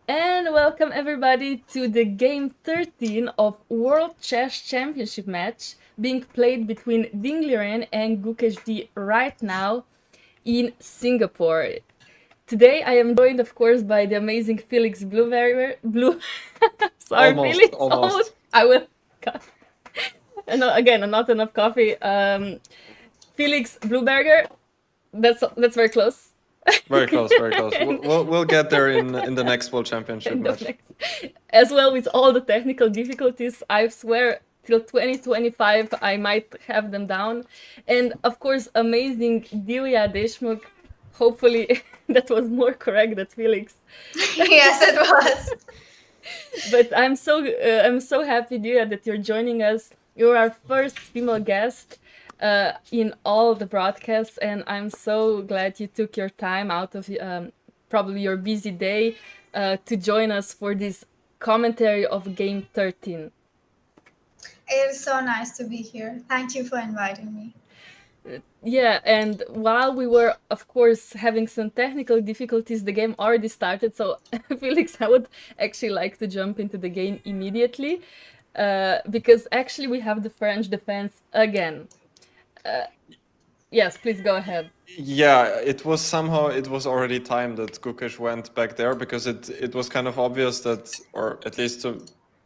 And welcome everybody to the game 13 of World Chess Championship match being played between Ding Liren and Gukesh D right now in Singapore. Today I am joined, of course, by the amazing Felix Blohberger. Sorry, Felix. Almost. I will. No, again, not enough coffee. Felix Blohberger. That's very close. Very close. We'll get there in the next World Championship match. As well, with all the technical difficulties, I swear till 2025 I might have them down. And of course, amazing Divya Deshmukh. Hopefully that was more correct than Felix. Yes, it was. But I'm so happy, Divya, that you're joining us. You're our first female guest in all the broadcasts, and I'm so glad you took your time out of probably your busy day to join us for this commentary of Game 13. It is so nice to be here. Thank you for inviting me. Yeah, and while we were, of course, having some technical difficulties, the game already started. So, Felix, I would actually like to jump into the game immediately because actually we have the French defense again. Yes, please go ahead. Yeah, it was already time that Gukesh went back there because it was kind of obvious that, or at least to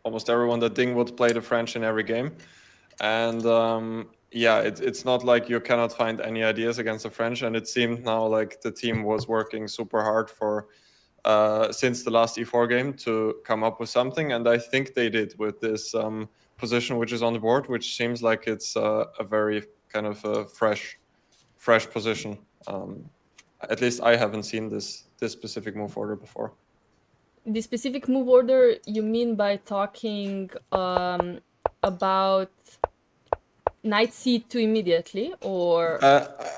almost everyone, that Ding would play the French in every game. And yeah, it's not like you cannot find any ideas against the French, and it seemed now like the team was working super hard for since the last E4 game to come up with something, and I think they did with this position which is on the board, which seems like it's a very kind of a fresh position. At least I haven't seen this specific move order before. The specific move order, you mean by talking about knight c2 immediately, or?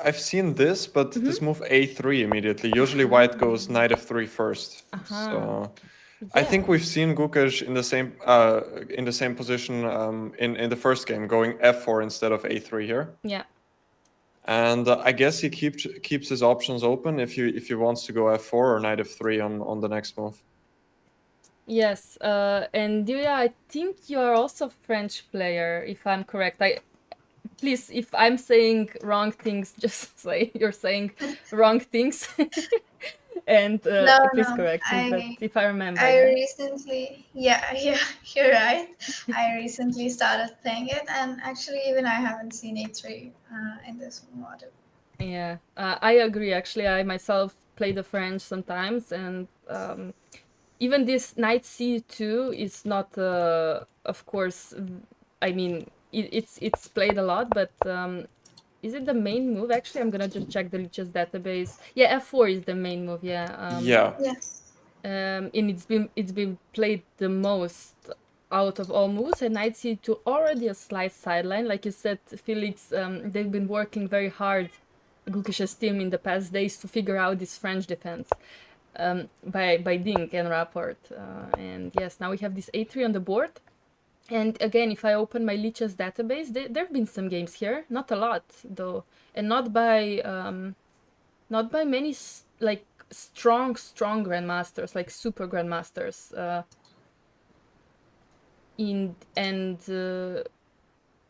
I've seen this, but this move a3 immediately. Usually white goes knight f3 first. So yeah. I think we've seen Gukesh in the same position in the first game, going f4 instead of a3 here. Yeah. And I guess he keeps his options open if he wants to go f4 or knight f3 on the next move. Yes, and Divya, I think you are also a French player, if I'm correct. Please, if I'm saying wrong things, just say you're saying wrong things. And please correct me, but if I remember. Yeah, you're right. I recently started playing it, and actually even I haven't seen a3 in this model. Yeah, I agree. Actually, I myself play the French sometimes, and even this knight c2 is not, of course, I mean, it's played a lot, but is it the main move? Actually, I'm gonna just check the Lichess database. Yeah, f4 is the main move. Yeah. Yeah. Yes. And it's been played the most out of all moves. And knight c2 already a slight sideline, like you said, Felix. They've been working very hard, Gukesh's team, in the past days to figure out this French defense by Ding and Rapport. And yes, now we have this a3 on the board. And again, if I open my Lichess database, there have been some games here, not a lot though, and not by many like strong grandmasters, like super grandmasters.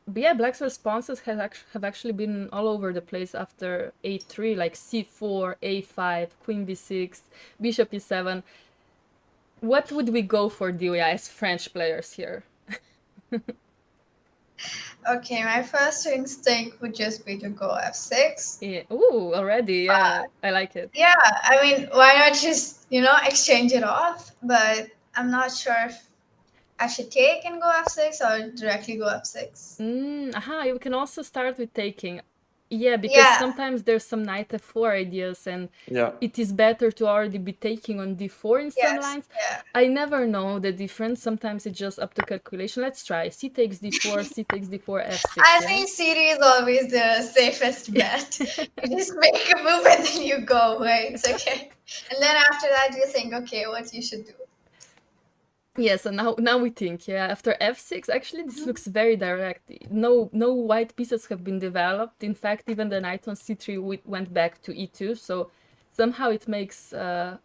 But yeah, Black's responses have actually been all over the place after a3, like c4, a5, queen b6, bishop e7. What would we go for, Divya, as French players here? Okay, my first instinct would just be to go f6. Yeah. Ooh, already, yeah, I like it. Yeah, I mean, why not just, exchange it off? But I'm not sure if I should take and go f6 or directly go f6. You can also start with taking. Yeah, because Yeah, sometimes there's some knight f4 ideas, and Yeah. it is better to already be taking on d4 in some yes, lines. yeah. I never know the difference. Sometimes it's just up to calculation. Let's try. C takes d4, c takes d4, f6. I Yeah? think CD is always the safest bet. You just make a move and then you go, right? It's okay. And then after that, you think, okay, what you should do. Yeah, so now we think, yeah, after f6, actually this looks very direct. No white pieces have been developed. In fact, even the knight on c3 went back to e2, so somehow it makes a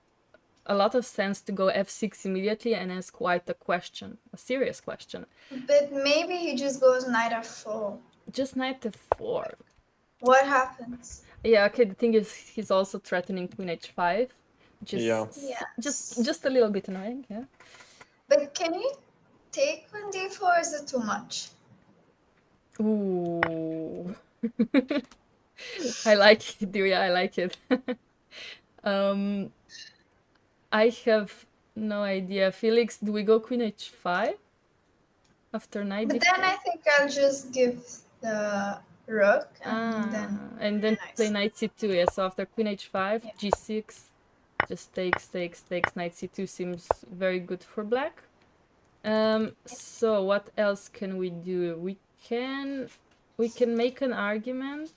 lot of sense to go f6 immediately and ask quite a question, a serious question. But maybe he just goes knight f4. Just knight f4. What happens? Yeah, okay, the thing is he's also threatening queen h5, which is Yes. just a little bit annoying, yeah. But can you take on d4? Is it too much? Ooh. I like it, Divya, I like it. I have no idea. Felix, do we go queen h5 after knight But d4? then I think I'll just give the rook and then play knight c2. Yeah, so after queen h5, Yeah. g6, just takes, knight c2 seems very good for black. So what else can we do? We can make an argument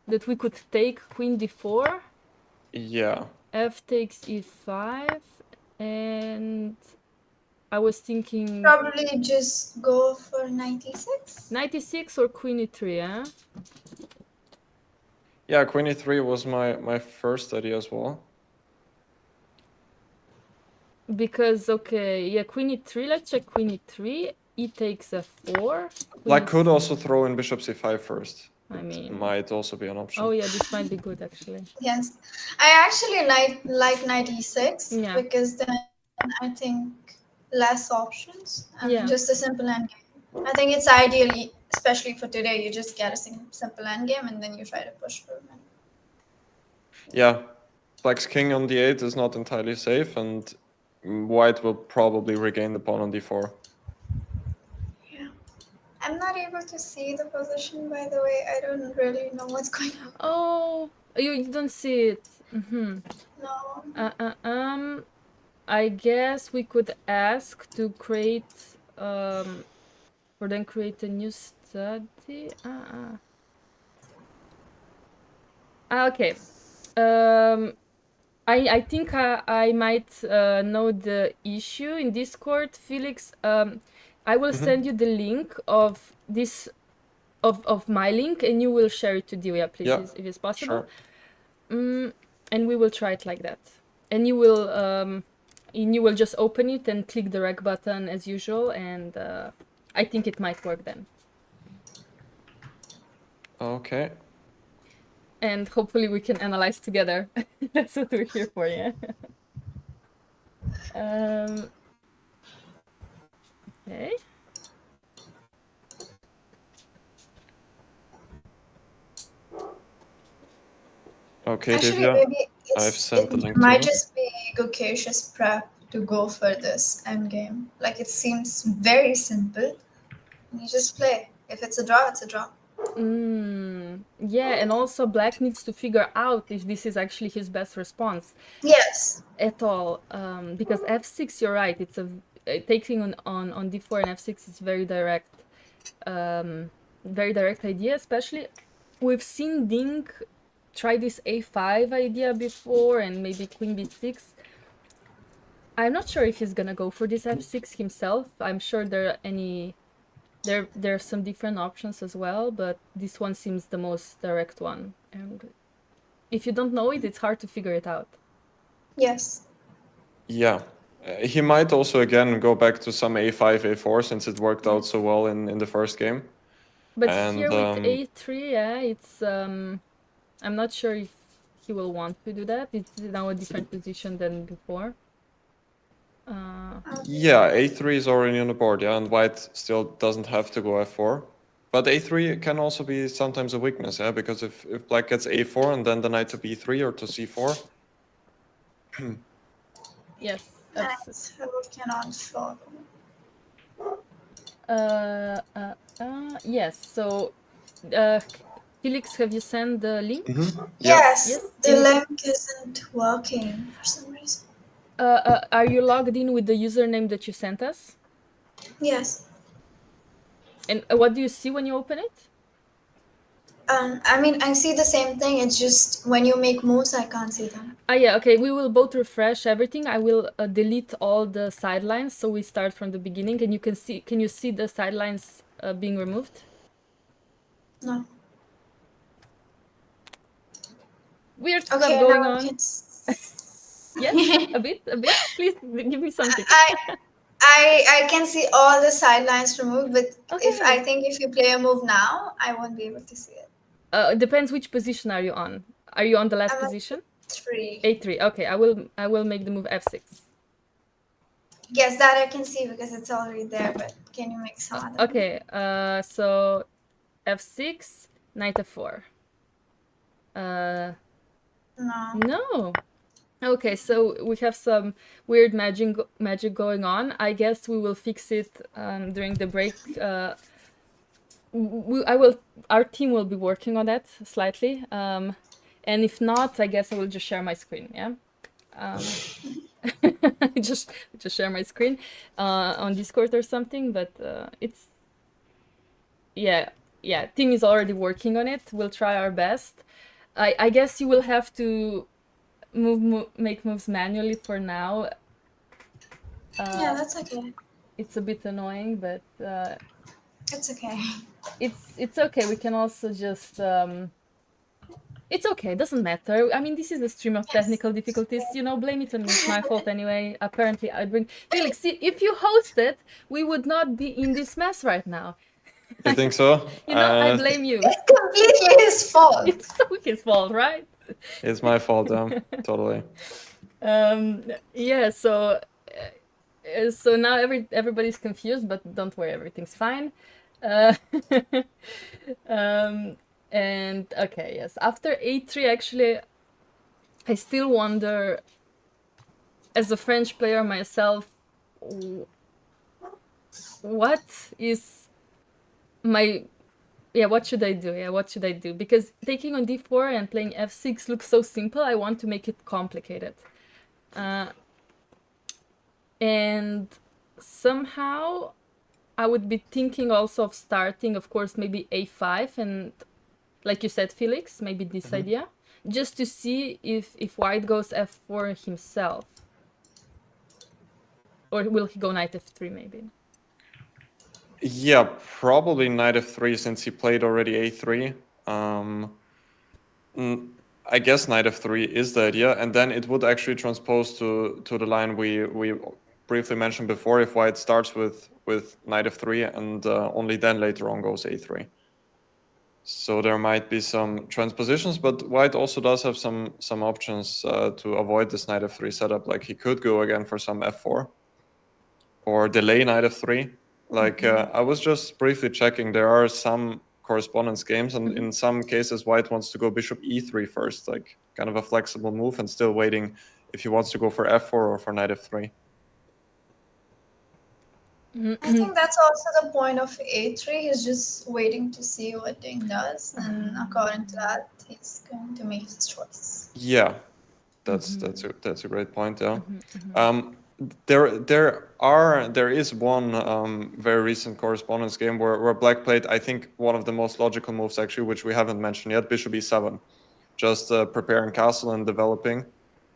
that we could take queen d4. Yeah. F takes e5, and I was thinking probably just go for 96. 96 or queen e3, yeah? Yeah, queen e3 was my first idea as well. Because, okay, yeah, queen e3, let's check queen e3, e takes f4. Black could also throw in bishop c5 first. I mean, It might also be an option. oh yeah, this might be good actually. Yes, I actually like knight e6 Yeah. because then I think less options and Yeah. just a simple endgame. I think it's ideally, especially for today, you just get a simple endgame and then you try to push for it. Yeah, Black's king on d8 is not entirely safe, and White will probably regain the pawn on d4. Yeah, I'm not able to see the position, by the way. I don't really know what's going on. Oh, you don't see it. No. I guess we could ask to create create a new study. Okay. I think I might know the issue in Discord, Felix. I will send you the link of this of my link, and you will share it to Divya, please, Yeah, if it's possible. Sure. And we will try it like that. And you will just open it and click the rec button as usual, and I think it might work then. Okay. And hopefully we can analyze together. That's what we're here for, yeah. Okay. Okay, Actually, Divya, maybe I've sent the link it to might you. just be Gukesh's prep to go for this endgame. Like, it seems very simple. You just play. If it's a draw, it's a draw. Yeah, and also Black needs to figure out if this is actually his best response. Yes. At all, because f6, you're right. It's taking on d4 and f6 is very direct idea. Especially, we've seen Ding try this a5 idea before, and maybe queen b6. I'm not sure if he's gonna go for this f6 himself. I'm sure there are some different options as well, but this one seems the most direct one. And if you don't know it, it's hard to figure it out. Yes. Yeah. He might also again go back to some a5, a4 since it worked out so well in the first game. But And, here with A3, yeah, it's I'm not sure if he will want to do that. It's now a different position than before. yeah, A3 is already on the board, yeah, and white still doesn't have to go F4. But A3 can also be sometimes a weakness, yeah, because if black gets A4 and then the knight to B3 or to C4. Yes. Nice. Rook cannot follow. Yes. So, Felix, have you sent the link? Yeah. Yes, the And link isn't working for some reason. are you logged in with the username that you sent us? Yes. And what do you see when you open it? I mean, I see the same thing. It's just when you make moves, I can't see them. Ah, yeah, okay. We will both refresh everything. I will delete all the sidelines, so we start from the beginning. And you can see. Can you see the sidelines being removed? No. Weird stuff Okay, going now I on. can. Yes, a bit. Please give me something. I can see all the sidelines removed, but if Okay. I think if you play a move now, I won't be able to see it. It depends which position are you on. Are you on the last I'm at position? 3. A3. Okay, I will make the move F6. Yes, that I can see because it's already there. But can you make some other? Okay. So F6, knight F4. No. No. Okay, so we have some weird magic going on. I guess we will fix it during the break. Our team will be working on that slightly. And if not, I guess I will just share my screen. Yeah. just share my screen on Discord or something. But it's yeah. Team is already working on it. We'll try our best. I guess you will have to make moves manually for now. Yeah, that's okay. It's a bit annoying, but It's okay. it's okay. We can also just it's okay. Doesn't matter. I mean, this is a stream of technical difficulties. You know, blame it on me. It's my fault anyway. Apparently, I bring Felix. See, if you hosted, we would not be in this mess right now. You think so? You know, I blame you. It's completely his fault. It's so his fault, right? It's my fault, totally. Yeah. So now everybody's confused, but don't worry, everything's fine. And okay, yes. After A3, actually, I still wonder, as a French player myself, what is my... Yeah, what should I do? Yeah, what should I do? Because taking on D4 and playing F6 looks so simple, I want to make it complicated. And somehow I would be thinking also of starting, of course, maybe A5 and, like you said, Felix, maybe this idea, just to see if white goes F4 himself. Or will he go knight F3 maybe? Yeah, probably knight F3 since he played already A3. I guess knight F3 is the idea, and then it would actually transpose to the line we briefly mentioned before. If white starts with knight F3 and only then later on goes A3. So there might be some transpositions, but white also does have some options to avoid this knight F3 setup. Like he could go again for some F4 or delay knight F3. Like I was just briefly checking, there are some correspondence games, and in some cases white wants to go bishop E3 first, like kind of a flexible move, and still waiting if he wants to go for F4 or for knight F3. I think that's also the point of A3. He's just waiting to see what Ding does, and according to that, he's going to make his choice. Yeah, that's a great point. Yeah. There is one very recent correspondence game where black played, I think, one of the most logical moves actually, which we haven't mentioned yet, bishop E7, just preparing castle and developing.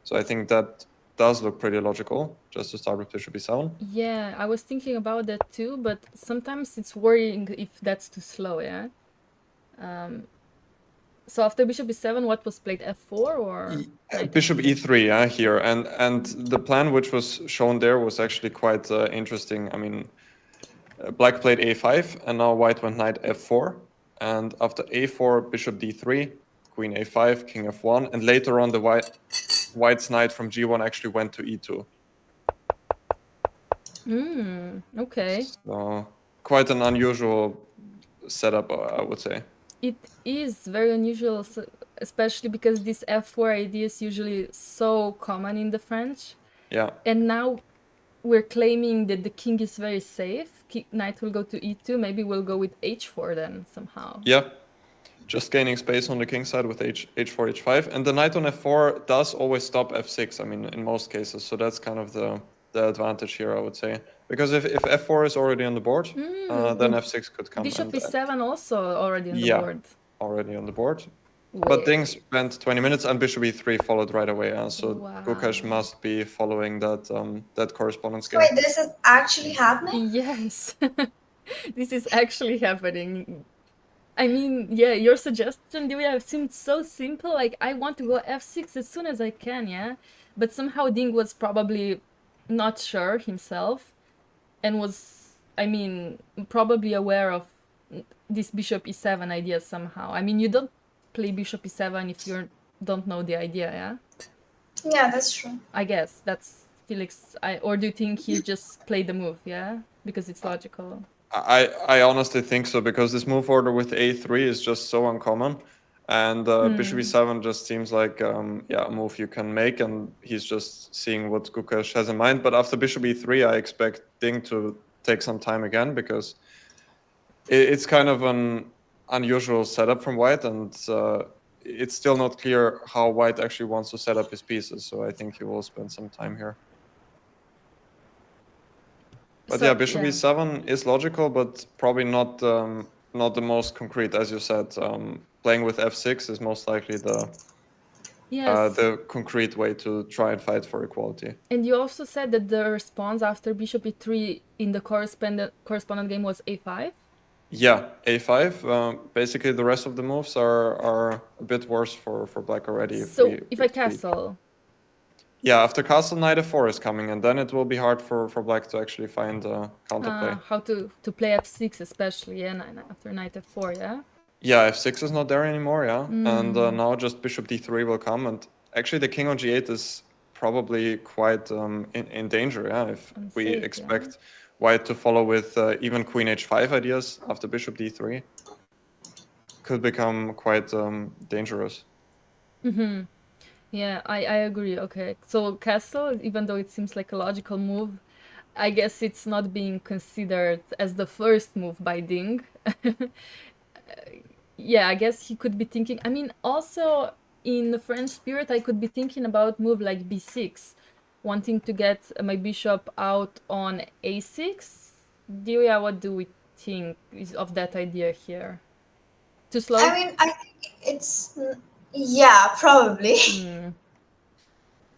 So I think that does look pretty logical, just to start with bishop E7. Yeah, I was thinking about that too, but sometimes it's worrying if that's too slow. Yeah. So after bishop E7, what was played, F4 or bishop E3? Yeah, here, and the plan which was shown there was actually quite interesting. I mean, black played A5, and now white went knight F4. And after a4, bishop d3, queen a5, king f1, and later on the white's knight from g1 actually went to e2. Okay. So quite an unusual setup, I would say. It is very unusual, especially because this f4 idea is usually so common in the French. Yeah. And now we're claiming that the king is very safe. Knight will go to e2. Maybe we'll go with h4 then somehow. Yeah. Just gaining space on the king side with h4, h5. And the knight on f4 does always stop f6, I mean, in most cases. So that's kind of the advantage here, I would say. Because if f4 is already on the board, then f6 could come. Bishop e7 also already on the board. Already on the board. But Ding spent 20 minutes and bishop e3 followed right away. So Gukesh must be following that correspondence game. Wait, this is actually happening? Yes. This is actually happening. I mean, yeah, your suggestion, Divya, seemed so simple. Like, I want to go f6 as soon as I can, yeah? But somehow Ding was probably not sure himself and was, I mean, probably aware of this bishop e7 idea somehow. I mean, you don't play bishop e7 if you don't know the idea, yeah? Yeah, that's true. I guess that's Felix. Or do you think he just played the move, yeah? Because it's logical. I honestly think so, because this move order with a3 is just so uncommon. And bishop e7 just seems like a move you can make, and he's just seeing what Gukesh has in mind. But after bishop e3, I expect Ding to take some time again, because it's kind of an unusual setup from white, and it's still not clear how white actually wants to set up his pieces. So I think he will spend some time here. But so, yeah, bishop e7 is logical, but probably not the most concrete, as you said. Playing with f6 is most likely the concrete way to try and fight for equality. And you also said that the response after bishop e3 in the correspondent game was a5? Yeah, a5. Basically, the rest of the moves are a bit worse for black already. So if I castle... Yeah, after castle, knight f4 is coming, and then it will be hard for black to actually find counterplay. How to play f6 especially, yeah, after knight f4, yeah? Yeah, f6 is not there anymore, yeah. And now just bishop d3 will come, and actually the king on g8 is probably quite in danger, yeah, if we expect white to follow with even queen h5 ideas after bishop d3. Could become quite dangerous. Mm-hmm. Yeah, I agree. Okay, so castle, even though it seems like a logical move, I guess it's not being considered as the first move by Ding. Yeah, I guess he could be thinking... I mean, also in the French spirit, I could be thinking about move like b6, wanting to get my bishop out on a6. Divya, what do we think of that idea here? Too slow? I mean, I think it's... Yeah, probably.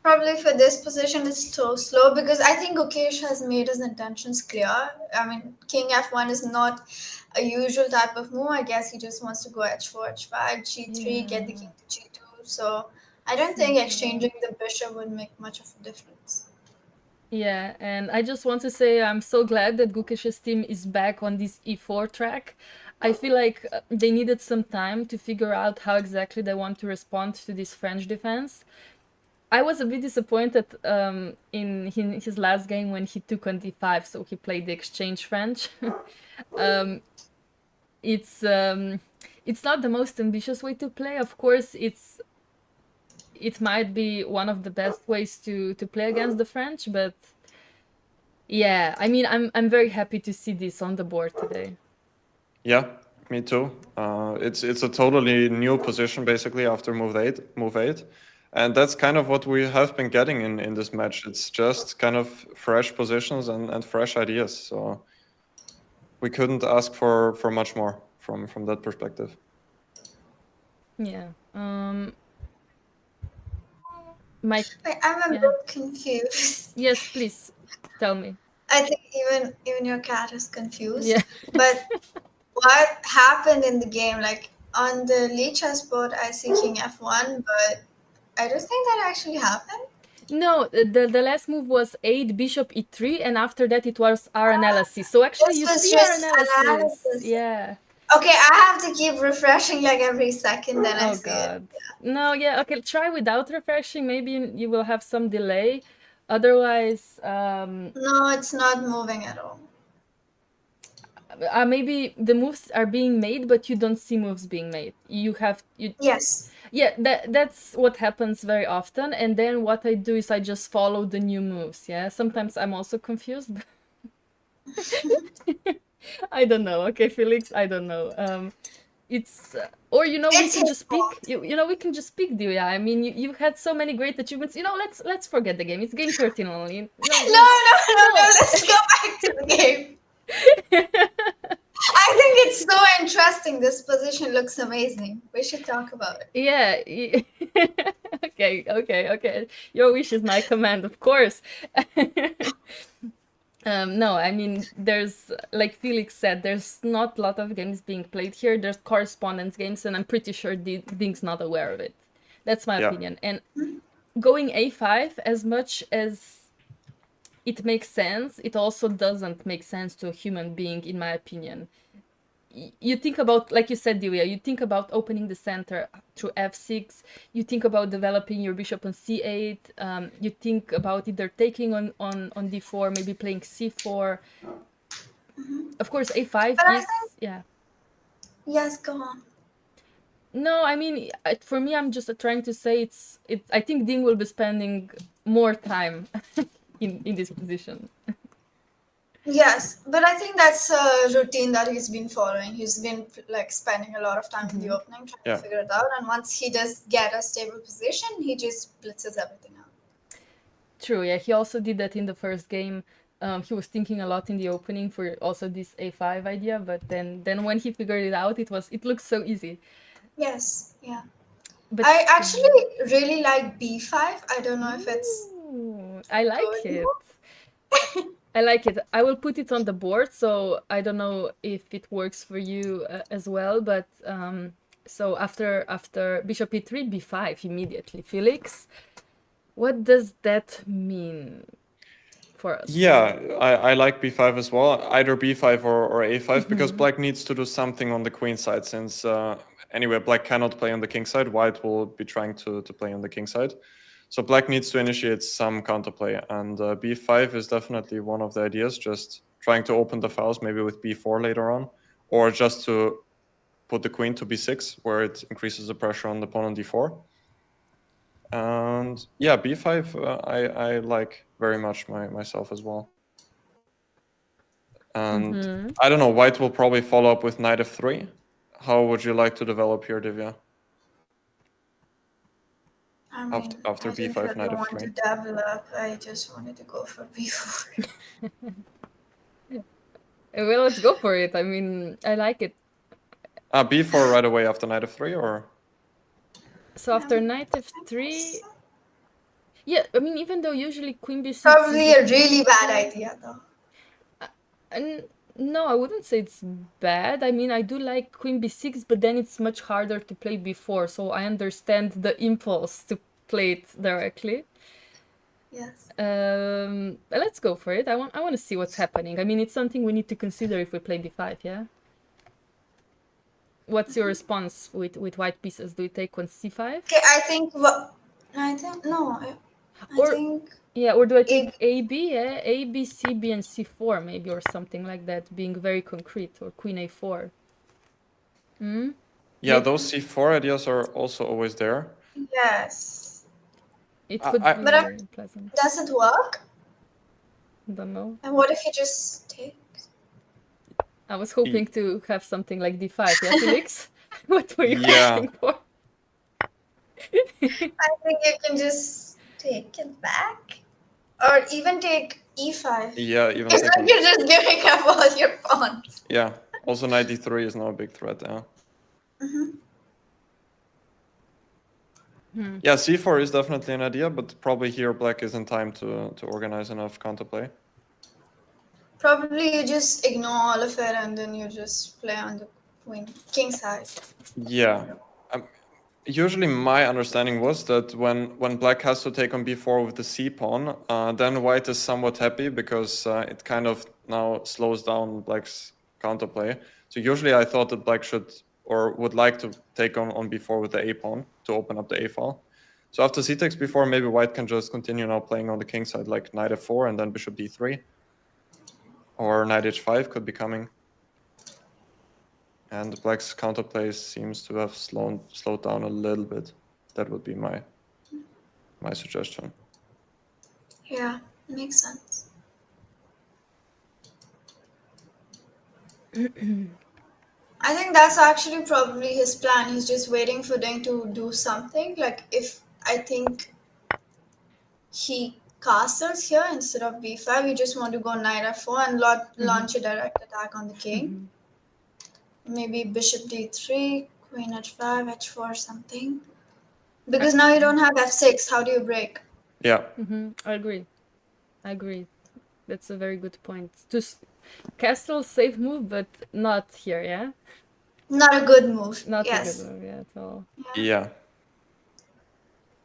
Probably for this position it's so slow, because I think Gukesh has made his intentions clear. I mean, king f1 is not a usual type of move. I guess he just wants to go h4, h5, g3, get the king to g2. So I don't think exchanging the bishop would make much of a difference. Yeah, and I just want to say I'm so glad that Gukesh's team is back on this e4 track. I feel like they needed some time to figure out how exactly they want to respond to this French defense. I was a bit disappointed in his last game when he took on d5, so he played the exchange French. It's not the most ambitious way to play. Of course, it might be one of the best ways to play against the French, but yeah, I mean, I'm very happy to see this on the board today. Yeah, me too. It's a totally new position basically after move 8. And that's kind of what we have been getting in this match. It's just kind of fresh positions and fresh ideas. So we couldn't ask for much more from that perspective. Yeah. I'm a bit confused. Yes, please tell me. I think even your cat is confused. Yeah. But what happened in the game? Like on the Lichess board, I see king f1, but I don't think that actually happened. No, the last move was 8 bishop e3, and after that it was R analysis. So actually you see R analysis. Yeah. Okay, I have to keep refreshing like every second, then I Oh see it. God. No, yeah, okay, try without refreshing. Maybe you will have some delay. Otherwise, No, it's not moving at all. maybe the moves are being made, but you don't see moves being made. Yes. Yeah, that's what happens very often. And then what I do is I just follow the new moves. Yeah, sometimes I'm also confused. I don't know. Okay, Felix, I don't know. It's or we It's can his just pick fault. we can just pick Divya. I mean, you've had so many great achievements. Let's forget the game. It's game 13 only. No, No, just no, no, no. no. Let's go back to the game. I think it's so interesting. This position looks amazing. We should talk about it. Yeah. Okay. Your wish is my command, of course. No, I mean, there's, like Felix said, there's not a lot of games being played here. There's correspondence games, and I'm pretty sure Ding's not aware of it. That's my Yeah. opinion. And going A5, as much as it makes sense, it also doesn't make sense to a human being, in my opinion. You think about, like you said, Divya, you think about opening the center through f6, you think about developing your bishop on c8, you think about either taking on d4, maybe playing c4. Of course, a5 But I is, think, yeah. yes, go on. No, I mean, for me, I'm just trying to say I think Ding will be spending more time in this position. Yes, but I think that's a routine that he's been following. He's been like spending a lot of time in the opening trying Yeah. to figure it out. And once he does get a stable position, he just blitzes everything out. True, yeah, he also did that in the first game. He was thinking a lot in the opening for also this a5 idea, but then when he figured it out, it looks so easy. Yes, yeah. But I actually really like b5. I don't know if it's ooh, I like good it. move. I like it. I will put it on the board, so I don't know if it works for you as well, but so after bishop e3, b5 immediately. Felix, what does that mean for us? Yeah, I like b5 as well, either b5 or a5, because black needs to do something on the queen side, since anyway, black cannot play on the king side. White will be trying to play on the king side. So black needs to initiate some counterplay, and b5 is definitely one of the ideas, just trying to open the files, maybe with b4 later on, or just to put the queen to b6, where it increases the pressure on the pawn on d4. And yeah, b5 I like very much myself as well. And I don't know, white will probably follow up with knight f3. How would you like to develop here, Divya? I mean, After I didn't b5, knight really want to f3. develop. I just wanted to go for b4. Well, let's go for it. I mean, I like it. b4 right away after knight f3, or? So after knight f3, yeah, I mean, even though usually queen b6 Probably a really bad idea, though. and no, I wouldn't say it's bad. I mean, I do like queen b6, but then it's much harder to play b4, so I understand the impulse to play it directly. Yes. Let's go for it. I want to see what's happening. I mean, it's something we need to consider if we play d5, yeah? What's your response with white pieces? Do you take on c5? Okay, I think no. I Or think yeah, or do I take AB, yeah? A, B, C, B, and C4 maybe, or something like that, being very concrete, or queen A4. Yeah, those c4 ideas are also always there. yes. It could be But very pleasant. does it work? Don't know. And what if you just take? I was hoping to have something like d5, yeah, Felix? What were you Yeah. hoping for? I think you can just take it back, or even take e5. Yeah, even It's like you're just giving up all your pawns. yeah. Also, knight d3 is not a big threat now. Yeah, c4 is definitely an idea, but probably here black is in time to organize enough counterplay. Probably you just ignore all of it and then you just play on the king side. Yeah. Usually my understanding was that when black has to take on b4 with the c pawn, then white is somewhat happy, because it kind of now slows down black's counterplay. So usually I thought that black should or would like to take on b4 with the a pawn to open up the a file. So after c takes b4, maybe white can just continue now playing on the king side, like knight f4 and then bishop d3, or knight h5 could be coming. And black's counterplay seems to have slowed down a little bit. That would be my suggestion. Yeah, makes sense. I think that's actually probably his plan. He's just waiting for them to do something. Like if I think he castles here instead of b5, you just want to go knight f4 and launch a direct attack on the king. Maybe bishop d3, queen h5, h4 something. Because now you don't have f6. How do you break? Yeah. I agree. That's a very good point. Castle safe move, but not here, yeah? Not a good move. Not Yes. a good move, yeah, at all. Yeah.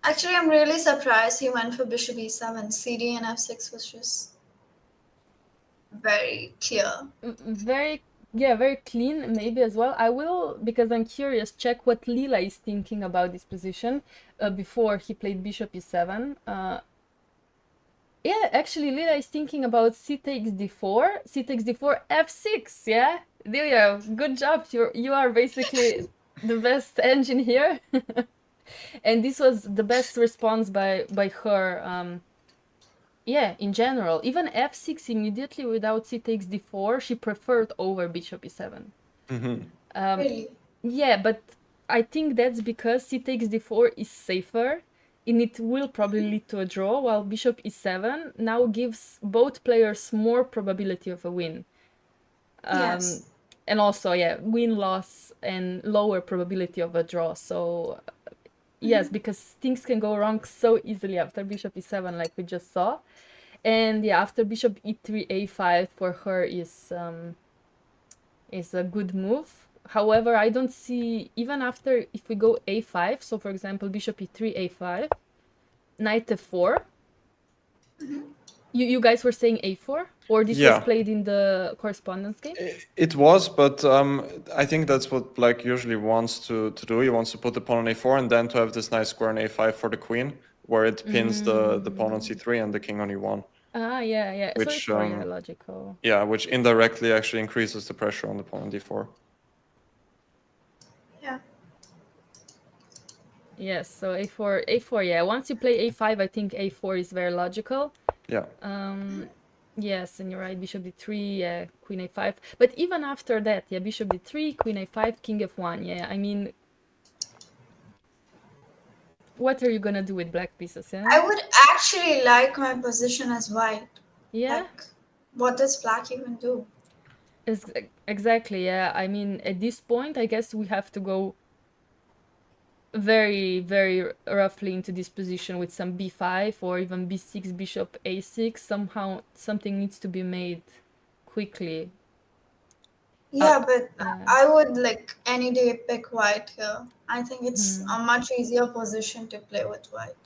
Actually, I'm really surprised he went for bishop e7. cd and f6 was just very clear. Very clean maybe as well. I will, because I'm curious, check what Lila is thinking about this position before he played bishop e7. Yeah, actually Lila is thinking about c takes d4, f6, yeah? Divya, good job. You are basically the best engine here. And this was the best response by her. Yeah, in general, even f6 immediately without c takes d4, she preferred over bishop e7. Really? Yeah, but I think that's because c takes d4 is safer, and it will probably lead to a draw, while bishop e7 now gives both players more probability of a win. Yes. And also, yeah, win-loss and lower probability of a draw. So, yes, because things can go wrong so easily after bishop e7, like we just saw. And yeah, after bishop e3, a5 for her is a good move. However, I don't see, even after, if we go a5, so for example, bishop e3, a5, knight f4. You guys were saying a4? Or this was played in the correspondence game? It was, but I think that's what black usually wants to do. He wants to put the pawn on a4 and then to have this nice square on a5 for the queen, where it pins the pawn on c3 and the king on e1. Yeah. Which, so it's logical. Yeah, which indirectly actually increases the pressure on the pawn on d4. Yeah. Yes, so a4, yeah. Once you play a5, I think a4 is very logical. Yeah. Yes, and you're right, bishop d3, yeah, queen a5. But even after that, yeah, bishop d3, queen a5, king f1, yeah. I mean, what are you gonna do with black pieces, yeah? I would actually like my position as white. Yeah? Like, what does black even do? Exactly, yeah. I mean, at this point, I guess we have to go very, very roughly into this position with some b5 or even b6, bishop a6. Somehow, something needs to be made quickly. Yeah, but I would like any day pick white here. I think it's a much easier position to play with white.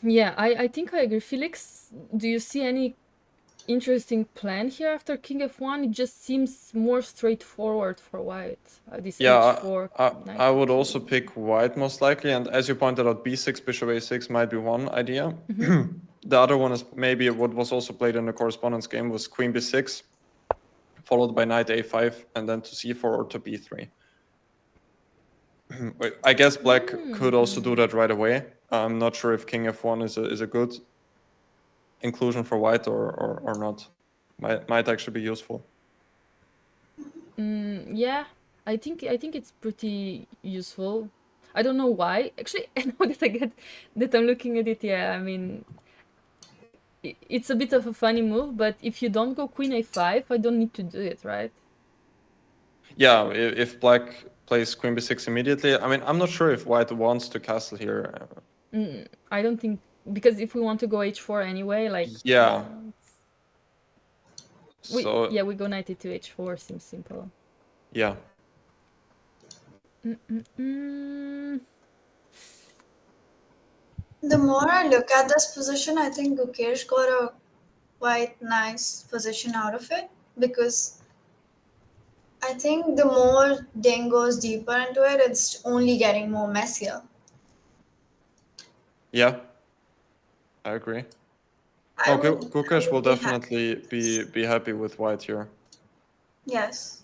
Yeah, I think I agree. Felix, do you see any interesting plan here after king f1? It just seems more straightforward for white. This h4. I would also pick white most likely, and as you pointed out, b6, bishop a6 might be one idea. The other one is maybe what was also played in the correspondence game was queen b6, followed by knight a5, and then to c4 or to b3. I guess black could also do that right away. I'm not sure if king f1 is a good inclusion for white or not. Might actually be useful. Yeah, I think it's pretty useful. I don't know why. Actually, now that I'm looking at it, yeah, I mean, it's a bit of a funny move, but if you don't go queen a5, I don't need to do it, right? Yeah, if black plays queen b6 immediately, I mean, I'm not sure if white wants to castle here. I don't think, because if we want to go h4 anyway, like... Yeah. We go knight e2, h4, seems simple. Yeah. The more I look at this position, I think Gukesh got a quite nice position out of it, because I think the more Ding goes deeper into it, it's only getting more messier. Yeah, I agree. I No, would Gukesh will be happy. definitely be happy with white here. Yes.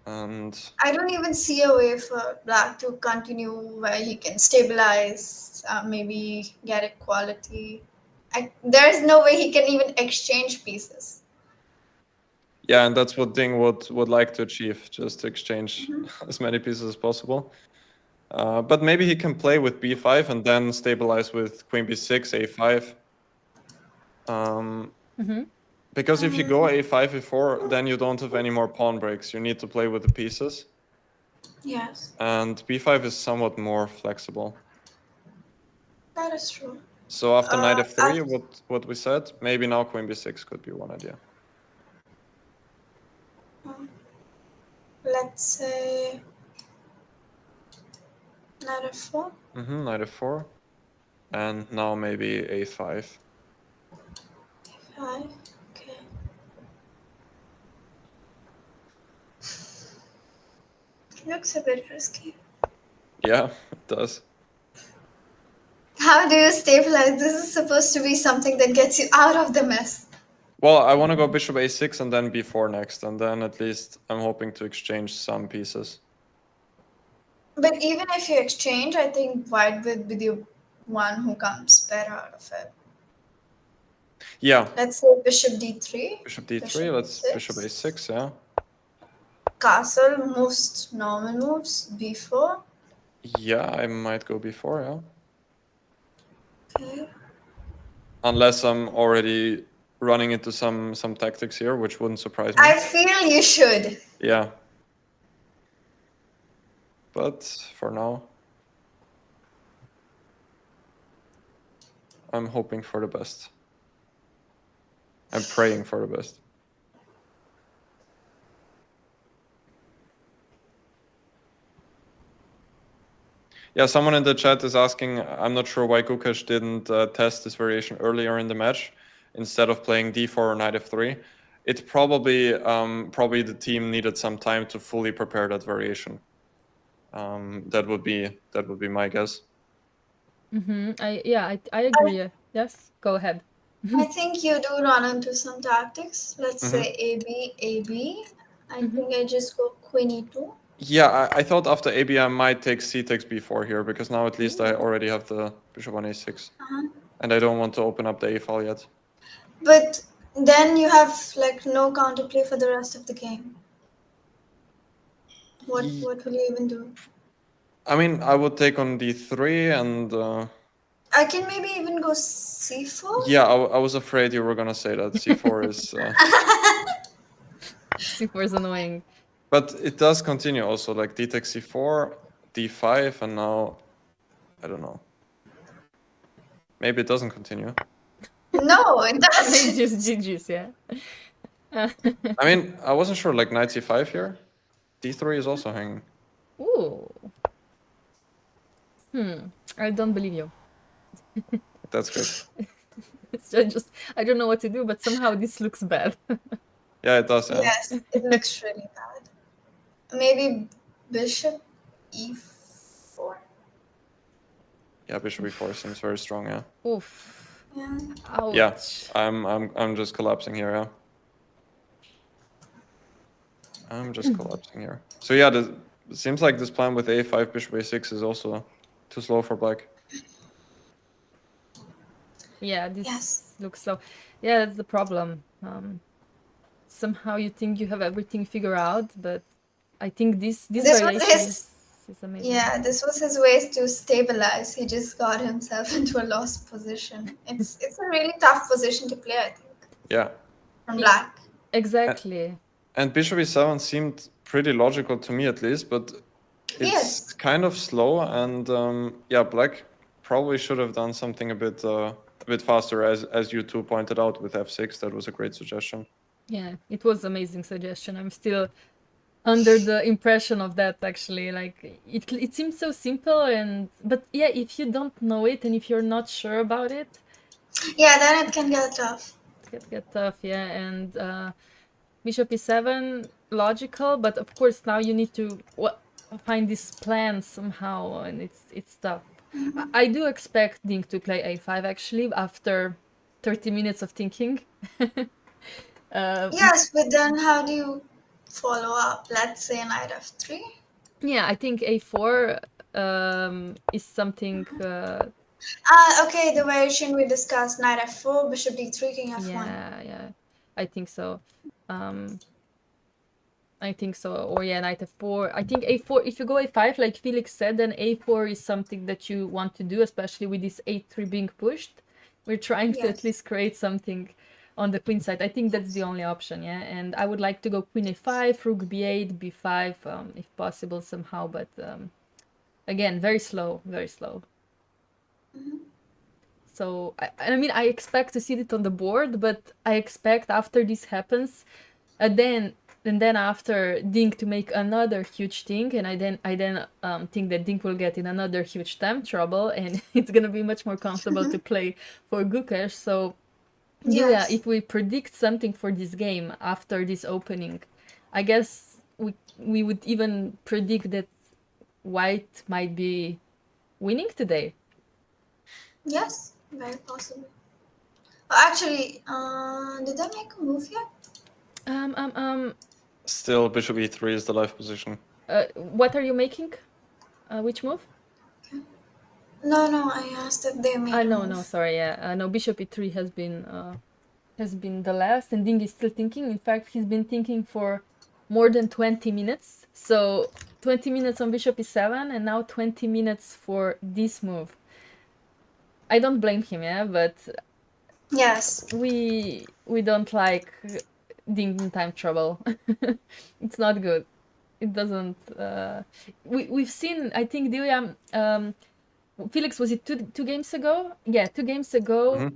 And I don't even see a way for Black to continue where he can stabilize, maybe get equality. There's no way he can even exchange pieces. yeah, and that's what Ding would like to achieve, just to exchange as many pieces as possible. But maybe he can play with b5 and then stabilize with queen b6, a5. Because if you go a5, a4, then you don't have any more pawn breaks. You need to play with the pieces. Yes, And b5 is somewhat more flexible. that is true. So after knight f3, After, what we said, maybe now queen b6 could be one idea. let's say knight f4. Knight f4. And now maybe a5. 5. Okay. Looks a bit risky. Yeah, it does. How do you stabilize? This is supposed to be something that gets you out of the mess. Well, I want to go bishop a6 and then b4 next, and then at least I'm hoping to exchange some pieces. But even if you exchange, I think white would be the one who comes better out of it. Yeah. Let's say bishop d3. Bishop d3, let's d6. bishop a6, yeah. Castle, most normal moves, b4. Yeah, I might go b4, yeah. Okay. Unless I'm already running into some tactics here, which wouldn't surprise me. I feel you should. Yeah. But for now, I'm hoping for the best. I'm praying for the best. Yeah, someone in the chat is asking, I'm not sure why Gukesh didn't test this variation earlier in the match instead of playing d4 or knight f3. It's probably the team needed some time to fully prepare that variation. That would be my guess. I agree. Yes, go ahead. I think you do run into some tactics. Let's say AB, AB. I think I just go queen e2. Yeah, I thought after AB I might take c takes b4 here, because now at least I already have the bishop on a6. And I don't want to open up the a file yet. But then you have like no counterplay for the rest of the game. What will you even do? I mean, I would take on d3 and... I can maybe even go c4. Yeah, I was afraid you were gonna say that c4 is... C4 is annoying. But it does continue also, like d takes c4, d5, and now... I don't know. Maybe it doesn't continue. No, it doesn't. Just GG's, yeah. I mean, I wasn't sure, like knight c5 here. d3 is also hanging. Ooh. I don't believe you. That's good. I don't know what to do, but somehow this looks bad. Yeah, it does, yeah. Yes, it looks really bad. Maybe bishop e4. Yeah, bishop e4 seems very strong, yeah. Oof. Yeah. Ouch. Yeah, I'm just collapsing here, yeah. I'm just collapsing here. So yeah, it seems like this plan with a5, bishop a6 is also too slow for black. Yeah, this Yes. looks slow. Yeah, that's the problem. Somehow you think you have everything figured out, but I think this was variation his- is amazing. Yeah, this was his way to stabilize. He just got himself into a lost position. It's a really tough position to play, I think, Yeah. from black. Exactly. And bishop e7 seemed pretty logical to me at least, but it's Yes. kind of slow, and yeah, black probably should have done something a bit faster, as you two pointed out with f6. That was a great suggestion. Yeah, it was amazing suggestion. I'm still under the impression of that, actually. Like it seems so simple, but yeah, if you don't know it and if you're not sure about it, Yeah, then it can get tough. get tough, yeah. And bishop e7, logical, but of course now you need to find this plan somehow, and it's tough. I do expect Dink to play a5 actually after 30 minutes of thinking. Yes, but then how do you follow up? Let's say knight f3. Yeah, I think a4 is something. Okay, the variation we discussed: knight f4, bishop d3, king f1. Yeah, I think so. I think so. Or yeah, knight f4. I think a4. If you go a5, like Felix said, then a4 is something that you want to do, especially with this a3 being pushed. We're trying to at least create something on the queen side. I think that's the only option, yeah. And I would like to go queen a5, rook b8, b5, if possible somehow. But again, very slow, very slow. So I mean, I expect to see it on the board, but I expect after this happens, then after Dink to make another huge thing, and I then think that Dink will get in another huge time trouble, and it's gonna be much more comfortable to play for Gukesh. So yeah, if we predict something for this game after this opening, I guess we would even predict that White might be winning today. Yes, very possible. Actually, did I make a move yet? Still, bishop e3 is the live position. What are you making? Which move? No, I asked if they made a move. No, sorry, yeah. No, bishop e3 has been the last, and Ding is still thinking. In fact, he's been thinking for more than 20 minutes. So 20 minutes on bishop e7, and now 20 minutes for this move. I don't blame him, yeah, but yes, we don't like Ding in time trouble. It's not good. It doesn't. We've seen. I think Divya. Felix, was it two games ago? Yeah, 2 games ago.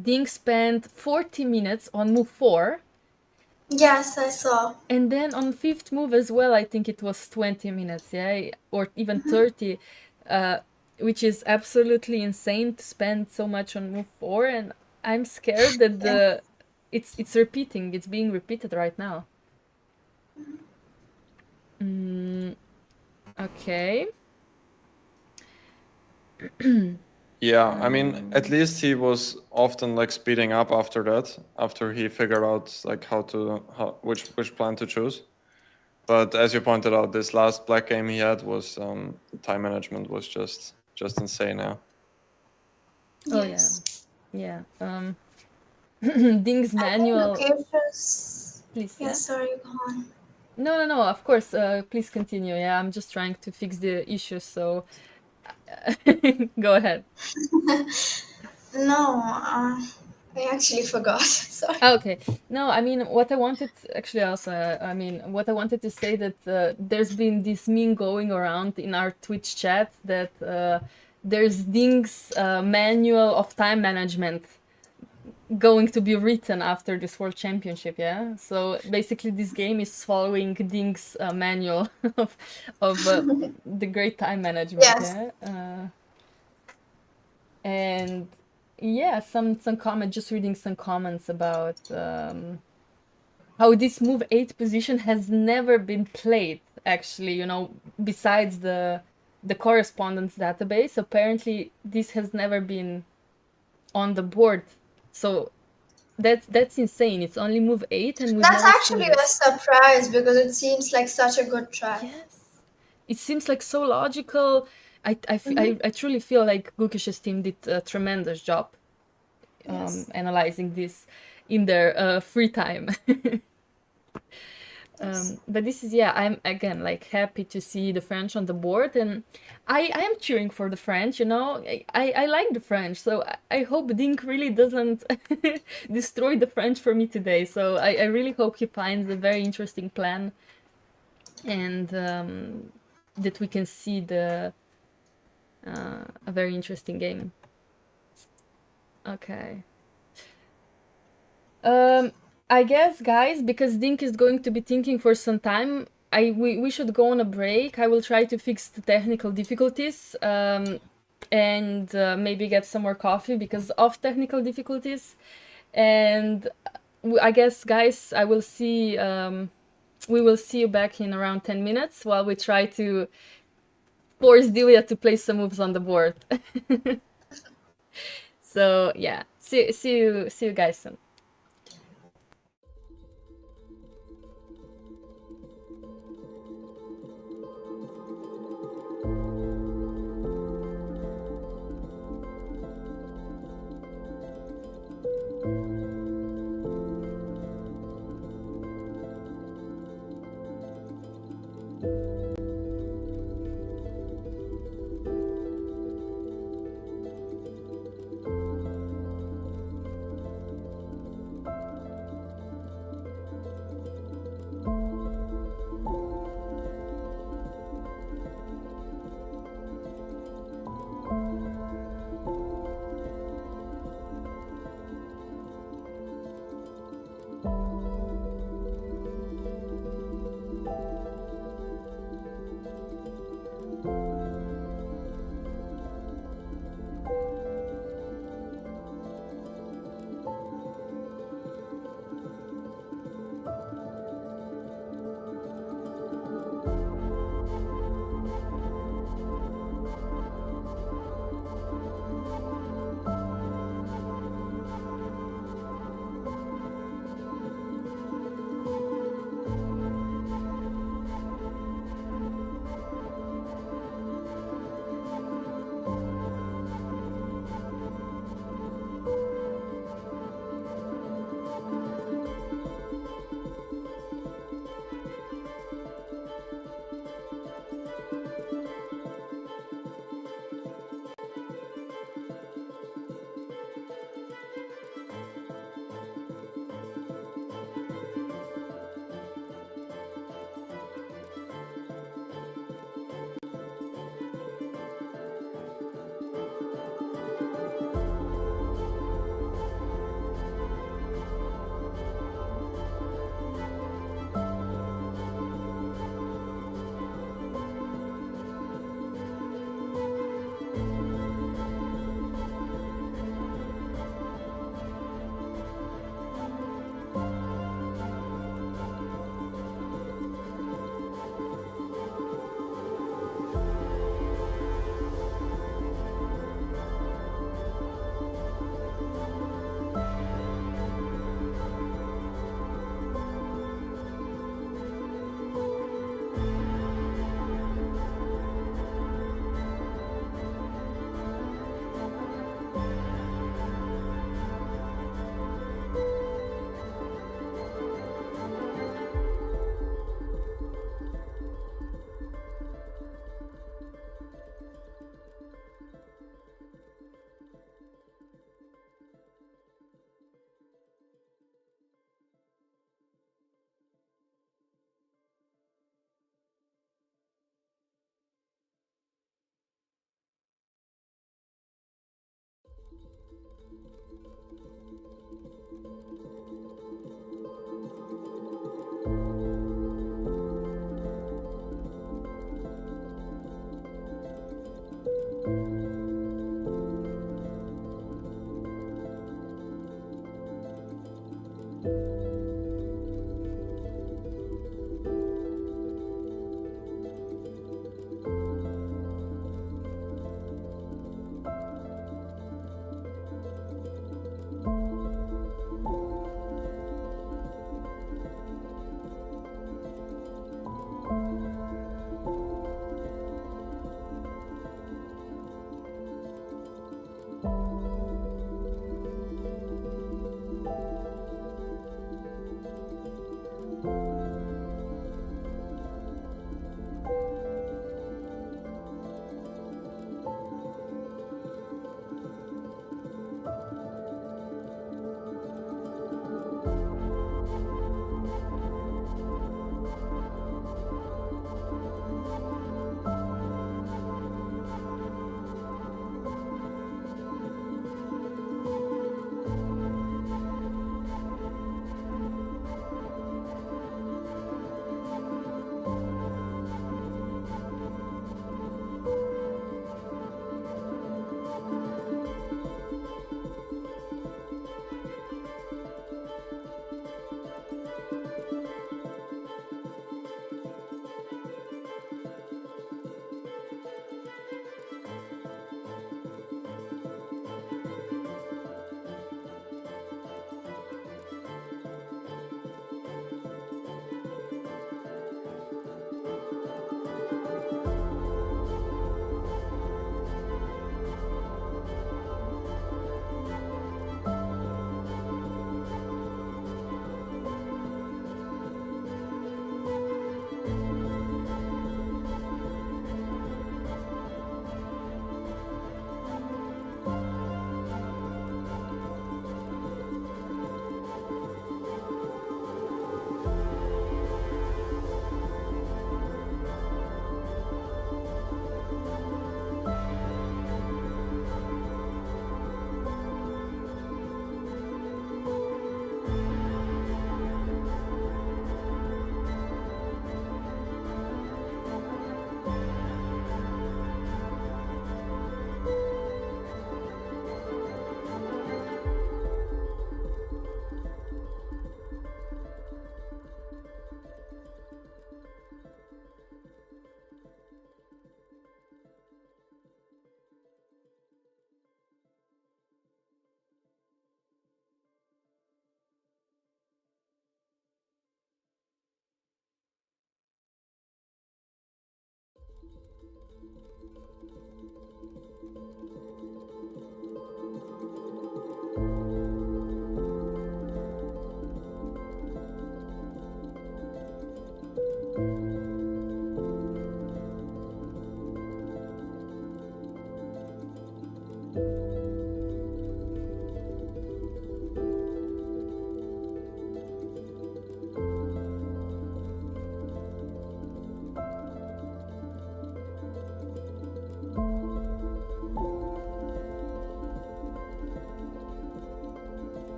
Ding spent 40 minutes on move 4. Yes, I saw. And then on 5th move as well, I think it was 20 minutes, yeah, or even 30, which is absolutely insane to spend so much on move 4. And I'm scared that it's repeating. It's being repeated right now. Okay. Yeah, I mean, at least he was often like speeding up after that, after he figured out like which plan to choose. But as you pointed out, this last black game he had was the time management was just insane. Yeah. Oh yeah. Ding's manual. Please. Yeah, sorry, go on. No. Of course, please continue. Yeah, I'm just trying to fix the issue. So go ahead. No, I actually forgot. Sorry. Okay. No, I mean, what I wanted to say that there's been this meme going around in our Twitch chat that there's Ding's manual of time management going to be written after this World Championship, yeah? So basically this game is following Ding's manual of the great time management, yeah? And yeah, some comment, just reading some comments about how this move 8 position has never been played, actually, you know, besides the correspondence database. Apparently this has never been on the board. So that's insane. It's only move 8, and that's actually a surprise because it seems like such a good try. Yes, it seems like so logical. I truly feel like Gukesh's team did a tremendous job analyzing this in their free time. But this is, yeah, I'm again like happy to see the French on the board, and I am cheering for the French, you know. I like the French, so I hope Dink really doesn't destroy the French for me today. So I really hope he finds a very interesting plan, and that we can see a very interesting game. Okay. I guess, guys, because Dink is going to be thinking for some time, we should go on a break. I will try to fix the technical difficulties and maybe get some more coffee because of technical difficulties. And I guess, guys, I will see. We will see you back in around 10 minutes while we try to force Divya to play some moves on the board. So yeah, see you guys soon.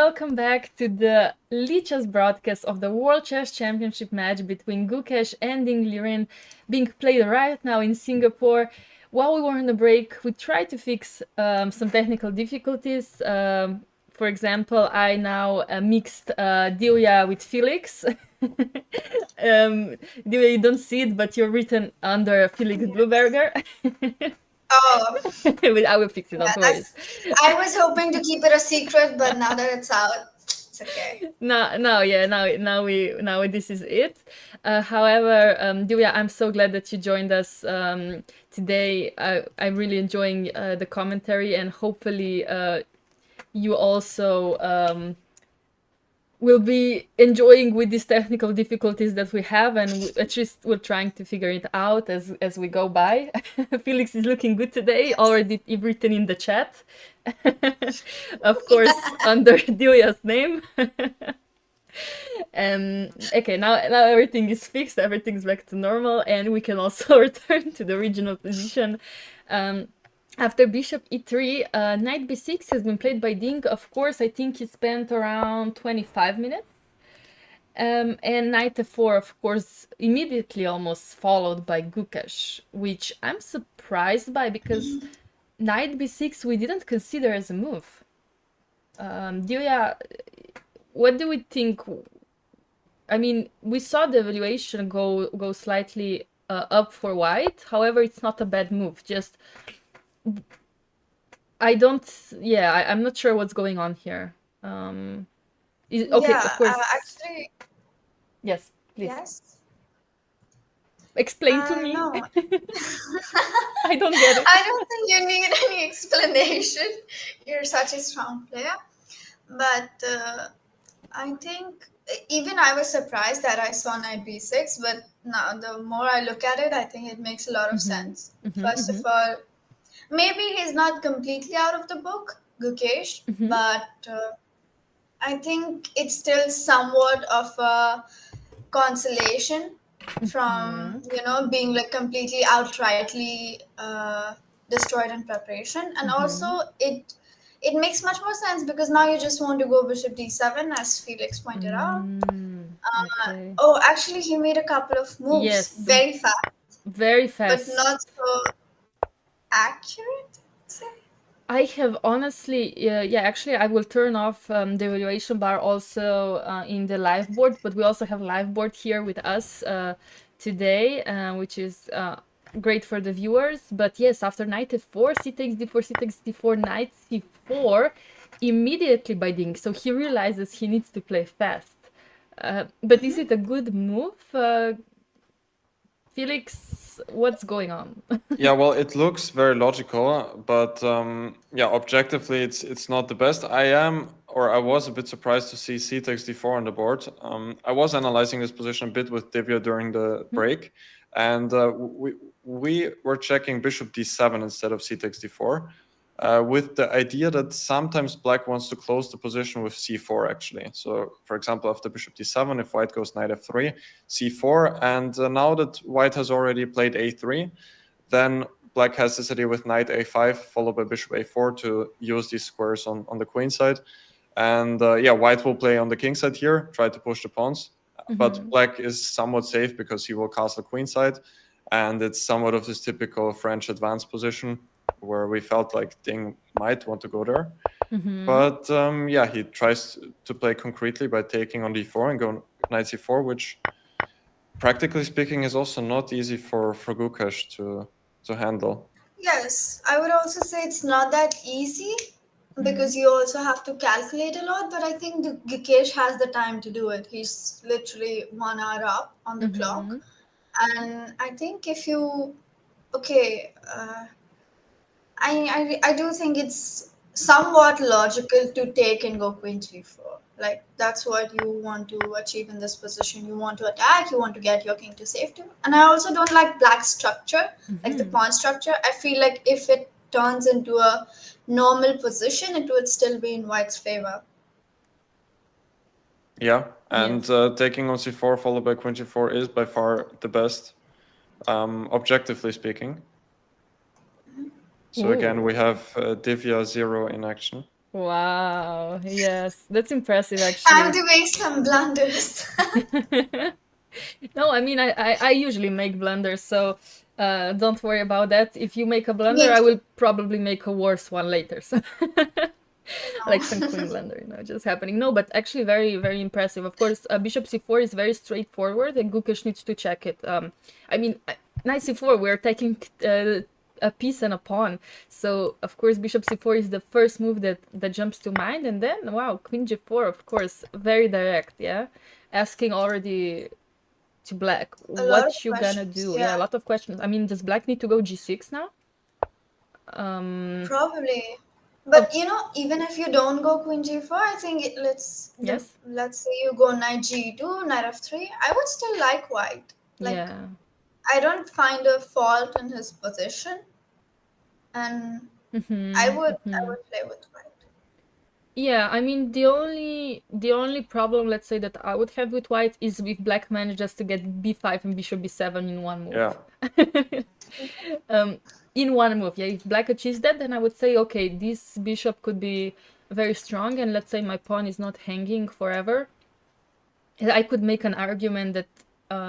welcome back to the Lichess broadcast of the World Chess Championship match between Gukesh and Ding Liren being played right now in Singapore. While we were on the break, we tried to fix some technical difficulties. For example, I now mixed Divya with Felix. Divya, you don't see it, but you're written under Felix Blohberger. Oh, I will fix it, don't worry. I was hoping to keep it a secret, but now that it's out, it's okay. Now this is it. However, Divya, I'm so glad that you joined us today. I'm really enjoying the commentary, and hopefully you also will be enjoying with these technical difficulties that we have, and at least we're trying to figure it out as we go by. Felix is looking good today, already written in the chat. Of course, under Divya's name. Okay, now everything is fixed, everything's back to normal, and we can also return to the original position. After bishop e3, knight b6 has been played by Ding. Of course, I think he spent around 25 minutes. And knight f4, of course, immediately almost followed by Gukesh, which I'm surprised by because knight b6 we didn't consider as a move. Divya, what do we think? I mean, we saw the evaluation go slightly up for white. However, it's not a bad move. Just I'm not sure what's going on here. Okay, Yeah, of course. actually, Yes, please. yes. Explain to me. No. I don't get it. I don't think you need any explanation. You're such a strong player. But I think even I was surprised that I saw knight b6, but now the more I look at it, I think it makes a lot of sense. First of all, maybe he's not completely out of the book, Gukesh, but I think it's still somewhat of a consolation from being like completely outrightly destroyed in preparation, and also it makes much more sense because now you just want to go bishop d7 as Felix pointed out. Okay. Oh, actually he made a couple of moves. Yes. Very fast, but not so accurate, I'd say. I have honestly, actually, I will turn off the evaluation bar also in the live board, but we also have live board here with us today, which is great for the viewers. But yes, after knight f4, c takes d4, c takes d4, knight c4, immediately by Ding. So he realizes he needs to play fast. But is it a good move? Felix, what's going on? Yeah, well, it looks very logical, but objectively, it's not the best. I was a bit surprised to see c takes d4 on the board. I was analyzing this position a bit with Divya during the break, and we were checking bishop d7 instead of c takes d4. With the idea that sometimes black wants to close the position with c4, actually. So, for example, after bishop d7, if white goes knight f3, c4, and now that white has already played a3, then black has this idea with knight a5, followed by bishop a4 to use these squares on the queen side. And white will play on the king side here, try to push the pawns. But black is somewhat safe because he will castle queen side, and it's somewhat of this typical French advanced position where we felt like Ding might want to go there. But he tries to play concretely by taking on d4 and go knight c4, which practically speaking is also not easy for Gukesh to handle. Yes, I would also say it's not that easy because you also have to calculate a lot, but I think Gukesh has the time to do it. He's literally 1 hour up on the clock. And I think if you, I do think it's somewhat logical to take and go queen g4. Like, that's what you want to achieve in this position. You want to attack, you want to get your king to safety. And I also don't like black structure, like the pawn structure. I feel like if it turns into a normal position, it would still be in white's favor. Yeah, and taking on c4 followed by queen g4 is by far the best, objectively speaking. So again, we have Divya 0 in action. Wow. Yes, that's impressive Time actually. to make some blunders. No, I mean I usually make blunders, so don't worry about that. If you make a blunder, Me I too. will probably make a worse one later. So like some No. queen blunder, just happening. No, but actually very very impressive. Of course, bishop c4 is very straightforward, and Gukesh needs to check it. I mean, knight c4, we're taking a piece and a pawn, so of course bishop c4 is the first move that jumps to mind, and then wow, queen g4, of course, very direct, yeah, asking already to black A lot of what you gonna questions. do. Yeah, a Yeah, lot of questions. I mean, does black need to go g6 now? probably. Oh, But even if you don't go queen g4, I think yes. let's say you go knight g2, knight f3. I would still like white. Like Yeah. I don't find a fault in his position, and I would play with white. Yeah, I mean the only problem, let's say, that I would have with white is if black manages to get b5 and bishop b7 in one Yeah. move. um, in one move, yeah. If black achieves that, then I would say, okay, this bishop could be very strong, and let's say my pawn is not hanging forever. I could make an argument that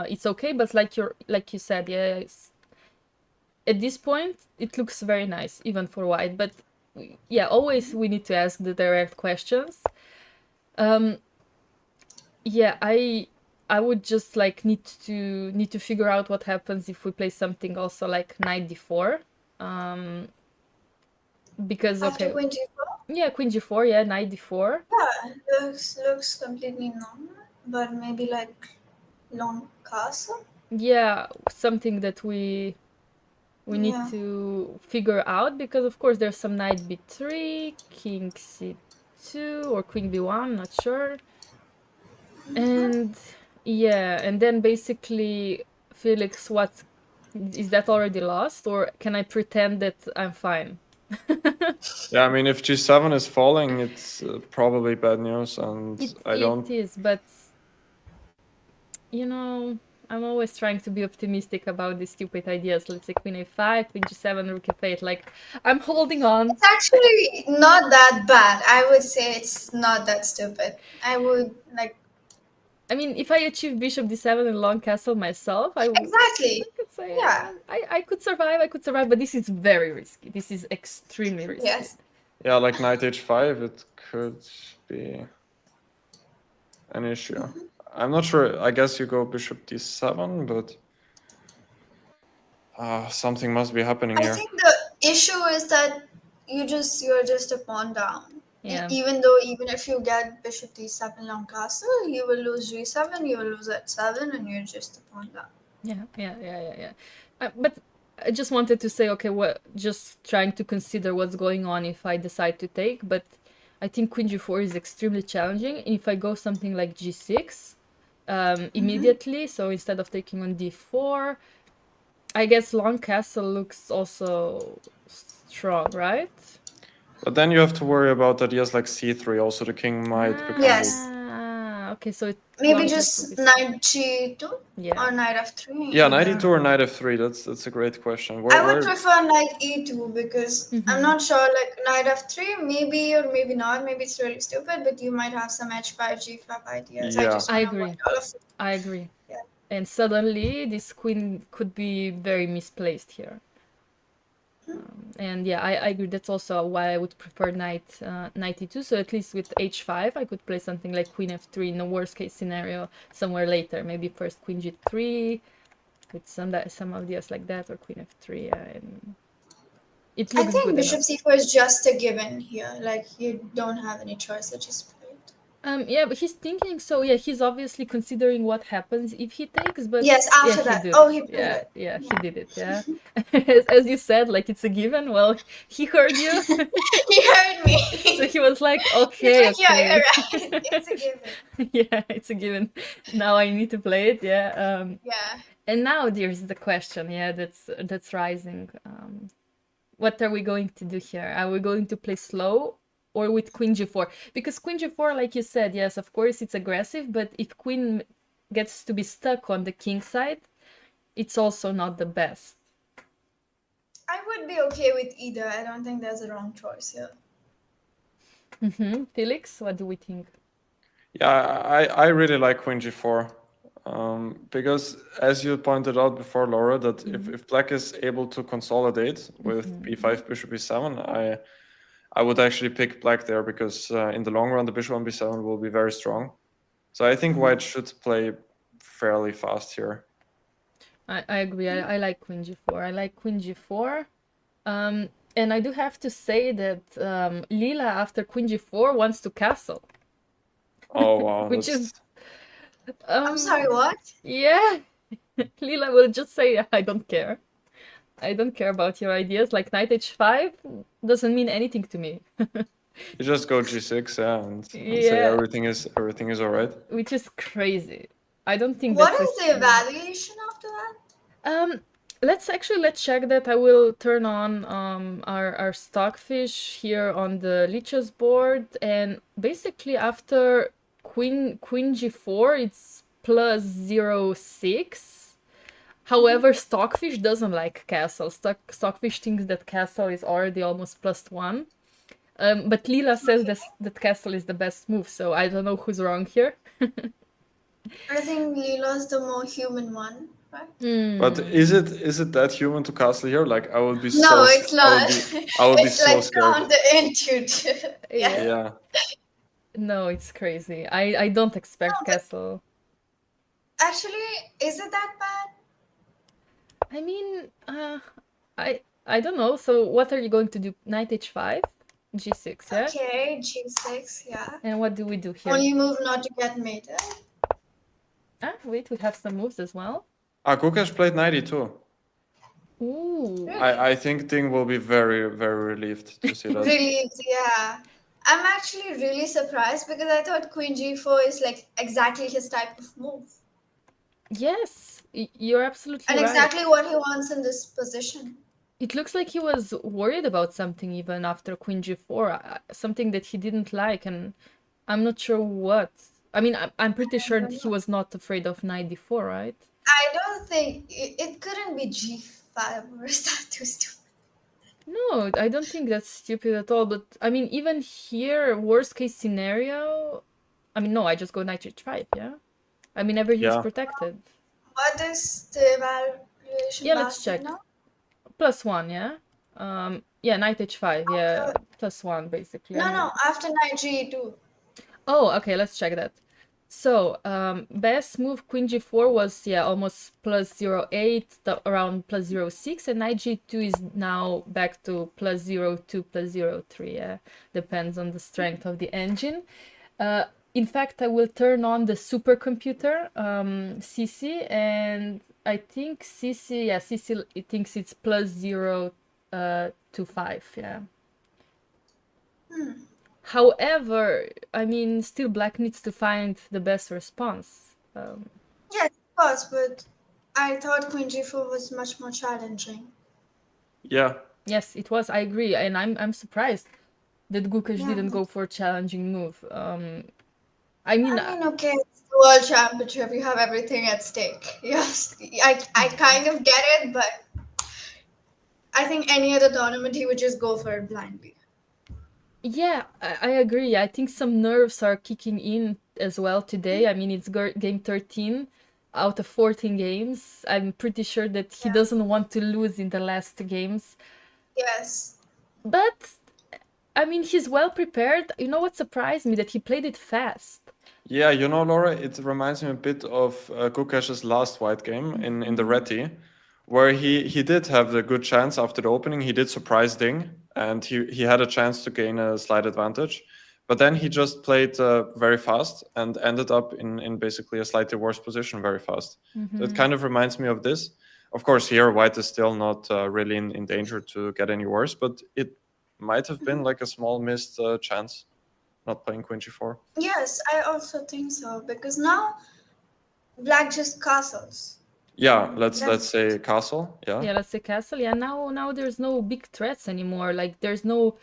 it's okay, but like you said, yeah, at this point it looks very nice even for white. But yeah, always we need to ask the direct questions. Yeah, I would just like need to figure out what happens if we play something also like knight d4. Because After okay, queen g4, yeah, queen g4, yeah, knight d4. yeah, looks completely normal, but maybe like long castle. Yeah, something that we need Yeah. to figure out, because of course there's some knight b3, king c2, or queen b1, not sure. And yeah, and then basically, Felix, what is that already lost, or can I pretend that I'm fine? Yeah, I mean, if g7 is falling, it's probably bad news, and I It don't. is, but you know, I'm always trying to be optimistic about these stupid ideas. Let's say queen a5, queen g7, rook f8. Like, I'm holding on. It's actually not that bad. I would say it's not that stupid. I would like I mean, if I achieve bishop d7 in long castle myself, I exactly. could say Yeah. I could survive. I could survive, but this is very risky. This is extremely risky. Yes. Yeah, like knight h5, it could be an issue. I'm not sure. I guess you go bishop d7, but something must be happening I here. think the issue is that you're just a pawn down. Yeah. Even if you get bishop d7 long castle, you will lose g7, you will lose h7, and you're just a pawn down. Yeah. But I just wanted to say, okay, just trying to consider what's going on if I decide to take. But I think queen g4 is extremely challenging. And if I go something like g6 immediately, so instead of taking on d4, I guess long castle looks also strong, right? But then you have to worry about that he has like c3. Also, the king might become weak. Yes. Okay, so Maybe long castle just is knight g2 yeah. or knight f3. Yeah, knight e2 or knight f3. That's a great question. I would prefer knight e2 because I'm not sure, like knight f3, maybe or maybe not. Maybe it's really stupid, but you might have some h5, g5 ideas. I Yeah. just I want to agree. avoid all of it. I agree. Yeah. And suddenly this queen could be very misplaced here. And yeah, I agree. That's also why I would prefer knight e2. So at least with h5, I could play something like queen f3 in a worst case scenario somewhere later. Maybe first queen g3 with some ideas like that, or queen f3. And it I looks think good bishop enough. c4 is just a given here. Like you don't have any choice. You just play it. Yeah, but he's thinking, so yeah, he's obviously considering what happens if he takes, but Yes, yeah, after he that. did Oh, it. he played Yeah, it. yeah, he Yeah. did it. Yeah. As you said, like it's a given. Well, he heard you. He heard me. So he was like, He's okay, like, yeah, you're okay. right. It's a given. Yeah, it's a given. Now I need to play it. Yeah. Yeah. And now there's the question. Yeah, that's rising. What are we going to do here? Are we going to play slow or with queen g4? Because queen g4, like you said, yes, of course it's aggressive, but if queen gets to be stuck on the king side, it's also not the best. I would be okay with either. I don't think there's a wrong choice here. Felix, what do we think? Yeah, I really like Queen G4. Because as you pointed out before, Laura, that if Black is able to consolidate with B5, Bishop B7, I would actually pick Black there because in the long run, the Bishop on B7 will be very strong. So I think White should play fairly fast here. I agree. I like Queen G4. I like Queen G4. And I do have to say that Lila after Queen G4 wants to castle, Oh wow, which is I'm sorry, what? yeah. Lila will just say, I don't care. I don't care about your ideas. Like knight h5 doesn't mean anything to me. you just go G6, yeah, and say Yeah, everything is all right. which is crazy. I don't think What that's is the evaluation after that? let's check that. I will turn on our stockfish here on the Lichess board, and basically after queen g4 it's plus 0.6. However, stockfish doesn't like castle. Stockfish thinks that castle is already almost plus 1. But Lila says that castle is the best move, so I don't know who's wrong here. I think Leela's the more human one, right? But is it that human to castle here? Like I would be No, it's not. I would be It's so like scared. counterintuitive. Yes. Yeah. No, it's crazy. I don't expect No, but castle. actually, is it that bad? I mean, I don't know. So what are you going to do? Knight h5, g6, yeah? Okay, G6, yeah. And what do we do here? Only move not to get mated. Ah, wait, we have some moves as well. Gukesh played 92. Ooh. Really? I think Ding will be very, very relieved to see that. Relieved, yeah. I'm actually really surprised because I thought Queen G4 is like exactly his type of move. Yes, you're absolutely And right. exactly what he wants in this position. It looks like he was worried about something even after Queen G4, something that he didn't like, and I'm not sure what. I mean, I'm pretty sure that he was not afraid of Knight D4, right? I don't think it couldn't be G5, or is that too stupid? No, I don't think that's stupid at all, but I mean, even here, worst case scenario, I mean, no, I just go Knight H5, yeah? I mean, ever he's Yeah. protected. What is the evaluation Yeah, let's basket check. now? +1, yeah? Yeah, Knight H5, yeah, +1, basically. No, after Knight G2. Oh, okay, let's check that. So, best move Queen G4 was, yeah, almost plus 0.8, around plus 0.6, and Knight G2 is now back to plus 0.2, plus 0.3, yeah, depends on the strength of the engine. In fact, I will turn on the supercomputer, CC, and I think CC, yeah, CC, it thinks it's plus 0.25, yeah. However, I mean, still Black needs to find the best response. Yes, of course, but I thought Queen G4 was much more challenging. Yeah. Yes, it was. I agree, and I'm surprised that Gukesh Yeah. didn't go for a challenging move. I mean, okay, it's the World Championship. You have everything at stake. Yes, I kind of get it, but I think any other tournament he would just go for it blindly. yeah, I agree. I think some nerves are kicking in as well today. I mean, it's game 13 out of 14 games. I'm pretty sure that he doesn't want to lose in the last games. Yes. But, I mean, he's well prepared. You know what surprised me? That he played it fast. Yeah, you know, Laura, it reminds me a bit of Gukesh's last white game in the Reti, where he did have the good chance after the opening. He did surprise Ding, and he had a chance to gain a slight advantage. But then he just played very fast and ended up in basically a slightly worse position very fast. So it kind of reminds me of this. Of course, here White is still not really in danger to get any worse, but it might have been like a small missed chance not playing Queen G4. Yes, I also think so because now Black just castles. Yeah, let's say castle. Yeah. Yeah, let's say castle. Yeah, now there's no big threats anymore. Like there's no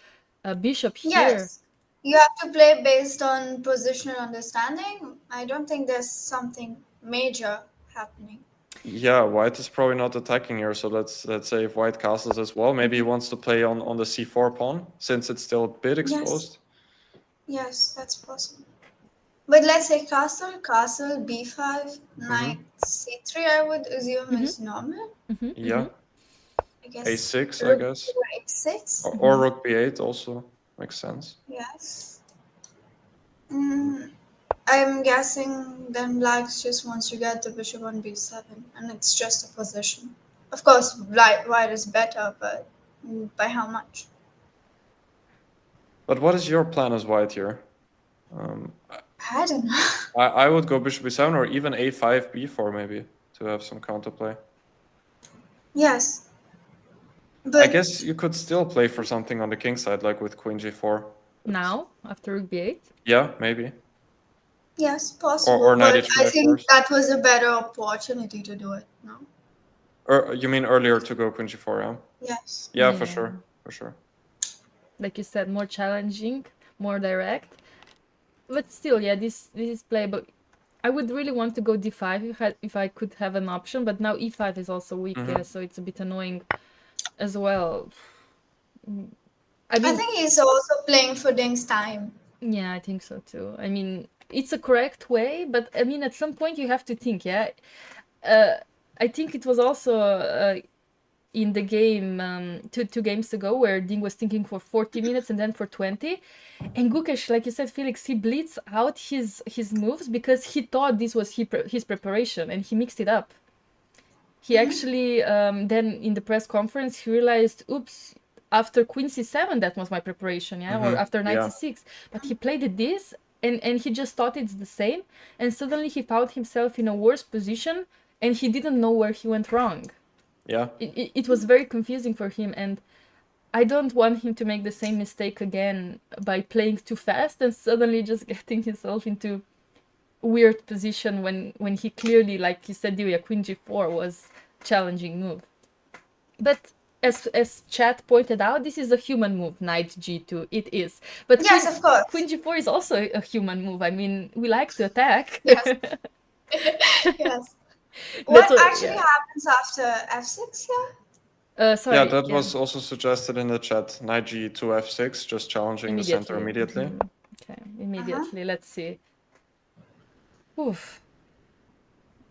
bishop here. Yes, you have to play based on positional understanding. I don't think there's something major happening. Yeah, White is probably not attacking here, so let's say if White castles as well, maybe he wants to play on the c4 pawn since it's still a bit exposed. Yes, that's possible. But let's say castle b5, Mm-hmm. knight c3, I would assume Mm-hmm. is normal. Mm-hmm. Yeah. I guess A6, I rook guess. h6. Or Rook B8 also makes sense. Yes. Mm, I'm guessing then black just wants to get the bishop on b7, and it's just a position. Of course, white is better, but by how much? But what is your plan as white here? Um, I don't know. I would go bishop b7 or even a5, b4 maybe to have some counterplay. Yes, I but guess you could still play for something on the king side, like with queen g4. But Now, after Rook B8. yeah, maybe. yes, Or possible. knight But I h5 think first. that was a better opportunity to do it. No. Or you mean earlier to go queen g4, yeah? Yes. Yeah, for Yeah. sure. For sure. Like you said, more challenging, more direct. But still, yeah, this is playable. I would really want to go d5 if I could have an option, but now e5 is also weak, Mhm. so it's a bit annoying as well. I I mean, think he's also playing for Ding's time. yeah, I think so too. I mean, it's a correct way, but I mean, at some point you have to think, yeah. I think it was also in the game two games ago where Ding was thinking for 40 minutes and then for 20. And Gukesh, like you said, Felix, he bleeds out his moves because he thought this was his preparation and he mixed it up. He actually then in the press conference he realized, oops, after Queen C7 that was my preparation, yeah, or after Knight Yeah. C6. But he played it this and he just thought it's the same, and suddenly he found himself in a worse position and he didn't know where he went wrong. Yeah. It was very confusing for him, and I don't want him to make the same mistake again by playing too fast and suddenly just getting himself into weird position when he clearly, like you said, Divya, Queen G4 was challenging move. But as chat pointed out, this is a human move, Knight G2. It is. But Yes, of course. Queen G4 is also a human move. I mean, we like to attack. Yes. Yes. That's What actually yeah. happens after f6 here? Sorry. Yeah, that was also suggested in the chat. Knight g2 f6, just challenging the center immediately. Okay, immediately. Let's see. Oof.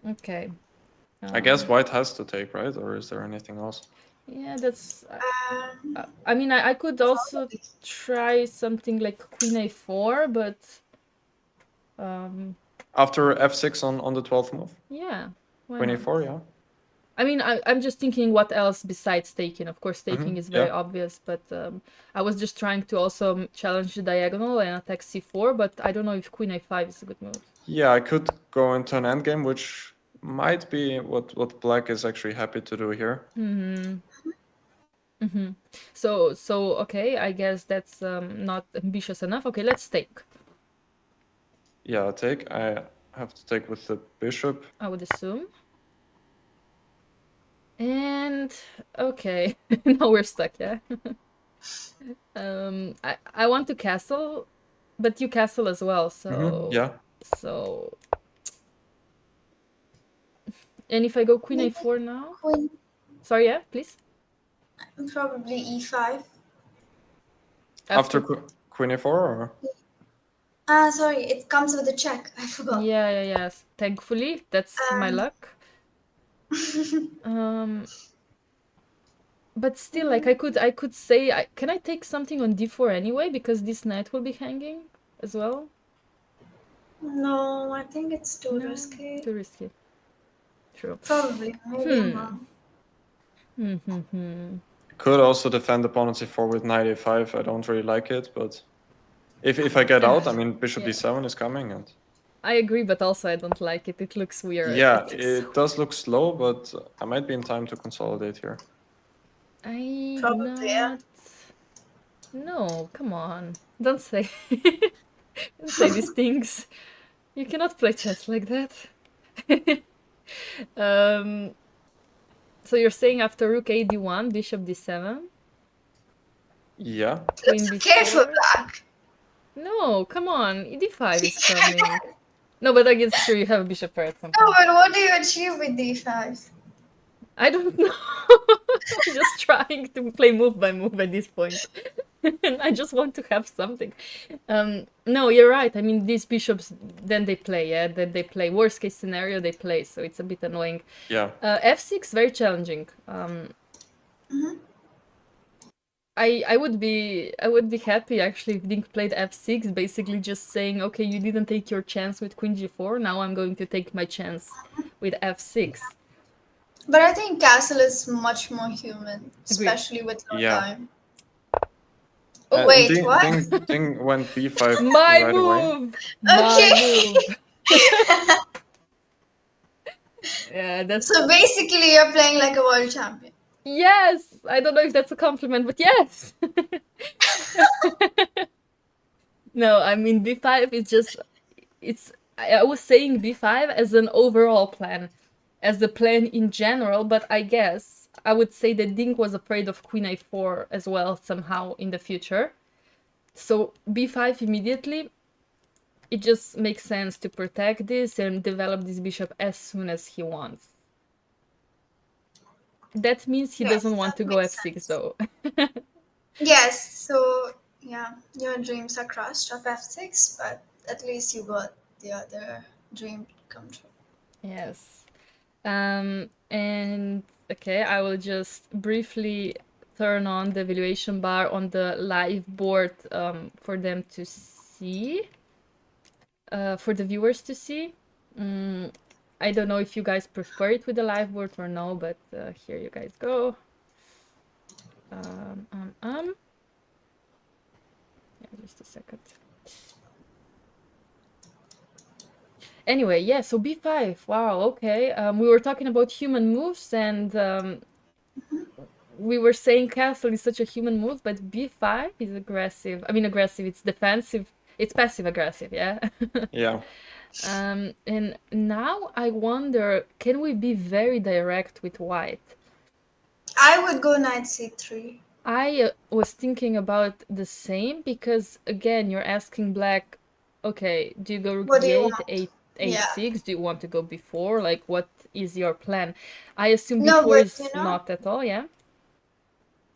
Okay. I guess white has to take, right? Or is there anything else? Yeah, that's. Um, I mean, I could also try something like Queen A4, but. After f6 on the 12th move? Yeah. Why Queen not? a4, yeah. I mean, I'm just thinking what else besides taking. Of course, taking is very obvious, but I was just trying to also challenge the diagonal and attack c4, but I don't know if Queen A5 is a good move. Yeah, I could go into an endgame, which might be what black is actually happy to do here. So okay, I guess that's not ambitious enough. Okay, let's take. Yeah, I'll take. I have to take with the bishop. I would assume. And okay, now we're stuck, yeah. I want to castle, but you castle as well, so Yeah. so. And if I go Queen A4 now? Queen, Sorry, yeah, please. probably e5. After Queen a4 or? Ah, sorry, it comes with a check. I forgot. Yeah. Thankfully, that's my luck. But still, like I could say, can I take something on d4 anyway because this knight will be hanging as well? No, I think it's too risky. Too risky. True. Probably. Maybe I'm wrong. Could also defend opponent c4 with knight a5. I don't really like it, but if I get out, I mean bishop d7 is coming, and I agree, but also I don't like it. It looks weird. yeah, it does look slow, but I might be in time to consolidate here. I do Probably, not. yeah. No, come on. Don't say don't say these things. You cannot play chess like that. So you're saying after rook a d1, bishop d7? Yeah. Queen Looks okay for b4? black. No, come on. d5 is coming. No, but I guess true, you have a bishop pair at some No, point. but what do you achieve with d5? I don't know. I'm just trying to play move by move at this point. I just want to have something. No, you're right. I mean, these bishops, then they play, yeah? Then they play. Worst case scenario, they play, so it's a bit annoying. Yeah. F6, very challenging. I would be happy actually if Dink played F6, basically just saying, okay, you didn't take your chance with Queen G4, now I'm going to take my chance with F6. But I think castle is much more human, Agreed. especially with no Yeah. time. And Wait, Ding, what? Ding went B5 My right away. move! Okay. My move! Yeah, that's... So basically, you're playing like a world champion. Yes! I don't know if that's a compliment, but yes! No, I mean, B5 is just... I was saying B5 as an overall plan, as the plan in general, but I guess I would say that Dink was afraid of Queen A4 as well somehow in the future. So B5 immediately, it just makes sense to protect this and develop this bishop as soon as he wants. That means he doesn't want to go F6 though. Yes, so yeah, your dreams are crushed of F6, but at least you got the other dream come true. Yes. And okay, I will just briefly turn on the evaluation bar on the live board for them to see, for the viewers to see. I don't know if you guys prefer it with the live board or no, but here you guys go. Yeah, just a second. Anyway, yeah, so B5, wow, okay. We were talking about human moves and we were saying castle is such a human move, but B5 is aggressive. I mean, aggressive, it's defensive, it's passive aggressive, yeah? Yeah. And now I wonder, can we be very direct with white? I would go knight c3. I was thinking about the same because, again, you're asking black, okay, do you go rook What do you b8, want? a6? Do you want to go b4? Like, what is your plan? I assume No, b4 but is you know, not at all, yeah?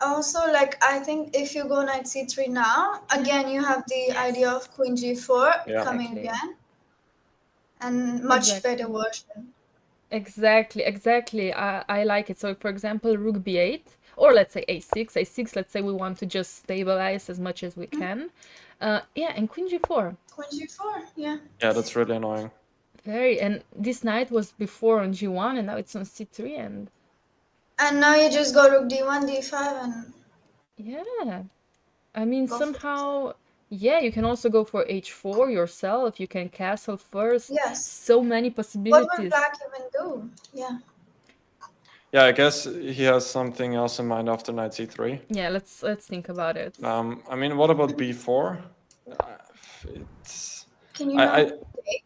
also, like, I think if you go knight c3 now, again, you have the idea of queen g4 Yeah. coming Exactly. again, and much Exactly. better version. Exactly. I like it. So, for example, rook b8, or let's say a6. A6, let's say we want to just stabilize as much as we can. Yeah, and queen g4. Queen g4, yeah. Yeah, that's really annoying. Very, and this knight was before on g1, and now it's on c3, and now you just go rook d1, d5, and yeah. I mean, go for somehow, yeah, you can also go for h4 yourself. You can castle first. yes. So many What would possibilities. black even do? Yeah. Yeah, I guess he has something else in mind after knight c3. Yeah, let's think about it. I mean, what about b4? It's... Can you not take?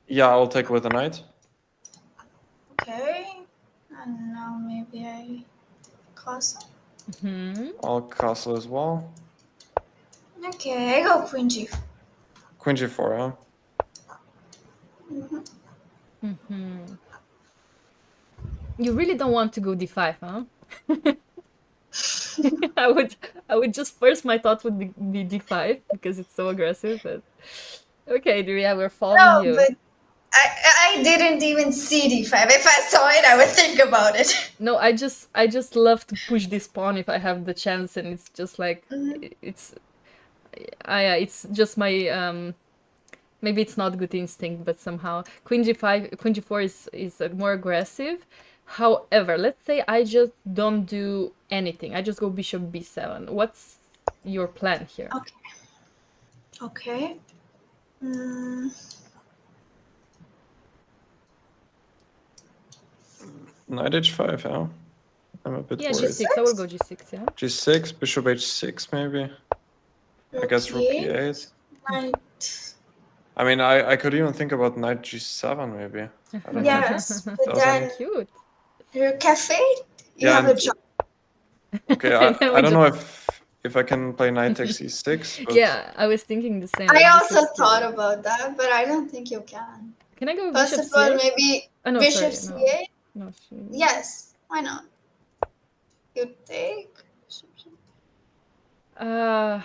Yeah, I'll take with a knight. Okay. And now maybe I castle. I'll castle as well. Okay, I go queen g4. Queen g4, huh? You really don't want to go d5, huh? I would just first my thought would be d5 because it's so aggressive, but okay, Divya, we're following you. No, but I didn't even see d5. If I saw it, I would think about it. No, I just love to push this pawn if I have the chance, and it's just like it's just my maybe it's not good instinct, but somehow queen g5, queen g4 is more aggressive. However, let's say I just don't do anything. I just go bishop b7. What's your plan here? Okay. Knight h5, yeah. I'm a bit Yeah, worried. g6. I will go g6, yeah. G6, bishop h6 maybe. I guess rook e8. Knight. I mean, I could even think about knight g7 maybe. I don't know. Yes, but That was then Cute. rook f8, you Yeah, have a and- job. Okay, And then we I don't know if I can play knight takes e6. But Yeah, I was thinking the same. I like, also this is- thought about that, but I don't think you can. Can I go First bishop of all, c8? maybe Oh, no, bishop sorry, c8. no. Yes, why not? You take. Uh,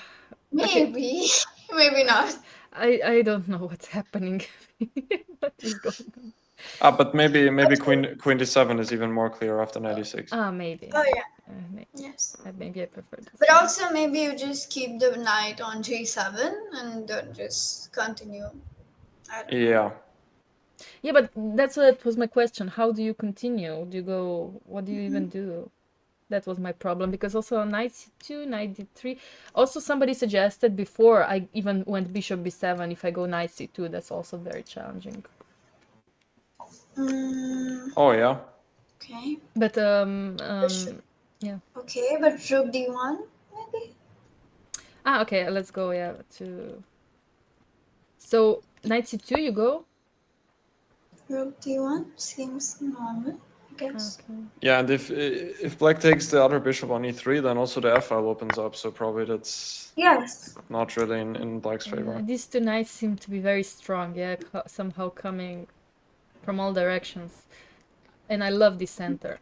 okay. Maybe, maybe not. I don't know what's happening. What is going on? But maybe queen d7 is even more clear after knight e6. Maybe. Oh yeah, Yes. yes. Maybe I prefer this. But also maybe you just keep the knight on g7 and then just continue. I don't know. Yeah. Yeah, but that was my question. How do you continue? Do you go? What do you even do? That was my problem, because also knight c2, knight d3. Also, somebody suggested before I even went bishop b7. If I go knight c2, that's also very challenging. Oh yeah. Okay. But Bishop. yeah. Okay, but rook d1 maybe. Okay. Let's go. Yeah. To. So knight c2, you go. Rook d1 seems normal, I guess. Okay. Yeah, and if black takes the other bishop on e3, then also the f file opens up. So probably that's Yes. not really in black's favor. These two knights seem to be very strong. Yeah, somehow coming from all directions, and I love the center.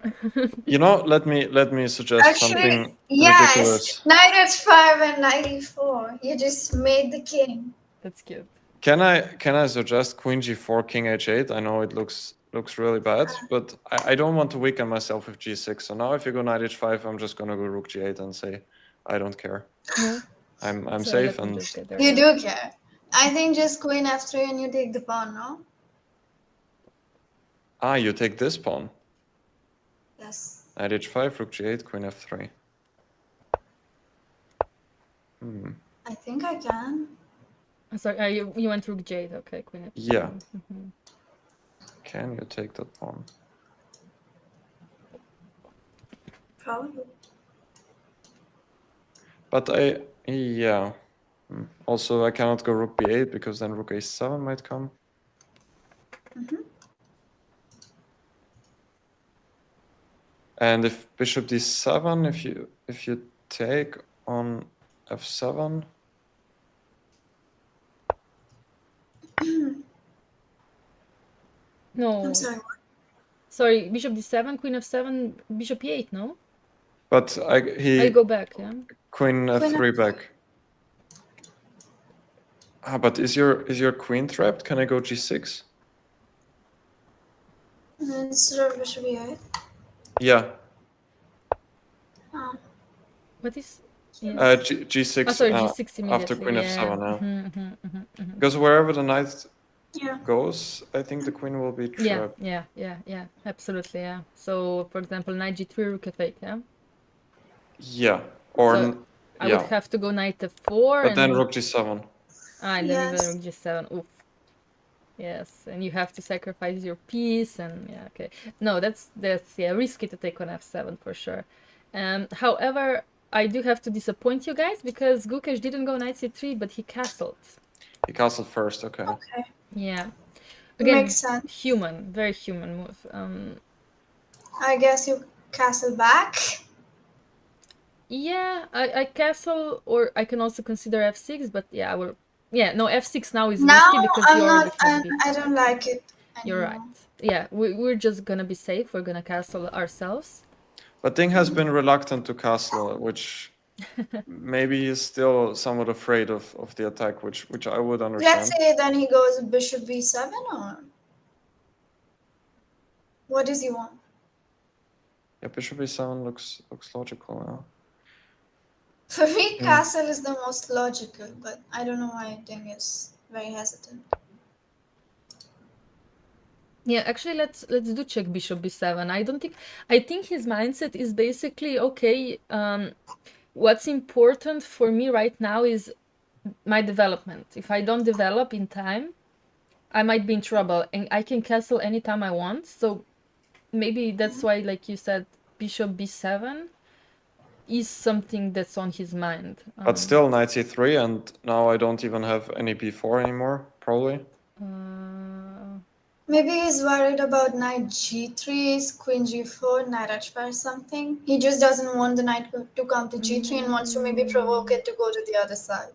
You know, let me suggest Actually, something yes. ridiculous. Knight h5 and knight e4. You just made the king. That's cute. Can I suggest queen g4, king h8? I know it looks really bad, but I don't want to weaken myself with g6. So now if you go knight h5, I'm just gonna go rook g8 and say I don't care. No. I'm So safe let me and just get there. You do care. I think just queen f3 and you take the pawn, no? you take this pawn. Yes. Knight h5, rook g8, queen f3. I think I can. Sorry, you went rook j8. Okay, queen f3. Yeah. Can you take that pawn? Probably. But yeah. Also, I cannot go rook b8 because then rook a7 might come. And if bishop d7, if you take on f7, No. I'm sorry. Sorry, bishop d7, queen f7, bishop e8. No. but I go back. Yeah. queen f3 back. But is your queen trapped? Can I go g6? Instead of bishop e8. Yeah. What is? Yeah. G6. Sorry, g6 immediately. After queen yeah. f7. Because wherever the knight Yeah. goes, I think the queen will be trapped. Yeah. Absolutely. Yeah. So, for example, knight g3, rook f8. Yeah. Yeah. Or So I would have to go knight f4, but and then rook g7. and then Yes. even rook g7. Oof. Yes, and you have to sacrifice your piece, and yeah, okay. No, that's risky to take on f7 for sure. However, I do have to disappoint you guys, because Gukesh didn't go knight c3, but he castled. He castled first. Okay. Okay. Yeah. Again, Makes sense. human, very human move. I guess you castle back. Yeah, I castle, or I can also consider f6, but yeah, I will. Yeah, no, f6 now is Now risky because I'm you already not. have I don't like it anymore. You're right. Yeah, we're just gonna be safe. We're gonna castle ourselves. But Ding has been reluctant to castle, which maybe he's still somewhat afraid of the attack, which I would understand. Let's say then he goes bishop b7, or what does he want? Yeah, bishop a7 looks logical now. For me, castle is the most logical, but I don't know why Ding is very hesitant. Yeah, actually, let's do check bishop b7. I think his mindset is basically, okay, what's important for me right now is my development. If I don't develop in time, I might be in trouble, and I can castle anytime I want. So maybe that's why, like you said, bishop b7 is something that's on his mind. But still, knight c3, and now I don't even have any b4 anymore, probably. Maybe he's worried about knight g3, queen g4, knight h5 something. He just doesn't want the knight to come to g3 and wants to maybe provoke it to go to the other side.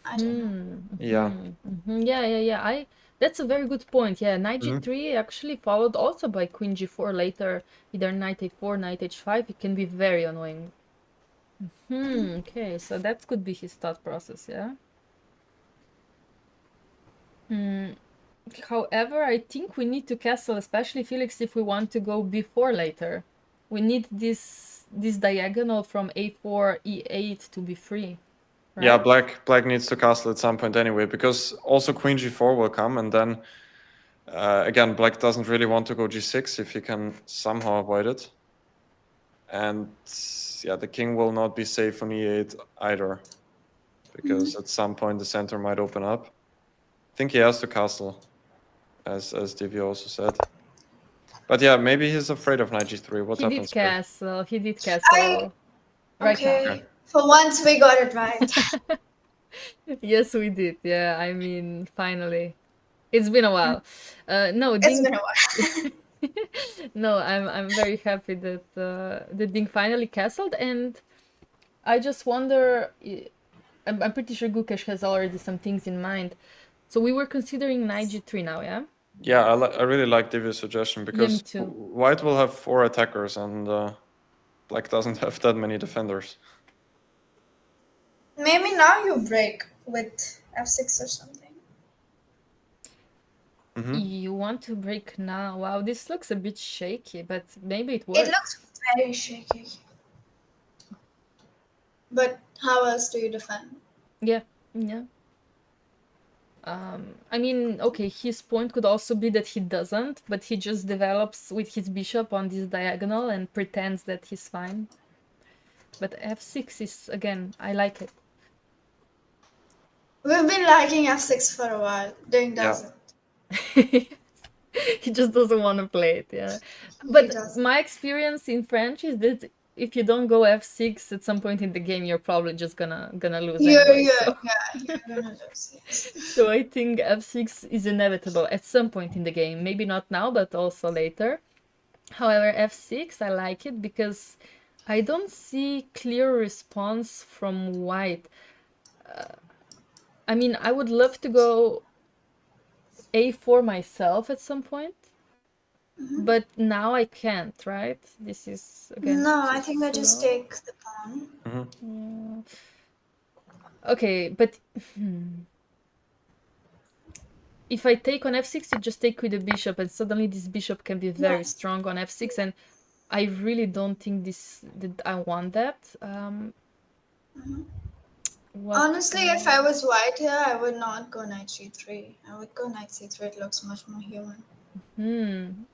I don't know. Yeah. Yeah. That's a very good point. Yeah, knight g3 actually followed also by queen g4 later, either knight a4, knight h5. It can be very annoying. Okay, so that could be his thought process, yeah. However, I think we need to castle, especially Felix, if we want to go before later. We need this diagonal from a4, e8 to be free, right? Yeah, black needs to castle at some point anyway, because also queen g4 will come, and then again, black doesn't really want to go g6 if he can somehow avoid it. And yeah, the king will not be safe on e8 either, because at some point the center might open up. I think he has to castle, as Divya also said. But yeah, maybe he's afraid of knight g3. What He happens did here? castle. He did castle right now. Okay. For once, we got it right. Yes, we did. Yeah, I mean, finally. It's been a while. No, It's Ding. been a while. No, I'm very happy that the Ding finally castled, and I just wonder. I'm pretty sure Gukesh has already some things in mind. So we were considering knight g3 now, yeah? Yeah, I really like Divya's suggestion, because me too. white will have 4 attackers and black doesn't have that many defenders. Maybe now you break with f6 or something. You want to break now? Wow, this looks a bit shaky, but maybe it works. It looks very shaky. But how else do you defend? Yeah. I mean, okay, his point could also be that he doesn't, but he just develops with his bishop on this diagonal and pretends that he's fine. But f6 is, again, I like it. We've been liking f6 for a while. Ding doesn't. He just doesn't want to play it, yeah. But my experience in French is that if you don't go f6 at some point in the game, you're probably just gonna lose anyway. You're gonna lose. Yes. So I think f6 is inevitable at some point in the game. Maybe not now, but also later. However, f6, I like it because I don't see clear response from white. I mean, I would love to go a4 myself at some point, but now I can't, right? This is, again... No, I think I just take the pawn. Okay, but... If I take on f6, you just take with the bishop, and suddenly this bishop can be very strong on f6, and I really don't think that I want that. Honestly, if I was white here, I would not go knight g3. I would go knight c3. It looks much more human.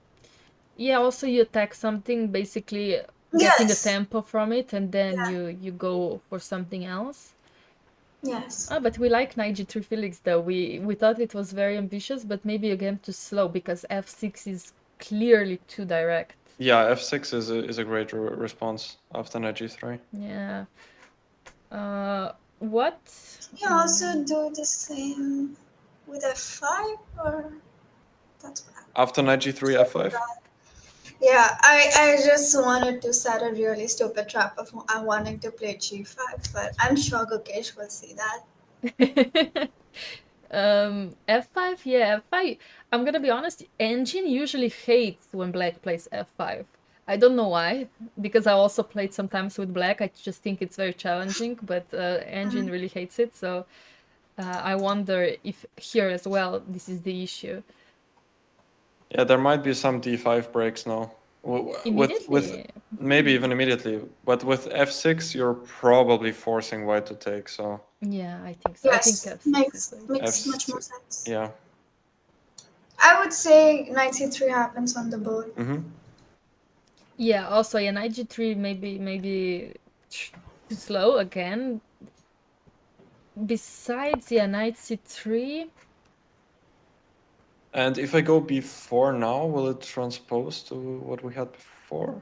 Yeah, also you attack something, basically getting a tempo from it, and then you go for something else. Yes. But we like knight g3 Felix, though. We thought it was very ambitious, but maybe again too slow, because f6 is clearly too direct. Yeah, f6 is a great response after knight g3. Yeah. What? You also do the same with f5, or that's bad. After knight g3, f5? Yeah, I just wanted to set a really stupid trap of wanting to play g5, but I'm sure Gukesh will see that. F5, yeah, F5. I'm gonna be honest, Engine usually hates when black plays F5. I don't know why, because I also played sometimes with black. I just think it's very challenging, but Engine really hates it, so I wonder if here as well this is the issue. Yeah, there might be some d5 breaks now. With maybe even immediately, but with f6 you're probably forcing white to take, so... Yeah, I think so. Yes, I think makes much more sense. Yeah. I would say knight c3 happens on the board. Yeah, also, yeah, knight g3 maybe too slow again. Besides, yeah, knight c3... And if I go b4 now, will it transpose to what we had before?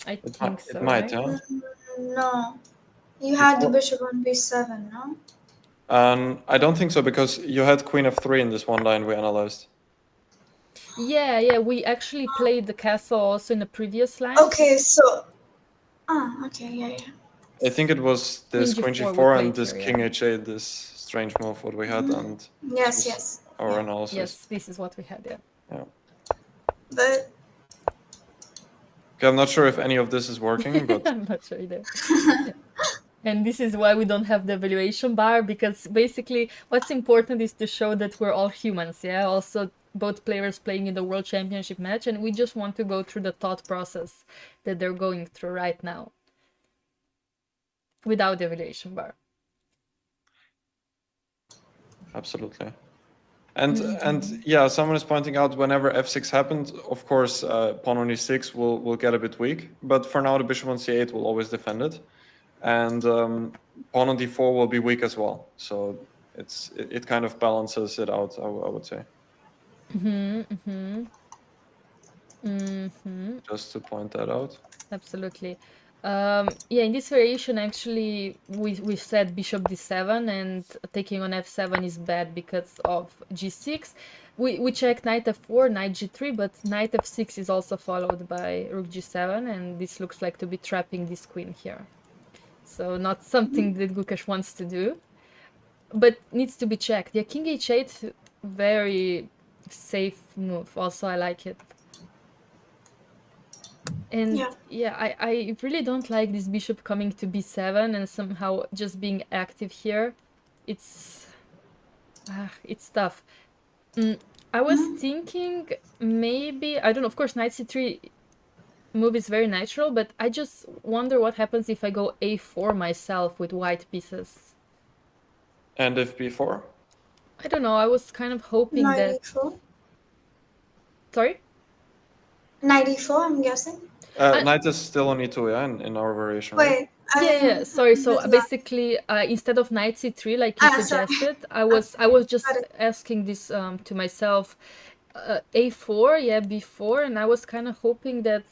I think so, It might, right? yeah? No. You had the bishop on b7, no? I don't think so, because you had queen f3 in this one line we analyzed. Yeah, we actually played the castle also in the previous line. Okay, so... okay, yeah. I think it was this queen g4 and this king h8, this strange move what we had, and... Yes. Our analysis. Yes, this is what we had, yeah. But... Okay, I'm not sure if any of this is working, but... I'm not sure either. And this is why we don't have the evaluation bar, because basically what's important is to show that we're all humans, yeah? Also, both players playing in the World Championship match, and we just want to go through the thought process that they're going through right now without the evaluation bar. Absolutely. And yeah, someone is pointing out whenever f6 happened, of course, pawn on e6 will get a bit weak, but for now the bishop on c8 will always defend it, and pawn on d4 will be weak as well. So it kind of balances it out, I would say. Just to point that out. Absolutely. Yeah, in this variation, actually, we said bishop d7, and taking on f7 is bad because of g6. We checked knight f4, knight g3, but knight f6 is also followed by rook g7, and this looks like to be trapping this queen here. So not something that Gukesh wants to do, but needs to be checked. Yeah, king h8, very safe move. Also, I like it. And yeah, I really don't like this bishop coming to b7 and somehow just being active here. It's tough. I was thinking maybe, I don't know, of course knight c3 move is very natural, but I just wonder what happens if I go a4 myself with white pieces. And if b4? I don't know, I was kind of hoping Knight that... e4? Sorry? Knight e4, I'm guessing. Knight is still on e2, yeah, in our variation, right? Wait, Yeah, sorry. So missed that. basically, instead of knight c3, like you Sorry. suggested, I was just Got it. asking this to myself, a4, yeah, b4, and I was kind of hoping that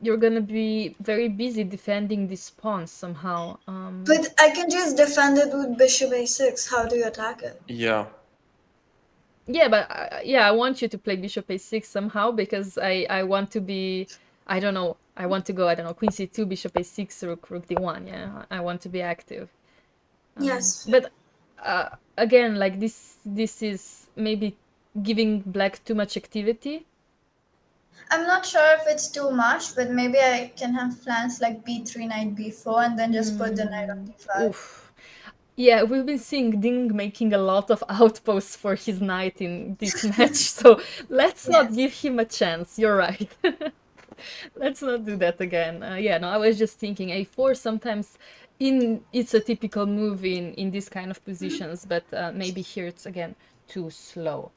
you're gonna be very busy defending these pawns somehow. But I can just defend it with bishop a6. How do you attack it? Yeah. Yeah, but I want you to play bishop a6 somehow, because I want to be, I don't know, I want to go, I don't know, queen c2, bishop a6, rook d1, yeah, I want to be active. Yes. But again, like this is maybe giving black too much activity. I'm not sure if it's too much, but maybe I can have plans like b3, knight b4, and then just put the knight on d5. Oof. Yeah, we've been seeing Ding making a lot of outposts for his knight in this match, so let's not give him a chance. You're right. Let's not do that again. Yeah, no, I was just thinking a4 sometimes it's a typical move in these kind of positions, but maybe here it's again too slow.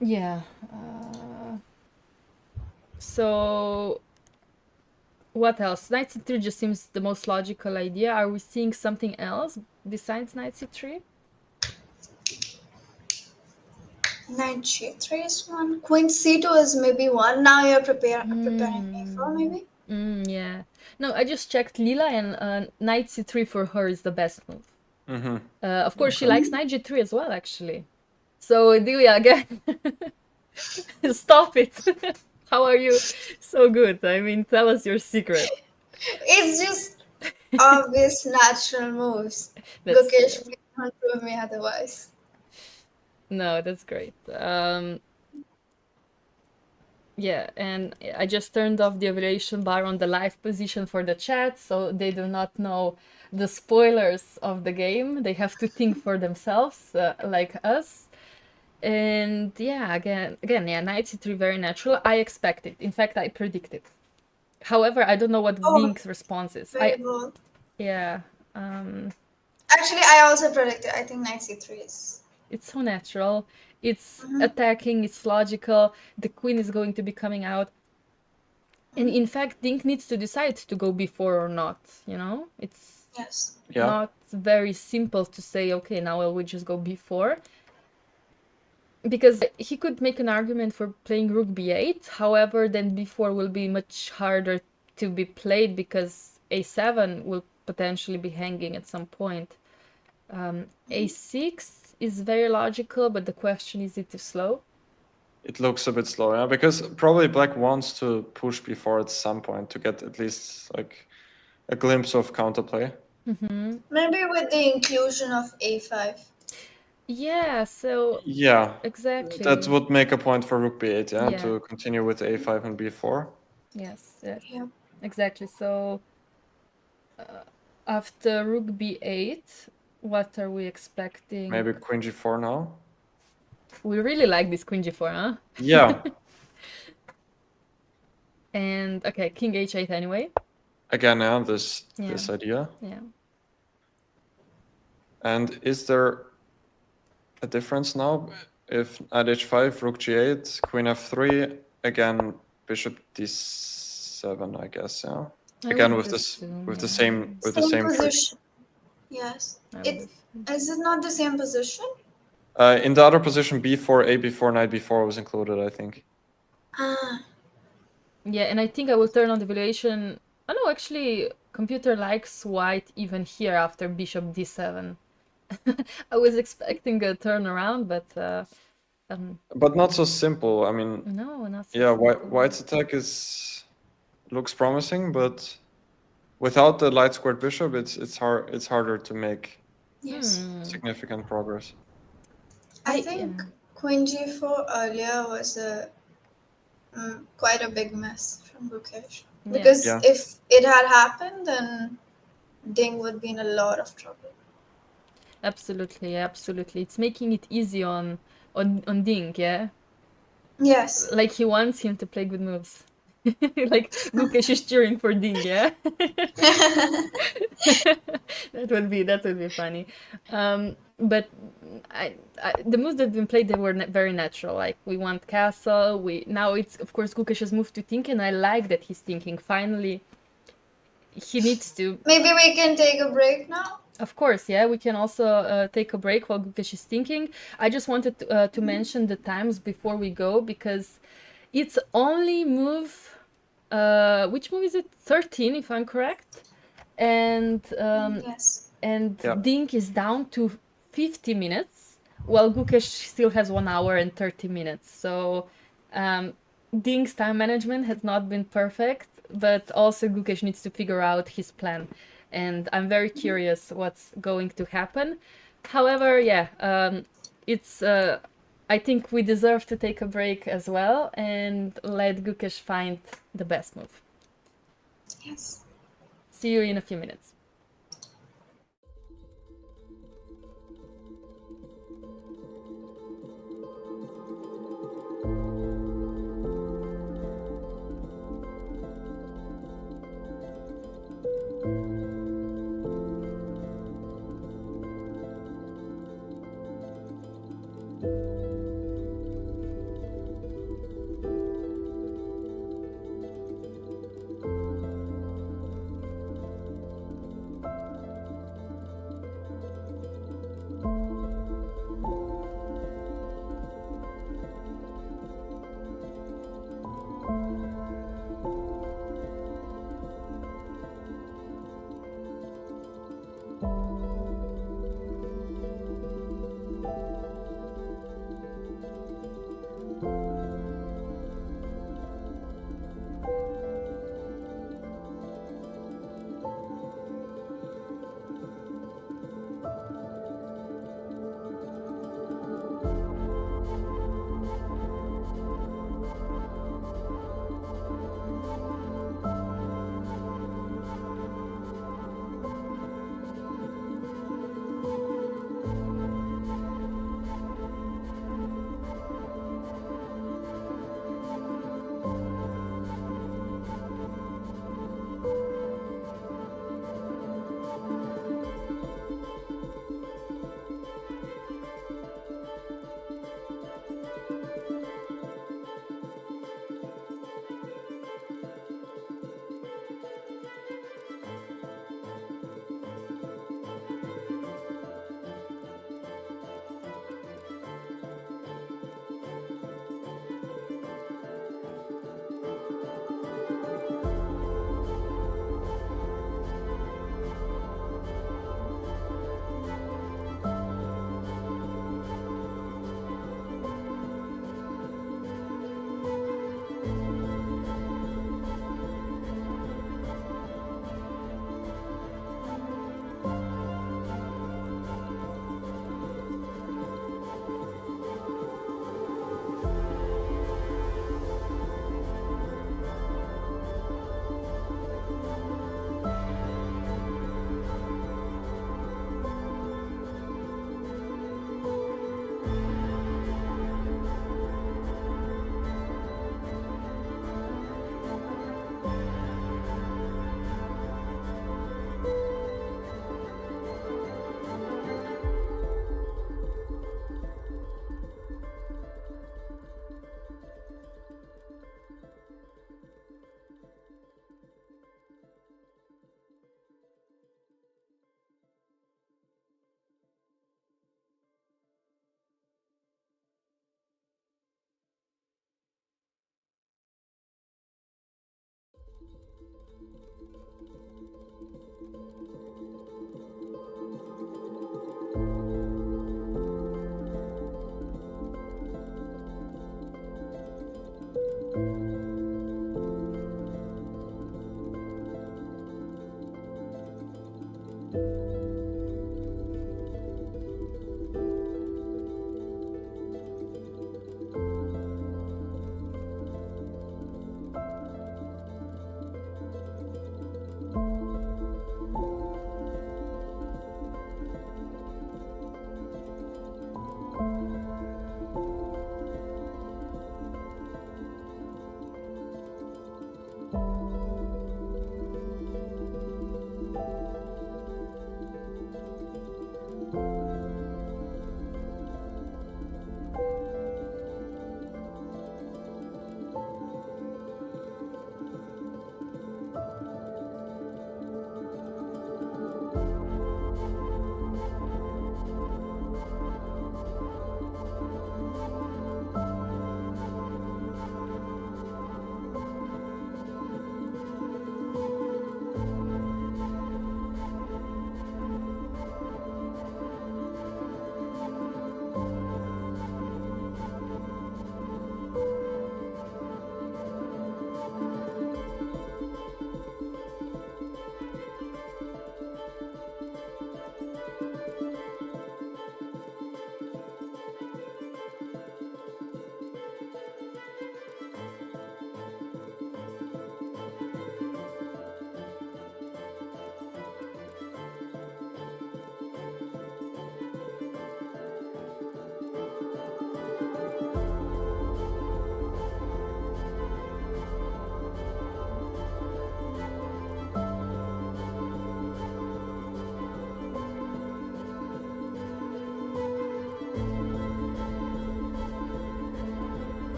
Yeah. So what else? Knight c3 just seems the most logical idea. Are we seeing something else besides knight c3? Knight g3 is one. Queen c2 is maybe one. Now you're preparing a4 maybe? Yeah. No, I just checked Lila, and knight c3 for her is the best move. Of course, she likes knight g3 as well, actually. So, Divya, again, stop it. How are you so good? I mean, tell us your secret. It's just obvious natural moves. That's Gukesh, please don't prove me otherwise. No, that's great. Yeah, and I just turned off the evaluation bar on the live position for the chat, so they do not know the spoilers of the game. They have to think for themselves, like us. And yeah, again, yeah, knight c3 very natural. I expect it. In fact, I predict it. However, I don't know what Dink's response is. Very bold. Yeah. Actually, I also predicted. I think knight c3 is... It's so natural. It's attacking, it's logical. The queen is going to be coming out. And in fact, Dink needs to decide to go b4 or not, you know? It's not very simple to say, okay, now I will just go b4. Because he could make an argument for playing rook b8, however, then b4 will be much harder to be played because a7 will potentially be hanging at some point. A6 is very logical, but the question is it too slow? It looks a bit slow, yeah, because probably black wants to push b4 at some point to get at least like a glimpse of counterplay. Maybe with the inclusion of a5. Yeah, so... Yeah, exactly. that would make a point for rook b8, yeah, to continue with a5 and b4. Yes. Yeah. exactly. So after Rook B8, what are we expecting? Maybe Queen G4 now. We really like this Queen G4, huh? Yeah. And okay, King H8 anyway. Again, yeah, this Yeah. idea. Yeah. And is there a difference now? If at H5, Rook G8, Queen F3, again, Bishop D7, I guess, yeah. I Again would with this assume, with the yeah. Same same trick. position. Yes. I would assume. Is it not the same position? In the other position, B4, A B4, Knight B4 was included, I think. Ah, Yeah, and I think I will turn on the valuation. Oh no, actually, computer likes white even here after Bishop D7. I was expecting a turnaround, but But not so simple. I mean, no, not so yeah, simple. White's attack looks promising, but without the light squared bishop, it's harder to make yes. significant progress. I think Queen G4 earlier was quite a big mess from Gukesh. Because Yeah. if it had happened, then Ding would be in a lot of trouble. Absolutely, absolutely. It's making it easy on Ding, yeah? Yes. Like he wants him to play good moves. Like Gukesh is cheering for Ding, yeah? That would be funny. But the moves that have been played, they were very natural. Like we want castle. Now it's of course Gukesh's move to think, and I like that he's thinking. Finally, he needs to. Maybe we can take a break now. Of course, yeah. We can also take a break while Gukesh is thinking. I just wanted to mention the times before we go because it's only move. Which move is it? 13, if I'm correct. And Yes. and Yeah. Dink is down to 50 minutes, while Gukesh still has 1 hour and 30 minutes. So Dink's time management has not been perfect, but also Gukesh needs to figure out his plan. And I'm very curious what's going to happen. However, yeah, it's. I think we deserve to take a break as well and let Gukesh find the best move. Yes. See you in a few minutes.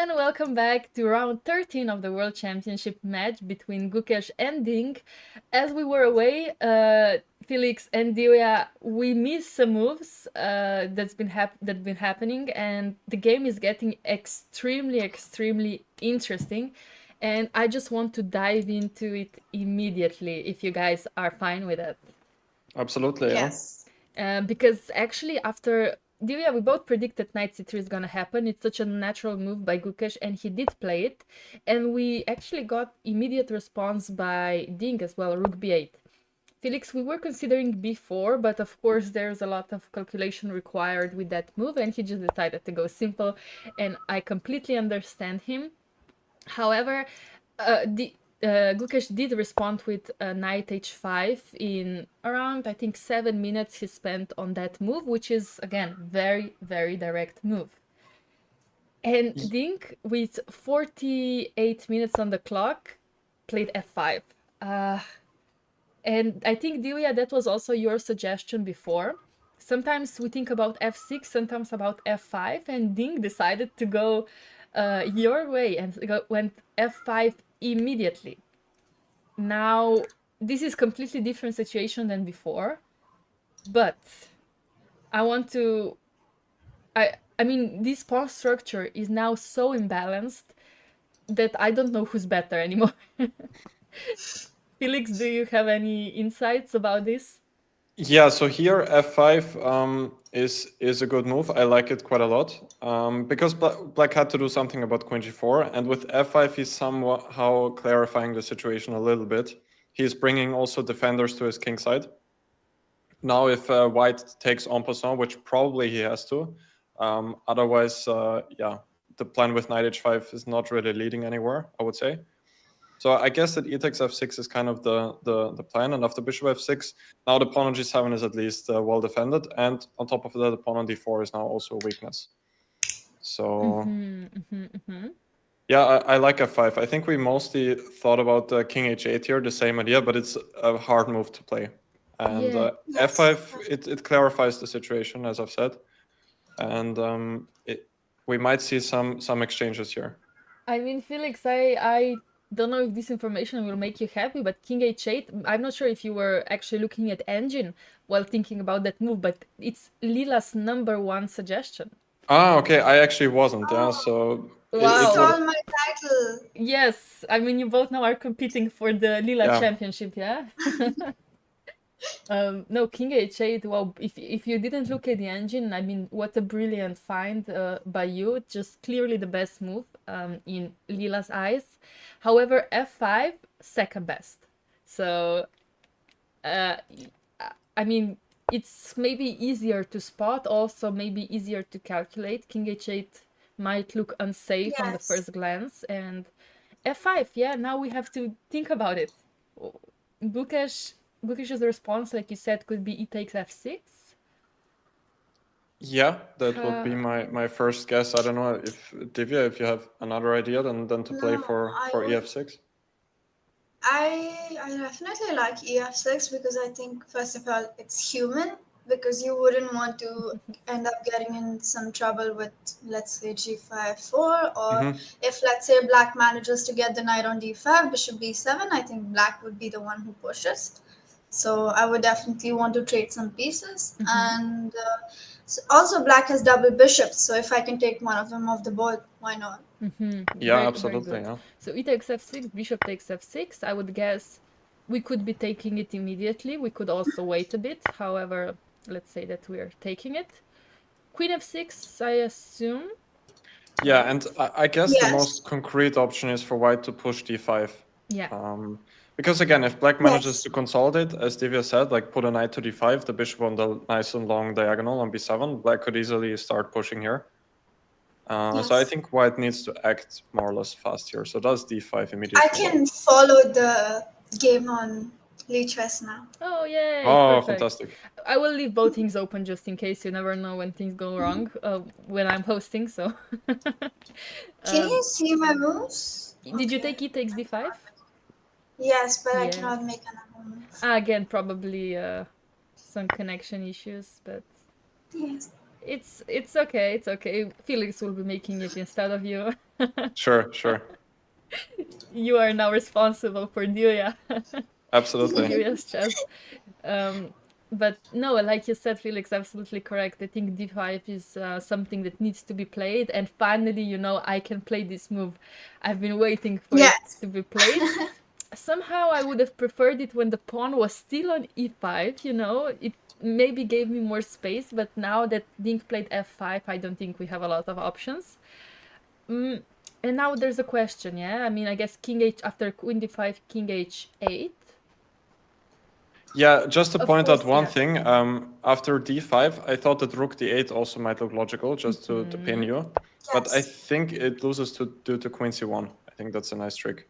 And welcome back to round 13 of the World Championship match between Gukesh and Ding. As we were away, Felix and Divya, we missed some moves that's been happening, and the game is getting extremely interesting. And I just want to dive into it immediately, if you guys are fine with it. Absolutely, yeah. Yes. Because actually, after Divya, we both predicted knight c3 is gonna happen. It's such a natural move by Gukesh, and he did play it. And we actually got immediate response by Ding as well, Rook B8. Felix, we were considering b4, but of course there's a lot of calculation required with that move, and he just decided to go simple, and I completely understand him. However, Gukesh did respond with knight h5 in around, I think, 7 minutes he spent on that move, which is, again, very direct move. And Ding, with 48 minutes on the clock, played f5. And I think, Divya, that was also your suggestion before. Sometimes we think about f6, sometimes about f5, and Ding decided to go your way and went f5 immediately. Now, this is completely different situation than before, but I want to... I mean, this pawn structure is now so imbalanced that I don't know who's better anymore. Felix, do you have any insights about this? Yeah, so here f5 is a good move. I like it quite a lot because Black had to do something about queen g4, and with f5 he's somehow clarifying the situation a little bit. He's bringing also defenders to his king side. Now if White takes en passant, which probably he has to, otherwise, yeah, the plan with knight h5 is not really leading anywhere, I would say. So I guess that e takes f6 is kind of the plan, and after bishop f6, now the pawn on g7 is at least well defended, and on top of that, the pawn on d4 is now also a weakness. So yeah, I like f5. I think we mostly thought about king h8 here, the same idea, but it's a hard move to play. And Yeah. f5, it clarifies the situation, as I've said, and we might see some exchanges here. I mean, Felix, I don't know if this information will make you happy, but king h8, I'm not sure if you were actually looking at engine while thinking about that move, but it's Lila's #1 suggestion. Ah, okay, I actually wasn't, yeah, so... Wow. He stole my title. Yes, I mean, you both now are competing for the Lila Yeah. championship, yeah? No, king h8, well, if you didn't look at the engine, I mean, what a brilliant find by you. Just clearly the best move in Lila's eyes. However, f5, second best. So, I mean, it's maybe easier to spot, also maybe easier to calculate. King h8 might look unsafe on the Yes. first glance, and f5, yeah, now we have to think about it. Gukesh's response, like you said, could be e takes f6. Yeah, that would be my first guess. I don't know if Divya, if you have another idea than to play No, for ef6. I definitely like EF6 because I think, first of all, it's human, because you wouldn't want to end up getting in some trouble with, let's say, g5-4, or if, let's say, Black manages to get the knight on d5, bishop b7, I think Black would be the one who pushes. So I would definitely want to trade some pieces. And also Black has double bishops, so if I can take one of them off the board, why not? Yeah, Very absolutely. good. Yeah. So e takes f6, bishop takes f6. I would guess we could be taking it immediately. We could also wait a bit. However, let's say that we are taking it. Queen f6, I assume. Yeah, and I guess the Yes. most concrete option is for White to push d5. Yeah. Because again, if Black manages to consolidate, as Divya said, like put a knight to d5, the bishop on the nice and long diagonal on b7, Black could easily start pushing here. So I think White needs to act more or less fast here. So does d5 immediately. I can follow the game on Lichess now. Oh, yay! Oh, Perfect. fantastic. I will leave both things open just in case. You never know when things go wrong when I'm hosting, so... Can you see my moves? Did you take e takes d5? Yes, but I Yes. cannot make another move. Again, probably some connection issues, but... Yes. It's okay, it's okay. Felix will be making it instead of you. Sure, sure. You are now responsible for Divya. Absolutely. Divya's chess. Um, but no, like you said, Felix, absolutely correct. I think d5 is something that needs to be played, and finally, I can play this move. I've been waiting for it Yes. to be played. Somehow I would have preferred it when the pawn was still on e5, it maybe gave me more space, but now that Dink played f5, I don't think we have a lot of options. Mm, and now there's a question, yeah? I mean, I guess king h after queen d5, king h8. Yeah, just to Of point out course, one yeah. thing, after d5, I thought that rook d8 also might look logical, just to pin you. But I Yes. think it loses due to queen c1. I think that's a nice trick.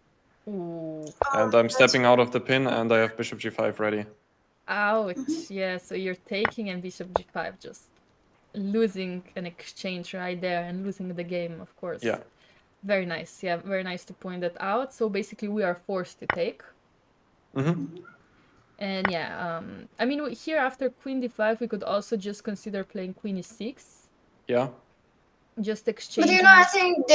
Ooh. And Oh, I'm that's stepping out of the pin, and I have bishop g5 ready. Ouch. Yeah, so you're taking and bishop g5, just losing an exchange right there and losing the game, of course. Yeah. Very nice. Yeah, very nice to point that out. So basically we are forced to take. Mm-hmm. And yeah, I mean, here after queen d5, we could also just consider playing queen e6. Yeah. Just But exchanging. I think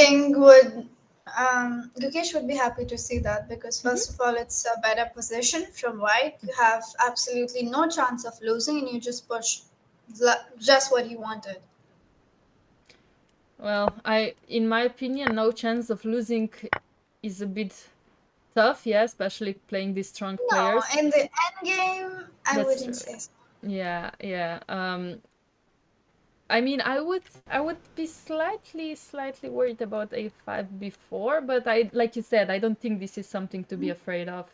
Gukesh would be happy to see that because first of all, it's a better position from white. You have absolutely no chance of losing, and you just push just what you wanted. Well, in my opinion, no chance of losing is a bit tough, yeah, especially playing these strong No, players. in the end game, I That's wouldn't true. say so. Yeah, yeah. I mean, I would be slightly worried about a5 before, but like you said, I don't think this is something to be afraid of.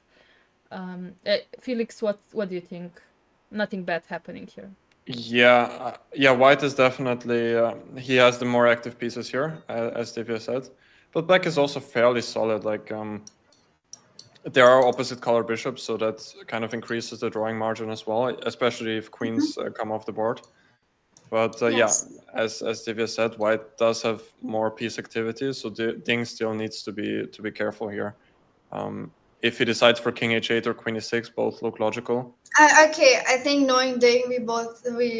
Felix, what do you think? Nothing bad happening here. Yeah, yeah. White is definitely he has the more active pieces here, as Divya said. But black is also fairly solid. Like there are opposite color bishops, so that kind of increases the drawing margin as well, especially if queens come off the board. But yeah, Yes. as Divya said, white does have more piece activity, so Ding still needs to be careful here. If he decides for king h8 or queen e6, both look logical. Okay, I think knowing Ding, we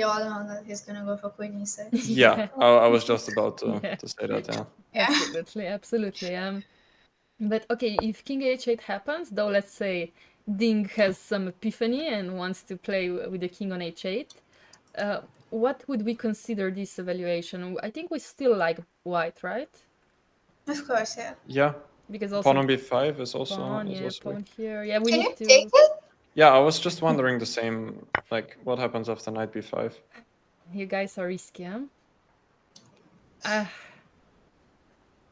all know that he's gonna go for Queen E6. Yeah, I was just about Yeah. to say that. Yeah. Yeah. Absolutely, absolutely. But okay, if king h8 happens, though, let's say Ding has some epiphany and wants to play with the king on h8, what would we consider this evaluation? I think we still like white, right? Of course, yeah. Yeah. Because Pawn also on b5 is pawn, yeah, also pawn weak. here. Yeah, we Can need you take to. it? Yeah, I was just wondering the same. Like, what happens after knight b5? You guys are risky, huh?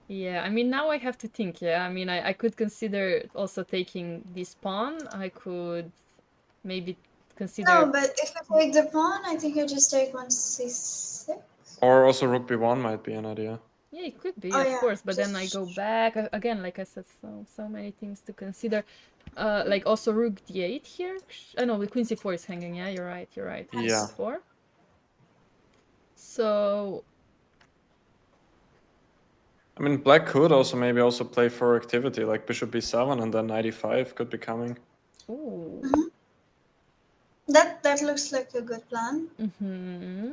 Yeah, I mean, now I have to think, yeah. I mean, I could consider also taking this pawn. I could maybe consider. No, but if you take the pawn, I think you just take 1c6. Or also rook b1 might be an idea. Yeah, it could be, Oh of yeah, course, but then I just go back again, like I said, so many things to consider. Like also rook d8 here. I know the queen c4 is hanging. Yeah, you're right. You're right. Queen Yeah. c4. So I mean, black could also maybe also play for activity, like bishop b7 and then knight e5 could be coming. ooh. that looks like a good plan. Mm-hmm.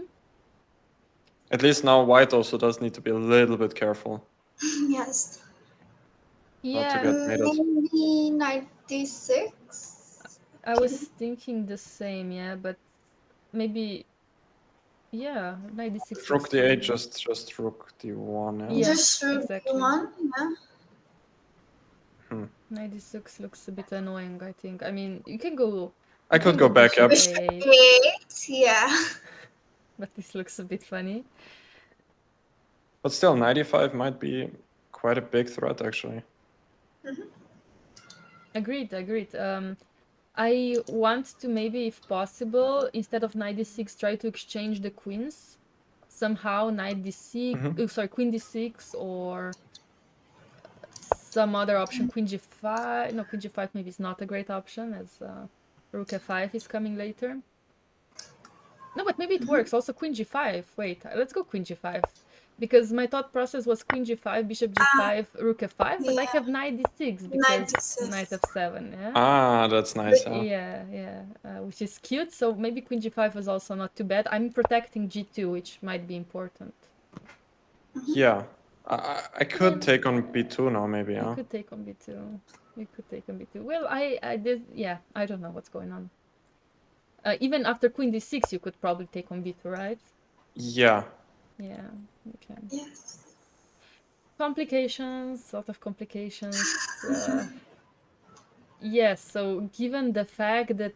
At least now white also does need to be a little bit careful Yes. not to Yeah, get mated. Maybe 96. I was thinking the same. Yeah, but maybe. Yeah, 96 Rook looks d8, fine. just rook d1. Yeah. Yeah, Just rook exactly. one, yeah. 96 looks a bit annoying, I think. I mean, you can go. I You could can go back bishop up. Bishop a8, 8, yeah. but this looks a bit funny. But still, knight e5 might be quite a big threat, actually. Agreed, agreed. I want to maybe, if possible, instead of knight d6, try to exchange the queens. Somehow knight d6, sorry, queen d6, or some other option, queen g5. No, queen g5 maybe is not a great option, as rook f5 is coming later. No, but maybe it works. Also queen g5. Wait, let's go queen g5. Because my thought process was queen g5, bishop g5, rook f5, but I Yeah, have knight d6 because knight 96. f7, yeah? Ah, that's nice. But Yeah. yeah, which is cute. So maybe queen g5 is also not too bad. I'm protecting g2, which might be important. Yeah. I could take on b2 now, maybe. You Yeah. could take on b2. You could take on b2. Well, I did, yeah, I don't know what's going on. Even after queen d6, you could probably take on b2, right? Yeah. Yeah, okay. Yes. Complications, lot of complications. Yes, so given the fact that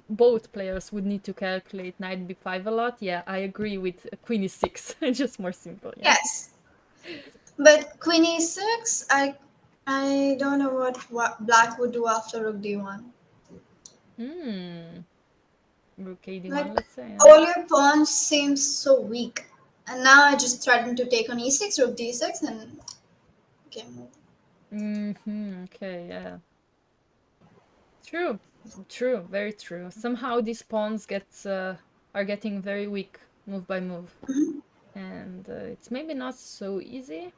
both players would need to calculate knight b5 a lot, yeah, I agree with queen e6. Just more simple, yeah. Yes. But queen e6, I don't know what black would do after rook d1. Hmm. Rook ad1, Like, let's say. Yeah. all your pawns seem so weak. And now I just threatened to take on e6, rook d6, and game over. Okay, yeah. True, true, very true. Somehow these pawns are getting very weak move by move. And it's maybe not so easy.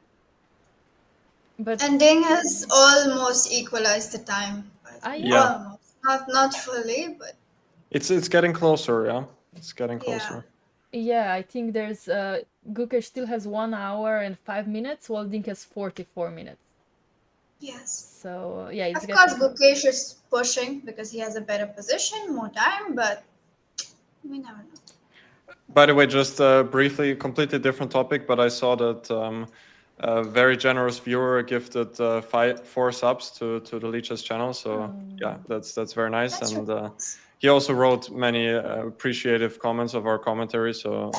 But And Ding has almost equalized the time. Yeah. Almost. Not fully, but It's getting closer. Yeah. It's getting yeah. closer. yeah, I think there's Gukesh still has 1 hour and 5 minutes, while Dink has 44 minutes. Yes. So yeah, it's Of course, getting Gukesh is pushing because he has a better position, more time, but we never know. By the way, just briefly, completely different topic, but I saw that a very generous viewer gifted 4 subs to the Lichess channel. So yeah, that's very nice. That's And really nice. he also wrote many appreciative comments of our commentary. So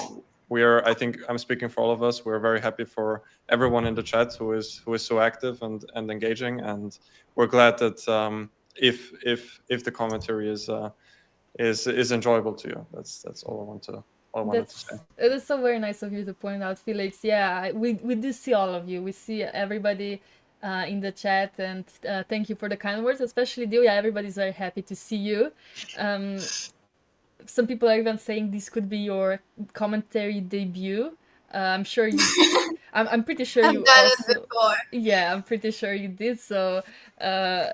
I think I'm speaking for all of us. We're very happy for everyone in the chat who is so active and engaging, and we're glad that if the commentary is enjoyable to you. That's all I wanted to say. That's so very nice of you to point out, Felix. Yeah, we do see all of you. We see everybody in the chat, and thank you for the kind words, especially Divya. Everybody's very happy to see you. Some people are even saying this could be your commentary debut. I'm sure you. I'm pretty sure I've you done it also. before. Yeah, I'm pretty sure you did. So,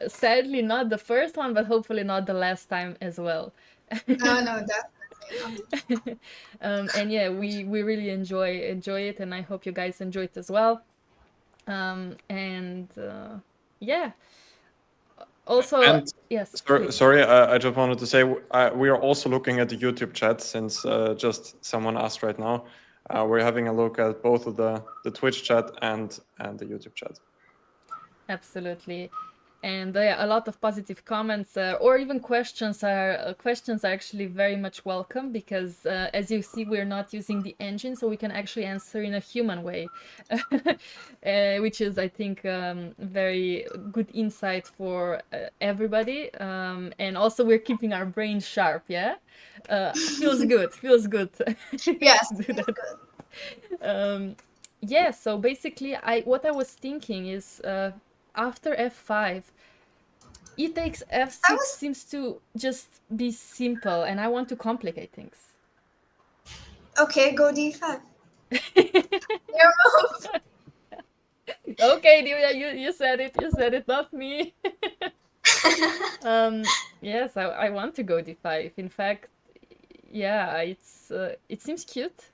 sadly, not the first one, but hopefully not the last time as well. No, definitely not. And yeah, we really enjoy it, and I hope you guys enjoy it as well. And yeah, also And yes, please. sorry, I just wanted to say we are also looking at the YouTube chat since just someone asked right now. We're having a look at both of the Twitch chat and the YouTube chat. Absolutely. And yeah, a lot of positive comments or even questions are actually very much welcome, because as you see, we're not using the engine, so we can actually answer in a human way, which is, I think, very good insight for everybody. And also we're keeping our brain sharp. Yeah, feels good. Feels good. Yes, Do feels that. good. Yeah, so basically what I was thinking is after f5, e takes f6 seems to just be simple, and I want to complicate things. Okay, go d5. Your move. Okay, Divya, you said it, not me. Yes, I want to go d5. In fact, yeah, it seems cute.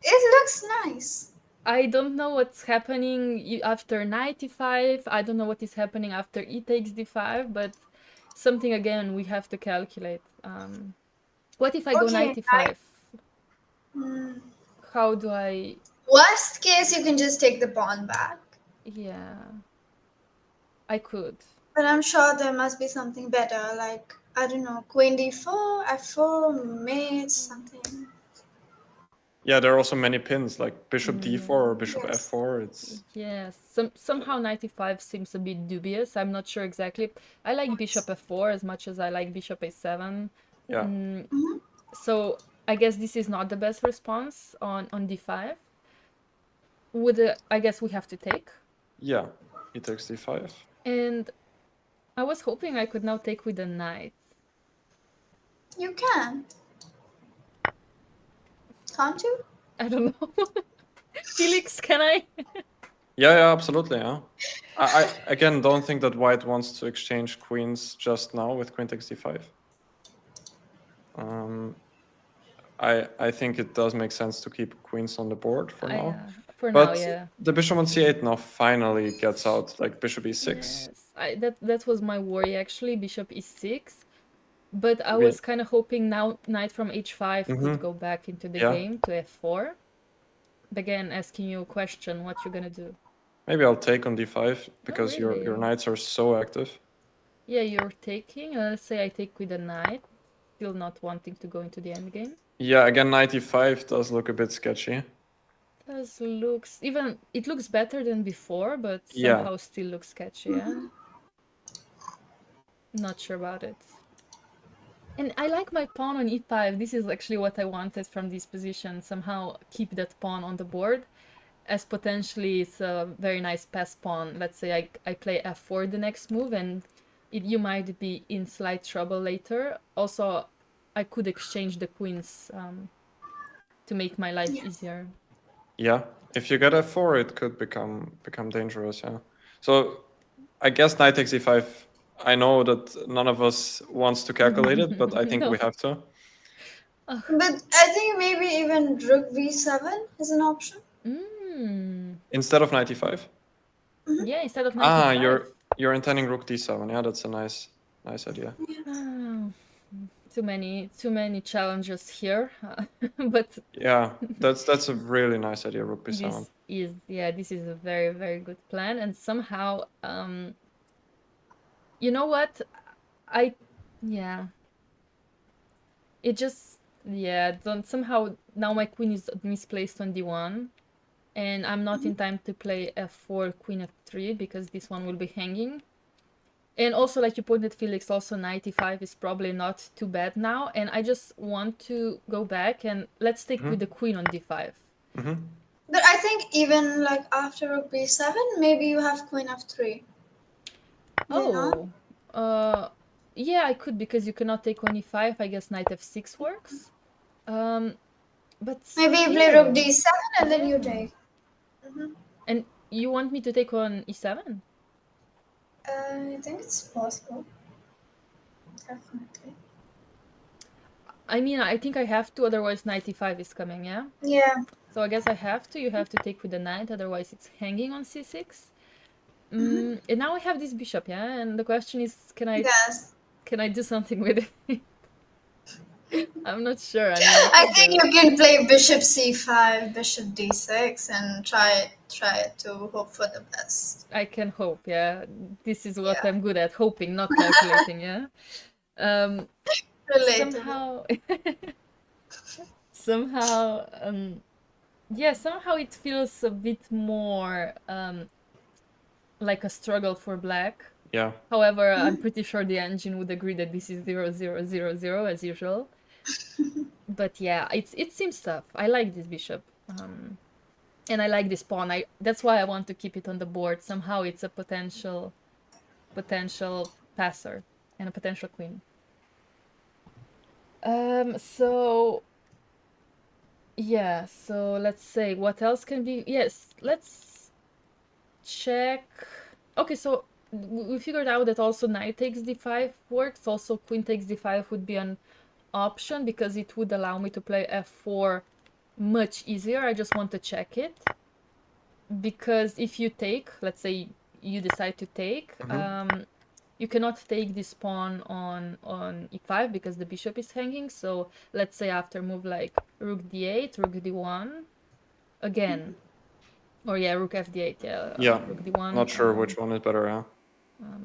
It looks nice. I don't know what's happening after knight e5. I don't know what is happening after e takes d5, but something again we have to calculate. What if I go Okay, knight e5? Hmm. How do I... Worst case, you can just take the pawn back. Yeah, I could. But I'm sure there must be something better, like, I don't know, queen d4, f4, mate, something. Yeah, there are also many pins like bishop d4 or bishop Yes. f4. It's Yes, somehow knight e5 seems a bit dubious. I'm not sure exactly. I like bishop f4 as much as I like bishop a7. yeah. So I guess this is not the best response on d5. I guess we have to take. Yeah, he takes d5. And I was hoping I could now take with a knight. You can. Can't you? I don't know. Felix, can I? Yeah, absolutely. Yeah. I again don't think that white wants to exchange queens just now with queen takes d5. I think it does make sense to keep queens on the board for now. For now, But yeah. the bishop on c8 now finally gets out, like bishop e6. Yes, that was my worry actually, bishop e6. But I We- was kind of hoping now knight from h5 could go back into the Yeah. game to f4. But again, asking you a question, what you gonna do? Maybe I'll take on d5 because your really? knights are so active. Yeah, you're taking. Let's say I take with a knight, still not wanting to go into the endgame. Yeah, again, knight e5 does look a bit sketchy. It looks better than before, but Yeah. somehow still looks sketchy, yeah? Not sure about it. And I like my pawn on e5. This is actually what I wanted from this position. Somehow keep that pawn on the board, as potentially it's a very nice pass pawn. Let's say I play f4 the next move, and you might be in slight trouble later. Also, I could exchange the queens to make my life easier. Yeah, if you get f4, it could become dangerous. Yeah. So I guess knight takes e5. I know that none of us wants to calculate it, but I think we have to. But I think maybe even Rook B7 is an option. Instead of knight e5. Yeah, instead of knight e5. You're intending rook d7. Yeah, that's a nice idea. Too many challenges here, but yeah, that's a really nice idea, rook b7. This is a very, very good plan. And somehow you know what, it just don't somehow now my queen is misplaced on d1, and I'm not in time to play f4 queen f3 because this one will be hanging. And also, like you pointed, Felix, also knight e5 is probably not too bad now. And I just want to go back and let's take with the queen on d5. But I think even like after Rook B7, maybe you have Queen F3. Yeah, I could, because you cannot take on e5. I guess knight f6 works. But maybe you play Rook D7 and then you take. And you want me to take on e7? I think it's possible. Definitely. I mean, I think I have to, otherwise knight e5 is coming, yeah? Yeah. So I guess I have to. You have to take with the knight, otherwise it's hanging on c6. And now I have this bishop, yeah? And the question is, can I do something with it? I'm not sure. I mean, I think you can play bishop c5, bishop d6, and try to hope for the best. I can hope, yeah. This is what I'm good at, hoping, not calculating, yeah. Somehow it feels a bit more like a struggle for black. Yeah. However, I'm pretty sure the engine would agree that this is 0-0-0-0 as usual. But yeah, it seems tough. I like this bishop. And I like this pawn. That's why I want to keep it on the board. Somehow it's a potential passer and a potential queen. So let's say what else can be. Yes, let's check. Okay, so we figured out that also knight takes d5 works. Also queen takes d5 would be an option because it would allow me to play f4 much easier. I just want to check it, because if you take, let's say you decide to take, you cannot take this pawn on e5 because the bishop is hanging. So let's say after move like rook d8, rook d1 again, or rook f d8, rook d1. Not sure which one is better, yeah.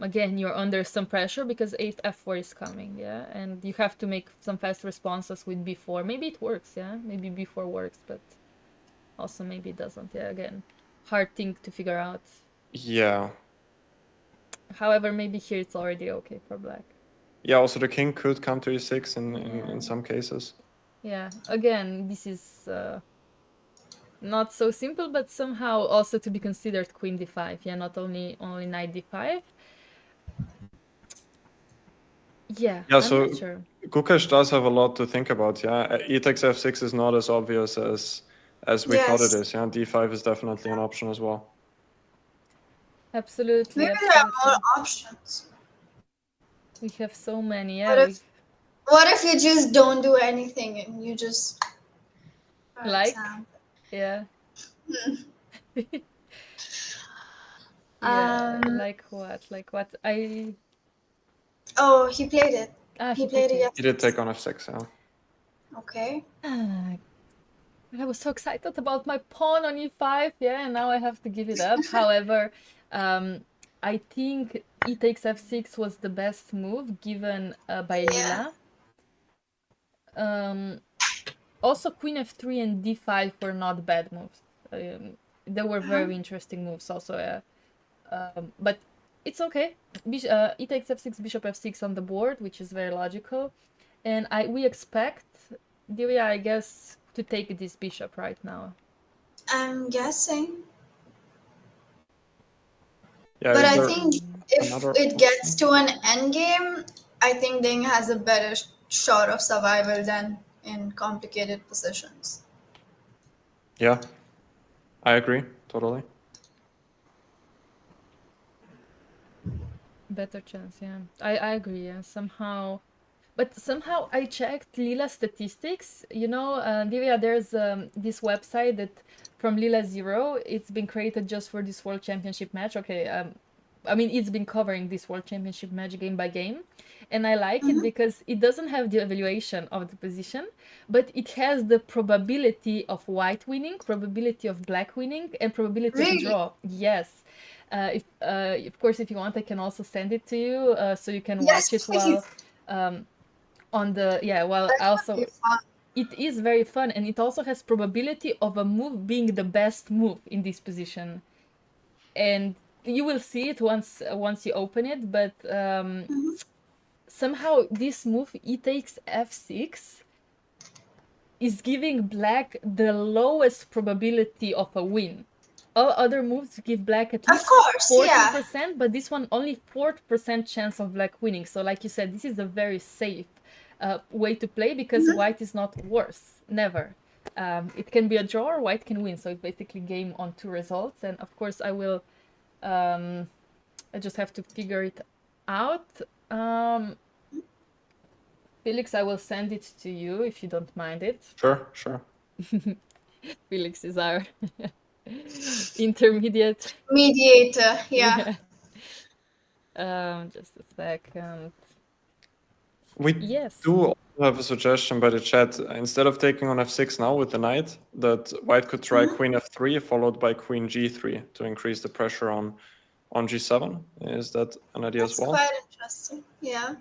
Again, you're under some pressure because f4 is coming, yeah, and you have to make some fast responses with b4. Maybe it works, yeah, maybe b4 works, but also maybe it doesn't. Yeah, again, hard thing to figure out. Yeah. However, maybe here it's already okay for black. Yeah, also the king could come to e6 in some cases. Yeah, again, this is not so simple, but somehow also to be considered queen d5. Yeah, not only knight d5. Yeah, so I'm not sure. Gukesh does have a lot to think about, yeah. E takes f6 is not as obvious as as we thought it Yes. is. Yeah, d5 is definitely an option as well. Absolutely, Maybe there are absolutely. more options. We have so many. What Yeah, if you just don't do anything and you just, for like, example. yeah, yeah. Um. Like what? Like what? I Oh, he played it. He he played picked it it. He did yesterday. take on f6. Yeah. Okay. Ah, I was so excited about my pawn on e5. Yeah, and now I have to give it up. However, I think e takes f6 was the best move given by Yeah. Lila. Also, queen f3 and d5 were not bad moves. They were very interesting moves also. But it's okay. E takes f6, bishop f6 on the board, which is very logical. And we expect Divya, I guess, to take this bishop right now. I'm guessing. Yeah. But Is I there think if another it gets option? to an endgame, I think Ding has a better shot of survival than in complicated positions. Yeah, I agree totally. Better chance, yeah. I agree, yeah. Somehow I checked Lila statistics. You know, Divya, there's this website that from Lila Zero, it's been created just for this World Championship match. Okay, I mean, it's been covering this World Championship match game by game. And I like it because it doesn't have the evaluation of the position, but it has the probability of white winning, probability of black winning, and probability of Really? draw. Yes. If of course, if you want, I can also send it to you so you can Yes, watch it while please. on the while That would also be fun. it is very fun, and it also has probability of a move being the best move in this position, and you will see it once you open it. But somehow this move e takes f6 is giving black the lowest probability of a win. All other moves give black at Of least course, yeah. 14%, but this one only 4% chance of black winning. So like you said, this is a very safe way to play because white is not worse, never. It can be a draw or white can win. So it's basically game on two results. And of course I just have to figure it out. Felix, I will send it to you if you don't mind it. Sure, sure. Felix is our intermediate. Mediator, yeah. Just a second. We Yes. do also have a suggestion by the chat. Instead of taking on f6 now with the knight, that white could try queen f3 followed by queen g3 to increase the pressure on g7. Is that an idea That's as well? quite interesting, yeah.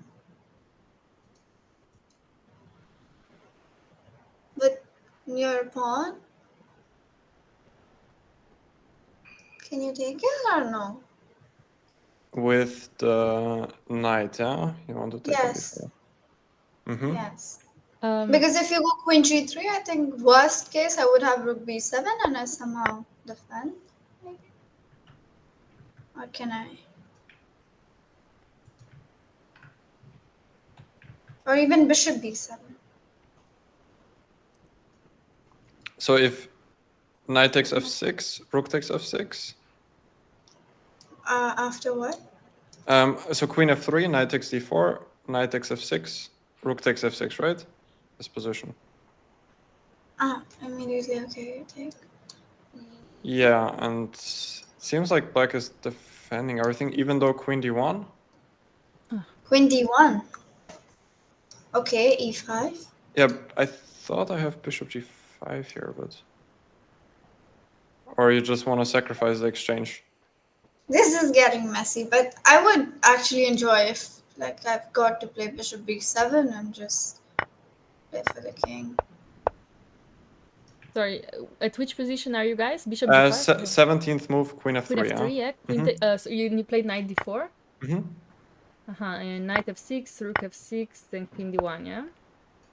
But your pawn? Can you take it or no? With the knight, yeah? You want to take it Yes. before? Mm-hmm. Yes. Um, Because if you go queen g3, I think worst case I would have rook b7 and I somehow defend. Maybe. Or can I? Or even bishop b7. So if knight takes f6, rook takes f6. After what? So queen f3, knight takes d4, knight takes f6, rook takes f6, right? This position. Immediately, okay, you take. Yeah, and it seems like black is defending everything, even though queen d1. Queen d1. Okay, e5. Yeah, I thought I have bishop g5 here, but... Or you just want to sacrifice the exchange? This is getting messy, but I would actually enjoy if, like, I've got to play bishop b7 and just play for the king. sorry, at which position are you guys? Bishop d5? 17th move, queen f3, Queen f3, yeah. Queen so you played knight d4? Mm-hmm. And knight f6, rook f6, then queen d1, yeah?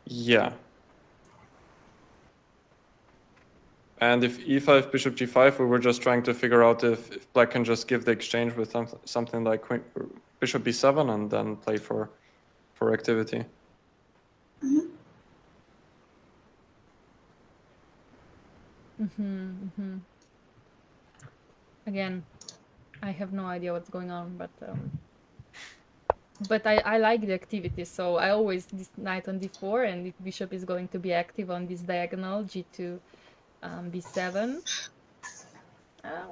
Yeah. And if e5, bishop g5, we were just trying to figure out if black can just give the exchange with something like bishop b7 and then play for activity. Again, I have no idea what's going on, but I like the activity, so I always this knight on d4, and if bishop is going to be active on this diagonal g2 b7,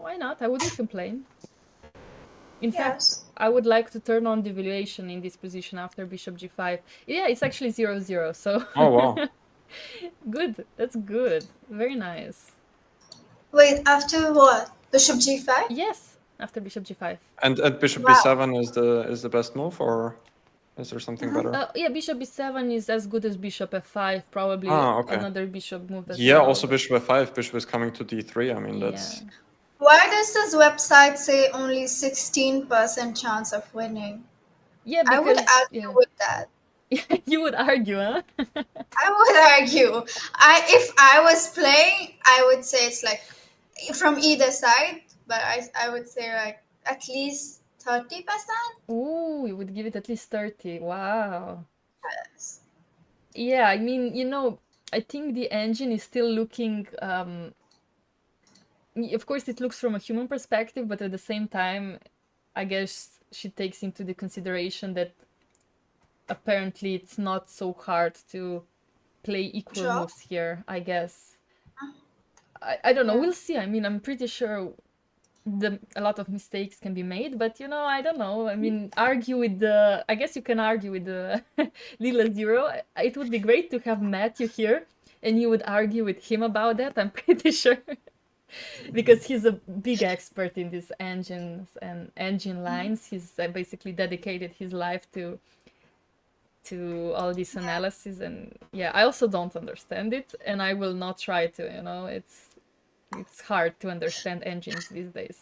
why not? I wouldn't complain. In fact, Yes. I would like to turn on devaluation in this position after bishop g5. Yeah, it's actually 0-0, so Oh wow. good. That's good. Very nice. Wait, after what? Bishop g5? Yes, after bishop g5. And bishop Wow. b7 is the best move, or is there something better? Yeah, bishop b7 is as good as bishop f5, probably Okay. another bishop move as Yeah, well. also but- bishop f5, bishop is coming to d3. I mean, that's... Yeah. Why does this website say only 16% chance of winning? Yeah, I would because argue with that. you would argue, huh? I would argue. If I was playing, I would say it's like from either side, but I would say like at least 30%. Ooh, you would give it at least 30. Wow. Yes. Yeah, I mean, I think the engine is still looking, of course it looks from a human perspective, but at the same time, I guess she takes into the consideration that apparently it's not so hard to play equal Sure. moves here, I guess. I don't know, Yeah. we'll see. I mean, I'm pretty sure a lot of mistakes can be made, but I don't know. I mean, I guess you can argue with the Lila Zero. It would be great to have Matthew here and you would argue with him about that, I'm pretty sure. Because he's a big expert in these engines and engine lines. He's basically dedicated his life to all this analysis, and yeah, I also don't understand it, and I will not try to. It's hard to understand engines these days.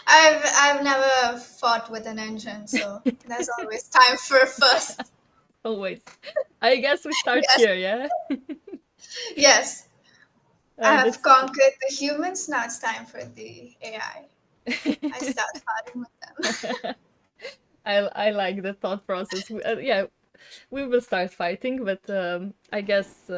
I've never fought with an engine, so there's always time for a first. Always. I guess we start Yes. here, yeah? Yes. I have That's conquered the humans, now it's time for the AI. I start fighting with them. I like the thought process. Yeah, we will start fighting, but I guess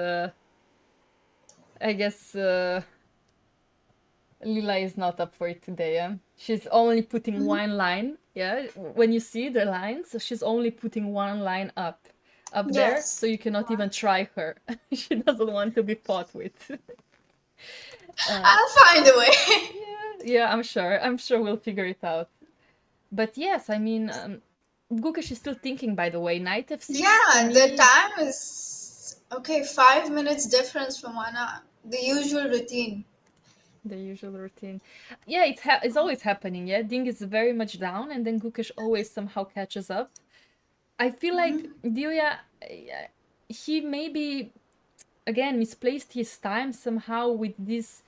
Lila is not up for it today. Yeah? She's only putting one line. Yeah, when you see the lines, she's only putting one line up there, Yes. so you cannot even try her. She doesn't want to be fought with. I'll find a way. Yeah, I'm sure we'll figure it out. But yes, I mean, Gukesh is still thinking, by the way. Knight f6. Yeah, to the me- time is okay. 5 minutes difference from one hour. The usual routine. The usual routine. Yeah, it's always happening. Yeah, Ding is very much down, and then Gukesh always somehow catches up. I feel like Divya, he maybe again misplaced his time somehow with this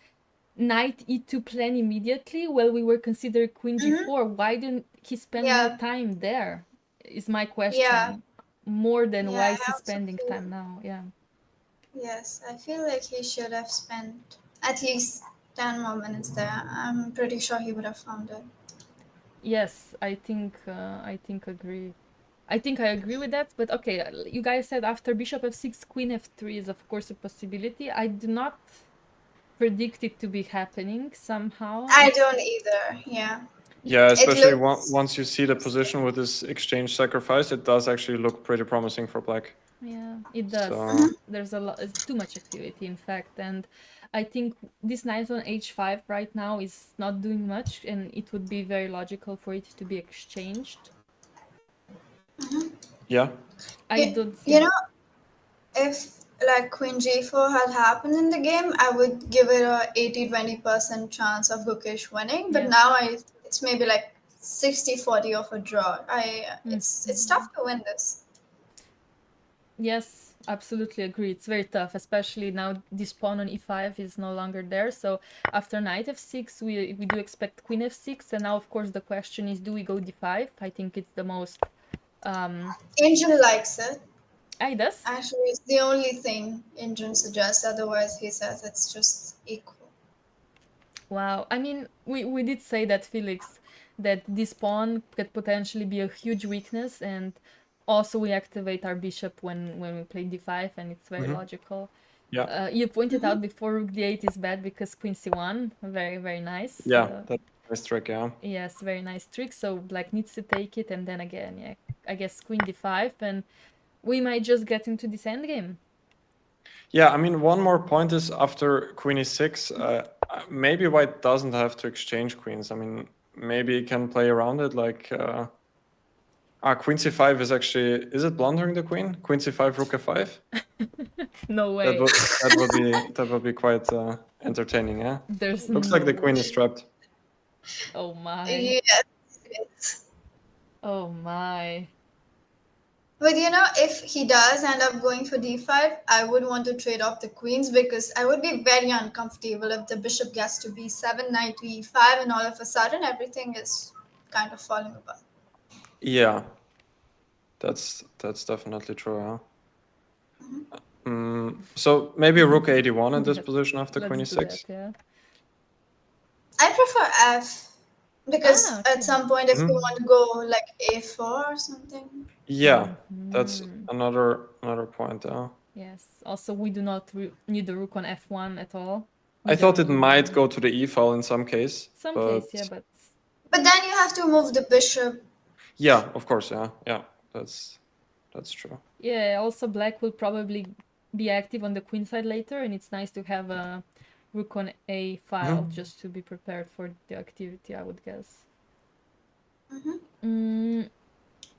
knight e2 plan immediately while we were considering queen g4. Why didn't he spend Yeah. more time there? Is my question. Yeah. More than Yeah, why I is he also spending feel- time now? Yeah. Yes, I feel like he should have spent at least 10 more minutes there. I'm pretty sure he would have found it. Yes, I think agree. I think I agree with that, but okay, you guys said after bishop f6, queen f3 is of course a possibility. I do not predict it to be happening somehow. I don't either. Yeah. Yeah, especially looks- once you see the position with this exchange sacrifice, it does actually look pretty promising for black. Yeah, it does. So- There's a lot, it's too much activity, in fact, and I think this knight on h5 right now is not doing much, and it would be very logical for it to be exchanged. Yeah. I don't think... You know, if like queen g4 had happened in the game, I would give it a 80-20% chance of Gukesh winning. But Yeah. now it's maybe like 60-40 of a draw. It's tough to win this. Yes, absolutely agree. It's very tough, especially now this pawn on e5 is no longer there. So after knight f6, we do expect queen f6, and now of course the question is, do we go d5? I think it's the most... Angel likes it. It does? Actually, it's the only thing Angel suggests. Otherwise, he says it's just equal. Wow. I mean, we did say that, Felix, that this pawn could potentially be a huge weakness, and also we activate our bishop when we play d5, and it's very logical. Yeah. You pointed out before Rook D8 is bad because Queen C1. Very, very nice. Yeah, that's a nice trick, yeah. Yes, very nice trick. So Black needs to take it, and then again, yeah, I guess Queen D5, and we might just get into this endgame. Yeah, I mean, one more point is after Queen E6, maybe White doesn't have to exchange queens. I mean, maybe he can play around it like... Queen C5 is actually... Is it blundering the queen? Queen C5, Rook F5? No way. That would be quite entertaining, yeah? There's Looks no like the queen way. is trapped. Oh my. Yes. Oh my. But you know, if he does end up going for d5, I would want to trade off the queens because I would be very uncomfortable if the bishop gets to b7, knight to e5, and all of a sudden everything is kind of falling apart. Yeah, that's definitely true, yeah. So maybe Rook 81 in this position after Queen Let's do E6. that, yeah. I prefer f because okay. at some point, if you want to go like a4 or something. Yeah, that's another point, yeah. Yes. Also, we do not need the rook on f1 at all. I thought it might go to the e file in some case. Yeah, but... But then you have to move the bishop. Yeah, of course, yeah. That's true. Yeah, also Black will probably be active on the queen side later, and it's nice to have a rook on a file just to be prepared for the activity, I would guess.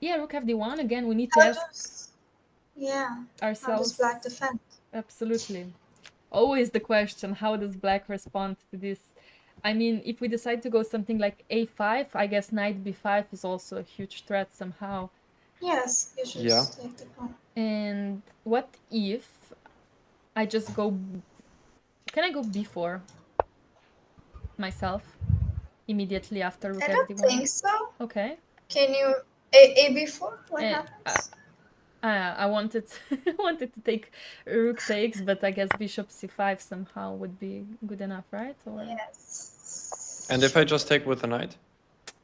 Yeah, rook fd1 again. We need to ask ourselves. How does Black defend? Absolutely. Always the question: how does Black respond to this? I mean, if we decide to go something like a5, I guess knight b5 is also a huge threat somehow. Yes, you should take the pawn. And what if I just go... Can I go b4 myself immediately after rook I don't fd1? think so. Okay. Can you ab4? What happens? I wanted to take rook takes, but I guess bishop c5 somehow would be good enough, right? Or... Yes. And if I just take with the knight?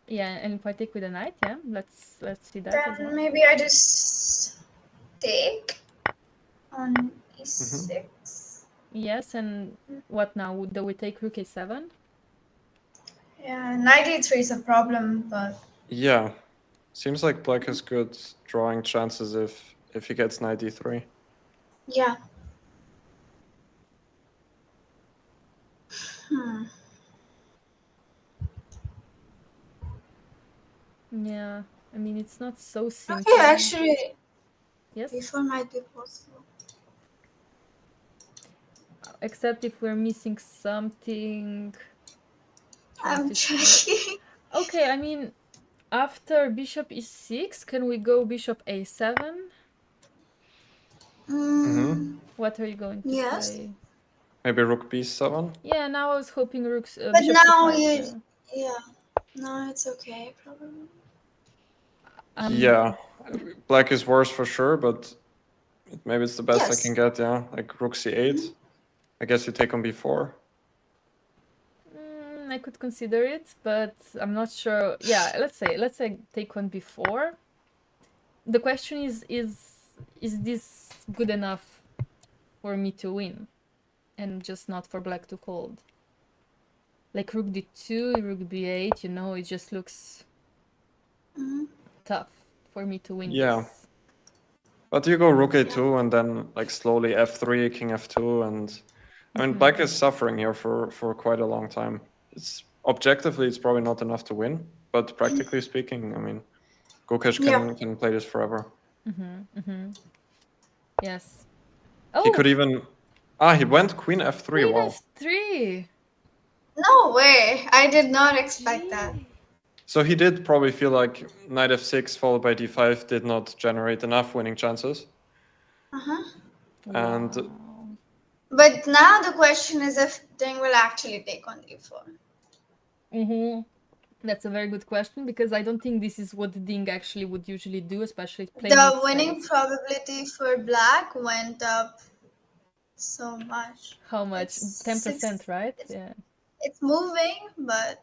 Yeah, and if I take with a knight, yeah, let's see that. Then as well. maybe I just take on e6. Yes, and what now? Do we take rook a7? Yeah, knight e3 is a problem, but... Yeah. Seems like Black has good drawing chances if he gets knight e3. Yeah. Yeah, I mean, it's not so simple. Okay, actually, yes, b4 might be possible. except if we're missing something. I'm checking. Okay, I mean, after bishop e6, can we go bishop a7? What are you going to play? Maybe rook b7? Yeah, now I was hoping rook's but bishop now c5, no, it's okay, probably. Yeah, Black is worse for sure, but maybe it's the best I can get, yeah. Like rook c8. I guess you take on b4. I could consider it, but I'm not sure. Yeah, let's say take on b4. The question is this good enough for me to win, and just not for Black to hold? Like rook d2, rook b8, you know, it just looks tough for me to win. Yeah. This. But you go rook a2 and then like slowly f3, king f2, and I mean Black is suffering here for quite a long time. It's objectively it's probably not enough to win, but practically speaking, I mean, Gukesh can play this forever. Yes. He could even... he went queen f3, queen wow. f3! No way, I did not expect that. So he did probably feel like knight f6 followed by d5 did not generate enough winning chances. And... But now the question is if Ding will actually take on d4. That's a very good question, because I don't think this is what Ding actually would usually do, especially playing the winning probability for Black went up so much. How much? 10%, right? Yeah. It's moving, but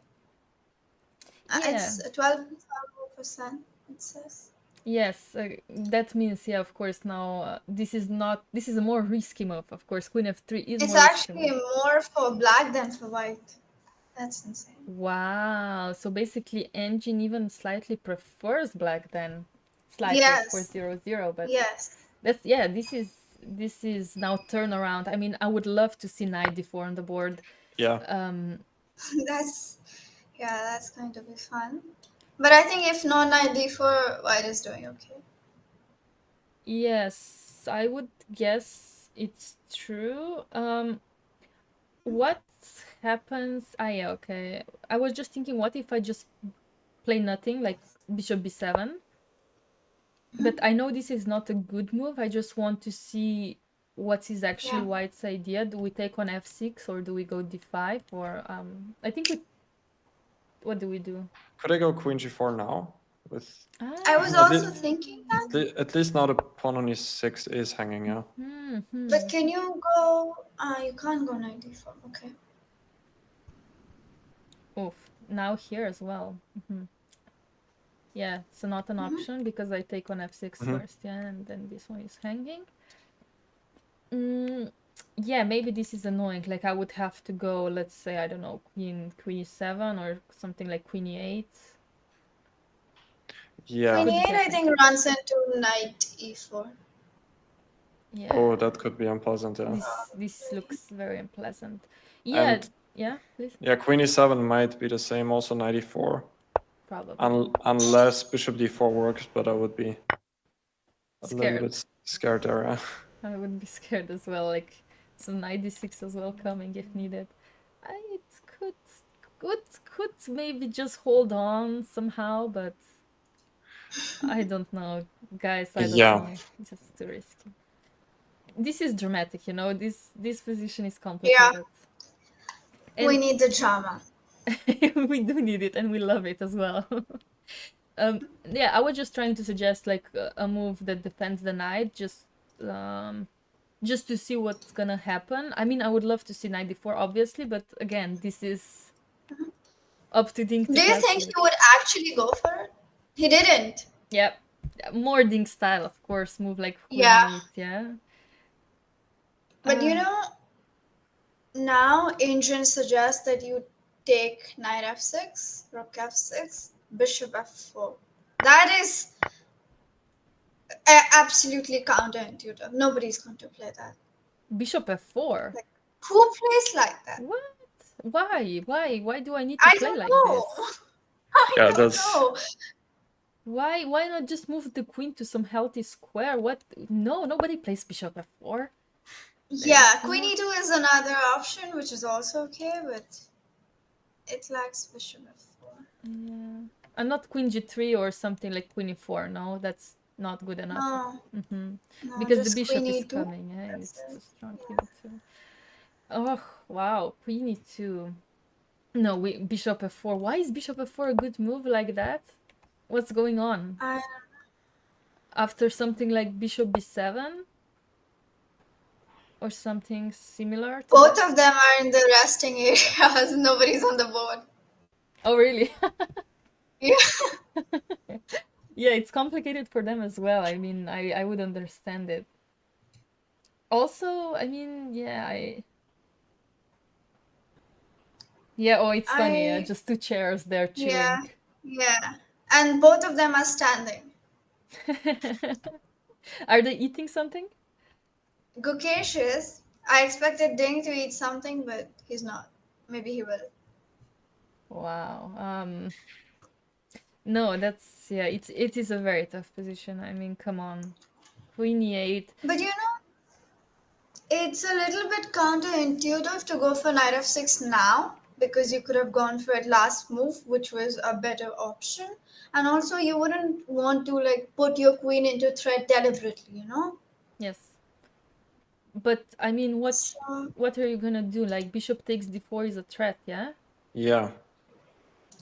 it's 12%, it says. Yes, that means, yeah, of course, now this is a more risky move. Of course, Queen F3 is It's more risky actually move. more for black than for white. That's insane. Wow, so basically engine even slightly prefers black then. Slightly, of course, Yes, 0-0, but yes. that's, yeah, this is now turnaround. I mean, I would love to see knight d4 on the board. Yeah. That's that's going to be fun. But I think if no knight d4, white is doing okay. Yes, I would guess it's true. What happens? Ah, yeah, okay. I was just thinking, what if I just play nothing, like bishop b7? But I know this is not a good move. I just want to see what is actually Yeah. white's idea. Do we take on f6 or do we go d5? Or I think what do we do? Could I go Queen G4 now? With I was Ah, also thinking that. at least now the pawn on E6 is hanging. Yeah. But can you go? You can't go knight d4. Okay. oof. Now here as well. Yeah, so not an option because I take on f6 first, yeah, and then this one is hanging. Yeah, maybe this is annoying. Like I would have to go, let's say, I don't know, queen e7 or something like queen e8. Yeah. Queen Could e8, get I think, runs into knight e4. Yeah. Oh, that could be unpleasant. Yeah. This looks very unpleasant. Yeah, And yeah, please. yeah, Queen E7 might be the same. Also knight E4. Probably. Unless Bishop D4 works, but I would be a little Scared. bit scared there. Yeah. I would be scared as well, like some knight d6 as well coming if needed. It could maybe just hold on somehow, but I don't know, guys. I don't Yeah. know. It's just too risky. This is dramatic, you know. This position is complicated. Yeah. We need the drama. We do need it, and we love it as well. Yeah, I was just trying to suggest like a move that defends the knight, just to see what's gonna happen. I mean, I would love to see knight d4, obviously, but again, this is up to Ding to Do you think calculate. he would actually go for it? He didn't. Yep, more Ding style, of course. Move like queen Yeah. 8, yeah. But you know, now engine suggests that you take knight f6, rook f6, bishop f4. That is absolutely counterintuitive. Nobody's going to play that. Bishop f4. Like, who plays like that? What? Why do I need to I play don't like know. this? I don't know. Why not just move the queen to some healthy square? What? No, nobody plays bishop f4. Yeah, queen e2 is another option, which is also okay, but it lacks bishop f4. Yeah. And not queen g3 or something like queen e4. No, that's not good enough. No, no, Because the just bishop queen is e2. coming. Yeah, That's it's it. too strong. Queen e2. Oh, wow. Queen e2. No, bishop f4. Why is bishop f4 a good move like that? What's going on? After something like bishop b7? Or something similar to Both that? of them are in the resting areas. Nobody's on the board. Oh, really? Yeah. Yeah, it's complicated for them as well. I mean, I would understand it. Also, I mean, yeah, yeah, oh, it's funny. Yeah, just two chairs there Yeah, chilling. yeah. And both of them are standing. Are they eating something? Gukesh is. I expected Ding to eat something, but he's not. Maybe he will. Wow. No, that's, yeah, it is a very tough position. I mean, come on. Queen e8. But you know, it's a little bit counterintuitive to go for knight f6 now because you could have gone for it last move, which was a better option. And also, you wouldn't want to like put your queen into threat deliberately, you know? Yes. But I mean, So, what are you gonna do? Like bishop takes d4 is a threat, yeah? Yeah.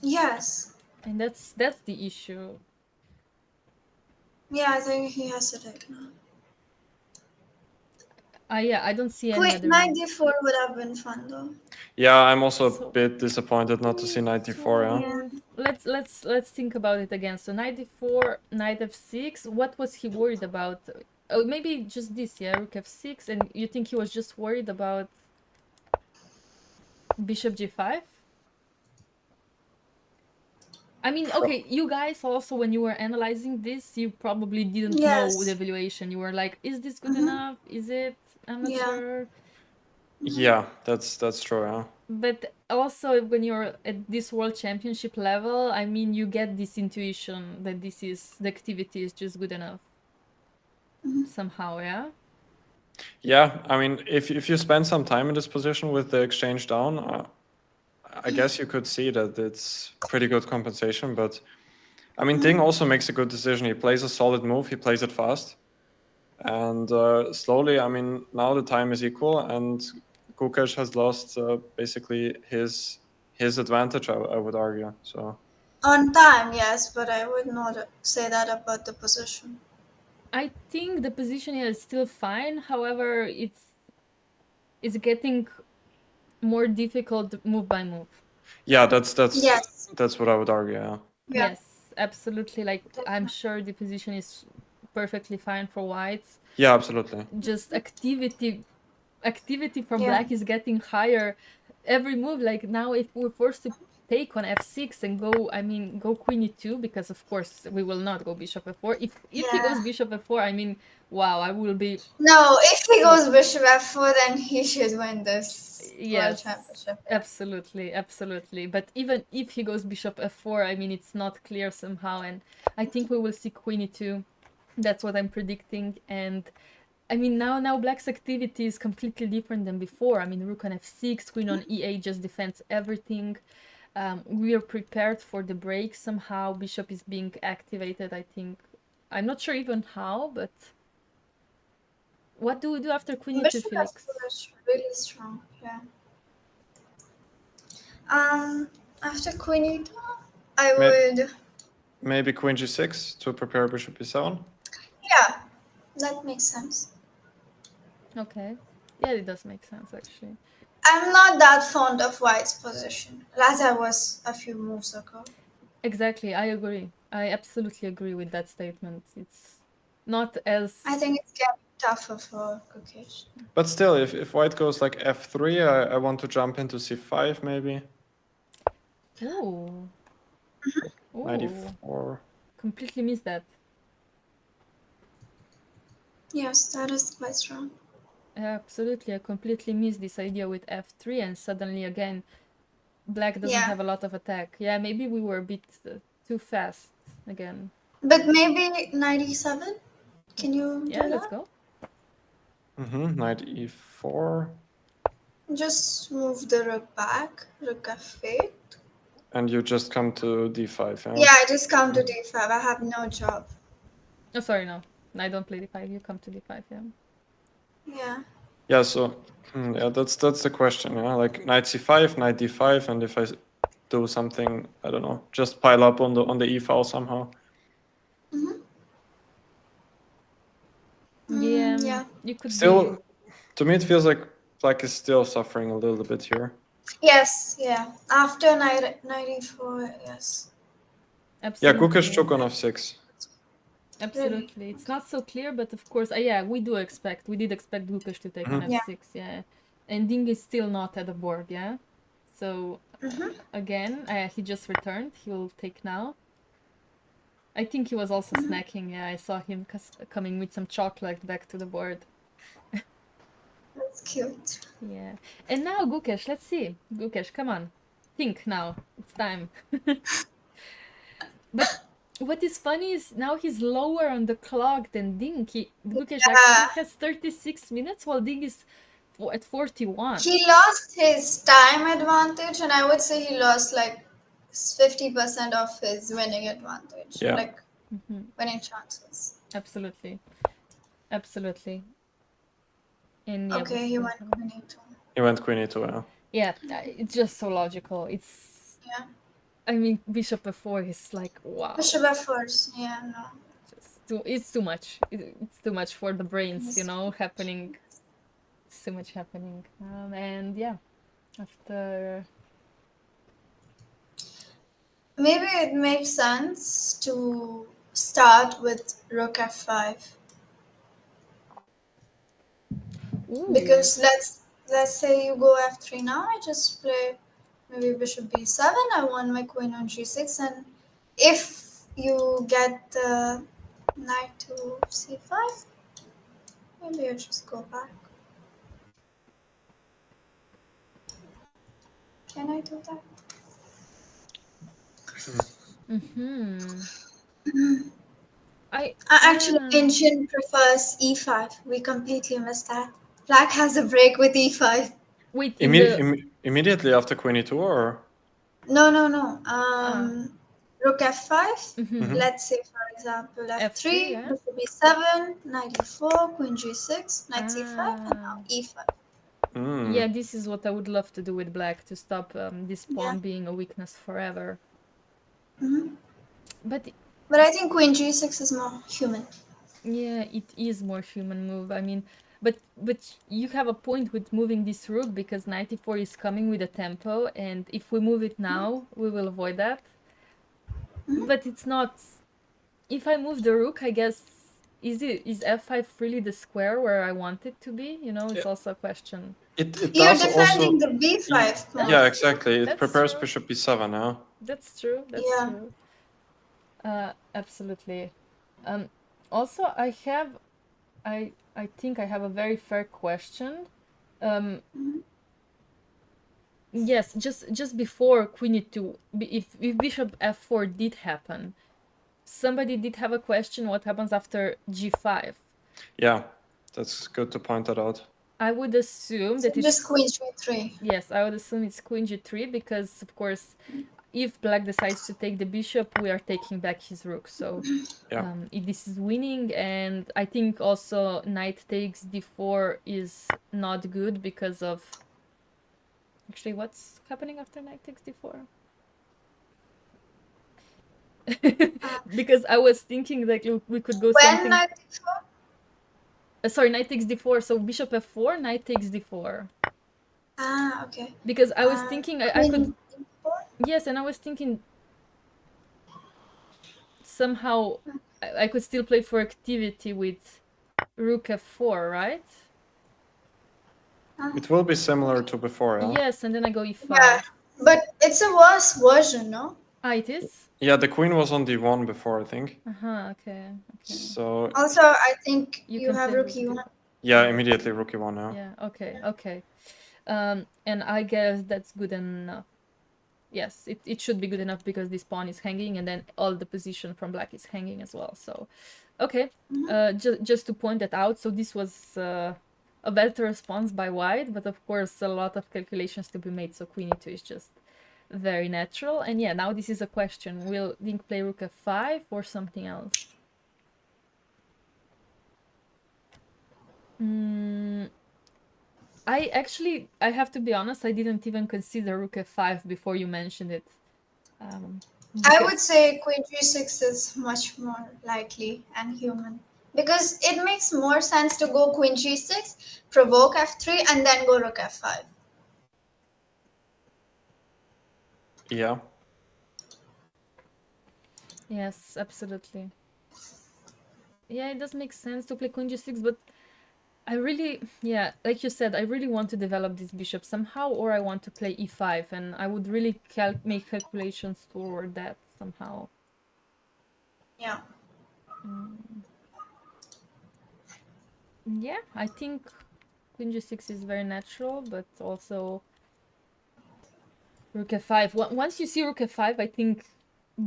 yes. And that's the issue. Yeah, I think he has to take now. Yeah, I don't see any Queen other knight move. d4 would have been fun though. Yeah, I'm also So a bit disappointed not to see knight D4. Yeah. Yeah. let's think about it again. So knight d4, knight f6. What was he worried about? Oh, maybe just this, yeah, rook f6. And you think he was just worried about bishop g5? I mean, okay, you guys also, when you were analyzing this, you probably didn't know the Yes. evaluation. You were like, is this good Mm-hmm. enough? Is it? I'm not Yeah. sure. Yeah, that's true. Yeah. But also, when you're at this world championship level, I mean, you get this intuition that the activity is just good enough. Somehow, yeah? Yeah, I mean, if you spend some time in this position with the exchange down, I guess you could see that it's pretty good compensation. But I mean, Ding also makes a good decision. He plays a solid move. He plays it fast, and slowly. I mean, now the time is equal, and Gukesh has lost basically his advantage. I would argue. So On time, yes, but I would not say that about the position. I think the position is still fine. However, it's getting more difficult move by move. yeah, that's Yes. that's what I would argue. Yeah. Yeah. Yes, absolutely. Like, I'm sure the position is perfectly fine for whites. Yeah, absolutely. Just activity from Yeah. black is getting higher every move. Like, now if we're forced to take on f6 and go, I mean, go queen e2, because of course we will not go bishop f4. If he goes Yeah. bishop f4, I mean, wow, I will be, No, if he goes bishop f4, then he should win this world yes, championship. absolutely. But even if he goes bishop f4, I mean, it's not clear somehow, and I think we will see queen e2. That's what I'm predicting. And I mean, now black's activity is completely different than before. I mean, rook on f6, queen on e8 just defends everything. We are prepared for the break somehow. Bishop is being activated, I think. I'm not sure even how, but what do we do after queen e2, Bishop Felix? f4 is really strong. Yeah. After queen e2, I would. Maybe queen g6 to prepare bishop e7. Yeah, that makes sense. Okay. Yeah, it does make sense, actually. I'm not that fond of white's position, as I was a few moves ago. Exactly, I agree. I absolutely agree with that statement. It's not as... I think it's getting tougher for Kukish. But still, if white goes like f3, I want to jump into c5 maybe. Ooh. Ooh. 94. Completely missed that. Yes, that is quite strong. Absolutely, I completely missed this idea with f3, and suddenly again, black doesn't Yeah, have a lot of attack. Yeah, maybe we were a bit too fast again. but maybe 97? Can you Yeah, do let's that? go. Knight e4. Just move the rook back, rook f8. And you just come to d5, yeah? Yeah, I just come to d5. I have no job. Oh, sorry, no. I don't play d5, you come to d5, yeah. Yeah. Yeah, so yeah, that's the question, yeah. Like knight c5, knight d5, and if I do something, I don't know, just pile up on the e file somehow. Yeah, Yeah. you could Still, to me, it feels like black is still suffering a little bit here. Yes, yeah. After 94, yes. be... Yeah, Absolutely. Gukesh took on f6. Absolutely. It's not so clear, but of course, yeah, we did expect Gukesh to take on Mhm. f6, yeah. And Ding is still not at the board, yeah? So, again, he just returned. He will take now. I think he was also snacking, yeah. I saw him coming with some chocolate back to the board. That's cute. Yeah. And now, Gukesh, let's see. Gukesh, come on. Think now. It's time. But what is funny is now he's lower on the clock than Ding. Gukesh actually has 36 minutes while Ding is at 41. He lost his time advantage, and I would say he lost like 50% of his winning advantage, Yeah. like winning chances. Absolutely. Absolutely. And yeah, Okay, he went queen e2. He went queen e2, yeah. Yeah, it's just so logical. Yeah. I mean, bishop f4 is like, wow. Bishop f4, yeah, no. It's too much. It's too much for the brains, Yes. you know, happening. So much happening. And yeah, after... Maybe it makes sense to start with Rook F5 Ooh. because let's say you go F3 now. I just play maybe Bishop B7. I want my queen on G6, and if you get the knight to C5, maybe I just go back. Can I do that? Mm-hmm. I Actually, Ancient prefers E5. We completely missed that. Black has a break with E5. wait in the Immediately after queen e2, or No. ah Rook F5. mm-hmm. Let's say, for example, F3, F3, yeah. Bishop B7, Knight E4, Queen G6, Knight C5, and Ah. now E5. Yeah, this is what I would love to do with black to stop this Yeah. pawn being a weakness forever. hmm But But I think Queen G6 is more human. yeah, it is more human move. I mean, but you have a point with moving this rook because 94 is coming with a tempo, and if we move it now, we will avoid that. But it's not. If I move the rook, I guess is f5 really the square where I want it to be? You know, it's Yeah. also a question. it You're does also. defending the B5 pawn. Yeah, exactly. It That's prepares true. bishop b7 now. That's true. That's Yeah. true. Absolutely. Also, I think I have a very fair question. Yes, just before queen e2, if bishop f4 did happen, somebody did have a question: what happens after g5? Yeah, that's good to point that out. I would assume So that just Queen it's G3. yes, I would assume it's queen g3 because of course, if black decides to take the bishop, we are taking back his rook. So Yeah. this is winning, and I think also knight takes d4 is not good because of actually what's happening after knight takes d4. Because I was thinking like we could go When something. Knight D4? Sorry, knight takes d4. So bishop f4, knight takes d4. Ah, okay. Because I was thinking I could. Queen D4? Yes, and I was thinking somehow I could still play for activity with rook f4, right? It will be similar to before, yeah? Yes, and then I go e5. Yeah. But it's a worse version, no? Ah, it is? Yeah, the queen was on d1 before, I think. Okay. So, Also, I think You you can have play Rook rook E1. yeah, immediately rook e1 now. Yeah, okay. And I guess that's good enough. Yes, it should be good enough because this pawn is hanging and then all the position from black is hanging as well. So, okay, just to point that out. So this was a better response by white, but of course a lot of calculations to be made. So queen e2 is just very natural. And yeah, now this is a question. Will Dink play rook f5 or something else? I have to be honest, I didn't even consider rook f5 before you mentioned it. I would say Queen G6 is much more likely and human. Because it makes more sense to go Queen G6, provoke F3, and then go Rook F5. Yeah. Yes, absolutely. Yeah, it does make sense to play queen g6, but I really, yeah, like you said, I really want to develop this bishop somehow, or I want to play e5, and I would really make calculations toward that somehow. Yeah. Yeah, I think queen g6 is very natural, but also rook f5. Once you see rook f5, I think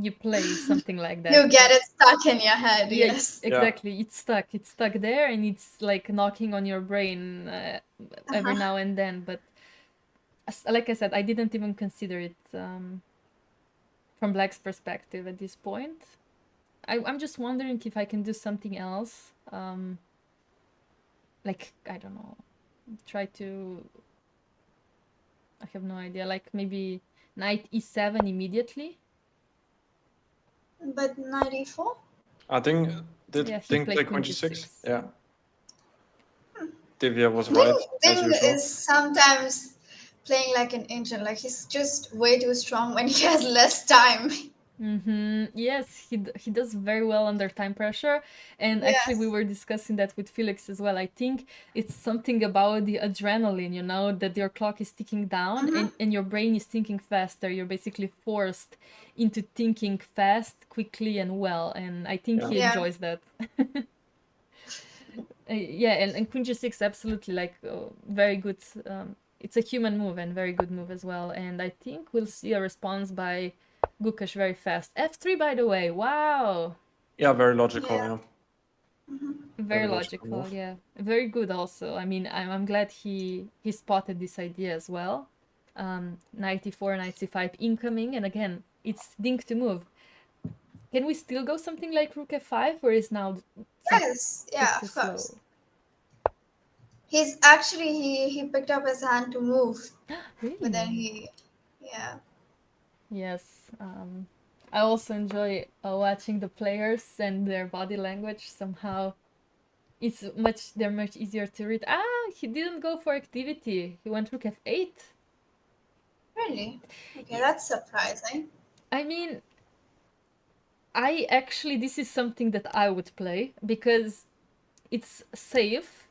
you play something like that. You get it stuck in your head, Yeah, yes. exactly. It's stuck there, and it's like knocking on your brain every now and then. But like I said, I didn't even consider it from black's perspective at this point. I'm just wondering if I can do something else. Like, I don't know, try to. I have no idea. Like maybe knight e7 immediately. But knight e4? I think, did Yeah, he Ding played play queen queen g6? g6. Yeah. Divya was Ding, right, as Ding usual. is sometimes playing like an engine. Like he's just way too strong when he has less time. Yes, he does very well under time pressure, and actually we Yes. were discussing that with Felix as well. I think it's something about the adrenaline, you know, that your clock is ticking down Mm-hmm. and your brain is thinking faster. You're basically forced into thinking fast, quickly, and well, and I think Yeah. he Yeah. enjoys that. Yeah, and Queen G6 absolutely like very good. It's a human move and very good move as well. And I think we'll see a response by Gukash very fast. F3, by the way. Wow, Yeah, very logical. Yeah. Yeah, very very logical logical. move. Yeah, very good also. I mean, I'm glad he spotted this idea as well. Knight e4, knight c5 incoming, and again, it's dink to move. Can we still go something like Rook F5, or is now some Yes. bit Yeah. too Of course. slow? He's actually he picked up his hand to move, but then Really? he, yeah. Yes, I also enjoy watching the players and their body language. Somehow, they're much easier to read. Ah, he didn't go for activity. He went Rook F8. Really? Okay, that's surprising. I mean, this is something that I would play because it's safe.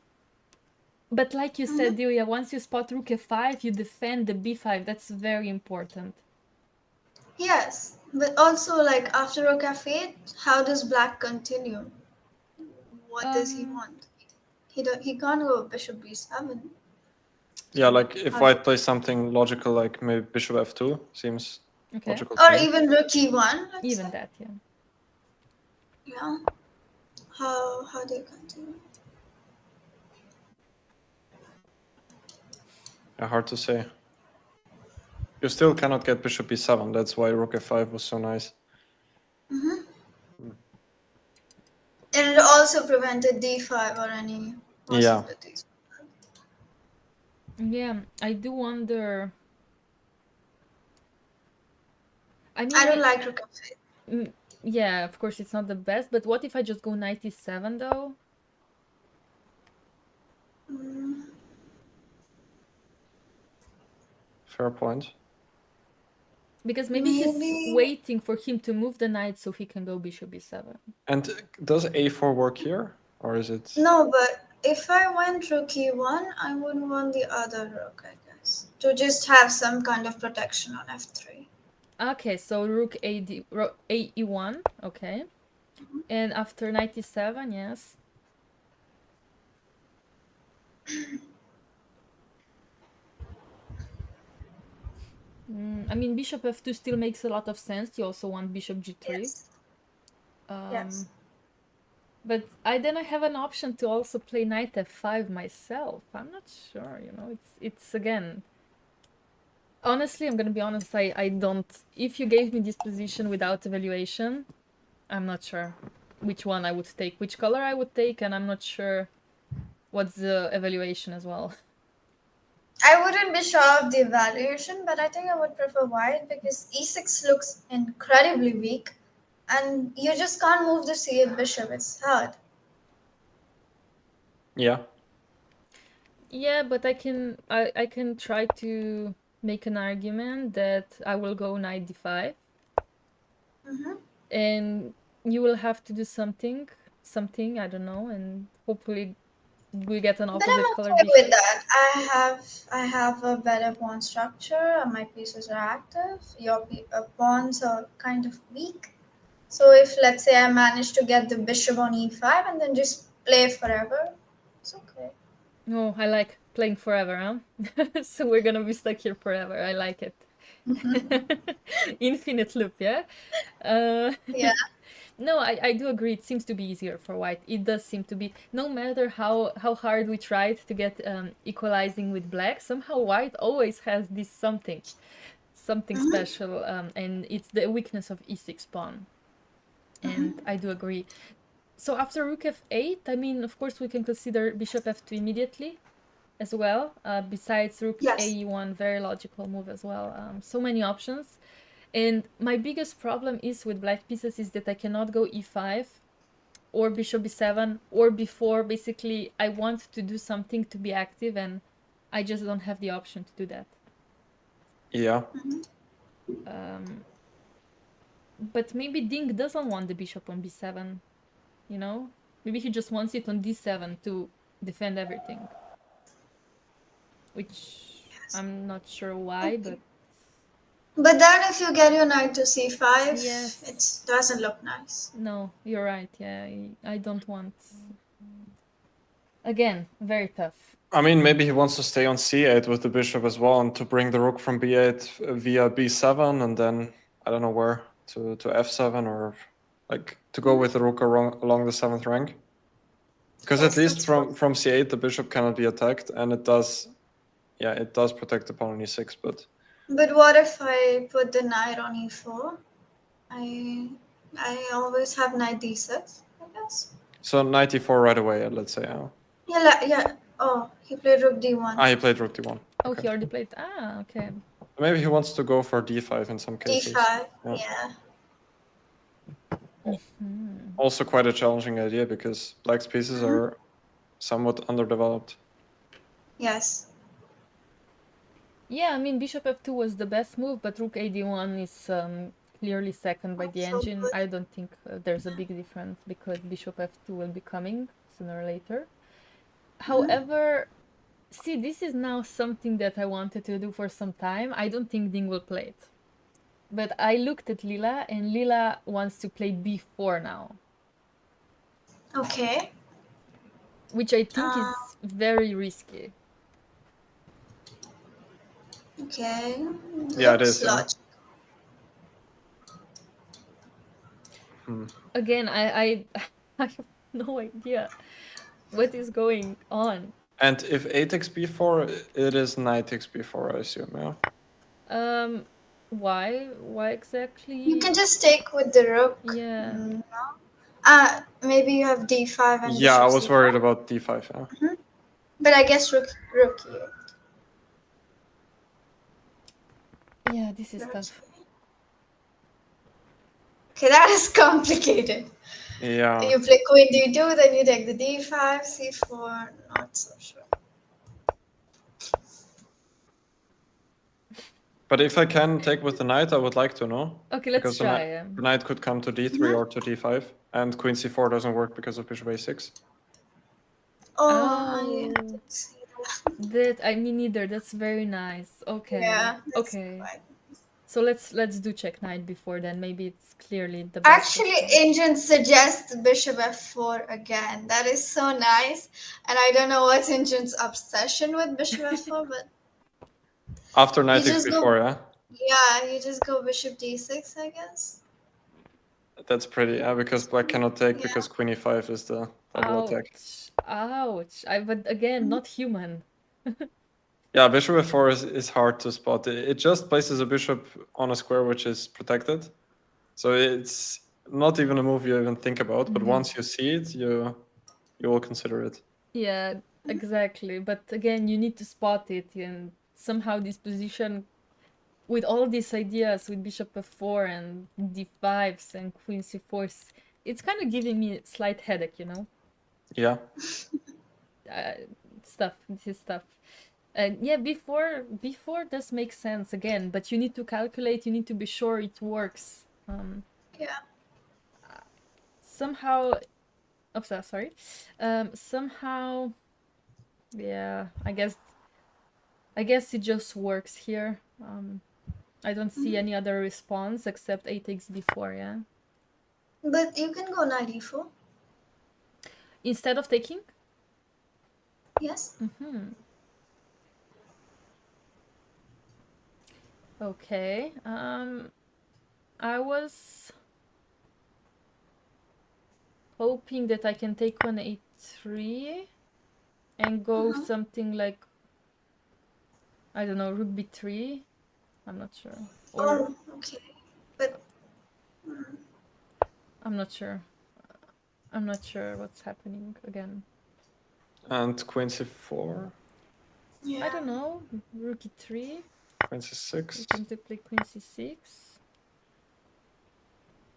But like you said, Mm-hmm. Divya, once you spot Rook F5, you defend the B5. That's very important. Yes, but also like after Rook F8, how does Black continue? What does he Um, want? He can't go Bishop B7. Yeah, So like if how I play something logical, like maybe Bishop F2, seems okay, logical to or me. even Rook E1, let's even say. that, yeah. Yeah. How do you continue? Yeah, hard to say. You still cannot get Bishop B7. That's why Rook F5 was so nice. Mm-hmm. And it also prevented D5 or any Yeah. possibilities. Yeah, I do wonder. I I mean, don't like Rook F8. yeah, of course it's not the best, but what if I just go 97 though? Mm, Fair point. Because maybe he's maybe. waiting for him to move the knight so he can go bishop b7. And does A4 work here? Or is it... No, but if I went Rook E1, I would want the other Rook, I guess. To just have some kind of protection on F3. Okay, so rook a e1, okay. And after 97, yes. I mean, bishop f2 still makes a lot of sense. You also want bishop g3. Yes. Yes. But I have an option to also play knight f5 myself. I'm not sure, you know. It's again. Honestly, I'm gonna be honest. I don't. If you gave me this position without evaluation, I'm not sure which one I would take, which color I would take, and I'm not sure what's the evaluation as well. I wouldn't be sure of the evaluation, but I think I would prefer white because E6 looks incredibly weak and you just can't move the C8 bishop. It's hard. Yeah. Yeah, but I can try to make an argument that I will go knight d5, Mm-hmm. and you will have to do something, I don't know, and hopefully we get an But opposite I'm color okay with bishop. that. I have a better pawn structure. My pieces are active. Your pawns are kind of weak. So if let's say I manage to get the bishop on e5 and then just play forever, it's okay. Oh, I like playing forever, huh? So we're gonna be stuck here forever. I like it. Infinite loop, yeah? Uh, Yeah. no, I do agree. It seems to be easier for white. It does seem to be. No matter how hard we tried to get equalizing with black, somehow white always has this something Mm-hmm. special, and it's the weakness of e6 pawn. And Mm-hmm. I do agree. So after rook f8, I mean, of course, we can consider bishop f2 immediately as well. Besides rook Yes. a1, very logical move as well. So many options. And my biggest problem is with black pieces is that I cannot go e5 or bishop b7 or before. Basically, I want to do something to be active and I just don't have the option to do that. Yeah. Um, But maybe Ding doesn't want the bishop on b7, you know? Maybe he just wants it on d7 to defend everything. Which I'm not sure why, but But then if you get your knight to c5, yes. it doesn't look nice. No, you're right. Yeah, I don't want. Again, very tough. I mean, maybe he wants to stay on c8 with the bishop as well, and to bring the rook from b8 via b7, and then I don't know where to f7, or like to go with the rook along the 7th rank. Because Yes, at least that's from c8 the bishop cannot be attacked, and it does, yeah, it does protect the pawn on e6. But what if I put the knight on e4? I always have knight d6, I guess. So knight e4 right away, let's say. Yeah. Oh, he played rook d1. He played rook d1. Oh, Okay. he already played. Okay. Maybe he wants to go for d5 in some cases. d5, yeah. Also quite a challenging idea because black's pieces are somewhat underdeveloped. Yes. Yeah, I mean, bishop f2 was the best move, but rook ad1 is clearly second by the Also engine. good. I don't think there's a big difference because bishop f2 will be coming sooner or later. However, see, this is now something that I wanted to do for some time. I don't think Ding will play it. But I looked at Lila, and Lila wants to play b4 now, Okay. which I think is very risky. Okay. Yeah, it Looks is, yeah. logical. Again, I have no idea what is going on. And if a takes b4, it is knight takes b4, I assume, yeah? Why? Why exactly? You can just take with the rook. Yeah. No. Maybe you have d5 and Yeah, I bishop was c5. worried about d5, yeah. But I guess rook e8. Yeah, this is tough. Okay, that is complicated. Yeah. You play queen d2, then you take the d5, c4. Not so sure. But if I can take with the knight, I would like to know. Okay, let's Because try. the knight could come to d3 or to d5, and queen c4 doesn't work because of bishop a6. Oh, I didn't see that. I mean neither. That's very nice. Okay. Yeah. that's Okay. quite- So let's do check knight before then. Maybe it's clearly the best. Actually, Engine suggests bishop f4 again. That is so nice. And I don't know what's Engine's obsession with bishop f4, but After knight You takes just go- b4, yeah? yeah, you just go bishop d6, I guess. That's pretty, yeah, because black cannot take Yeah. because queen e5 is the double attack. Ouch. But again, not human. Yeah, bishop f4 is hard to spot. It just places a bishop on a square which is protected. So it's not even a move you even think about, but once you see it, you will consider it. Yeah, exactly. But again, you need to spot it, and somehow this position, with all these ideas with bishop f4 and d5s and queen c4s, it's kind of giving me a slight headache, you know? Yeah. This is stuff. And yeah, before does make sense again, but you need to calculate, you need to be sure it works. Yeah. Somehow, sorry. Somehow, yeah, I guess it just works here. I don't see any other response except a takes d4, yeah? But you can go knight e4. Instead of taking? Yes. Okay. I was hoping that I can take on a3 and go something like, I don't know, rook b3. I'm not sure. Or Okay. But I'm not sure. I'm not sure what's happening again. And queen c4, yeah. I don't know. Rook e3. queen c6. You can play queen c6.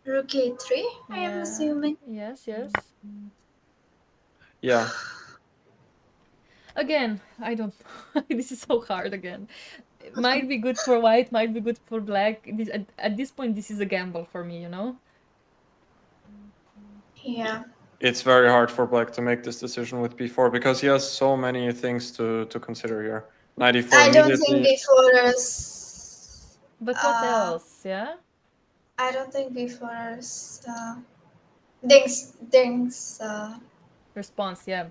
Rook a3, I am Yeah. assuming. Yes. Yeah. Again, I don't. This is so hard again. It might be good for white, might be good for black. At this point, this is a gamble for me, you know? Yeah. It's very hard for black to make this decision with b4 because he has so many things to consider here. Knight e4 I don't think immediately. B4 is. But what else, yeah? I don't think B4 is. Dings. Response, yeah.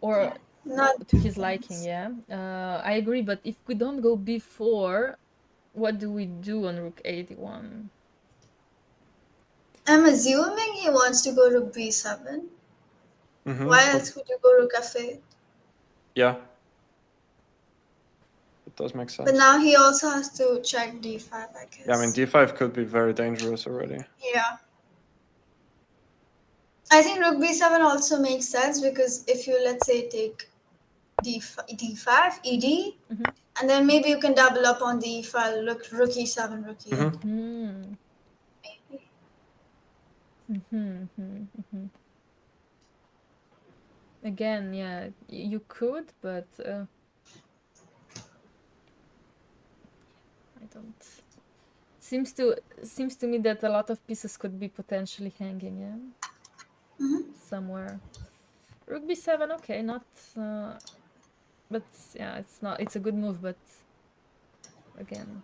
Or Not to his liking, things. yeah. I agree, but if we don't go b4, what do we do on rook 81? I'm assuming he wants to go to B7. Mhm. Why else would you go to Rook 8? Yeah. It does make sense. But now he also has to check D5, I guess. Yeah, I mean d5 could be very dangerous already. Yeah. I think Rook B7 also makes sense because if you, let's say, take D5, ED, Mhm. and then maybe you can double up on the E file, Rook E7, Rook E8. Mhm. Hmm. Maybe. Again, yeah, you could, but I don't. Seems to me that a lot of pieces could be potentially hanging, yeah, somewhere. Rook b7, okay, not, but yeah, it's not. It's a good move, but again,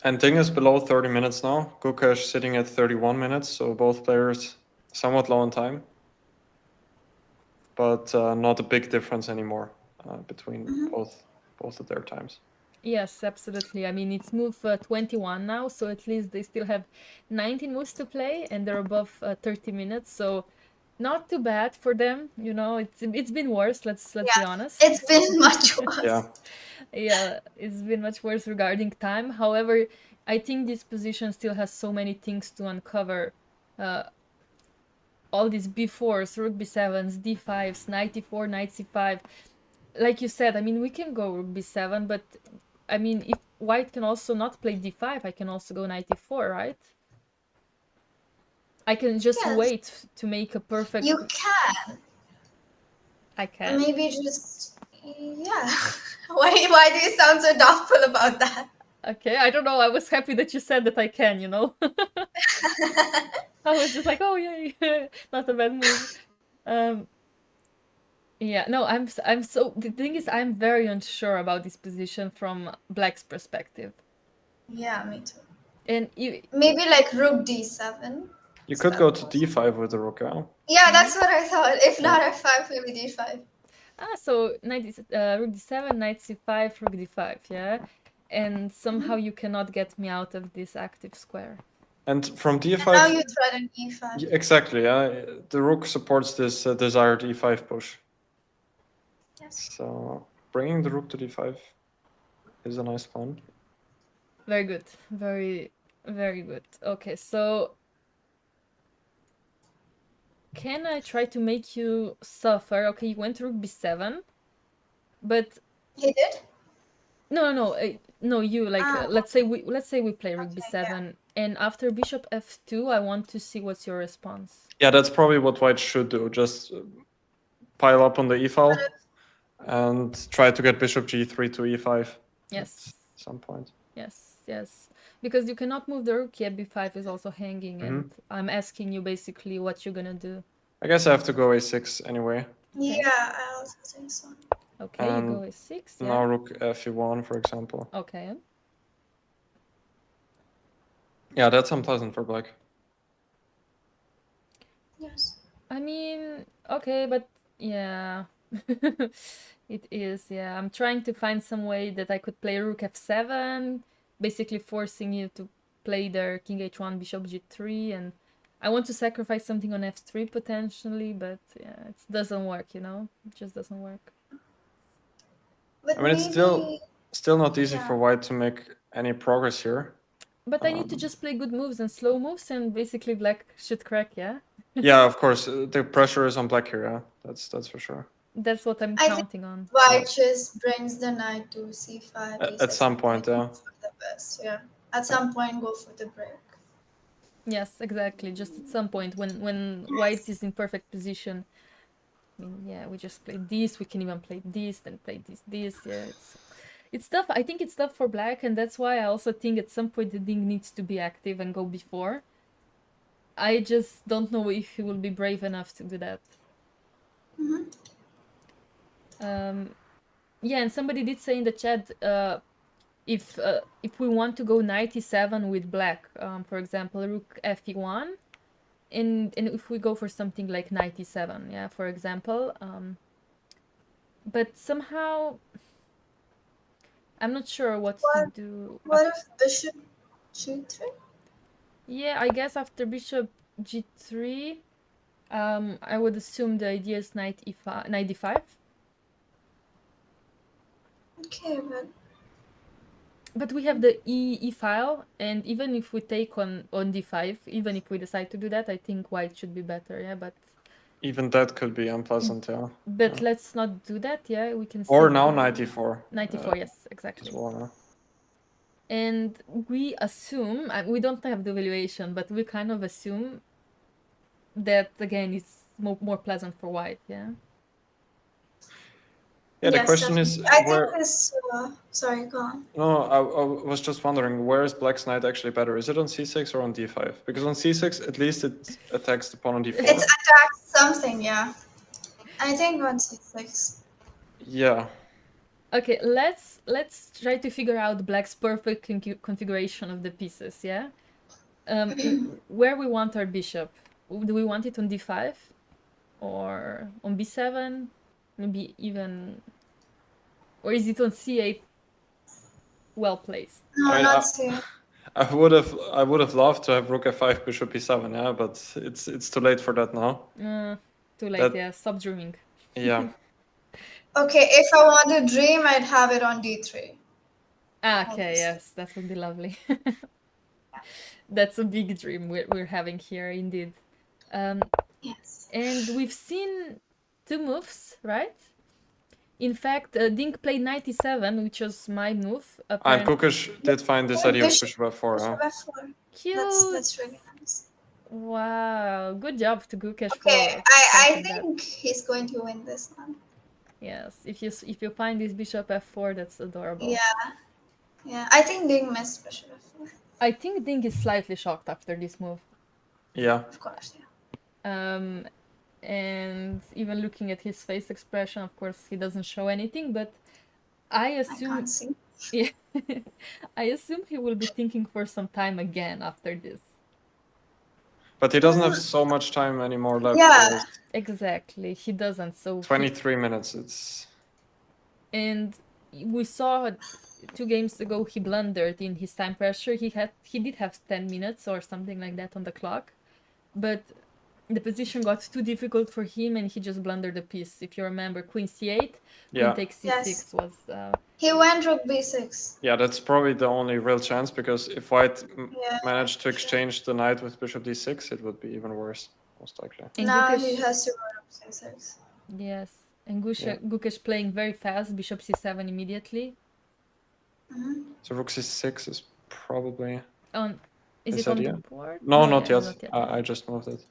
And Ding is below 30 minutes now. Gukesh sitting at 31 minutes, so both players somewhat low on time. But not a big difference anymore between both of their times. yes, absolutely. I mean, it's move 21 now, so at least they still have 19 moves to play, and they're above 30 minutes, so not too bad for them. You know, it's been worse. Let's be Yeah, honest. it's been much worse. Yeah. Yeah, it's been much worse regarding time. However, I think this position still has so many things to uncover. All these b4s, rook b7s, d5s, knight e4, knight c5. Like you said, I mean, we can go rook b7, but I mean, if white can also not play d5, I can also go knight e4, right? I can just Yes, wait to make a perfect. you can. I can. Maybe just. Yeah. Why do you sound so doubtful about that? Okay, I don't know. I was happy that you said that I can, you know? I was just like, oh yeah, not a bad move. Yeah, no, I'm so the thing is I'm very unsure about this position from Black's perspective. Yeah, me too. And Maybe like Rook D7. You could go to d5 with the rook, yeah? Yeah, that's what I thought. If not F5, maybe D5. so rook d7, knight c5, rook d5, yeah? And somehow you cannot get me out of this active square. And from d5... And now you threaten E5. Yeah, exactly, yeah. The rook supports this desired e5 push. Yes. So bringing the rook to d5 is a nice plan. Very good. Very, very good. Okay, so can I try to make you suffer? Okay, you went rook b7, but He did? no, you like let's say we play rook Okay, b7, and after bishop f2, I want to see what's your response. Yeah, that's probably what white should do. Just pile up on the e file and try to get bishop g3 to e5 Yes, at some point. yes, because you cannot move the rook yet. b5 is also hanging, and I'm asking you basically what you're gonna do. I guess I have to go a6 anyway. Yeah, I also think so. Okay, you go a6, Now yeah. rook fe1, for example. Okay. Yeah, that's unpleasant for black. Yes. I mean, okay, but yeah. It is, yeah. I'm trying to find some way that I could play rook f7, basically forcing you to play their king h1, bishop g3, and I want to sacrifice something on f3 potentially, but yeah, it doesn't work, you know? It just doesn't work. But I mean, it's maybe... still not easy Yeah. for white to make any progress here. But I need to just play good moves and slow moves, and basically black should crack, yeah? Yeah, of course. The pressure is on black here, yeah. That's for sure. That's what I'm I counting on. think white just brings the knight to C5. At some point, yeah. For the best, yeah. At some point, go for the break. Yes, exactly. Just at some point when white is in perfect position. I mean, yeah, we just play this. We can even play this, then play this. Yeah, It's tough. I think it's tough for black, and that's why I also think at some point the Ding needs to be active and go before. I just don't know if he will be brave enough to do that. Yeah, and somebody did say in the chat if we want to go knight e7 with black, for example, rook fe1, and if we go for something like knight e7, yeah, for example, but somehow I'm not sure what to do. What if bishop g3? Yeah, I guess after bishop g3, I would assume the idea is knight e5, knight d5. Okay, But we have the e file, and even if we take on d5, even if we decide to do that, I think white should be better, yeah, but Even that could be unpleasant, yeah. but let's not do that, yeah, we can Or still now play 94. 94, yes, exactly. As well, yeah. And we assume, we don't have the valuation, but we kind of assume that, again, it's more pleasant for white, yeah? Yeah, the yes, question is definitely. I where. think this. Sorry, go on. No, I was just wondering, where is black's knight actually better? Is it on c6 or on d5? Because on c6, at least it attacks the pawn on d4. It's attacked something, yeah. I think on c6. Yeah. Okay, let's try to figure out black's perfect configuration of the pieces, yeah? Where we want our bishop. Do we want it on d5? Or on b7? Maybe even... Or is it on c8 well placed? No, I mean, not c8. I would have loved to have rook f5, bishop e7, yeah, but it's too late for that now. Too late, yeah. Stop dreaming. Yeah. Okay, if I want to dream, I'd have it on d3. Okay, Obviously. yes, that would be lovely. That's a big dream we're having here, indeed. Yes. And we've seen two moves, right? In fact, Dink played 97, which was my move. And Kukish did find this idea of bishop f4, Bishop huh? f4. Cute. That's really nice. Wow, good job to Gukesh Okay, for I thinking that. think he's going to win this one. Yes, if you find this bishop f4, that's adorable. Yeah. I think Ding missed bishop f4. I think Dink is slightly shocked after this move. Yeah. Of course, yeah. And even looking at his face expression, of course, he doesn't show anything, but I assume... I can't see. Yeah, I assume he will be thinking for some time again after this. But he doesn't have so much time anymore left. Yeah. Exactly, he doesn't, so... 23 minutes, it's... And we saw 2 games ago he blundered in his time pressure. He did have 10 minutes or something like that on the clock, but the position got too difficult for him and he just blundered a piece. If you remember, queen c8, queen takes c6 was... He went rook b6. Yeah, that's probably the only real chance, because if white managed to exchange the knight with bishop d6, it would be even worse, most likely. And now he has to go rook c6. Yes, and Gukesh playing very fast, bishop c7 immediately. So rook c6 is probably... Is it on the board? No, not yet. I just moved it.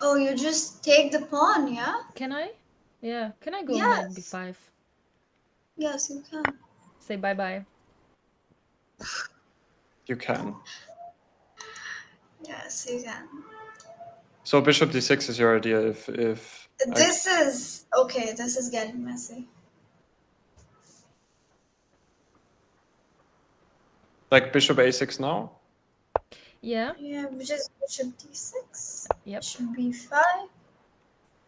Oh, you just take the pawn, yeah? Can I? Yeah, can I go knight b5? Yes, you can. Say bye-bye. You can. Yes, you can. So bishop d6 is your idea if This is getting messy. Like bishop a6 now? Yeah, just bishop d6. Yep. Bishop b5.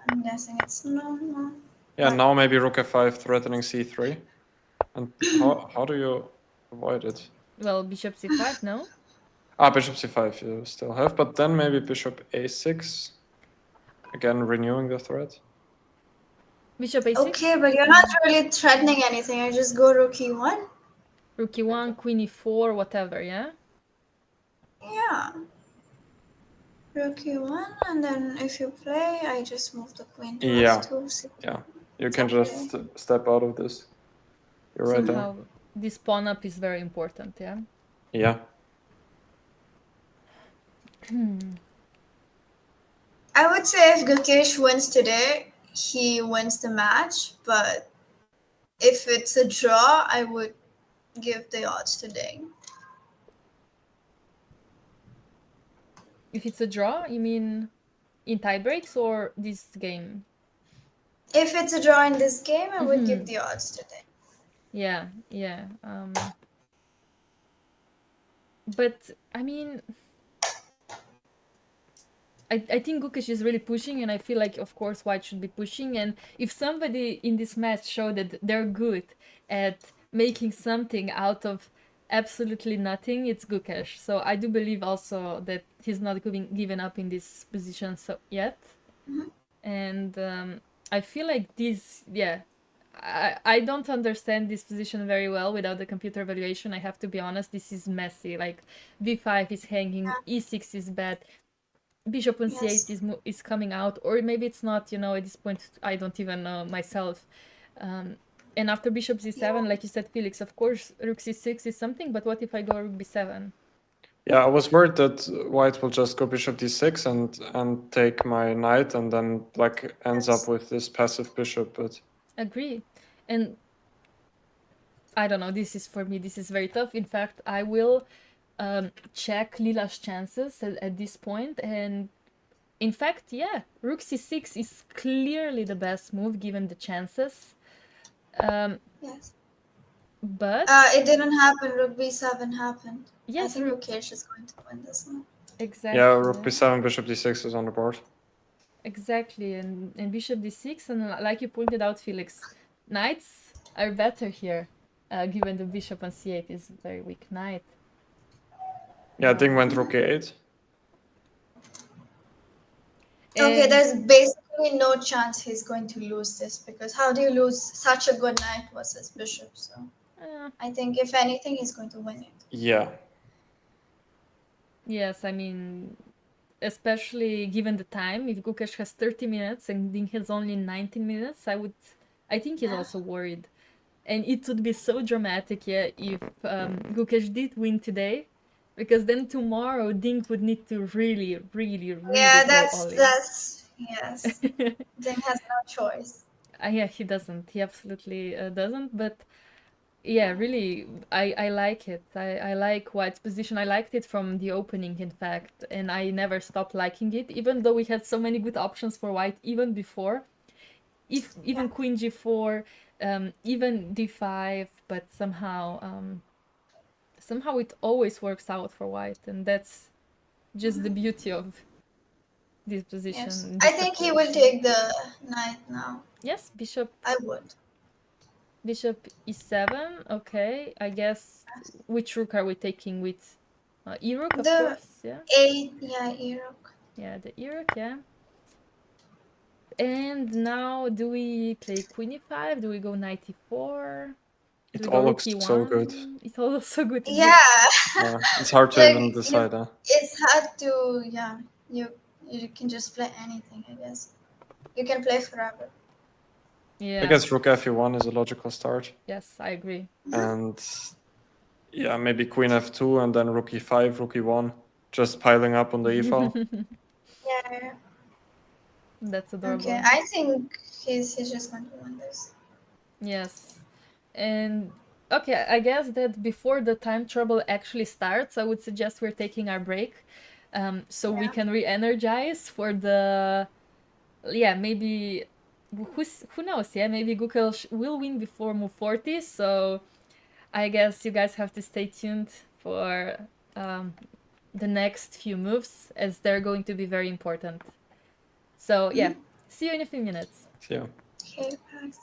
I'm guessing it's no. Yeah, now maybe rook f5 threatening c3. And how do you avoid it? Well, bishop c5, no? Bishop c5 you still have, but then maybe bishop a6. Again, renewing the threat. Bishop a6? Okay, but you're not really threatening anything. I just go rook e1. Rook e1, queen e4, whatever, yeah? Yeah. Rook e1, and then if you play, I just move the queen to f2. Yeah, you can just step out of this. You're right there. This pawn up is very important, yeah? Yeah. I would say if Gukesh wins today, he wins the match, but If it's a draw, I would give the odds to Ding. If it's a draw, you mean in tie breaks or this game? If it's a draw in this game, I would give the odds to Ding. Yeah, yeah. But I mean, I think Gukesh is really pushing, and I feel like, of course, White should be pushing. And if somebody in this match showed that they're good at making something out of absolutely nothing, it's Gukesh. So I do believe also that he's not given up in this position yet. And I feel like this, yeah, I don't understand this position very well without the computer evaluation. I have to be honest, this is messy. Like b5 is hanging, e6 is bad, bishop on c8 is coming out, or maybe it's not, at this point I don't even know myself. And after bishop c7, like you said, Felix, of course rook c6 is something, but what if I go rook b7? Yeah, I was worried that White will just go bishop d6 and take my knight, and then like ends up with this passive bishop. But Agree. And I don't know, this is, for me, this is very tough. In fact, I will check Lila's chances at this point, and in fact, yeah, rook c6 is clearly the best move given the chances. Yes. But It didn't happen. Rook b7 happened. yes, I think Gukesh is going to win this one. Exactly. yeah, rook b7, bishop d6 is on the board. Exactly, and bishop d6, and like you pointed out, Felix, knights are better here, given the bishop on c8 is very weak knight. Yeah, Ding went rook a8. Okay, there's basically no chance he's going to lose this, because how do you lose such a good knight versus bishop? So I think if anything, he's going to win it. Yeah. Yes, I mean, especially given the time, if Gukesh has 30 minutes and Ding has only 19 minutes, I think he's also worried. And it would be so dramatic, yeah, if Gukesh did win today, because then tomorrow Ding would need to really, really, really go all in. Yes. Ding has no choice. Yeah, he doesn't. He absolutely doesn't. But yeah, really, I like it. I like White's position. I liked it from the opening, in fact, and I never stopped liking it, even though we had so many good options for White even before. Even Queen G4, even D5, but somehow it always works out for White, and that's just the beauty of this position. Yes. I think he will take the knight now. Yes, bishop. I would. Bishop e7. Okay, I guess. Which rook are we taking with? E-rook, of course. Yeah. E-rook. Yeah, the e-rook. Yeah. And now, do we play Queen e5? Do we go knight e4? It all looks so good. It all looks so good. Yeah. It's hard to even decide. It's hard to, yeah. You can just play anything, I guess. You can play forever. Yeah. I guess rook fe1 is a logical start. Yes, I agree. And yeah, maybe queen f2 and then rook e5, rook e1, just piling up on the e file. Yeah. That's adorable. Okay, I think he's just going to win this. Yes. And okay, I guess that before the time trouble actually starts, I would suggest we're taking our break, so we can re-energize for the, maybe, who knows, maybe Gukesh will win before move 40, so I guess you guys have to stay tuned for the next few moves, as they're going to be very important. So yeah, see you in a few minutes. See you. Okay, thanks.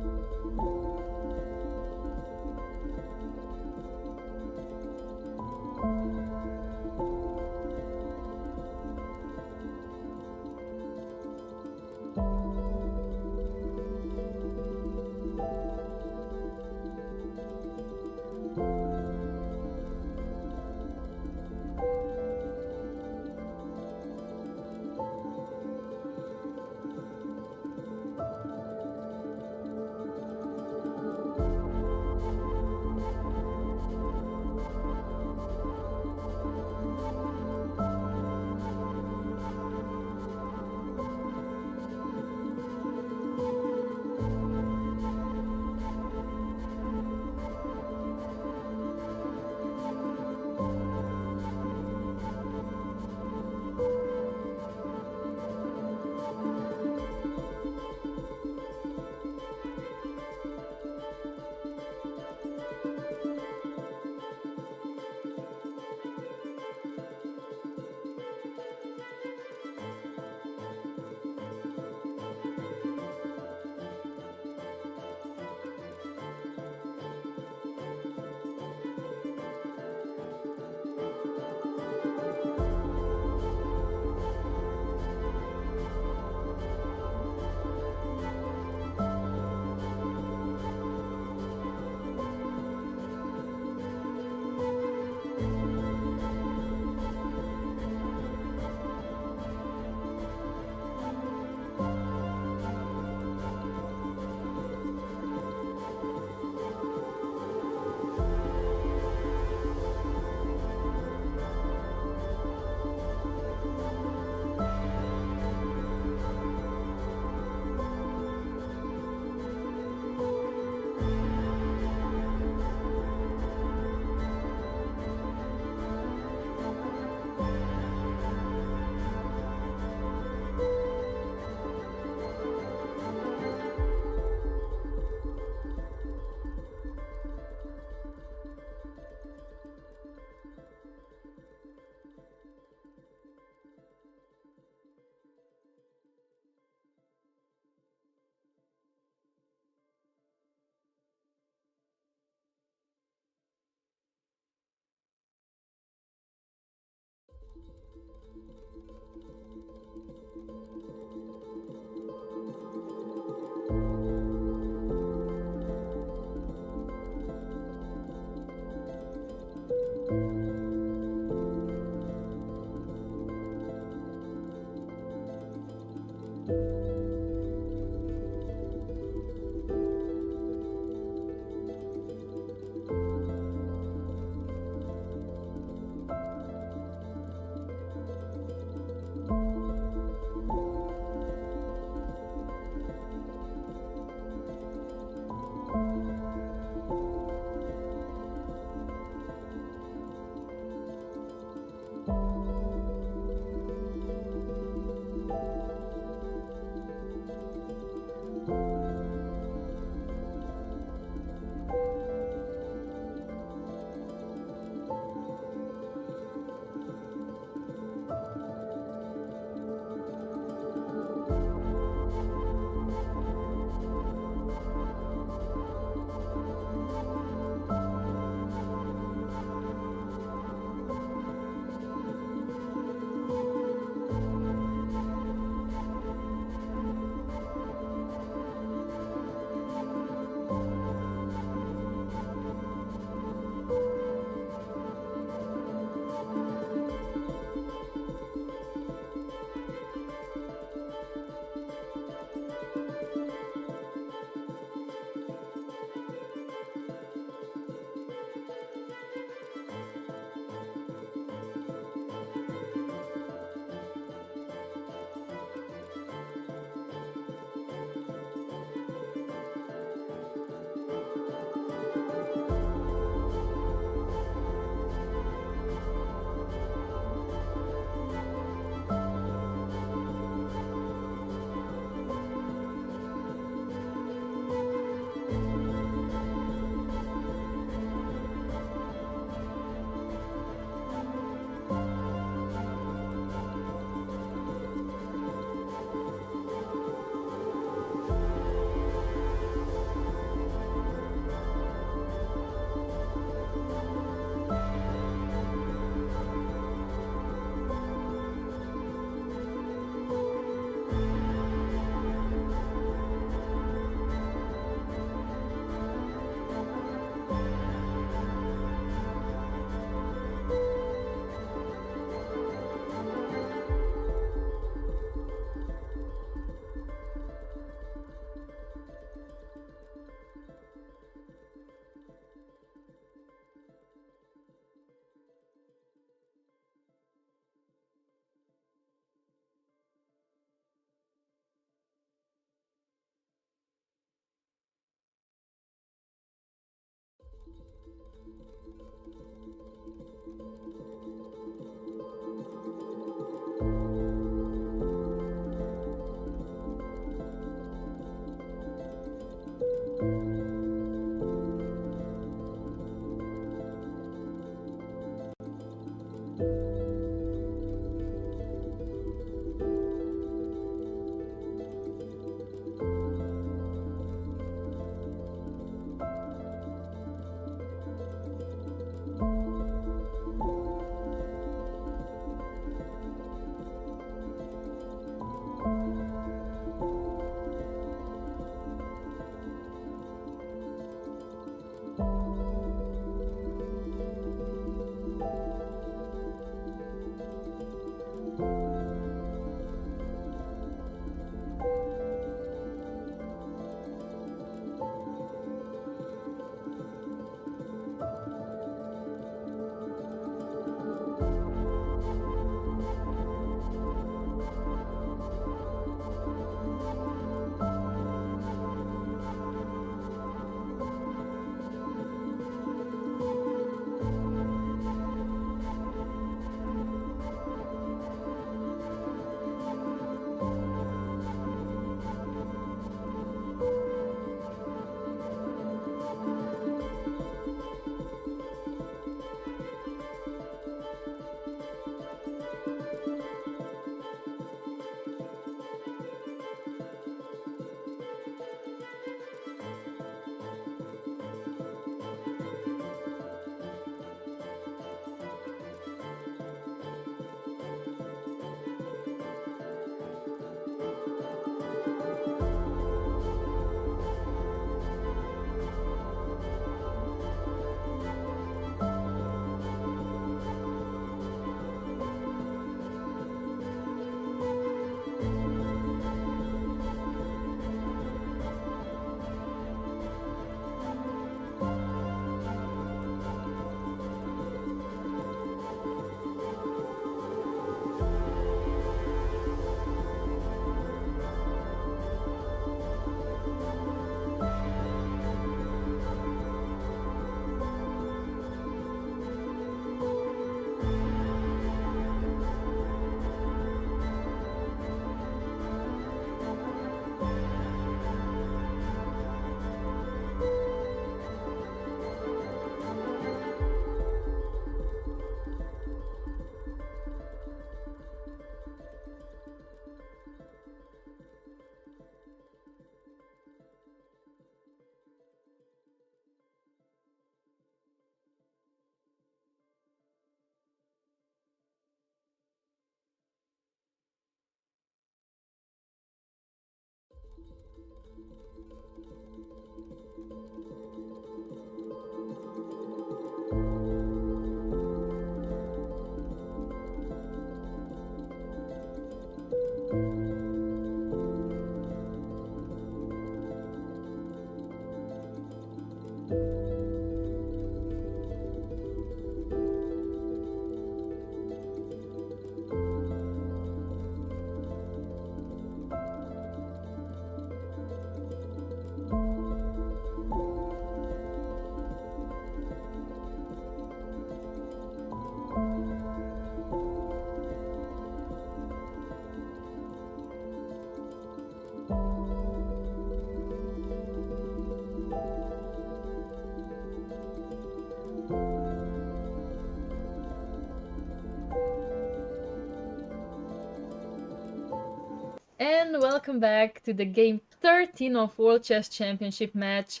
And welcome back to the game 13 of World Chess Championship match.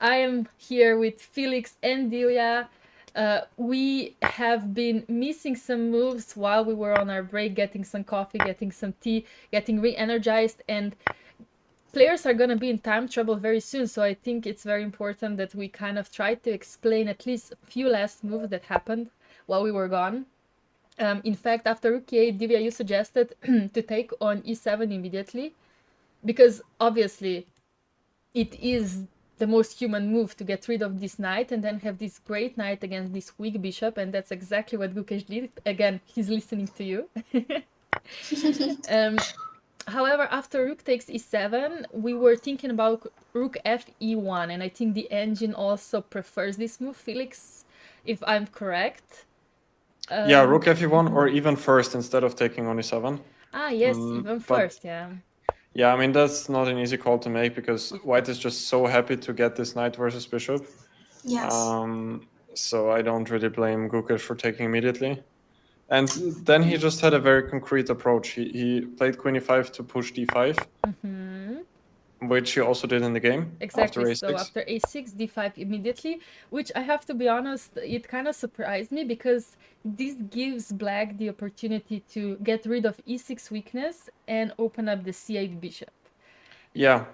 I am here with Felix and Divya. We have been missing some moves while we were on our break, getting some coffee, getting some tea, getting re-energized, and players are going to be in time trouble very soon, so I think it's very important that we kind of try to explain at least a few last moves that happened while we were gone. In fact, after Rook E8, Divya, you suggested to take on E7 immediately, because obviously it is the most human move to get rid of this knight and then have this great knight against this weak bishop, and that's exactly what Gukesh did. Again, he's listening to you. However, after Rook takes E7, we were thinking about Rook Fe1, and I think the engine also prefers this move, Felix, if I'm correct. Yeah, Rook Fe1 or even first instead of taking on E7. Yes, even first, yeah. Yeah, I mean, that's not an easy call to make because White is just so happy to get this knight versus bishop. Yes. So I don't really blame Gukesh for taking immediately. And then he just had a very concrete approach. He played Queen E5 to push D5, which he also did in the game. Exactly, after A6. so after A6, D5 immediately, which I have to be honest, it kind of surprised me because this gives Black the opportunity to get rid of E6 weakness and open up the C8 bishop. Yeah,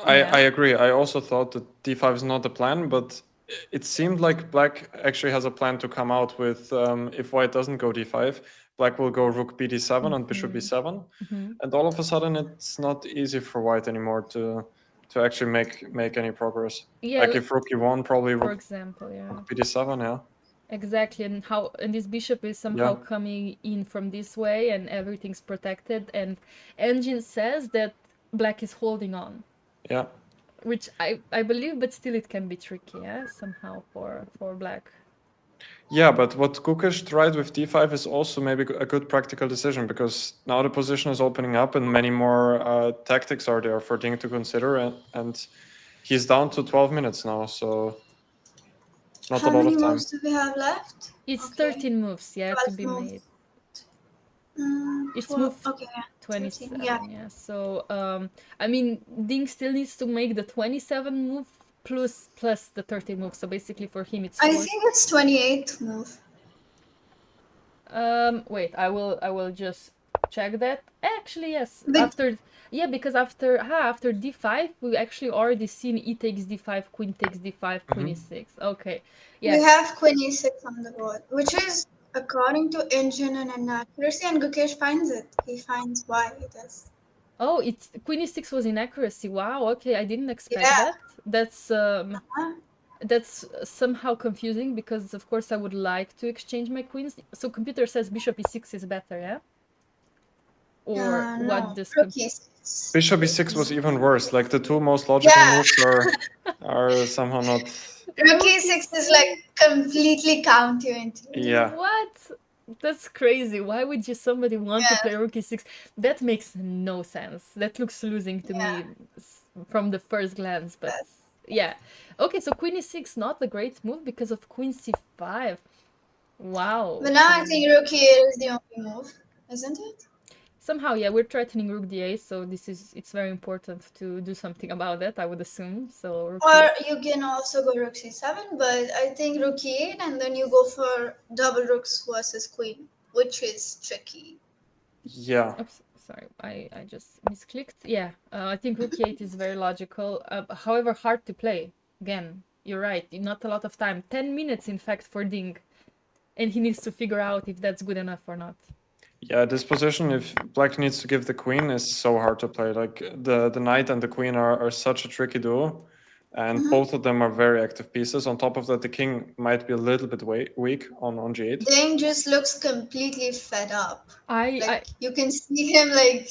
I agree. I also thought that D5 is not the plan, but it seemed like Black actually has a plan to come out with, if White doesn't go D5, Black will go Rook BD7 and Bishop B7. And all of a sudden, it's not easy for White anymore to actually make any progress. Yeah, like if Rook E1, probably for Rook example, yeah. BD7, yeah. Exactly, and this bishop is somehow coming in from this way and everything's protected, and engine says that Black is holding on. Yeah. Which I believe, but still it can be tricky, yeah, somehow for Black. Yeah, but what Gukesh tried with D5 is also maybe a good practical decision because now the position is opening up and many more tactics are there for Ding to consider, and he's down to 12 minutes now, so not a lot of time. How many moves do we have left? It's 13 moves, yeah, to be made. It's 12, move okay, 27, 13, yeah. So I mean, Ding still needs to make the 27 move plus the 13 move. So basically for him it's 40. I think it's 28th move. Wait, I will just check that. Actually, yes. Because after D5 we actually already seen E takes D5, Queen takes D5, Queen E6. Okay. Yeah. We have Queen E6 on the board, which is according to engine and inaccuracy, and Gukesh finds it. He finds why it is. Oh, it's Queen E6 was inaccuracy. Wow, okay, I didn't expect that. That's somehow confusing because of course I would like to exchange my queens. So computer says Bishop E6 is better, yeah? Or what does Bishop E6 was even worse. Like the two most logical moves are somehow not. Rook E6 is like completely counterintuitive. Yeah. What? That's crazy. Why would somebody want to play Rook E6? That makes no sense. That looks losing to me from the first glance, but yeah. Okay, so Queen E6 not a great move because of Queen C5. Wow. But now I think Rook E8 is the only move, isn't it? Somehow, yeah, we're threatening Rook D8, so it's very important to do something about that, I would assume. So or you can also go Rook C7, but I think Rook E8 and then you go for double rooks versus queen, which is tricky. Yeah. Oops, sorry, I just misclicked. Yeah, I think Rook E8 is very logical. However, hard to play. Again, you're right, not a lot of time. 10 minutes, in fact, for Ding. And he needs to figure out if that's good enough or not. Yeah, this position, if Black needs to give the queen, is so hard to play. Like the knight and the queen are such a tricky duo and both of them are very active pieces. On top of that, the king might be a little bit weak on g8. Ding just looks completely fed up. I You can see him like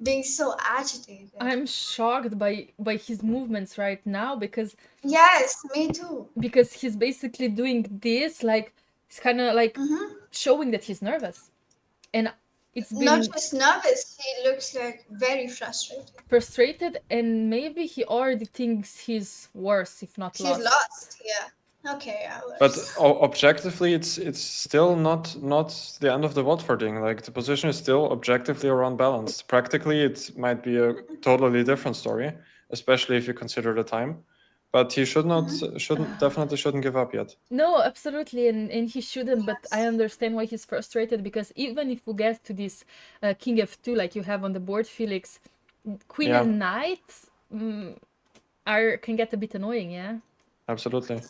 being so agitated. I'm shocked by his movements right now because Yes, me too. he's basically doing this, like he's kind of like showing that he's nervous, and it's Not been just nervous, he looks like very frustrated. frustrated, and maybe he already thinks he's worse, if not He's lost. lost, yeah. Okay, yeah. But objectively, it's still not the end of the world for Ding. Like the position is still objectively around balanced. Practically, it might be a totally different story, especially if you consider the time. But he definitely shouldn't give up yet. No, absolutely, and he shouldn't, but I understand why he's frustrated, because even if we get to this king f2 like you have on the board, Felix, queen Yeah. and knight can get a bit annoying, yeah? Absolutely.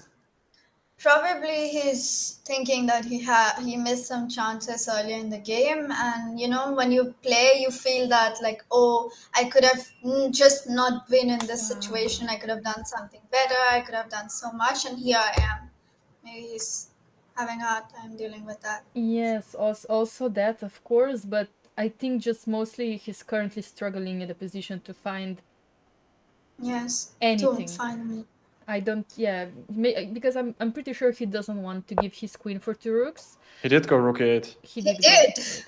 Probably he's thinking that he missed some chances earlier in the game, and when you play, you feel that like, oh, I could have just not been in this situation. I could have done something better. I could have done so much, and here I am. Maybe he's having a hard time dealing with that. Yes, also that, of course, but I think just mostly he's currently struggling in the position to find Yes, anything. to find me. I don't, yeah, because I'm pretty sure he doesn't want to give his queen for 2 rooks. He did go rook e8. He He did. did.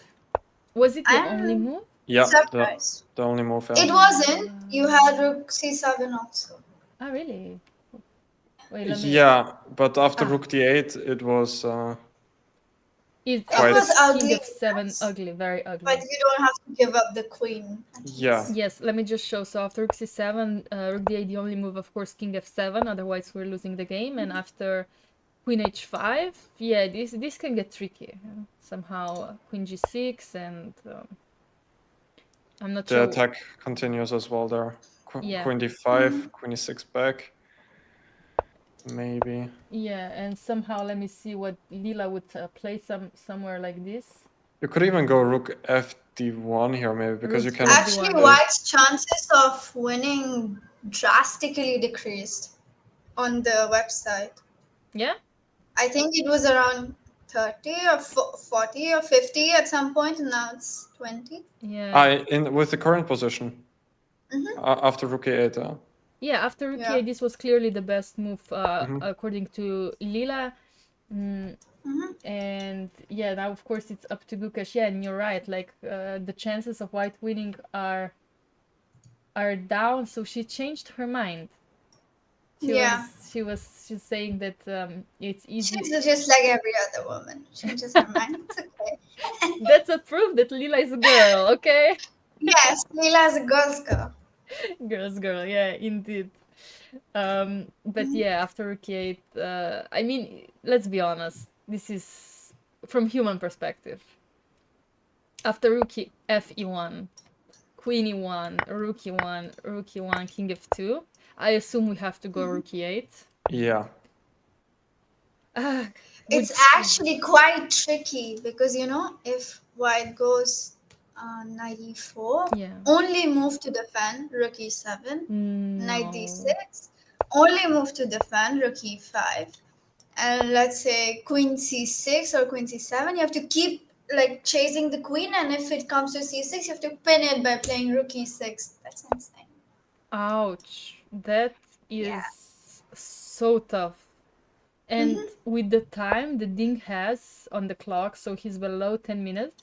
Was it the I'm only move? Yeah, Surprise. the only move. It wasn't. You had rook c7 also. Ah, really? Wait, let me... Yeah, but after rook d8, it was It quite- was ugly, king f7, yes. ugly, very ugly. But you don't have to give up the queen. Yeah. Yes, let me just show. So after rook c7, rook d8, the only move, of course, king f7, otherwise we're losing the game. And after queen h5, yeah, this can get tricky. Somehow queen g6, and I'm not The sure. attack continues as well there. Yeah. Queen d5, queen e6 back. Maybe. Yeah, and somehow let me see what Lila would play somewhere like this. You could even go rook fd1 here, maybe, because Rook you can. Actually, Fd1. White's chances of winning drastically decreased on the website. Yeah? Mm-hmm. I think it was around 30 or 40 or 50 at some point, and now it's 20. Yeah. With the current position. After rook e8. Yeah, after rook Yeah. e8, this was clearly the best move according to Lila. And yeah, now of course it's up to Gukash. Yeah, and you're right. Like the chances of White winning are down. So she changed her mind. She's saying that it's easy. She's just like every other woman. Changes her mind. It's okay. That's a proof that Lila is a girl. Okay. Yes, Leela is a girl's girl. Girl's girl. Yeah, indeed. But yeah, after rook e8, I mean, let's be honest. This is from human perspective. After rook f e1, queen e1, rook e1, king f2, I assume we have to go rook e8. Yeah. It's actually quite tricky because if White goes knight e4, Yeah. only move to defend rook e7, knight No. d6, only move to defend rook e5, and let's say queen c6 or queen c7, you have to keep like chasing the queen, and if it comes to c6, you have to pin it by playing rook e6. That's insane. Ouch. That is so tough. And with the time the Ding has on the clock, so he's below 10 minutes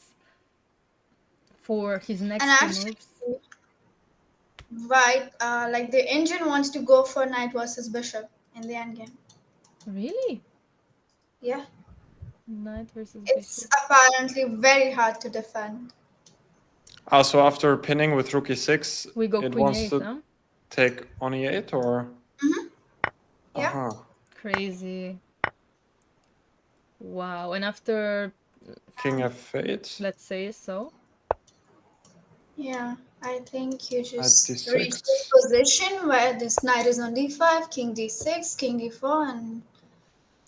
for his next And two actually, moves. Right, like the engine wants to go for knight versus bishop in the endgame. Really? Yeah, Knight versus it's bishop. apparently very hard to defend. So after pinning with rook e6, We go it queen wants e8, to huh? take on e8 or? Yeah. Uh-huh. Crazy. Wow. And after, King f8. let's say so. Yeah, I think you just d6. reach this position where this knight is on d5, king d6, king d4, and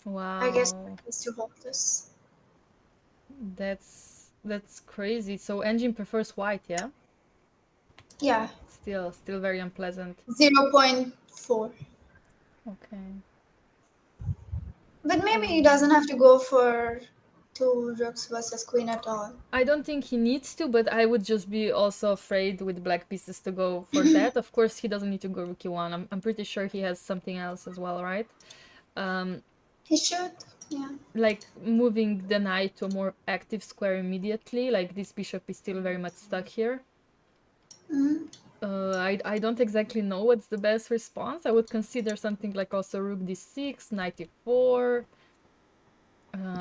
Wow. I guess is to hold this. That's crazy. So engine prefers white, yeah? Yeah, Still very unpleasant. 0.4. Okay. But maybe he doesn't have to go for two rooks versus queen at all. I don't think he needs to, but I would just be also afraid with black pieces to go for that. Of course, he doesn't need to go rook e1. I'm pretty sure he has something else as well, right? He should, yeah. Like moving the knight to a more active square immediately. Like this bishop is still very much stuck here. I don't exactly know what's the best response. I would consider something like also rook d6, knight e4.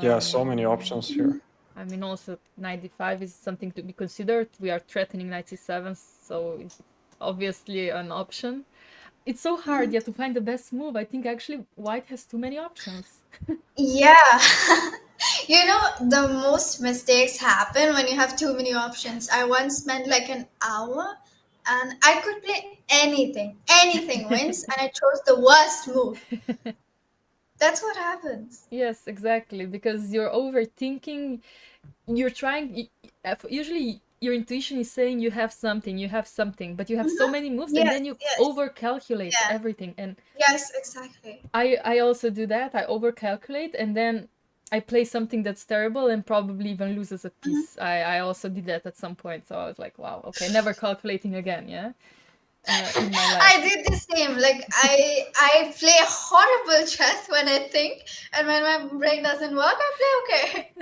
Yeah, so many options here. I mean, also knight d5 is something to be considered. We are threatening knight c7, so it's obviously an option. It's so hard, yeah, to find the best move. I think actually white has too many options. Yeah. You know, the most mistakes happen when you have too many options. I once spent like an hour and I could play anything. Anything wins, and I chose the worst move. That's what happens. Yes, exactly, because you're overthinking. You're trying. Usually, your intuition is saying you have something, but you have so many moves, and Yes, then you yes, overcalculate yeah. everything. And Yes, exactly. I also do that. I overcalculate, and then I play something that's terrible and probably even loses a piece. I also did that at some point, so I was like, wow, okay, never calculating again, yeah. In my life. I did the same. Like I play horrible chess when I think, and when my brain doesn't work, I play okay.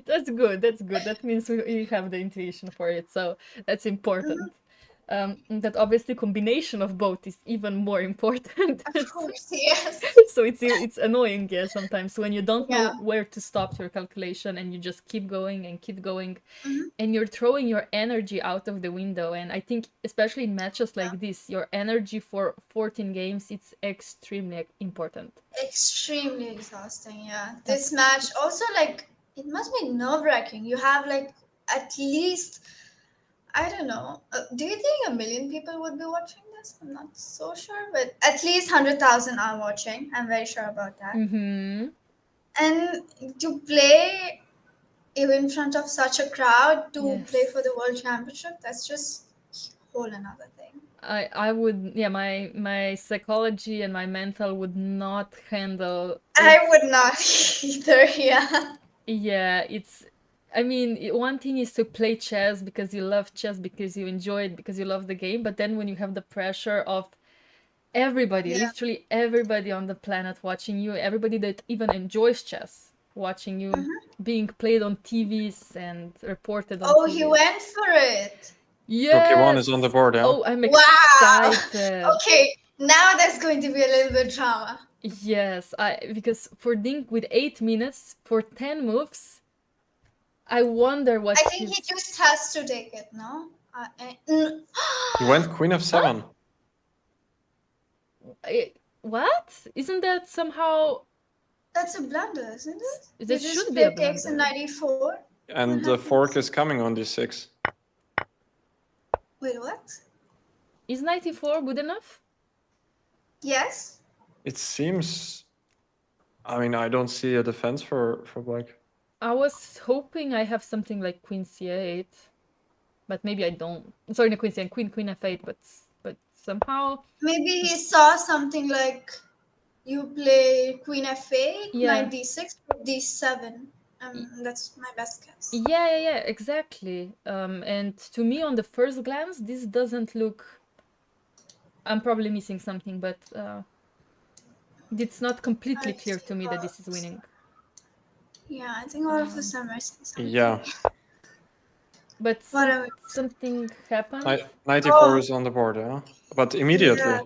That's good. That's good. That means you have the intuition for it, so that's important. That obviously combination of both is even more important. Of course, yes. So it's annoying, yeah, sometimes when you don't Yeah. know where to stop your calculation and you just keep going and keep going, Mhm. and you're throwing your energy out of the window. And I think especially in matches like this, your energy for 14 games, it's extremely important. Extremely exhausting, yeah. This match also, like, it must be nerve-wracking. You have like at least, I don't know. Do you think a million people would be watching this? I'm not so sure, but at least 100,000 are watching. I'm very sure about that. Mm-hmm. And to play even in front of such a crowd, to play for Yes. the world championship, that's just a whole another thing. I would, yeah, my psychology and my mental would not handle I it. would not either, yeah. Yeah, it's, I mean, one thing is to play chess because you love chess, because you enjoy it, because you love the game, but then when you have the pressure of everybody, Yeah. literally everybody on the planet watching you, everybody that even enjoys chess watching you, being played on TVs and reported on Oh, he TVs. went for it. Rook e1 Yes! is on the board, yeah? Oh, I'm Wow. excited. Okay, now there's going to be a little bit drama. Yes, because for Dink with 8 minutes for 10 moves, I wonder what I think he his... just has to take it, no? He went queen f7. What? Isn't that somehow... That's a blunder, isn't it? That He just should be a takes a blunder. 94. And the fork is coming on d6. Wait, what? Is 94 good enough? Yes? It seems... I mean, I don't see a defense for black. I was hoping I have something like queen c8, but maybe I don't. Sorry, no, queen c8, queen f8, but somehow... Maybe he saw something like you play queen f8, Yeah. knight d6, d7. That's my best guess. Yeah, exactly. And to me, on the first glance, this doesn't look... I'm probably missing something, but it's not completely clear to me that this is winning. Yeah, I think all of the summers. Yeah. But Whatever. something happened. 94 is on the board, yeah? But immediately. Yeah.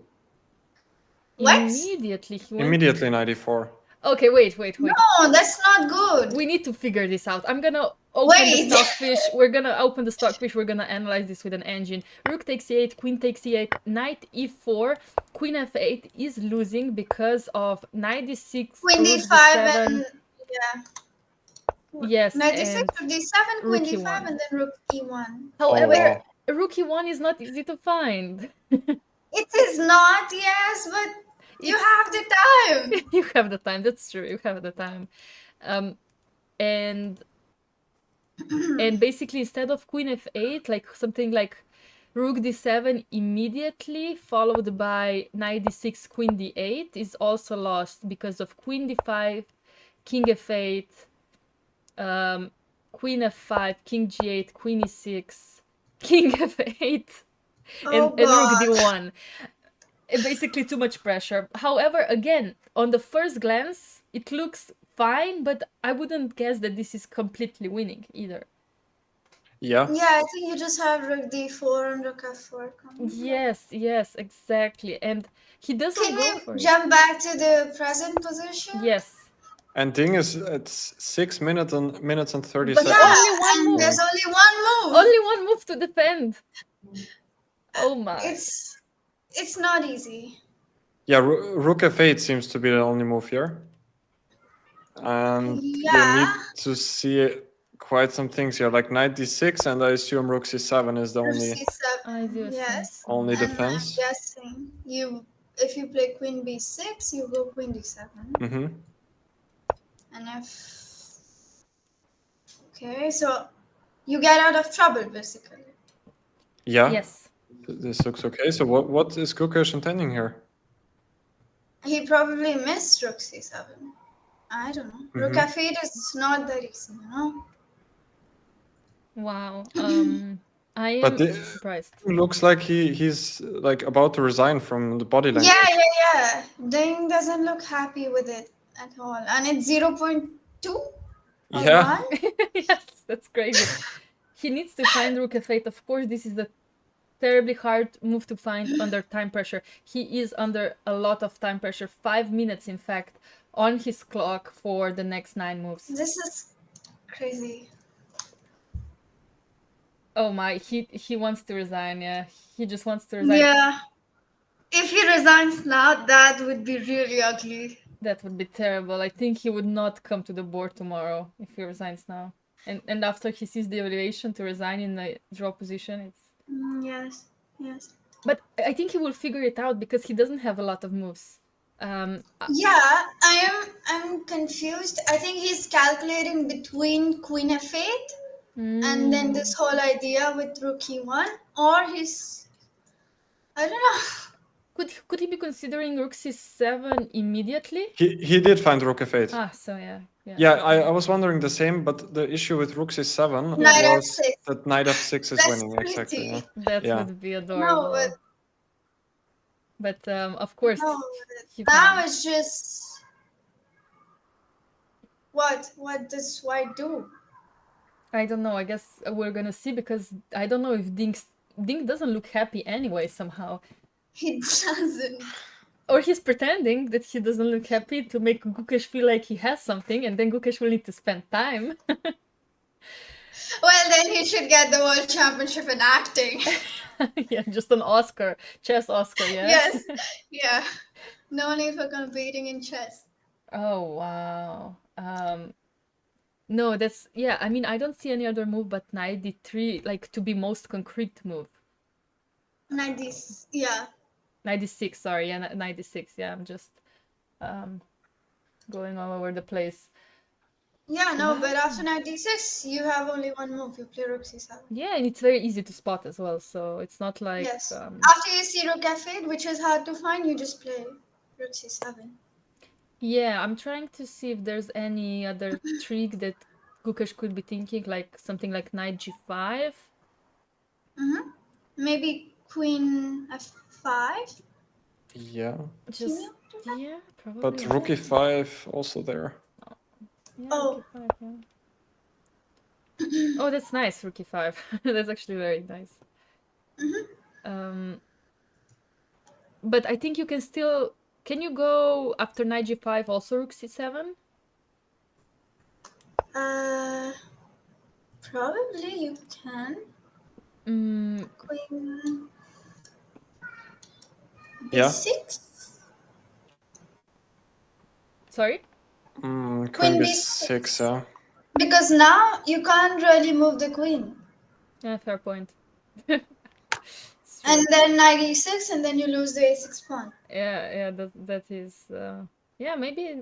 What? Immediately he went... Immediately 94. Okay, wait. No, that's not good. We need to figure this out. I'm gonna open the stockfish. We're gonna open the stockfish. We're gonna analyze this with an engine. Rook takes e8, queen takes e8, knight e4, queen f8 is losing because of knight d6, Queen rook d5 d7. and yeah. Yes, Knight d6, and rook d7, queen rook d5, e1. and then rook e1. However, wow. rook e1 is not easy to find. It is not, yes, but you have the time. You have the time. That's true. You have the time. And basically, instead of queen f8, like something like Rook D7 immediately, followed by Knight D6, Queen D8 is also lost because of Queen D5, King F8, Queen F5, King G8, Queen E6, King F8, Oh and Rook God. D1. Basically too much pressure. However, again, on the first glance, it looks fine, but I wouldn't guess that this is completely winning either. Yeah. Yeah, I think you just have Rook D4 and Rook F4 coming. Yes, exactly. And he doesn't Can go we for it. jump back to the present position? Yes. And Ding is at 6 minutes and 30 But seconds. Yeah, only one and move. there's only one move. Only one move to defend. Oh my. It's not easy. Yeah, Rook F8 seems to be the only move here. And you Yeah. need to see quite some things here, like Knight D6, and I assume Rook C7 is the Rook only C7. I do assume Yes. so. only And I'm defense. guessing if you play Queen B6, you go Queen D7. Mm-hmm. And if okay, so you get out of trouble basically. Yeah. Yes. This looks okay. So what is Kukesh intending here? He probably missed Rook C7. I don't know. Rook F8 is not that easy, you know? Wow. I But am surprised. looks like he's like about to resign from the body language. Yeah. Ding doesn't look happy with it at all. And it's 0.2 or Yeah. 1? Yes, that's crazy. He needs to find Rook F8. Of course, this is a terribly hard move to find under time pressure. He is under a lot of time pressure. 5 minutes, in fact, on his clock for the next 9 moves. This is crazy. Oh my, he wants to resign, yeah. He just wants to resign. Yeah. If he resigns now, that would be really ugly. That would be terrible. I think he would not come to the board tomorrow if he resigns now. And after he sees the evaluation to resign in the draw position, it's... Yes. But I think he will figure it out because he doesn't have a lot of moves. Yeah, I'm confused. I think he's calculating between Queen F8 and then this whole idea with Rook E1, or he's I don't know. Could he be considering Rook C7 immediately? He did find Rook F8. So yeah. Yeah, I was wondering the same, but the issue with Rook C7 Knight was F6. that Knight F6 is That's winning, pretty. exactly. Yeah. That Yeah. would be adorable. No, but of course, no. he Now can. it's just what does white do? I don't know. I guess we're gonna see because I don't know if Ding doesn't look happy anyway somehow. He doesn't. Or he's pretending that he doesn't look happy to make Gukesh feel like he has something, and then Gukesh will need to spend time. Well, then he should get the world championship in acting. Yeah, just an Oscar, chess Oscar, yeah? Yes. Yeah. No need for competing in chess. Oh, wow. No, that's... Yeah, I mean, I don't see any other move but Knight D3, like, to be most concrete move. Knight D6, yeah. Knight D6, sorry, yeah, Knight D6, yeah, I'm just going all over the place. Yeah, no, but after Knight D6, you have only one move. You play Rook C7. Yeah, and it's very easy to spot as well, so it's not like... Yes. After you see Rook F8, which is hard to find, you just play Rook C7. Yeah, I'm trying to see if there's any other trick that Gukesh could be thinking, like something like Knight G5. Mm-hmm. Maybe Queen F5? Yeah. Just... Yeah, probably. But Rook E5 also there. Yeah, Oh. Rook E5, yeah. Oh, that's nice, Rook E5. That's actually very nice. Mm-hmm. But I think you can still... Can you go after Knight G5 also Rook C7? Probably you can. Queen Yeah. B6? Sorry? Queen Queen B6, B6. yeah. Because now you can't really move the queen. Yeah, fair point. And then Knight E6, and then you lose the A6 pawn. Yeah, that is... Yeah, maybe...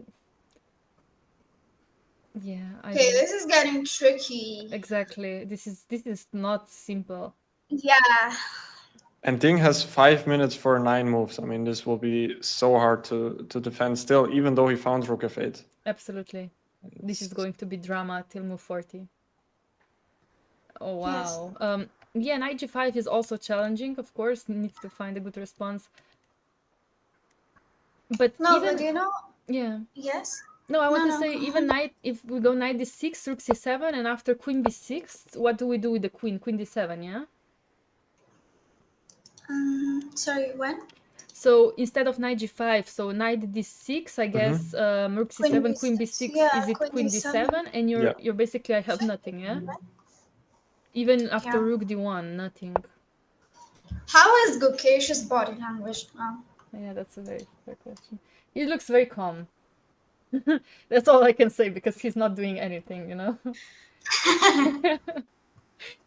Yeah, Okay, this is getting tricky. Exactly. This is not simple. Yeah. And Ding has 5 minutes for 9 moves. I mean, this will be so hard to defend still, even though he found Rook F8. Absolutely. This is going to be drama till move 40. Oh, Yes. wow. Yeah, knight g5 is also challenging, of course. Needs to find a good response. But No, even... but you know, Yeah. yes. No, I want No, to no. say even knight, if we go knight d6, rook c7, and after queen b6, what do we do with the queen? Queen d7, yeah? Sorry, when? So instead of knight g5, so knight d6, I guess, rook Queen c7, queen B6. b6, Yeah, is it Queen queen D7. d7? And Yeah. you're basically, I have nothing, yeah? Even after Yeah. rook d1, nothing. How is Gukesh's body language now? Yeah, that's a very fair question. He looks very calm. That's all I can say, because he's not doing anything, you know?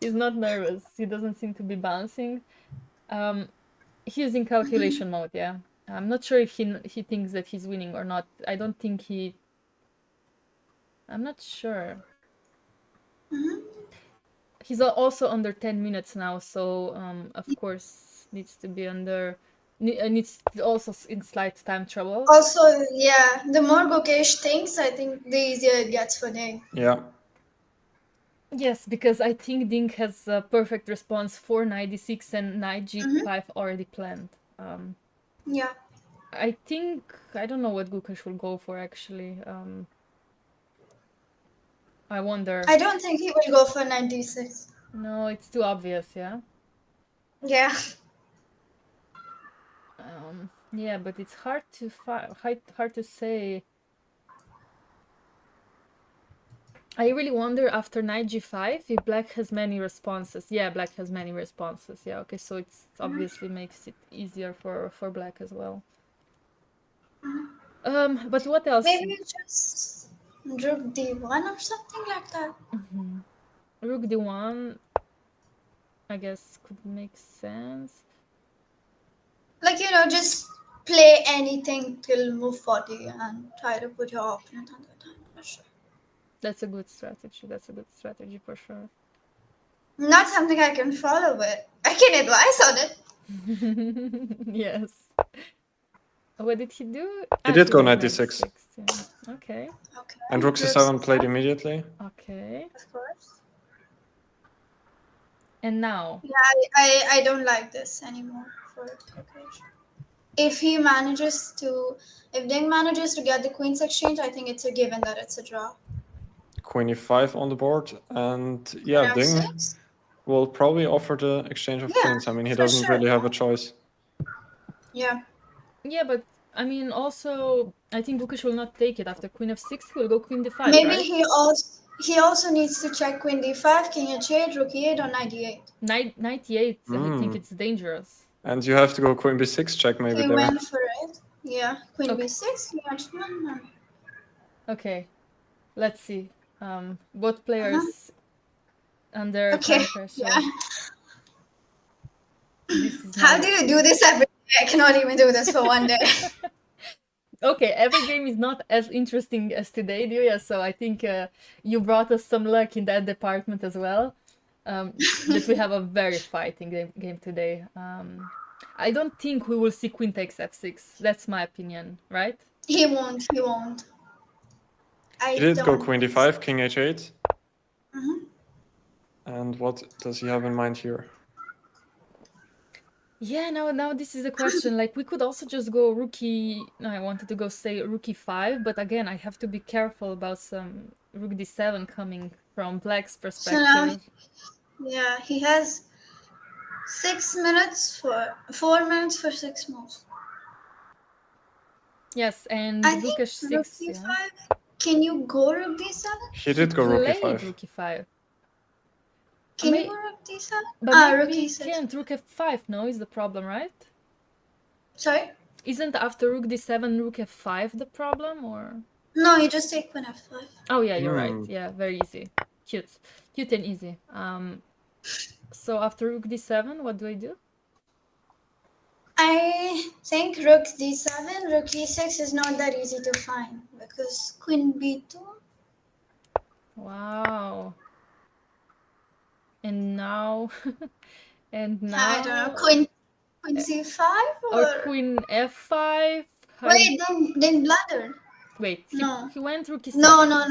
He's not nervous. He doesn't seem to be bouncing. He's in calculation mode, yeah. I'm not sure if he thinks that he's winning or not. I don't think he... I'm not sure. He's also under 10 minutes now, so of course needs to be under... needs also in slight time trouble. Also, yeah, the more Gukesh thinks, I think the easier it gets for Ding. Yeah. Yes, because I think Ding has a perfect response for knight d6 and knight g5 already planned. Yeah. I think... I don't know what Gukesh will go for, actually. I wonder. I don't think he will go for 96. No, it's too obvious, yeah? Yeah. Yeah, but it's hard to say. I really wonder after knight g5 if black has many responses. Yeah, black has many responses. Yeah, okay, so it's obviously makes it easier for black as well. But what else? Maybe just Rook D1 or something like that. Rook d1, I guess, could make sense. Like, you know, just play anything till move 40 and try to put your opponent under time pressure. That's a good strategy. That's a good strategy for sure. Not something I can follow, but I can advise on it. Yes. What did he do? He did go did 96. yeah. Okay. Okay. And Rook C7 played immediately. Okay. Of course. And now? Yeah, I don't like this anymore for Gukesh. If Ding manages to get the queen's exchange, I think it's a given that it's a draw. Queen e5 on the board. And yeah, Ding F6? will probably offer the exchange of queens. I mean, he doesn't really have a choice. Yeah. Yeah, but I mean, also, I think Gukesh will not take it. After queen f6, he will go queen d5, Maybe right? he also needs to check queen d5, king h8, rook e8, or knight d8. Knight e8, I think it's dangerous. And you have to go queen b6 check maybe He there. went for it. Yeah, queen Okay. b6, king h1. Okay, let's see. Both players under Okay, time pressure. yeah. This is How not... do you do this every day? I cannot even do this for one day. Okay, every game is not as interesting as today, Divya, so I think you brought us some luck in that department as well. That we have a very fighting game today. I don't think we will see queen takes f6. That's my opinion, right? He won't. He did go queen d5, king h8. And what does he have in mind here? Yeah, now this is a question. Like, we could also just go no, I wanted to go say rook e5, but again, I have to be careful about some rook d7 coming from black's perspective. So now, yeah, he has 4 minutes for 6 moves. Yes, and I rook think h6. rook d5. Can you go rook d7? He did go rook e5. Rook e5. Can you go rook d7? But rook maybe e6. can't. Rook f5, no, is the problem, right? Sorry? Isn't after rook d7 rook f5 the problem, or? No, you just take queen f5. Oh yeah, you're right. Yeah, very easy. Cute and easy. So after rook d7, what do I do? I think rook d7, rook e6 is not that easy to find because queen b2. Wow. And now, I don't know. Queen C5 or or Queen F5. wait, then blunder. Wait, No. he went Rook E7. No.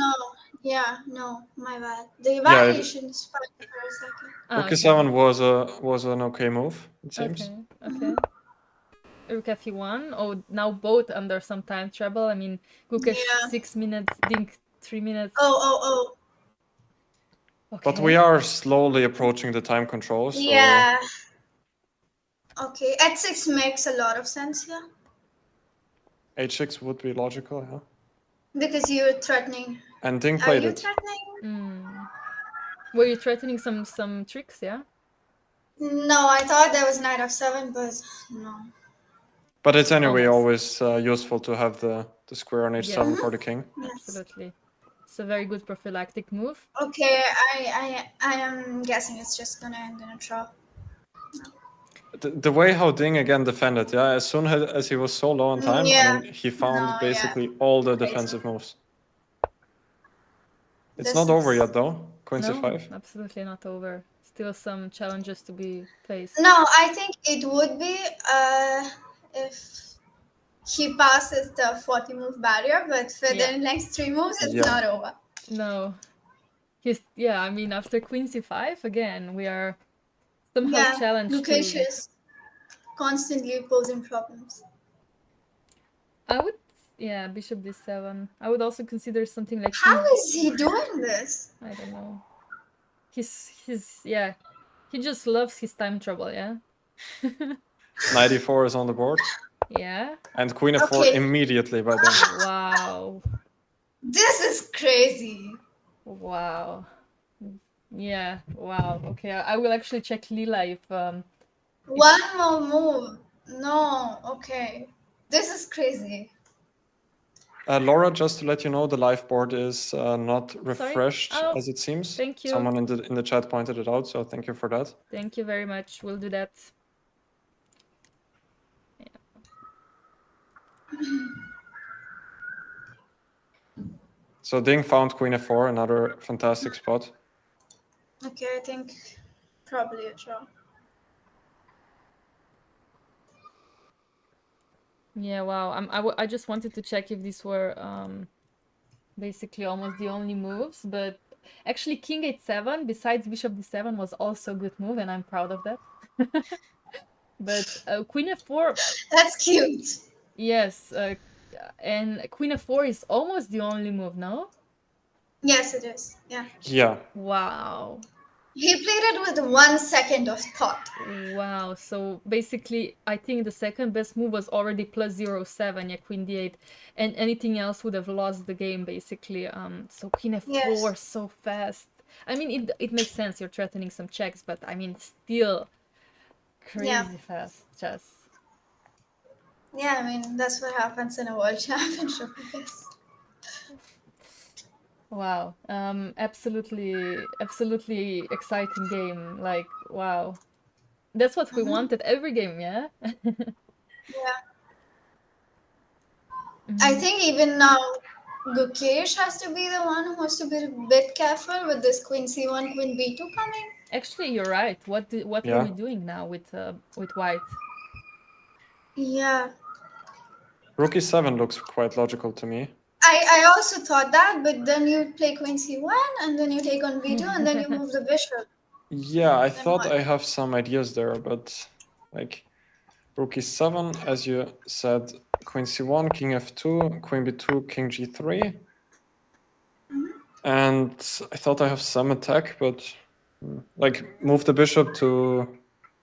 Yeah, no, my bad. The Yeah, evaluation is fine for a second. Ah, Rook okay. E7 was an okay move, it seems. Okay. Rook F1. Oh, now both under some time trouble. I mean, Gukesh Yeah. 6 minutes, Dink 3 minutes. Oh. Okay. But we are slowly approaching the time control, so Yeah. Okay, H6 makes a lot of sense here H6 would be logical, yeah. because you're threatening. And Ding Are played you it. threatening? Were you threatening some tricks? Yeah. No, I thought there was knight f7, but no. But it's anyway Almost. always useful to have the square on H7 Yes. for the king. Yes. Absolutely. It's a very good prophylactic move. Okay, I am guessing it's just gonna end in a draw. The way how Ding again defended, yeah, as soon as he was so low on time, Yeah. I mean, he found No, yeah. basically all the Crazy. defensive moves. It's This not over is- yet though. Queen No, C5. absolutely not over. Still some challenges to be faced. No, I think it would be if he passes the 40 move barrier, but for the next 3 moves, it's Yeah. not over. No. I mean, after Queen C5, again, we are somehow Yeah, challenged Lukesh to... is constantly posing problems. I would... Yeah, Bishop D7. I would also consider something like... How is he doing this? I don't know. Yeah. He just loves his time trouble, yeah? Knight E4 is on the board. Yeah. And Queen F4 Okay. immediately by then. Wow. This is crazy. Wow. Yeah, wow. Okay, I will actually check Lila if... One more move. No, okay. This is crazy. Laura, just to let you know, the live board is not refreshed Oh, as it seems. thank you. Someone in the chat pointed it out, so thank you for that. Thank you very much. We'll do that. So Ding found Queen F4, another fantastic spot. Okay, I think probably a draw. Yeah, wow. I just wanted to check if these were basically almost the only moves, but actually King H7 besides Bishop D7 was also a good move, and I'm proud of that. But Queen F4, That's cute. yes, and Queen F4 is almost the only move, no? Yes, it is. Yeah. Yeah. Wow. He played it with 1 second of thought. Wow, so basically I think the second best move was already plus 0.7, yeah, Queen D8, and anything else would have lost the game basically. So Queen F4 Yes. so fast. I mean, it makes sense, you're threatening some checks, but I mean, still crazy fast chess. Yeah, I mean, that's what happens in a world championship, I guess. Wow, absolutely exciting game. Like, wow, that's what we wanted every game, yeah. Yeah. I think even now, Gukesh has to be the one who has to be a bit careful with this Queen C1, Queen B2 coming. Actually, you're right. What Yeah. are we doing now with white? Yeah. Rook E7 looks quite logical to me. I also thought that, but then you play Queen C1, and then you take on B2, and then you move the bishop. Yeah, I Then thought what? I have some ideas there, but like Rook E7, as you said, Queen C1, King F2, Queen B2, King G3. And I thought I have some attack, but like move the bishop to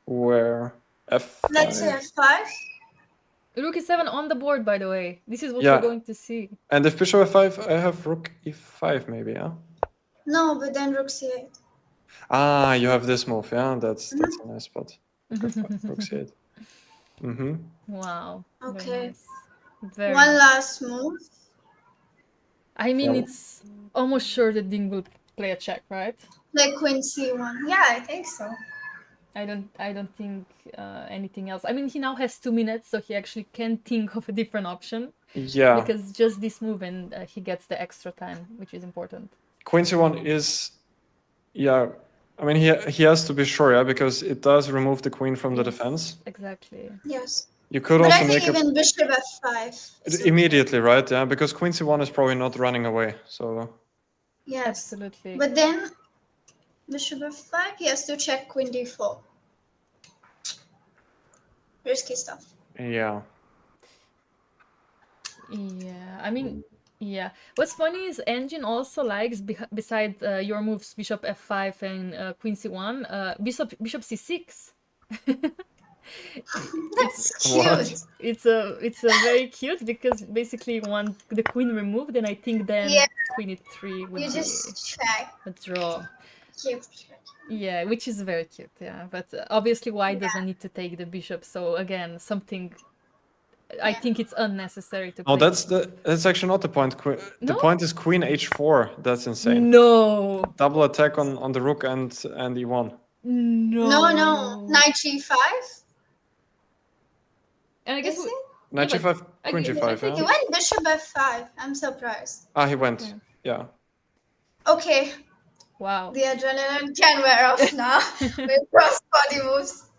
where? F5? Let's say F5. Rook E7 on the board, by the way. This is what Yeah. we're going to see. And if bishop F5, I have Rook E5 maybe, yeah? No, but then Rook C8. Ah, you have this move, yeah? That's a nice spot. Rook C8. Mm-hmm. Wow. Very Okay. nice. Very One nice. last move. I mean, Yeah. it's almost sure that Ding will play a check, right? Like Queen C1. Yeah, I think so. I don't think anything else. I mean, he now has 2 minutes, so he actually can think of a different option. Yeah. Because just this move and he gets the extra time, which is important. Queen C1 is, yeah, I mean, he has to be sure, yeah, because it does remove the queen from the Yes, defense. exactly. Yes. You could But I also think make even bishop f5 is okay. immediately, right? Yeah, because queen c1 is probably not running away. So Yes. Absolutely. But then bishop f5, he has to check queen d4. Risky stuff. yeah. Yeah, I mean, yeah. What's funny is Engine also likes beside your moves bishop f5 and queen c1, bishop c6. That's What? cute. It's a very cute because basically you want the queen removed, and I think then Yeah, queen e3 would you be just check. a draw. Keep checking. Yeah, which is very cute. Yeah, but obviously white Yeah. doesn't need to take the bishop. So again, something I Yeah. think it's unnecessary to No, play. that's actually not the point. The No? point is queen h4. That's insane. No, Double attack on the rook and e1. No. Knight g5? And I guess Is it? Knight yeah, but g5, queen I g5. think He Yeah. went bishop f5. I'm surprised. Ah, he went. Yeah. Yeah. Okay, Wow. the adrenaline can wear off now with cross body moves.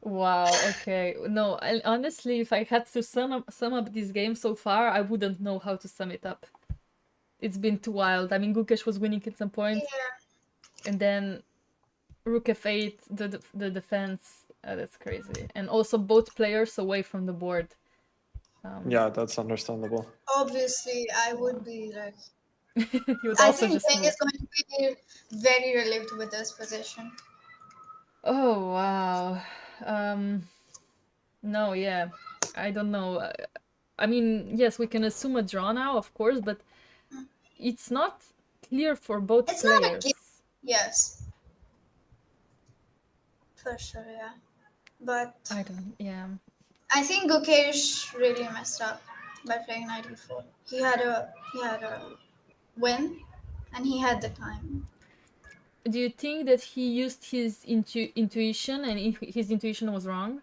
Wow. Okay. No, honestly, if I had to sum up this game so far, I wouldn't know how to sum it up. It's been too wild. I mean, Gukesh was winning at some point, Yeah. and then Rook F8, the defense. That's crazy. And also both players away from the board. Yeah, that's understandable. Obviously, I would be like. You would I also think just Ping move. is going to be very relieved with this position. Oh wow. No, yeah. I don't know. I mean, yes, we can assume a draw now, of course, but it's not clear for both It's not a players. game. Yes. For sure, yeah. But I don't. Yeah. I think Gukesh really messed up by playing 94. He had a win, and he had the time. Do you think that he used his intuition and his intuition was wrong?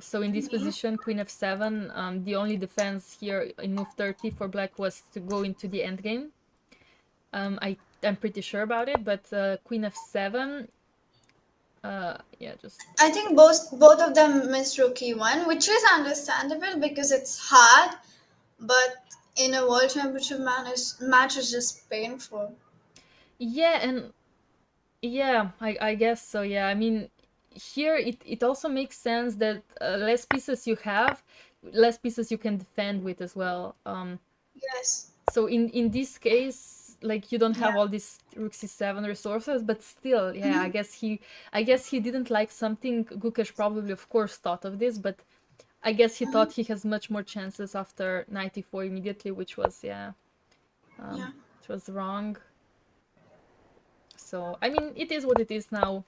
So in this position, Queen f7, the only defense here in move 30 for black was to go into the endgame. I'm pretty sure about it, but Queen f7, yeah, just I think both of them missed rookie one, which is understandable because it's hard, but in a world championship match is just painful. yeah, and yeah, I guess so. Yeah, I mean, here it also makes sense that less pieces you have, less pieces you can defend with as well. Yes. So in this case, like you don't have Yeah. all these rook c7 resources, but still, yeah, I guess he didn't like something. Gukesh probably, of course, thought of this, but I guess he thought he has much more chances after 94 immediately, which was Yeah. which was wrong. So I mean, it is what it is now.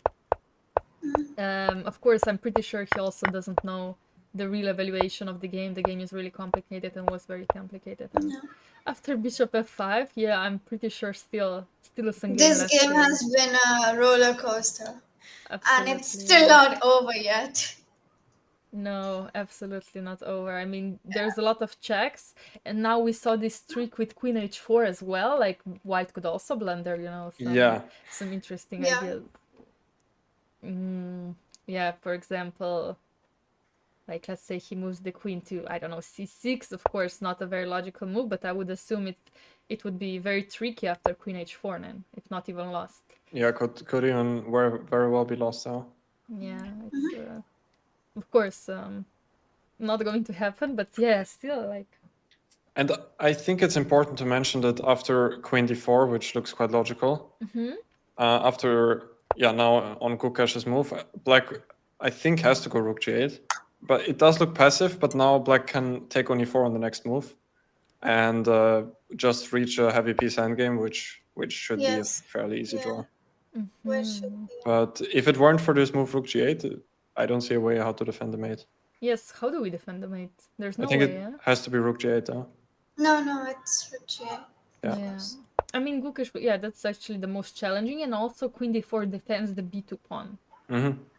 Of course, I'm pretty sure he also doesn't know the real evaluation of the game. The game is really complicated and was very complicated. And after bishop f5, yeah, I'm pretty sure still some game This left game here. has been a roller coaster, Absolutely. and it's still not over yet. No, absolutely not over. I mean, there's a lot of checks, and now we saw this trick with queen h4 as well. Like white could also blunder, some interesting Yeah. ideas. Yeah, for example, like let's say he moves the queen to, I don't know, c6. Of course, not a very logical move, but I would assume it would be very tricky after queen h4 then, if not even lost. Yeah, could even very well be lost now. Yeah, it's of course not going to happen, but yeah, still like. And I think it's important to mention that after queen d4, which looks quite logical, after now on Gukesh's move, black I think has to go rook g8, but it does look passive. But now black can take on e4 on the next move, and just reach a heavy piece endgame, which should be a fairly easy draw. Where should be? But if it weren't for this move rook g8, I don't see a way how to defend the mate. Yes, how do we defend the mate? There's no I think way, it has to be rook g8 now. No, it's rook g8. Yeah. I mean, Gukesh, yeah, that's actually the most challenging, and also queen d4 defends the b2 pawn.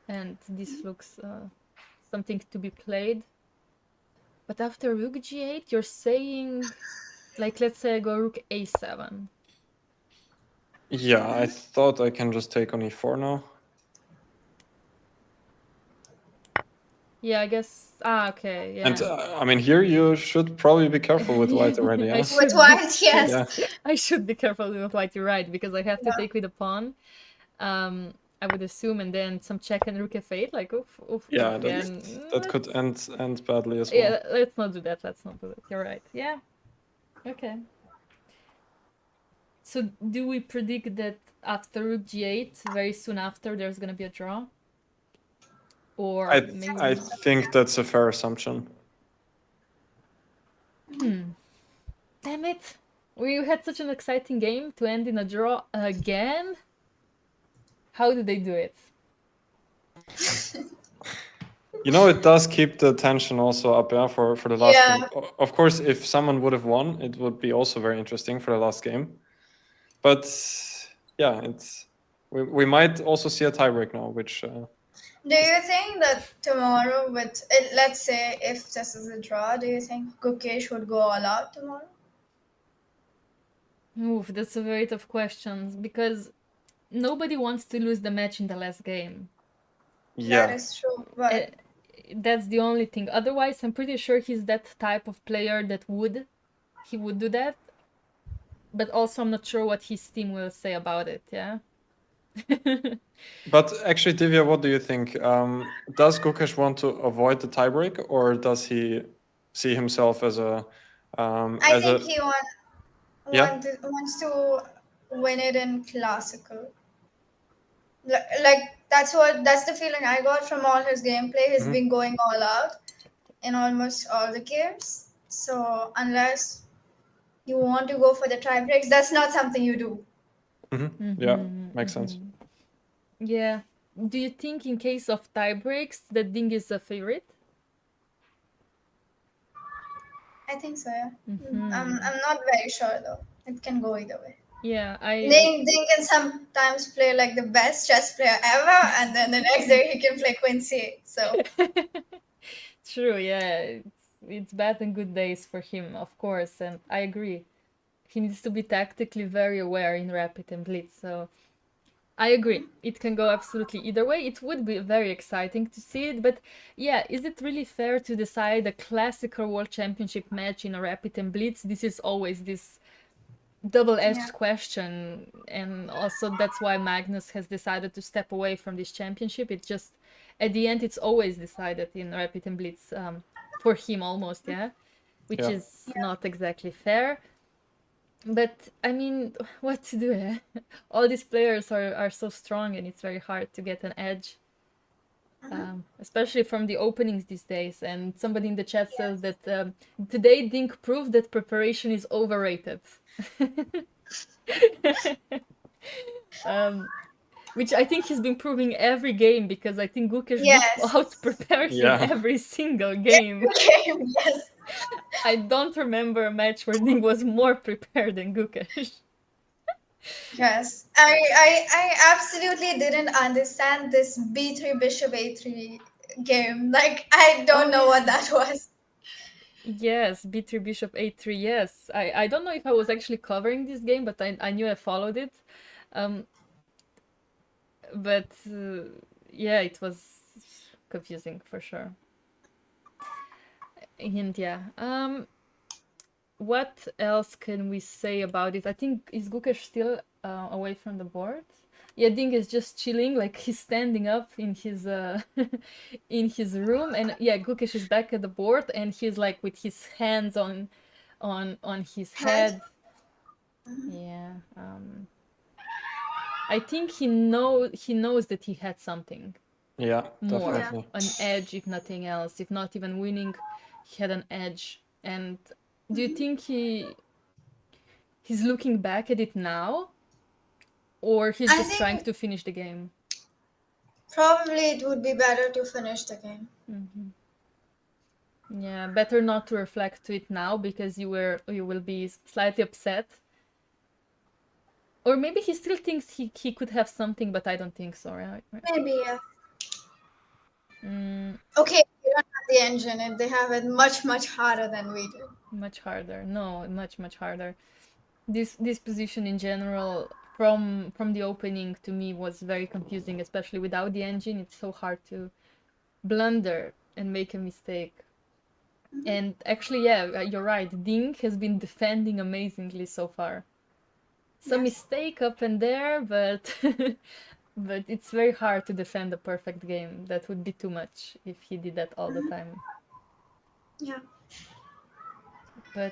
And this looks something to be played. But after rook g8, you're saying, like, let's say I go rook a7. Yeah, I thought I can just take on e4 now. Yeah, I guess. Okay, yeah. And I mean, here you should probably be careful with white already. I Yeah. should With white, yes. Yeah. I should be careful with white. You're right, because I have to Yeah. take with a pawn. I would assume, and then some check and rook f8. Like, oof, oof, Yeah, oof. Yeah, that could end badly as well. yeah. Let's not do that. Let's not do that. You're right. Yeah. Okay. So, do we predict that after rook g8, very soon after, there's gonna be a draw? Or maybe I not? think that's a fair assumption. Damn it! We had such an exciting game to end in a draw again. How did they do it? You know, it does keep the tension also up, yeah, for the last Yeah. game. Of course, if someone would have won, it would be also very interesting for the last game. But yeah, we might also see a tiebreak now, which Do you think that tomorrow, let's say if this is a draw, do you think Gukesh would go all out tomorrow? Oof, that's a very tough question because nobody wants to lose the match in the last game. yeah, That is true, but That's the only thing. Otherwise, I'm pretty sure he's that type of player that would do that. But also, I'm not sure what his team will say about it. Yeah. But actually, Divya, what do you think? Does Gukesh want to avoid the tiebreak, or does he see himself as a I think he Yeah? wants to win it in classical. Like that's the feeling I got from all his gameplay. He's Mhm. been going all out in almost all the games. So unless you want to go for the tie breaks, that's not something you do. Yeah, makes sense. Yeah. Do you think in case of tie breaks that Ding is a favorite? I think so, yeah. I'm not very sure though. It can go either way. Yeah, Ding can sometimes play like the best chess player ever, and then the next day he can play Queen C8. So True, yeah. It's bad and good days for him, of course, and I agree. He needs to be tactically very aware in rapid and blitz, so I agree. It can go absolutely either way. It would be very exciting to see it, but yeah, is it really fair to decide a classical world championship match in a rapid and blitz? This is always this double-edged yeah. question, and also that's why Magnus has decided to step away from this championship. It just at the end it's always decided in rapid and blitz, for him almost, yeah, which Yeah. is not exactly fair. But I mean, what to do, eh? All these players are so strong, and it's very hard to get an edge, especially from the openings these days. And somebody in the chat says that today Dink proved that preparation is overrated. Which I think he's been proving every game, because I think Gukesh Yes. out prepared him Yeah. every single game. Yes. I don't remember a match where Ding was more prepared than Gukesh. Yes. I absolutely didn't understand this B3 Bishop A3 game. Like I don't know what that was. Yes, B3 Bishop A3, yes. I don't know if I was actually covering this game, but I knew I followed it. But yeah, it was confusing for sure. And yeah, what else can we say about it? I think, is Gukesh still away from the board? Yeah, Ding is just chilling, like he's standing up in his in his room, and yeah, Gukesh is back at the board, and he's like with his hands on his head. Yeah, I think he knows that he had something Yeah, more, definitely. an edge, if nothing else. If not even winning, he had an edge. And do you think he's looking back at it now, or he's I just think- trying to finish the game? Probably it would be better to finish the game. Yeah, better not to reflect to it now, because you will be slightly upset. Or maybe he still thinks he could have something, but I don't think so, right? Maybe, yeah. Okay, they don't have the engine, and they have it much, much harder than we do. Much harder. No, much harder. This position in general, from the opening to me was very confusing, especially without the engine. It's so hard to blunder and make a mistake. And actually, yeah, you're right. Ding has been defending amazingly so far. Some Yes. mistake up and there, but but it's very hard to defend a perfect game. That would be too much if he did that all the time. Yeah. But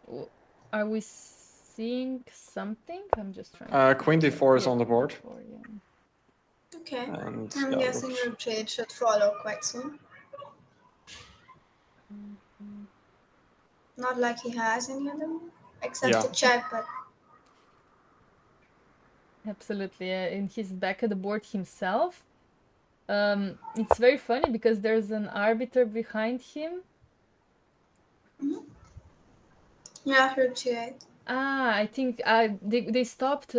w- are we seeing something? I'm just trying to Queen d4 is yeah, on the board. d4, yeah. Okay. And I'm yeah, guessing Rook G8 should follow quite soon. Not like he has any other move, except Yeah. the check, but Absolutely, yeah. And he's back at the board himself. It's very funny because there's an arbiter behind him. yeah, Rook G8. I think they stopped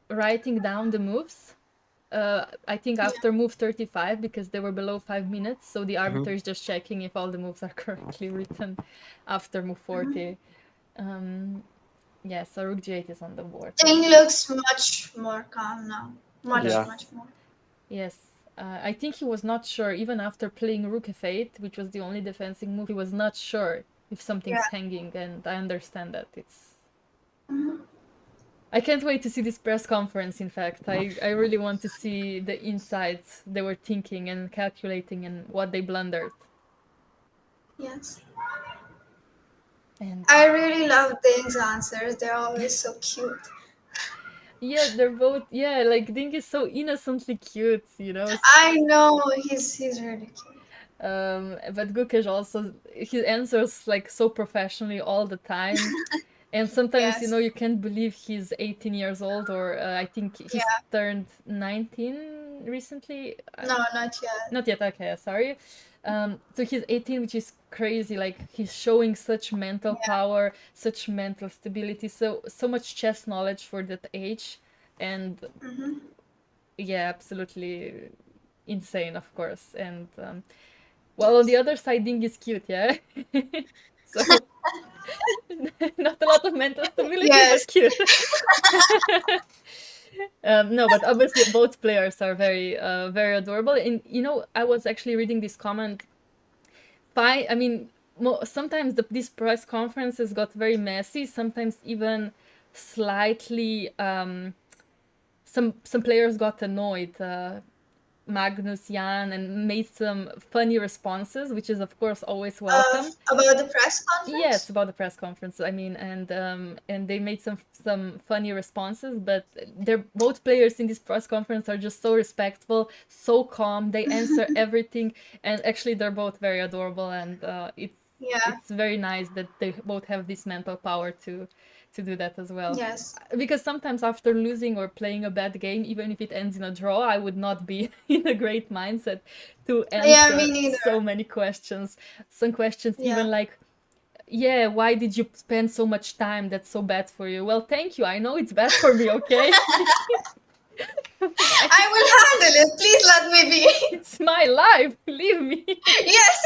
writing down the moves. I think after move 35 because they were below 5 minutes, so the arbiter is just checking if all the moves are correctly written after move 40. Yeah, so Rook G8 is on the board. Ding looks much more calm now. Much, Yeah. much more. Yes, I think he was not sure, even after playing Rook F8, which was the only defending move, he was not sure if something's hanging, and I understand that. I can't wait to see this press conference, in fact. I really want to see the insights they were thinking and calculating and what they blundered. Yes. And I really love Ding's answers. They're always so cute. yeah, they're both, yeah, like Ding is so innocently cute, you know? I know he's really cute. But Gukesh also, he answers like so professionally all the time. And sometimes, Yes. you can't believe he's 18 years old, or I think he's Yeah. turned 19 recently. No, not yet. Not yet, okay, sorry. So he's 18, which is crazy. Like, he's showing such mental power, such mental stability, so much chess knowledge for that age. And yeah, absolutely insane, of course. And well, on the other side, Ding is cute, yeah? So not a lot of mental stability, Yes. but cute. No, but obviously both players are very, very adorable. And I was actually reading this comment. I mean, sometimes these press conferences got very messy. Sometimes even slightly. Some players got annoyed. Magnus, Jan, and made some funny responses, which is of course always welcome. About the press conference? Yes, about the press conference. I mean, and they made some funny responses, but they're both players in this press conference are just so respectful, so calm. They answer everything, and actually they're both very adorable, and it's very nice that they both have this mental power to do that as well. Yes. Because sometimes after losing or playing a bad game, even if it ends in a draw, I would not be in a great mindset to answer me neither. so many questions. Some questions Yeah. even like, yeah, why did you spend so much time? That's so bad for you. Well, thank you. I know it's bad for me, okay? I will handle it. Please let me be. It's my life. Leave me. Yes.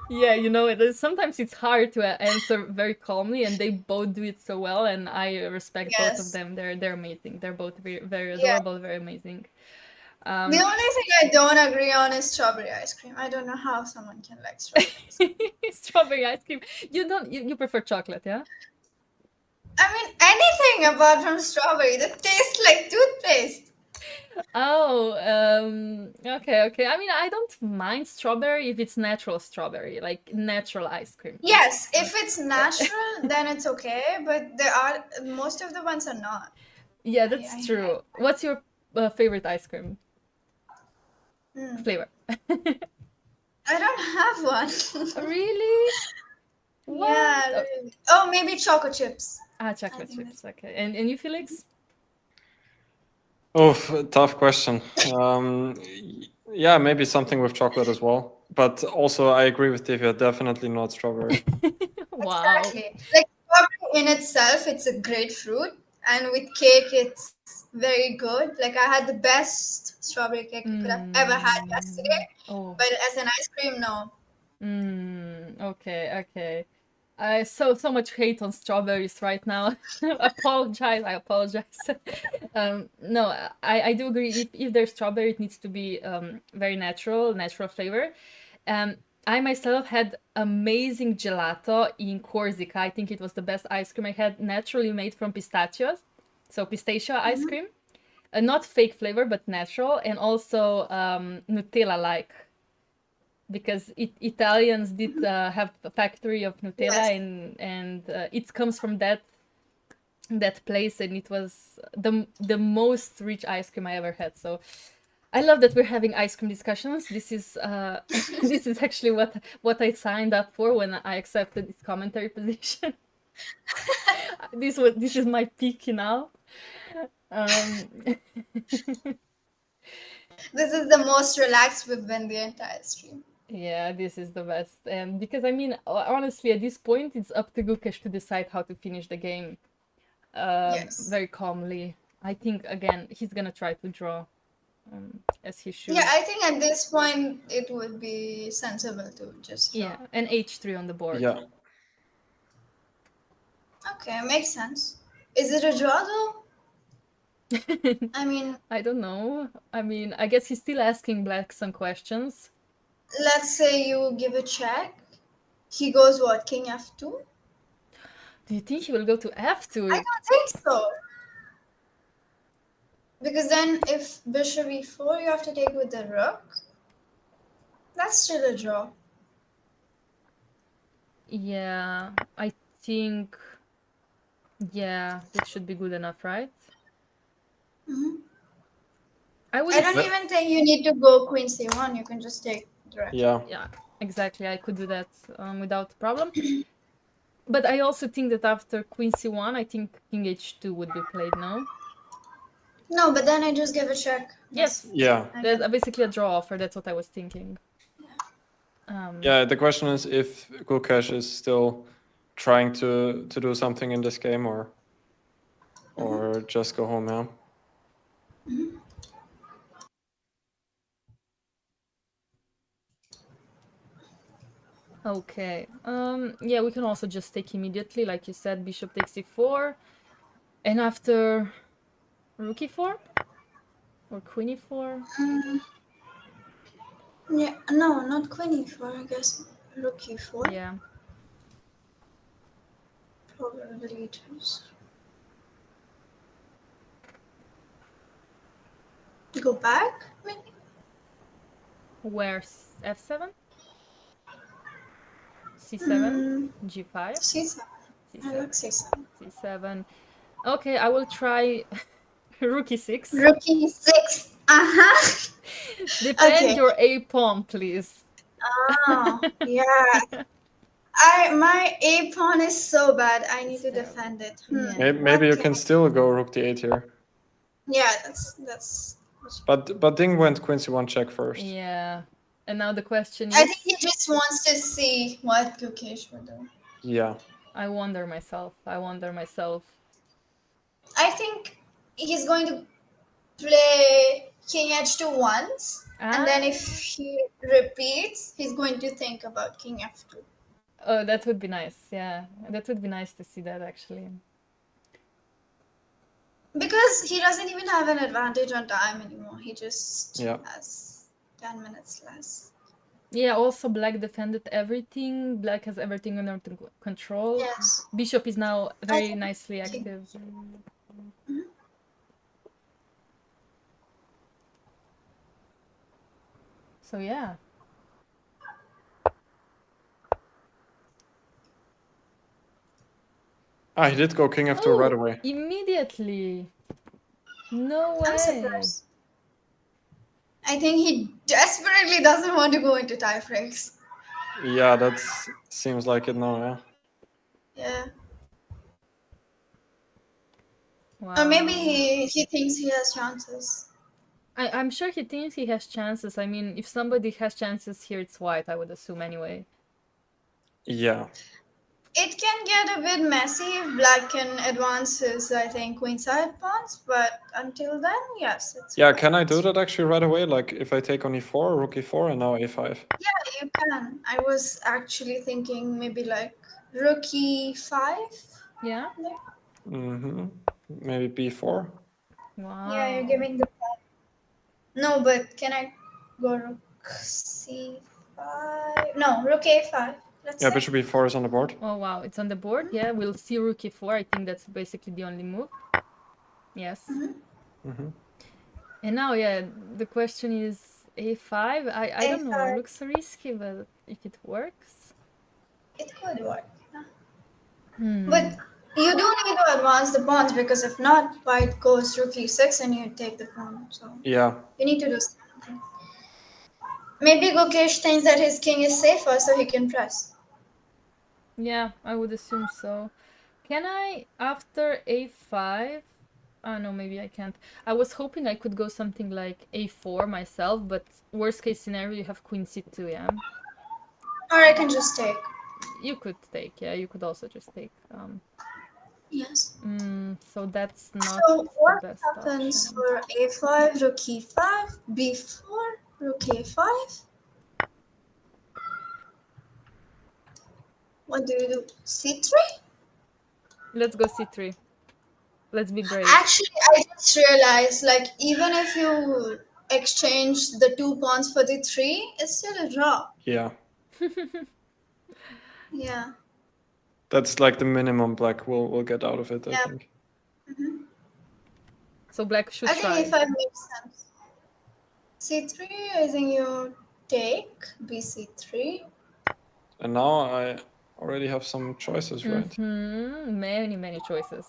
Yeah, sometimes it's hard to answer very calmly, and they both do it so well, and I respect both of Yes. them. They're amazing. They're both very, very adorable, very amazing. The only thing I don't agree on is strawberry ice cream. I don't know how someone can like strawberry ice cream. Strawberry ice cream. You prefer chocolate, yeah? I mean, anything apart from strawberry that tastes like toothpaste. Oh, okay. I mean, I don't mind strawberry if it's natural strawberry, like natural ice cream. Yes, if it's natural, then it's okay. But most of the ones are not. Yeah, that's true. What's your favorite ice cream flavor? I don't have one. Really? What? Yeah. Really. Oh, maybe chocolate chips. Chocolate chips. Okay. And you, Felix? Oh, tough question. Yeah, maybe something with chocolate as well. But also, I agree with Divya. Definitely not strawberry. Wow. Exactly. Like strawberry in itself, it's a great fruit, and with cake, it's very good. Like I had the best strawberry cake I could have ever had yesterday. Oh. But as an ice cream, no. Okay. So much hate on strawberries right now. I apologize. No, I do agree. If there's strawberry, it needs to be very natural flavor. Um, I myself had amazing gelato in Corsica. I think it was the best ice cream I had, naturally made from pistachios, so pistachio ice cream. Not fake flavor, but natural, and also Nutella-like, because Italians did have a factory of Nutella, Yes. and it comes from that place, and it was the most rich ice cream I ever had. So I love that we're having ice cream discussions. This is this is actually what I signed up for when I accepted this commentary position. This is my peak now. Um, This is the most relaxed we've been the entire stream. Yeah, this is the best. And because I mean, honestly, at this point, it's up to Gukesh to decide how to finish the game Yes. very calmly. I think, again, he's gonna try to draw, as he should. Yeah, I think at this point it would be sensible to just draw. Yeah, and H3 on the board. Yeah. Okay, makes sense. Is it a draw though? I mean, I don't know. I mean, I guess he's still asking Black some questions. let's say you give a check. He goes what? King F2? Do you think he will go to F2? I don't think so. Because then if bishop e4, you have to take with the rook. That's still a draw. Yeah, I think. Yeah, that should be good enough, right? Mhm. I would. I don't even think you need to go queen c1. You can just take direct. Yeah. Yeah, exactly. I could do that without problem. But I also think that after queen c1, I think king h2 would be played, no? No, but then I just give a check. Yes. Yeah. That's basically a draw offer. That's what I was thinking. Yeah, the question is if Gukesh is still trying to do something in this game or just go home now. Okay. Yeah, we can also just take immediately, like you said, bishop takes e4, and after rook e4 or queen e4. Yeah, no, not queen e4. I guess rook e4. Yeah. Probably just go back. Maybe. Where's f7? c7, g5, c7. I like c7. c7. Okay, I will try rook e6. Rook e6. Defend Okay. your a pawn, please. Oh, yeah. My a pawn is so bad. I need to defend it. Yeah. Maybe you can still go rook d8 here. Yeah, that's. But Ding went queen c1 check first. Yeah. And now the question is. I think he just wants to see what Gukesh will do. Yeah. I wonder myself. I think he's going to play king h2 once, and then if he repeats, he's going to think about king f2. Oh, that would be nice. Yeah, that would be nice to see that actually. Because he doesn't even have an advantage on time anymore. He just has 10 minutes less. Yeah, also Black defended everything. Black has everything under control. Yes. Bishop is now very nicely active. So yeah. He did go king f2 right away. Immediately. No way. I'm surprised. I think he desperately doesn't want to go into tie breaks. Yeah, that seems like it now, yeah. Yeah. Wow. Or maybe he thinks he has chances. I'm sure he thinks he has chances. I mean, if somebody has chances here, it's white, I would assume anyway. Yeah. It can get a bit messy if Black can advance his, I think, queenside pawns, but until then, yes. It's Yeah, can I do that actually right away? Like if I take on e4, rook e4, and now a5? Yeah, you can. I was actually thinking maybe like Rook E5. Yeah. Maybe b4. Wow. Yeah, you're giving the pawn. No, but can I go Rook C5? No, Rook A5. Let's Yeah, say. bishop b4 is on the board. Oh wow, it's on the board. Yeah, we'll see Rook E4. I think that's basically the only move. Yes. And now, yeah, the question is A5. I don't know. A5. Looks risky, but if it works. It could work. Yeah. Hmm. But you do need to advance the pawns because if not, white goes Rook E6 and you take the pawn. So Yeah. you need to do something. Maybe Gukesh thinks that his king is safer, so he can press. Yeah, I would assume so. Can I, after A5? Oh, no, maybe I can't. I was hoping I could go something like A4 myself, but worst case scenario, you have Queen C2, yeah? Or I can just take. You could take, yeah, you could also just take. Yes. So that's not So the what best happens option. for A5, Rook E5, B4, Rook A5? What do you do? C3? Let's go C3. Let's be brave. Actually, I just realized, like, even if you exchange the 2 pawns for the 3, it's still a draw. Yeah. Yeah. That's like the minimum black will get out of it, I Yeah. think. So black should I try. think A5 makes sense. C3, I think you take BC3. And now I already have some choices, right? Many choices.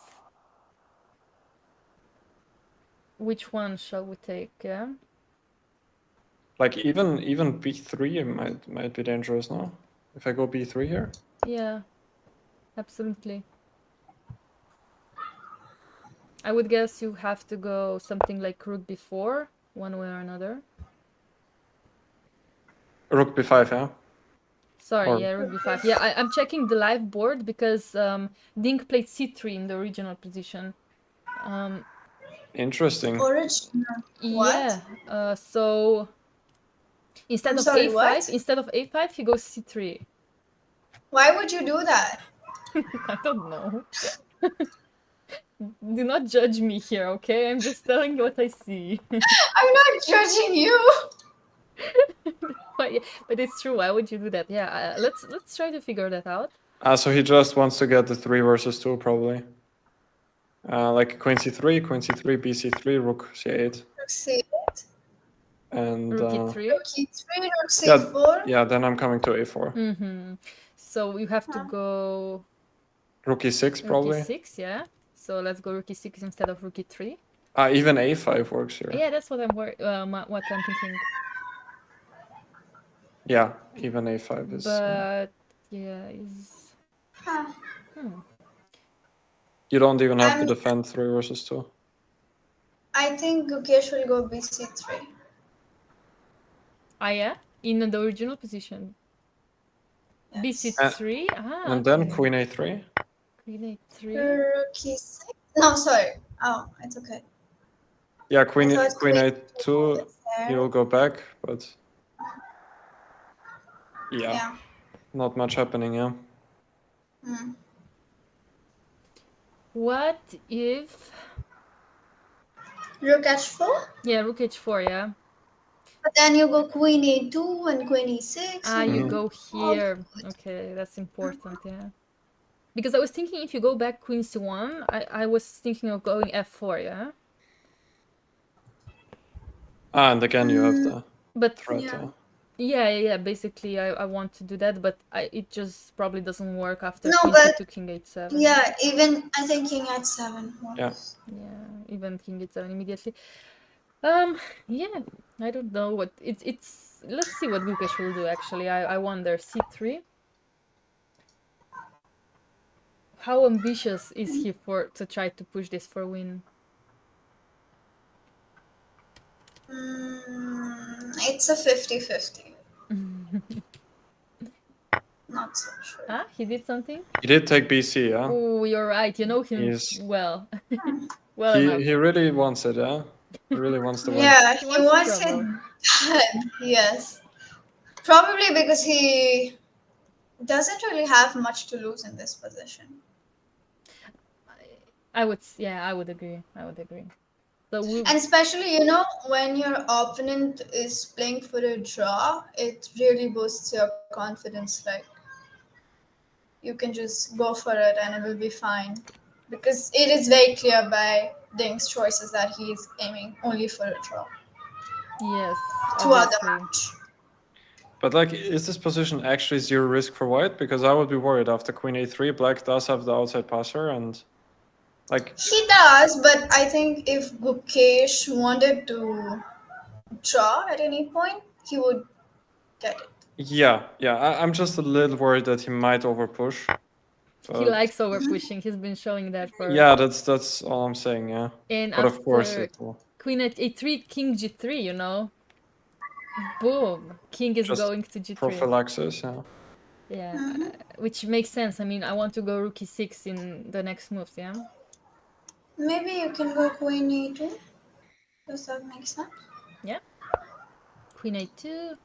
Which one shall we take? Yeah. Like even b3 might be dangerous now. If I go b3 here. Yeah. Absolutely. I would guess you have to go something like Rook B4, one way or another. Rook b5, yeah. Sorry, Or- yeah, Rook B5. Yeah, I'm checking the live board because Dink played C3 in the original position. Interesting. Original. Yeah. So instead I'm of sorry, A5, he goes C3. Why would you do that? I don't know. Do not judge me here, okay? I'm just telling you what I see. I'm not judging you. But it's true. Why would you do that? Yeah, let's try to figure that out. So he just wants to get the 3 versus 2 probably. Like Queen c3, bc3, Rook c8. Rook C8. And Rook E3. Rook E3, Rook C4. yeah, then I'm coming to a4. So you have to go Rook e6 Rook probably. E6, yeah. So let's go Rook E6 instead of Rook E3. Even a5 works here. Yeah, that's what I'm thinking. Yeah, even a5 is. But yeah, is. You don't even have to defend 3 versus 2. I think Gukesh will go BC3. Ah, yeah, in the original position. BC3. And then Queen a3. Queen A3. Rook E6. No, sorry. Oh, it's okay. Yeah, Queen I thought Queen a2. is there. He will go back, but yeah. Not much happening. Yeah. What if? Rook H4. Yeah, Rook H4. Yeah. But then you go Queen A2 and Queen E6. You go here. Okay, that's important. Yeah. Because I was thinking if you go back Queen C1, I was thinking of going F4. Yeah. And again, you have the threat. Yeah. Basically, I want to do that, but it just probably doesn't work after No, Queen but C2, King H7. yeah, even I think King H7 works. Yeah, even King H7 immediately. Yeah, I don't know what it's. Let's see what Gukesh will do. Actually, I wonder. C3. How ambitious is he to try to push this for win? It's a 50-50. Not so sure. He did something? He did take BC, yeah? Oh, you're right. You know him well. Well enough. He really wants it, yeah? He really wants to win. Yeah, he wants trouble. it bad. Yes. Probably because he doesn't really have much to lose in this position. I would agree. So And especially, when your opponent is playing for a draw, it really boosts your confidence. Like, you can just go for it and it will be fine. Because it is very clear by Ding's choices that he is aiming only for a draw yes, throughout the obviously. match. But like, is this position actually zero risk for white? Because I would be worried after queen a3. Black does have the outside passer, and like, He does, but I think if Gukesh wanted to draw at any point, he would get it. yeah. I'm just a little worried that he might overpush. He But likes over pushing. He's been showing that for. yeah, that's all I'm saying. Yeah. And But of course after it will. queen at a3, king g3, boom, king is Just going to g3. prophylaxis. Yeah. Yeah, which makes sense. I mean, I want to go rook e6 in the next moves. Yeah. Maybe you can go queen e2. Does that make sense? Yeah. Queen a2.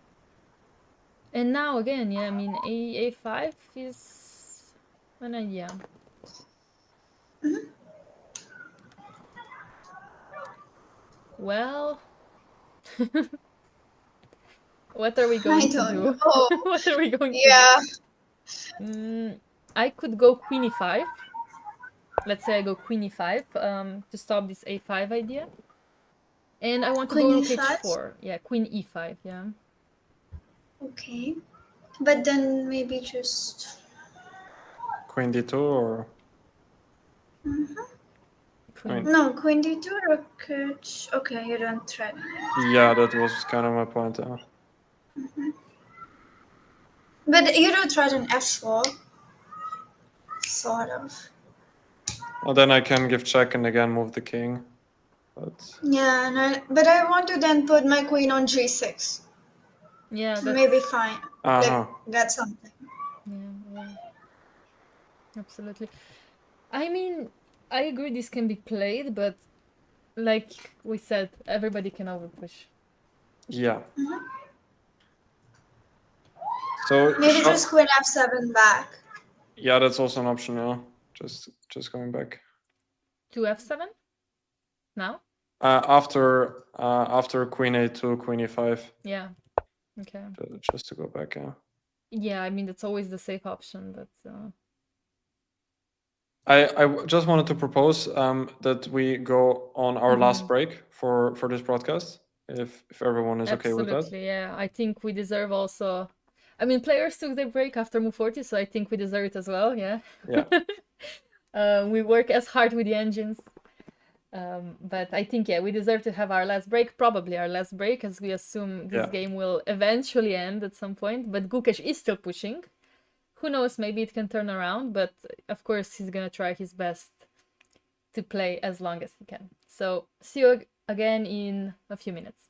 And now again, yeah, I mean, a5 is an idea. Well, what are we going to don't do? know. What are we going to Yeah. do? I could go queen e5. Let's say I go queen e5 to stop this a5 idea. And I want to go Queen rook e5? h4. Yeah, queen e5, yeah. Okay. But then maybe just. Queen d2 or. Queen. No, queen d2, rook h. Okay, you don't threaten it. Yeah, that was kind of my point. But you do threaten f4. Sort of. Well, then I can give check and again move the king. But Yeah, but I want to then put my queen on g6. Yeah, that's... Maybe fine. uh-huh. That's something. Yeah. Absolutely. I mean, I agree this can be played, but like we said, everybody can overpush. Yeah. So maybe just queen f7 back. Yeah, that's also an option. Yeah, just going back to f7 now. After queen a2, queen e5. Yeah. Okay. Just to go back. Yeah. Yeah, I mean that's always the safe option, but. I just wanted to propose that we go on our last break for this broadcast, if everyone is okay with that. Absolutely, yeah. I think we deserve also. I mean, players took their break after move 40, so I think we deserve it as well. Yeah. Yeah. We work as hard with the engines, but I think we deserve to have our last break. Probably our last break, as we assume this game will eventually end at some point. But Gukesh is still pushing. Who knows, maybe it can turn around, but of course he's gonna try his best to play as long as he can. So see you again in a few minutes.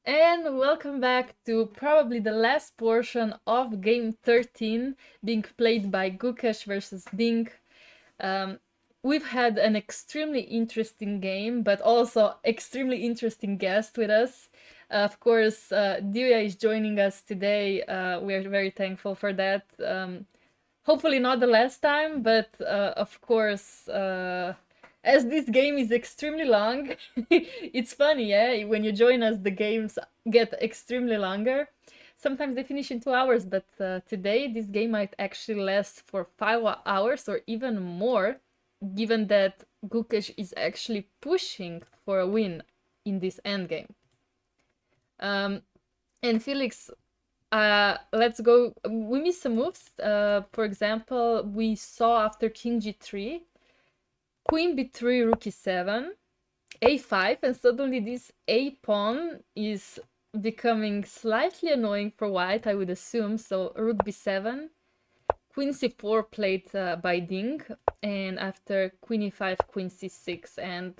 And welcome back to probably the last portion of game 13 being played by Gukesh versus Ding. We've had an extremely interesting game, but also extremely interesting guest with us. Of course, Divya is joining us today. We are very thankful for that. Hopefully not the last time, but of course, as this game is extremely long, it's funny, yeah? When you join us, the games get extremely longer. Sometimes they finish in 2 hours, but today this game might actually last for 5 hours or even more, given that Gukesh is actually pushing for a win in this endgame. And Felix, let's go. We missed some moves. For example, we saw after King G3, Queen B3, Rook E7, A5, and suddenly this A pawn is becoming slightly annoying for white, I would assume. So Rook B7, Queen C4 played by Ding, and after Queen E5, Queen C6, and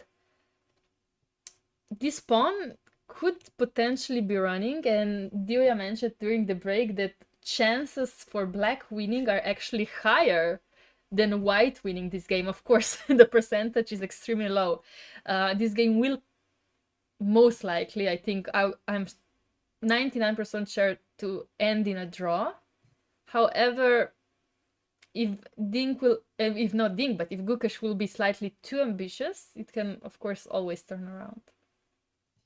this pawn could potentially be running, and Divya mentioned during the break that chances for black winning are actually higher than white winning this game. Of course, the percentage is extremely low. This game will most likely, I think, I'm 99% sure to end in a draw. However, if Ding will, if not Ding, but if Gukesh will be slightly too ambitious, it can, of course, always turn around.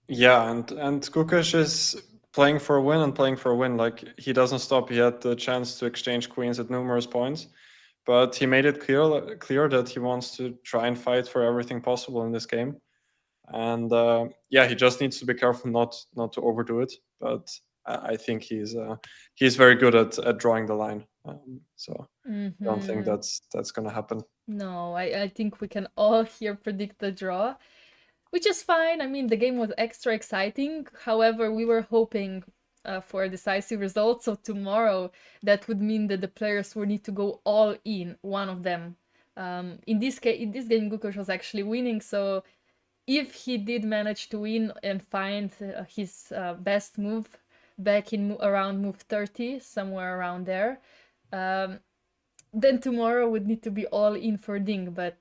Yeah, and Gukesh is playing for a win and playing for a win. Like, he doesn't stop. He had the chance to exchange queens at numerous points, but he made it clear that he wants to try and fight for everything possible in this game. And yeah, he just needs to be careful not to overdo it. But I think he's very good at drawing the line. So I don't think that's gonna happen. No, I think we can all here predict the draw, which is fine. I mean, the game was extra exciting. However, we were hoping for a decisive result. So tomorrow, that would mean that the players would need to go all in, one of them. In this game, Gukesh was actually winning. So if he did manage to win and find his best move back in around move 30, somewhere around there, then tomorrow would need to be all in for Ding. But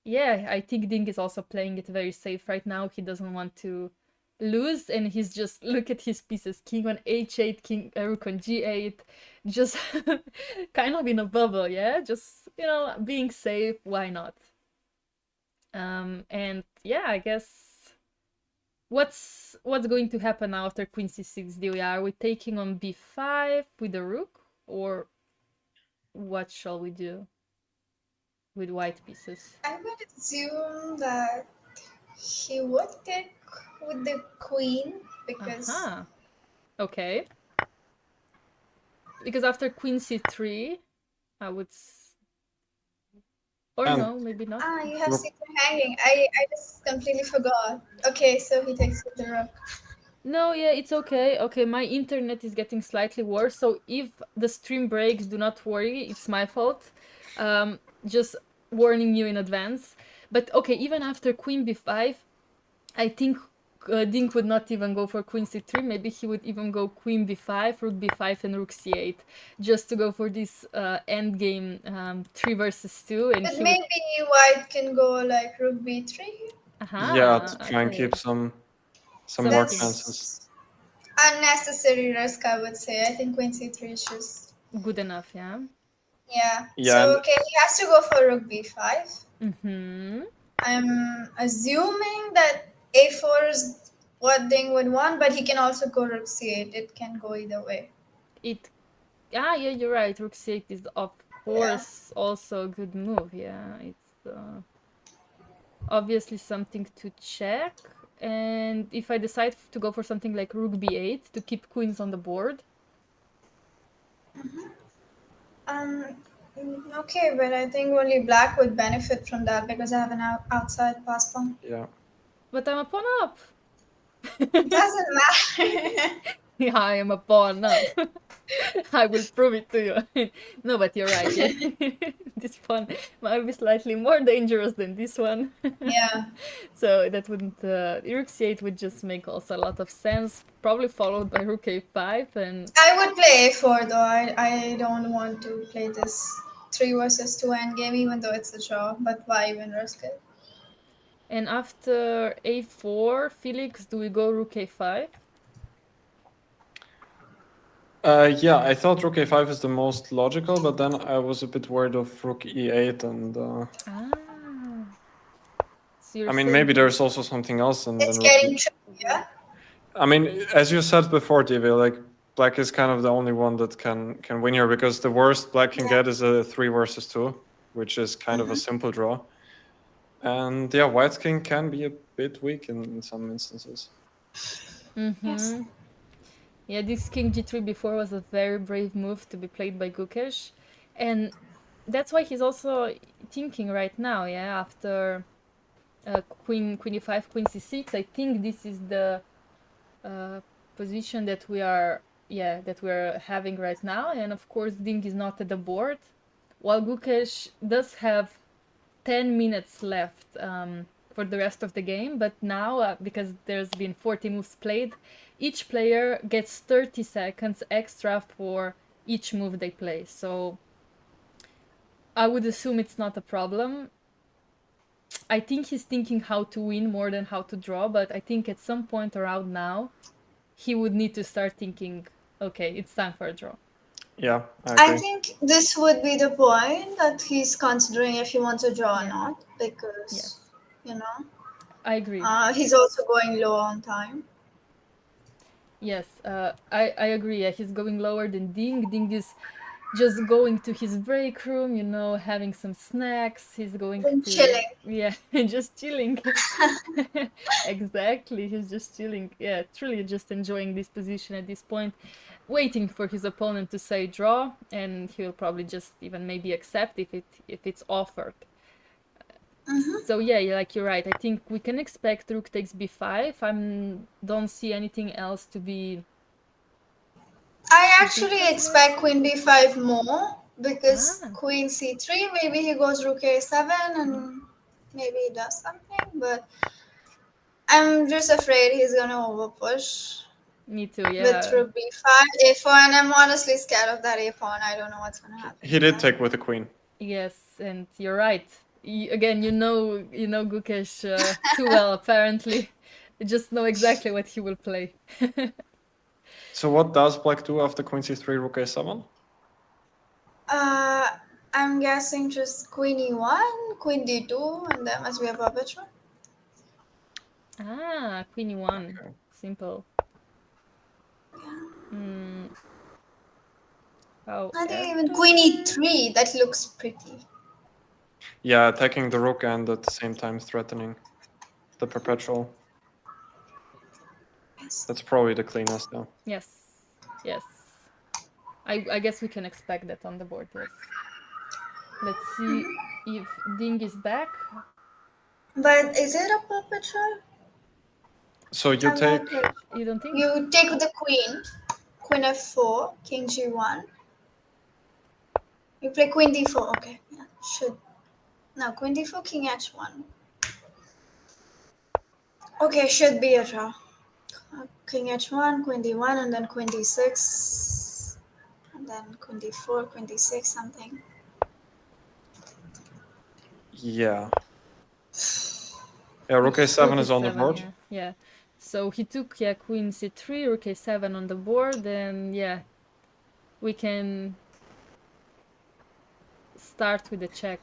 yeah, I think Ding is also playing it very safe right now. He doesn't want to lose, and he's just, look at his pieces: king on h8, king rook on g8, just kind of in a bubble, yeah, just, you know, being safe, why not? And yeah, I guess what's going to happen now after queen c6, Divya? Are we taking on b5 with the rook, or what shall we do with white pieces? I would assume that he would take with the queen because Okay. Because after queen c3, I would or no, maybe not. you have c3 hanging. I just completely forgot. Okay, so he takes with the rook. No, yeah, it's okay. Okay, my internet is getting slightly worse, so if the stream breaks, do not worry, it's my fault. Just warning you in advance. But okay, even after queen b5, I think Ding would not even go for queen c3. Maybe he would even go queen b5, rook b5, and rook c8, just to go for this endgame 3 versus 2. And but maybe white can go like rook b3 here. Yeah, to try and keep some more chances. Unnecessary risk, I would say. I think queen c3 is just good enough, yeah? Yeah. Yeah. So, okay, he has to go for rook b5. Mm-hmm. I'm assuming that a4 is what Ding would want, but he can also go rook c8. It can go either way. It Yeah, you're right. Rook C8 is of course also a good move. Yeah, it's obviously something to check. And if I decide to go for something like Rook B8 to keep queens on the board, Okay, but I think only black would benefit from that because I have an outside pass pawn. Yeah. but I'm a pawn up. Doesn't matter. Yeah, I am a pawn up. I will prove it to you. No, but you're right. Yeah, this pawn might be slightly more dangerous than this one. Yeah. So that wouldn't. Rook C8 would just make also a lot of sense. Probably followed by Rook A5 and I would play A4 though. I don't want to play this 3 versus 2 endgame even though it's a draw, but why even risk it? after A4, Felix, do we go Rook A5? Yeah, I thought Rook A5 is the most logical, but then I was a bit worried of Rook E8 and So you're I mean saying maybe there's also something else and It's then Rook getting trickier. I mean, as you said before, Divya, like black is kind of the only one that can win here because the worst black can get is a 3 versus 2, which is kind of a simple draw. And yeah, white's king can be a bit weak in some instances. Yes. Yeah, this king g3 before was a very brave move to be played by Gukesh. And that's why he's also thinking right now, yeah, after queen e5, queen c6. I think this is the position that we are having right now. And of course, Ding is not at the board, while Gukesh does have 10 minutes left for the rest of the game. But now, because there's been 40 moves played, each player gets 30 seconds extra for each move they play. So I would assume it's not a problem. I think he's thinking how to win more than how to draw, but I think at some point around now, he would need to start thinking, okay, it's time for a draw. Yeah, I I agree. think this would be the point that he's considering if he wants to draw or Yeah. not because, Yes. you know, I agree. he's also going low on time. Yes, I agree. Yeah, he's going lower than Ding. Ding is just going to his break room, having some snacks. He's going Been to chilling. yeah, just chilling. Exactly, he's just chilling. Yeah, truly just enjoying this position at this point, waiting for his opponent to say draw, and he'll probably just even maybe accept if it's offered. So yeah, like you're right. I think we can expect Rook takes b5. Don't see anything else to be. I actually expect queen b5 more because Ah. queen c3, maybe he goes rook a7 and maybe he does something, but I'm just afraid he's gonna overpush Me too. with Yeah. rook b5, a4, and I'm honestly scared of that a pawn. I don't know what's gonna happen. He did take with the queen. Yes, and you're right. Again, Gukesh too well. Apparently, you just know exactly what he will play. So what does black do after queen c3, rook a7? I'm guessing just queen e1, queen d2, and there must be a puppet rook. Queen e1. Okay. Simple. I think even queen e3, that looks pretty. Yeah, attacking the rook and at the same time threatening the perpetual. Yes. That's probably the cleanest now. Yes. I guess we can expect that on the board. Yes. Let's see if Ding is back. But is it a puppet rook? So you I'm take. not clear. You don't think? You take the queen, queen f4, king g1. You play queen d4. Okay, yeah, should. No, queen d4, king h1. Okay, should be a draw. King h1, queen d1, and then queen d6, and then queen d4, queen d6, something. Yeah. Yeah, rook a7 is on the board. Yeah. So he took queen c3, rook a7 on the board, and we can start with the check.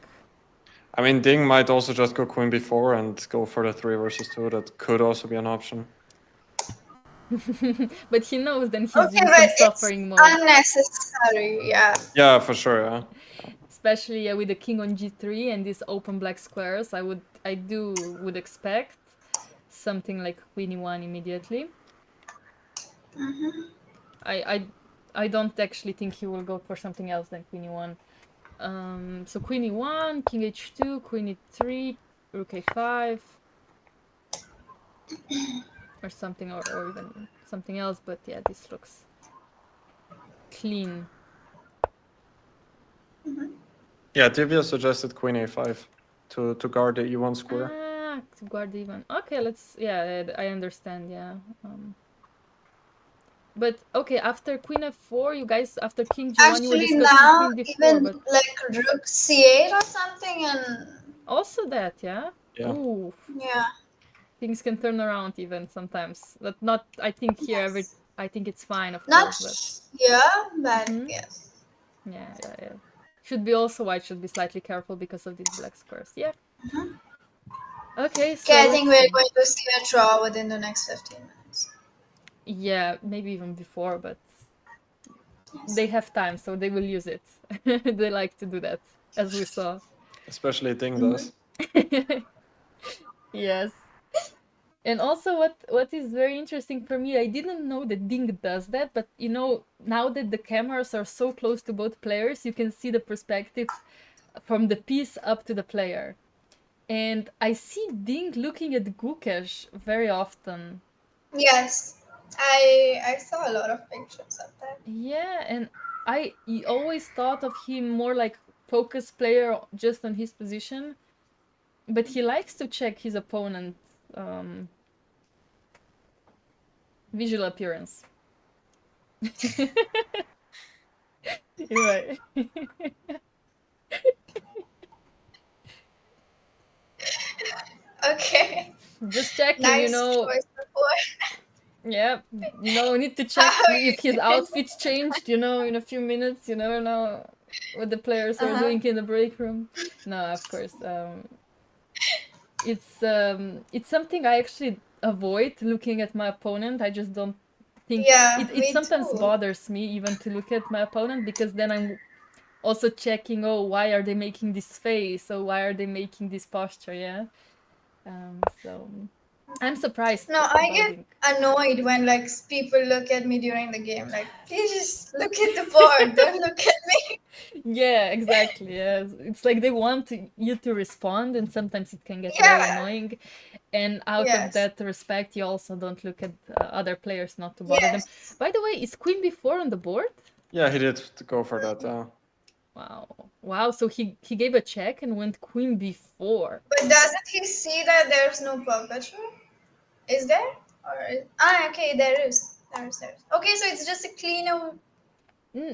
I mean, Ding might also just go queen b4 and go for the 3 versus 2. That could also be an option. But he knows then he's Okay, in but some it's suffering mode. unnecessary. Yeah. Yeah, for sure. Yeah. Especially with the king on g3 and these open black squares. I would expect something like queen e1 immediately. I don't actually think he will go for something else than queen e1. So queen e1, king h2, queen e3, rook a5, or something, or even something else. But yeah, this looks clean. Yeah, Divya suggested queen a5 to guard the e1 square. Ah, to guard even. Okay, let's. Yeah, I understand. Yeah. But okay, after queen f4, you guys after king g1, you were Actually, discussing now queen b4, even but like rook c8 or something, and also that, yeah. Yeah. Ooh, yeah. things can turn around even sometimes. But not. I think here Yes. I think it's fine, of Not course, but here, but Mhm. yes. yeah. Should be also white should be slightly careful because of these black squares. Yeah. Okay, so Okay, I think let's we're see. going to see a draw within the next 15 minutes. Yeah, maybe even before, but Yes. they have time, so they will use it. They like to do that, as we saw. Especially Ding does. Yes. And also what is very interesting for me, I didn't know that Ding does that, but you know, now that the cameras are so close to both players, you can see the perspective from the piece up to the player. And I see Ding looking at Gukesh very often. Yes. I saw a lot of pictures of that. Yeah, and I always thought of him more like focus player just on his position, but he likes to check his opponent um, visual appearance. Right. Okay. Just checking, you Nice know. choice before. Yeah, you know, need to check How if his you outfit's changed, you know, in a few minutes. You never know what the players are Uh-huh. doing in the break room. No, of course. It's something I actually avoid looking at my opponent. I just don't think Yeah, it me sometimes too. bothers me even to look at my opponent because then I'm also checking, oh, why are they making this face? Oh, why are they making this posture? Yeah. So I'm surprised No, I about get it. annoyed when like people look at me during the game. Like, please just look at the board. Don't look at me. Yeah, exactly. Yeah. It's like they want you to respond, and sometimes it can get very Yeah. annoying. And out of Yes. that respect, you also don't look at other players not to bother them. Yes. By the way, is queen b4 on the board? Yeah, he did go for that. Wow. Wow, so he gave a check and went queen b4. But doesn't he see that there's no perpetual? Is there? Okay, there is. There is. Okay, so it's just a cleaner.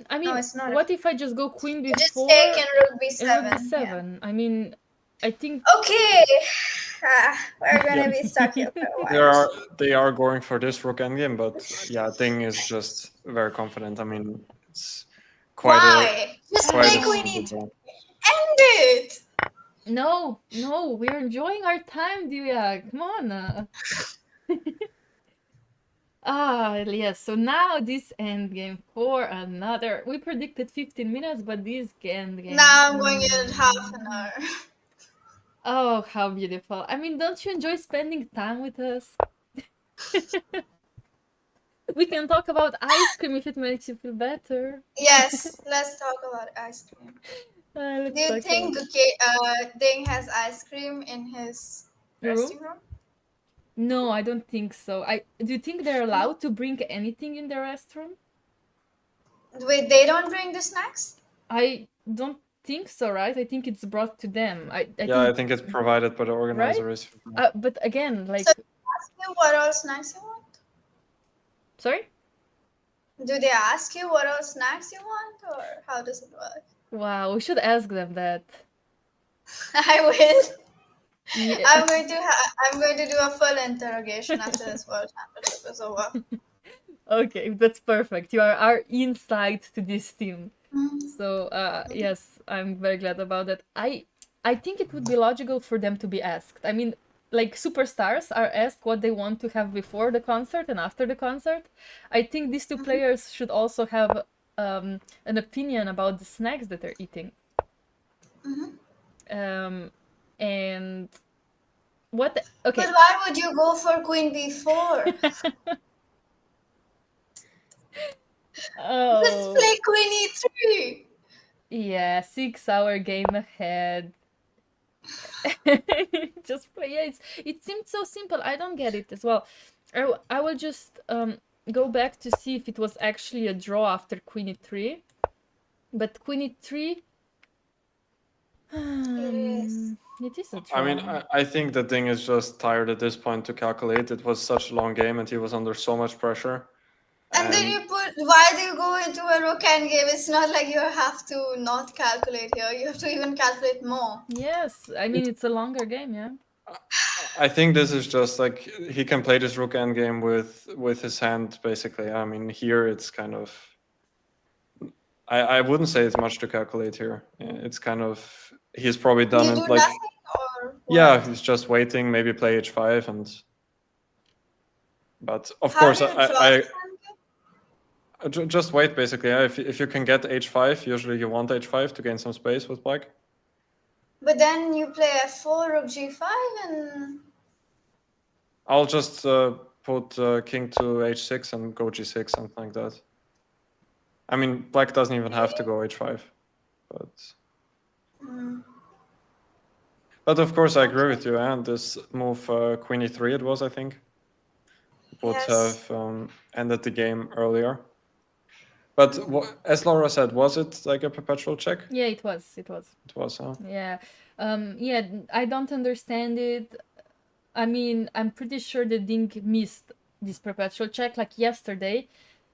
I No, mean, it's not. what if I just go queen Just take b4 in rook and rook b7. Yeah. b7? I mean, I think Okay. We're gonna Yeah. be stuck here for a They while. are going for this rook endgame, but yeah, Ding is just very confident. I mean, it's Why? Just quite play a queen simple e2. draw. End it. No, we're enjoying our time, Divya. Come on. Yes. So now this endgame for another. We predicted 15 minutes, but this endgame. Now I'm going in half an hour. Oh, how beautiful. I mean, don't you enjoy spending time with us? We can talk about ice cream if it makes you feel better. Yes, let's talk about ice cream. Let's Do you talk about think Ding has ice cream in his your room. resting room? No, I don't think so. Do you think they're No. allowed to bring anything in their restroom? Wait, they don't bring the snacks? I don't think so, right? I think it's brought to them. I Yeah, I think, think it's provided by the right? organizers. But again, like, So ask you what all snacks you want? sorry? Do they ask you what all snacks you want, or how does it work? Wow, we should ask them that. I will. Yeah. I'm going to do a full interrogation after this world championship is over. Okay, that's perfect. You are our insight to this team. Mhm. So, yes, I'm very glad about that. I think it would be logical for them to be asked. I mean, like superstars are asked what they want to have before the concert and after the concert, I think these two players should also have an opinion about the snacks that they're eating. And what? Okay. But why would you go for Queen B4? Just Oh, play Queen E3. yeah, 6-hour game ahead. Just play. Yeah, it seemed so simple. I don't get it as well. I will just go back to see if it was actually a draw after Queen E3. But Queen E3, It is. it is a draw. I mean, I think the thing is just tired at this point to calculate. It was such a long game and he was under so much pressure. And then you why do you go into a Rook Endgame? It's not like you have to not calculate here. You have to even calculate more. Yes, I mean, it's a longer game, yeah. I think this is just like he can play this Rook endgame with his hand, basically. I mean, here it's kind of... I wouldn't say it's much to calculate here. It's kind of... He's probably done You it do like... nothing or what? Yeah, he's just waiting, maybe play h5 and... But of How course, do you draw I this endgame? just wait, basically. Yeah, if you can get h5, usually you want h5 to gain some space with black. But then you play F4, Rook G5, and I'll just put king to h6 and go g6, something like that. I mean, black doesn't even have to go h5, but... But of course, I agree with you, and this move, queen e3 it was, I think, would Yes. have ended the game earlier. But as Laura said, was it like a perpetual check? Yeah, it was. It was, huh? Yeah. Yeah, I don't understand it. I mean, I'm pretty sure that Ding missed this perpetual check. Like yesterday,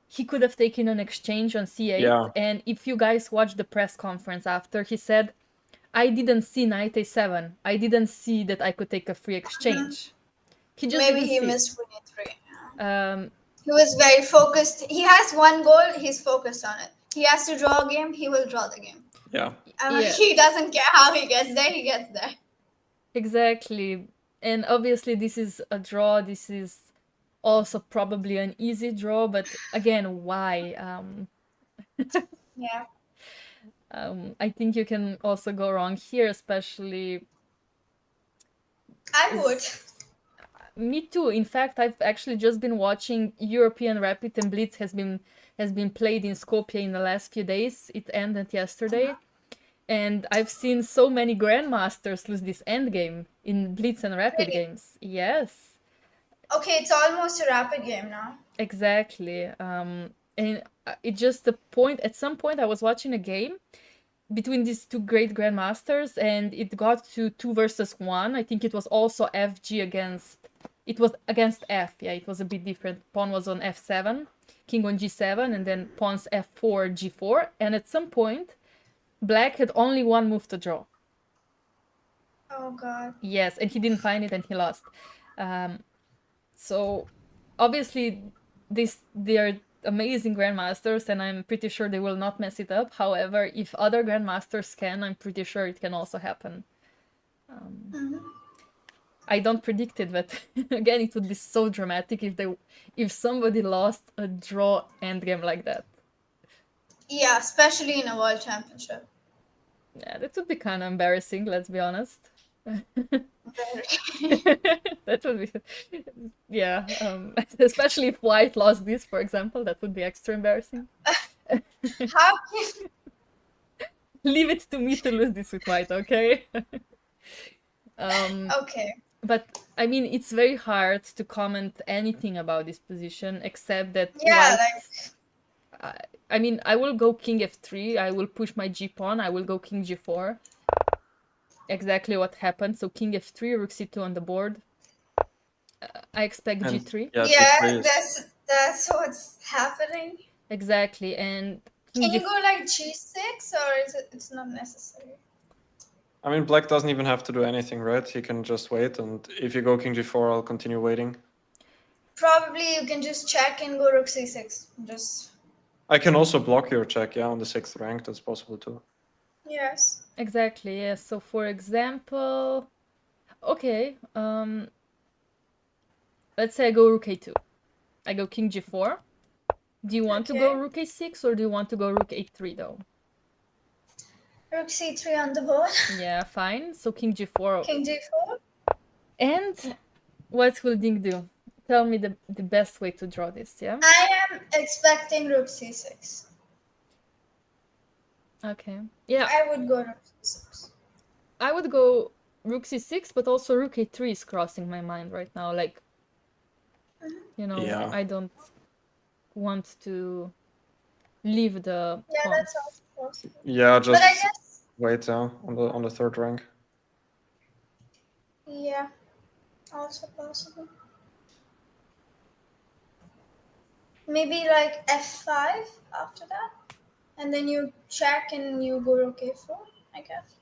he could have taken an exchange on c8. Yeah. And if you guys watched the press conference after, he said, I didn't see knight a7. I didn't see that I could take a free exchange. He just maybe didn't he see. missed Queen E3. Um, He was very focused. He has one goal. He's focused on it. He has to draw a game. He will draw the game. Yeah. Yeah. He doesn't care how he gets there. He gets there. Exactly. And obviously this is a draw. This is also probably an easy draw, but again, why? Yeah. I think you can also go wrong here, especially... I would. Me too. In fact, I've actually just been watching European Rapid, and Blitz has been played in Skopje in the last few days. It ended yesterday. And I've seen so many grandmasters lose this endgame in Blitz and Rapid Really? games. Yes, Okay, it's almost a rapid game now. exactly. And it just the point. At some point, I was watching a game between these two great grandmasters, and it got to 2 versus 1. I think it was also FG against... It was against F. Yeah, it was a bit different. Pawn was on F7, king on G7, and then pawns F4, G4. And at some point, Black had only one move to draw. Oh god. Yes, and he didn't find it and he lost. So obviously they are amazing grandmasters, and I'm pretty sure they will not mess it up. However, if other grandmasters can, I'm pretty sure it can also happen. I don't predict it, but again, it would be so dramatic if somebody lost a draw endgame like that. Yeah, especially in a world championship. Yeah, that would be kind of embarrassing, let's be honest. Very. That would be... Yeah, especially if White lost this, for example, that would be extra embarrassing. How can... Leave it to me to lose this with White, okay? Okay. But I mean, it's very hard to comment anything about this position except that Yeah, White... I mean, I will go king f3, I will push my g-pawn, I will go king g4. Exactly what happened. So king f3, rook c2 on the board. I expect And- g3. Yeah, that's what's happening. Exactly, and Can you go like g6 or it's not necessary? I mean, black doesn't even have to do anything, right? He can just wait, and if you go king g4, I'll continue waiting. Probably you can just check and go rook c6. Just... I can also block your check, yeah, on the 6th rank. That's possible too. Yes. Exactly, yes. So for example... Okay. Let's say I go Rook A2. I go King G4. Do you want to go Okay. Rook A6 or do you want to go Rook A3 though? Rook C3 on the board. Yeah, fine. So King G4. King D4. And what will Ding do? Tell me the best way to draw this, yeah? I am expecting Rook C6. Okay. Yeah, I would go Rook C6. I would go Rook C6, but also Rook A3 is crossing my mind right now. Like, you know, Yeah. I don't want to leave the Yeah, pawns. that's also possible. Yeah, But I just guess, wait on the third rank. yeah, also possible. Maybe like F5 after that. And then you check and you go Rook A4, I guess.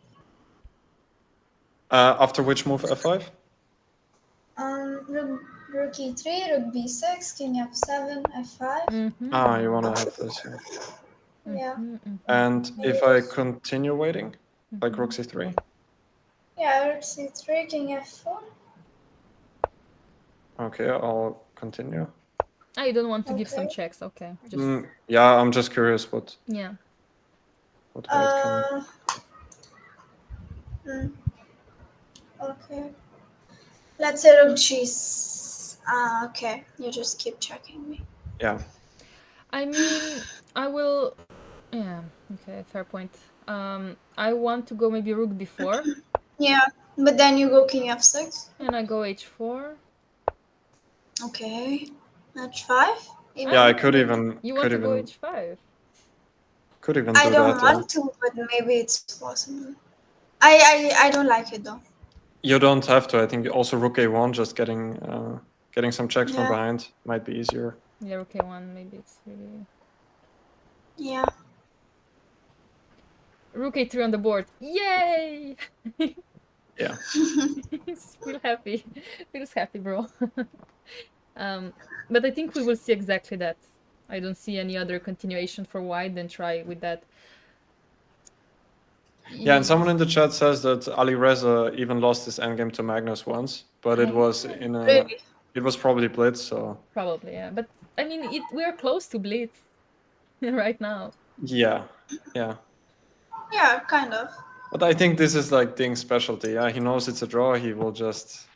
After which move, F5? Rook E3, Rook B6, King F7, F5. Mhm, Ah, you wanna have this here. Yeah. And if I continue waiting, like Rook C3? Yeah, Rook C3, King F4. Okay, I'll continue. Ah, you don't want to give some Okay. checks, okay. Just Yeah, I'm just curious what yeah. way it can. Okay. Let's say Rook G. Okay. You just keep checking me. Yeah. I mean, I will. Yeah. Okay. Fair point. I want to go maybe Rook B4, Yeah, but then you go King F6. and I go H4. Okay. H5. Even? Yeah, I could even You want to go H5? could even I do don't that. want to, but maybe it's possible. I don't like it though. You don't have to. I think also Rook A1, just getting some checks from Yeah. behind might be easier. Yeah, Rook A1. Maybe it's really. Yeah. Rook A3 on the board. Yay! Yeah. Feel happy. Feels happy, bro. But I think we will see exactly that. I don't see any other continuation for white than try with that. Yeah, and someone in the chat says that Ali Reza even lost his endgame to Magnus once, but it was in a Really? it was probably blitz, so Probably, yeah. But I mean, we're close to Blitz right now. yeah. Yeah. Yeah, kind of. But I think this is like Ding's specialty. Yeah, he knows it's a draw, he will just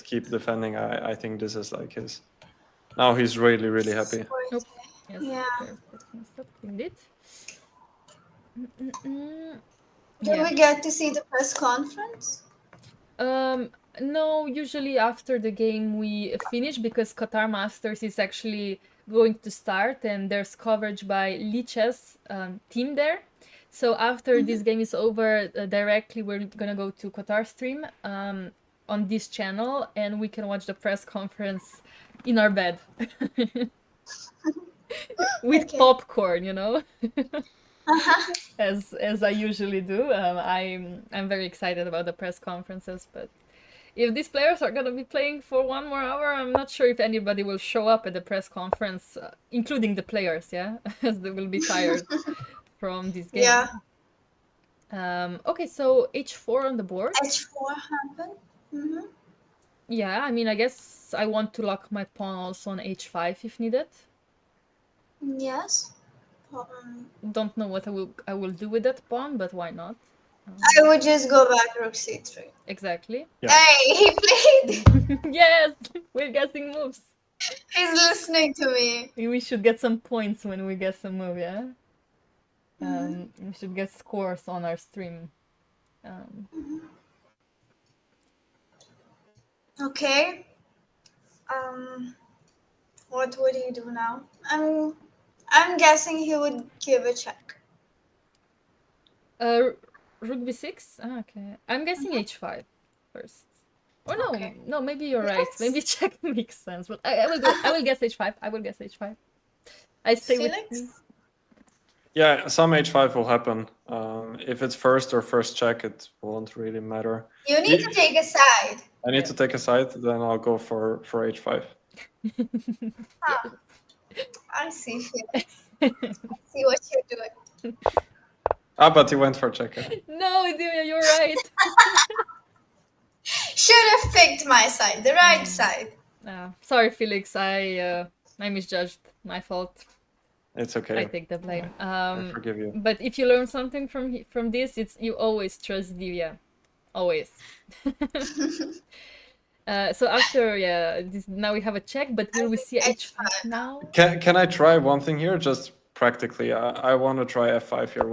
keep defending. I think this is like his. Now he's really, really happy. Oops. Yes. Yeah. Okay, that's messed up. Indeed. Did we get to see the press conference? No, usually after the game we finish because Qatar Masters is actually going to start and there's coverage by Lichess team there. So after this game is over, directly we're gonna go to Qatar stream on this channel and we can watch the press conference in our bed with popcorn, you know. As I usually do. I'm very excited about the press conferences, but if these players are gonna be playing for 1 more hour, I'm not sure if anybody will show up at the press conference, including the players, yeah, as they will be tired from this game. Yeah. Okay, so H4 on the board. H4 happened. Mm-hmm. Yeah, I mean, I guess I want to lock my pawn also on H5 if needed. Yes. Don't know what I will do with that pawn, but why not? I would just go back Rook C3. Exactly. Yeah. Hey, he played. Yes, we're guessing moves. He's listening to me. We should get some points when we guess a move, yeah? We should get scores on our stream. Okay. What would he do now? I'm guessing he would give a check. Rook B6? Ah, okay. I'm guessing H5 first. Or no, Okay. no, maybe you're right. Maybe check makes sense, but I will guess H5. I will guess H5. I stay Felix? with me. Yeah, some H5 will happen. If it's first or first check, it won't really matter. You need to take a side. I need to take a side, then I'll go for H5. I see, Felix. See what you're doing. Ah, but he went for check. No, Divya, you're right. should have picked my side, the right side. Sorry, Felix. I misjudged. My fault. It's okay. I take the blame. I forgive you. But if you learn something from this, it's you always trust Divya, always. So after now we have a check, but will we see h5 now? Can I try one thing here, just practically? I want to try f5 here.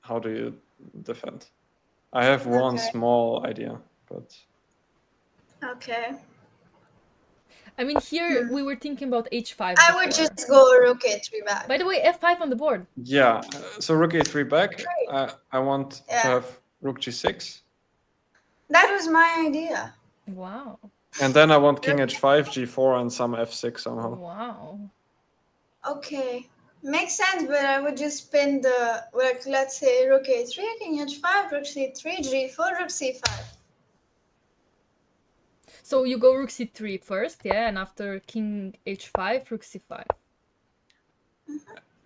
How do you defend? I have one small idea, but Okay. I mean, here we were thinking about h5. I would just go Rook A3 back. By the way, f5 on the board. Yeah, so Rook A3 back. I want to have Rook G6. That was my idea. Wow. And then I want King H5, G4, and some F6 somehow. Wow. Okay. Makes sense, but I would just spin the, like, let's say Rook A3, King H5, Rook C3, G4, Rook C5. So you go Rook C3 first, yeah, and after King H5, Rook C5.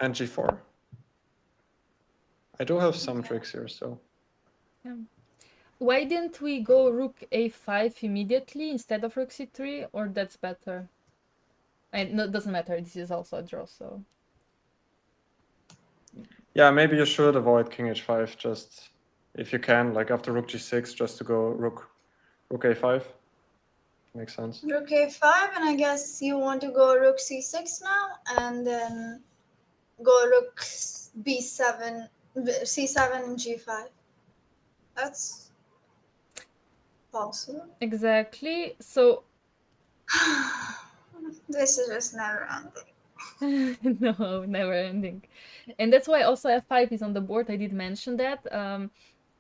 And G4. I do have some tricks here, so. Yeah. Why didn't we go Rook A5 immediately instead of Rook C3, or that's better? And no, it doesn't matter, this is also a draw, so... Yeah, maybe you should avoid King H5, just if you can, like after Rook G6, just to go Rook A5. Makes sense. Rook A5, and I guess you want to go Rook C6 now, and then go Rook B7, C7 and G5. That's possible. Exactly, so... This is just never ending. No, never ending. And that's why also f5 is on the board. I did mention that.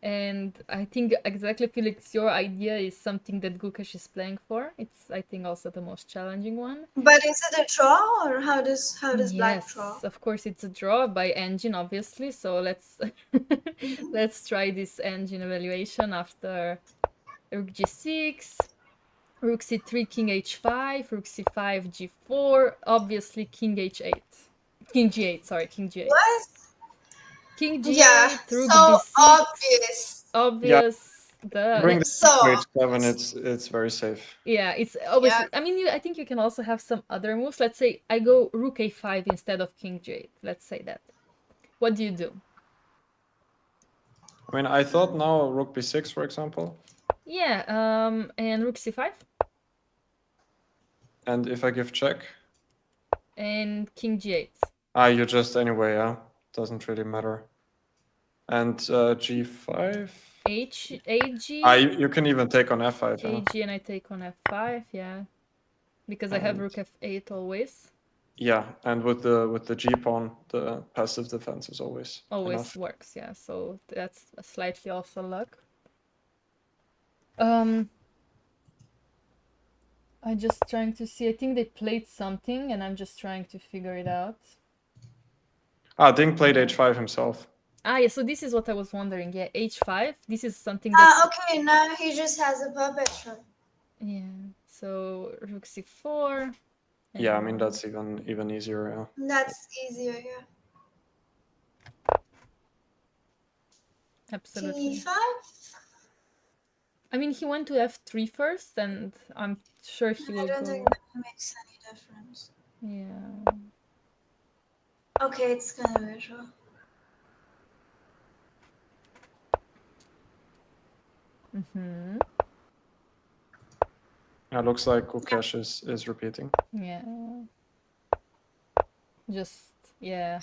And I think exactly, Felix, your idea is something that Gukesh is playing for. It's, I think, also the most challenging one. But is it a draw, or how does black draw? Yes, of course it's a draw by engine, obviously. So let's let's try this engine evaluation after Rook G6. Rook C3, King H5, Rook C5, G4, obviously King H8. King G8, sorry, King G8. What? King G8, Yeah, Rook so B6. obvious. Obvious. Yeah. Bring the H7, it's very safe. Yeah, it's obviously... Yeah. I mean, I think you can also have some other moves. Let's say I go Rook A5 instead of King G8. Let's say that. What do you do? I mean, I thought now Rook B6, for example. Yeah, and Rook C5. And if I give check? And King G8. You just anyway, yeah. Doesn't really matter. And G5? AG? You can even take on F5. AG, and I take on F5, yeah. Because I have Rook F8 always. Yeah, and with the G pawn, the passive defense is always enough. Works, yeah. So that's slightly also luck. I'm just trying to see. I think they played something, and I'm just trying to figure it out. Ding played H5 himself. Yeah, so this is what I was wondering. Yeah, H5. This is something that... okay, now he just has a puppet show. Yeah, so Rook C4. Yeah, I mean, that's even easier, yeah. That's easier, yeah. Absolutely. G5? I mean, he went to F3 first, and I'm sure he will go... I don't think that makes any difference. Yeah. Okay, it's kind of visual. Mm-hmm. It looks like Gukesh is repeating. Yeah. Just, yeah.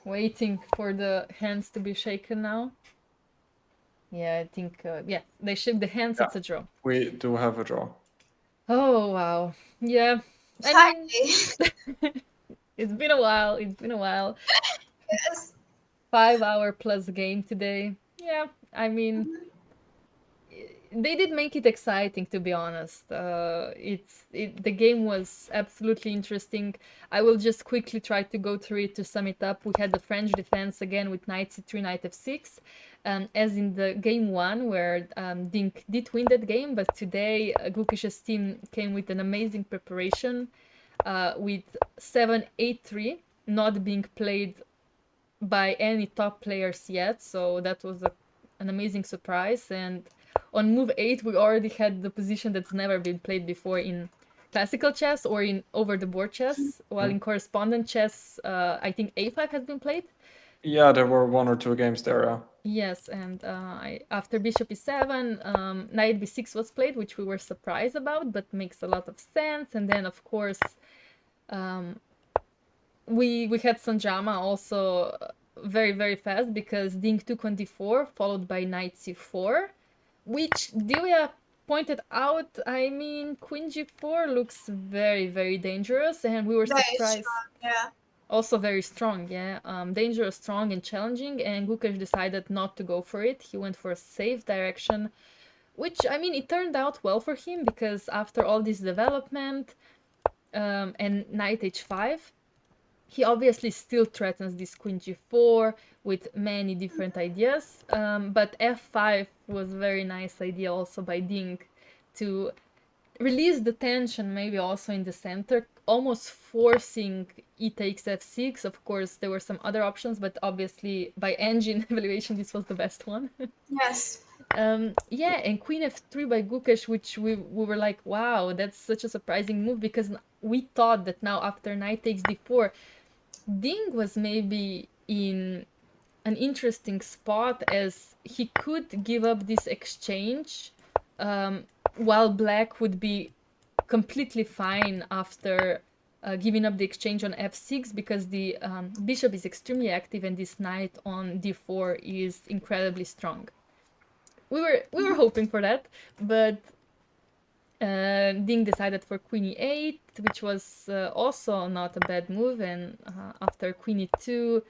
Waiting for the hands to be shaken now. Yeah, I think, yeah, they shook the hands, yeah. It's a draw. We do have a draw. Oh, wow. Yeah. I mean, it's been a while. Yes. 5-hour plus game today. Yeah, I mean, they did make it exciting, to be honest. The game was absolutely interesting. I will just quickly try to go through it to sum it up. We had the French defense again with knight c3, knight f6. As in the game 1, where Dink did win that game, but today Gukesh's team came with an amazing preparation with 7-8-3 not being played by any top players yet, so that was an amazing surprise. And on move 8 we already had the position that's never been played before in classical chess or in over-the-board chess, while in correspondent chess, I think a5 has been played. Yeah, there were 1 or 2 games there. Yeah. Yes, and after bishop e7, knight b6 was played, which we were surprised about, but makes a lot of sense. And then, of course, we had Sanjama also very, very fast, because Ding took on d4, followed by knight c4, which Divya pointed out. I mean, queen g4 looks very, very dangerous, and we were Very surprised. strong, yeah. Also very strong, yeah. Dangerous, strong, and challenging, and Gukesh decided not to go for it. He went for a safe direction, which, I mean, it turned out well for him, because after all this development and knight h5, he obviously still threatens this queen g4 with many different ideas, but f5 was a very nice idea also by Ding to release the tension, maybe also in the center, almost forcing e takes f6. Of course, there were some other options, but obviously by engine evaluation, this was the best one. Yes. Yeah, and queen f3 by Gukesh, which we were like, wow, that's such a surprising move, because we thought that now after knight takes d4, Ding was maybe in an interesting spot, as he could give up this exchange, while black would be completely fine after giving up the exchange on f6, because the bishop is extremely active and this knight on d4 is incredibly strong. We were hoping for that, but Ding decided for queen e8, which was also not a bad move, and after queen e2,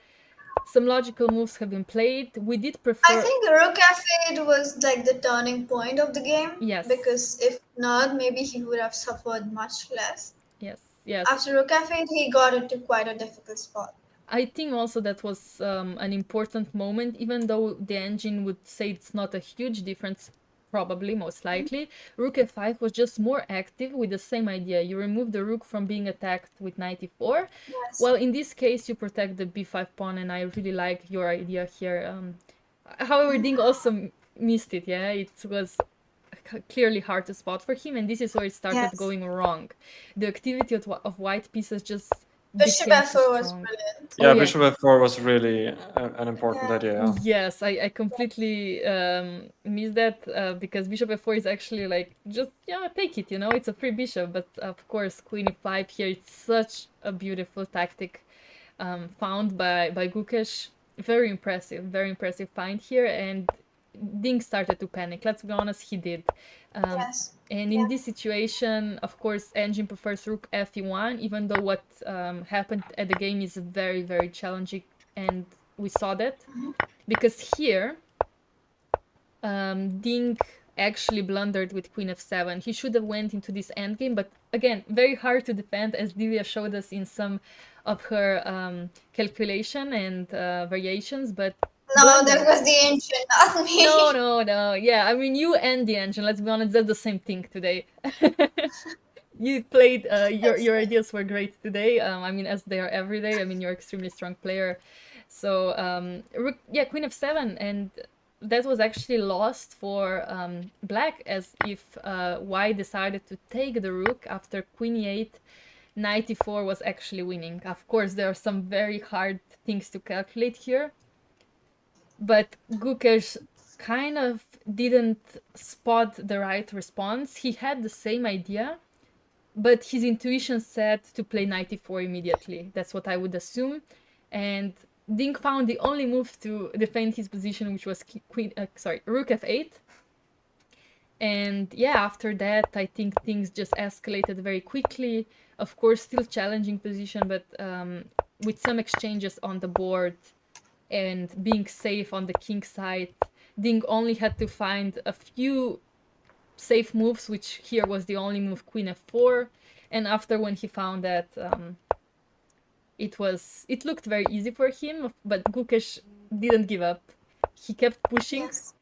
some logical moves have been played. We did prefer... I think Rook F8 was like the turning point of the game. Yes. Because if not, maybe he would have suffered much less. Yes, yes. After Rook F8, he got into quite a difficult spot. I think also that was an important moment, even though the engine would say it's not a huge difference, probably, most likely. Rook f5 was just more active with the same idea. You remove the rook from being attacked with knight e4. Yes. Well, in this case, you protect the b5 pawn, and I really like your idea here. However, Ding also missed it, yeah? It was clearly hard to spot for him, and this is where it started Yes. going wrong. The activity of white pieces just Bishop became too F4 was strong. brilliant. Yeah, Oh, yeah. bishop f4 was really an important Yeah. idea. Yeah. Yes, I completely missed that, because bishop f4 is actually like, just, yeah, take it, you know, it's a free bishop, but of course queen e5 here, it's such a beautiful tactic found by Gukesh. Very impressive find here, and Ding started to panic. Let's be honest, he did. Yes. And in this situation, of course, engine prefers rook fe1, even though what happened at the game is very, very challenging, and we saw that. Because here, Ding actually blundered with queen f7. He should have went into this endgame, but again, very hard to defend, as Divya showed us in some of her calculation and variations, but... No, blunder. that was the engine, not me. No. Yeah, I mean, you and the engine, let's be honest, that's the same thing today. You played, your ideas were great today. I mean, as they are every day. I mean, you're an extremely strong player. So, yeah, queen f7, and that was actually lost for black, as if white decided to take the rook after queen e8. Knight e4 was actually winning. Of course, there are some very hard things to calculate here, but Gukesh kind of didn't spot the right response. He had the same idea, but his intuition said to play knight e4 immediately. That's what I would assume. And Ding found the only move to defend his position, which was rook f8. And yeah, after that, I think things just escalated very quickly. Of course, still challenging position, but with some exchanges on the board and being safe on the king side, Ding only had to find a few safe moves, which here was the only move, queen f4. And after, when he found that, it looked very easy for him, but Gukesh didn't give up. He kept pushing. Yes.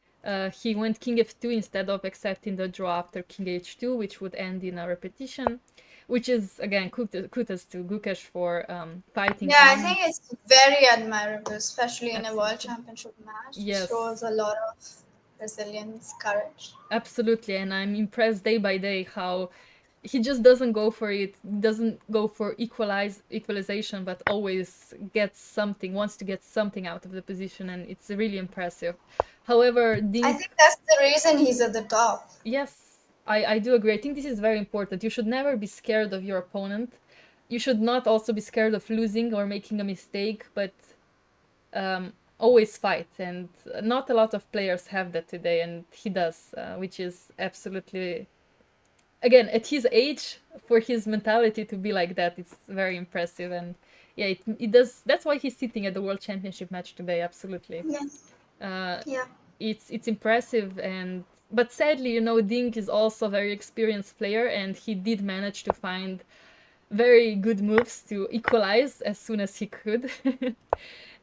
He went king f2 instead of accepting the draw after king h2, which would end in a repetition, which is, again, kudos to Gukesh for fighting. Yeah, I think it's very admirable, especially in a Absolutely. world championship match. Yes. It shows a lot of resilience, courage. Absolutely, and I'm impressed day by day how he just doesn't go for it, doesn't go for equalization, but always gets something, wants to get something out of the position, and it's really impressive. However, I Dink, think that's the reason he's at the top. yes, I do agree. I think this is very important. You should never be scared of your opponent. You should not also be scared of losing or making a mistake, but always fight. And not a lot of players have that today, and he does, which is absolutely, again, at his age, for his mentality to be like that, it's very impressive. And yeah, it does. That's why he's sitting at the World Championship match today. Absolutely. Yes. Uh, Yeah. it's impressive, and but sadly, Dink is also a very experienced player, and he did manage to find very good moves to equalize as soon as he could.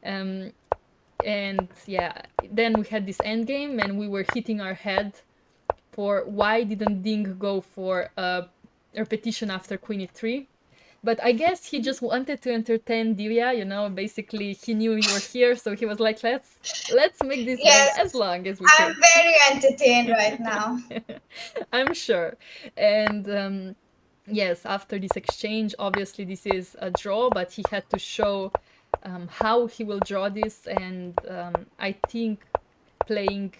um, and yeah, then we had this endgame, and we were hitting our head for why didn't Dink go for a repetition after Queen E3. But I guess he just wanted to entertain Divya, basically he knew you were here, so he was like, let's make this game Yes. as long as we I'm can. very entertained right now. I'm sure. And yes, after this exchange, obviously this is a draw, but he had to show how he will draw this, and I think playing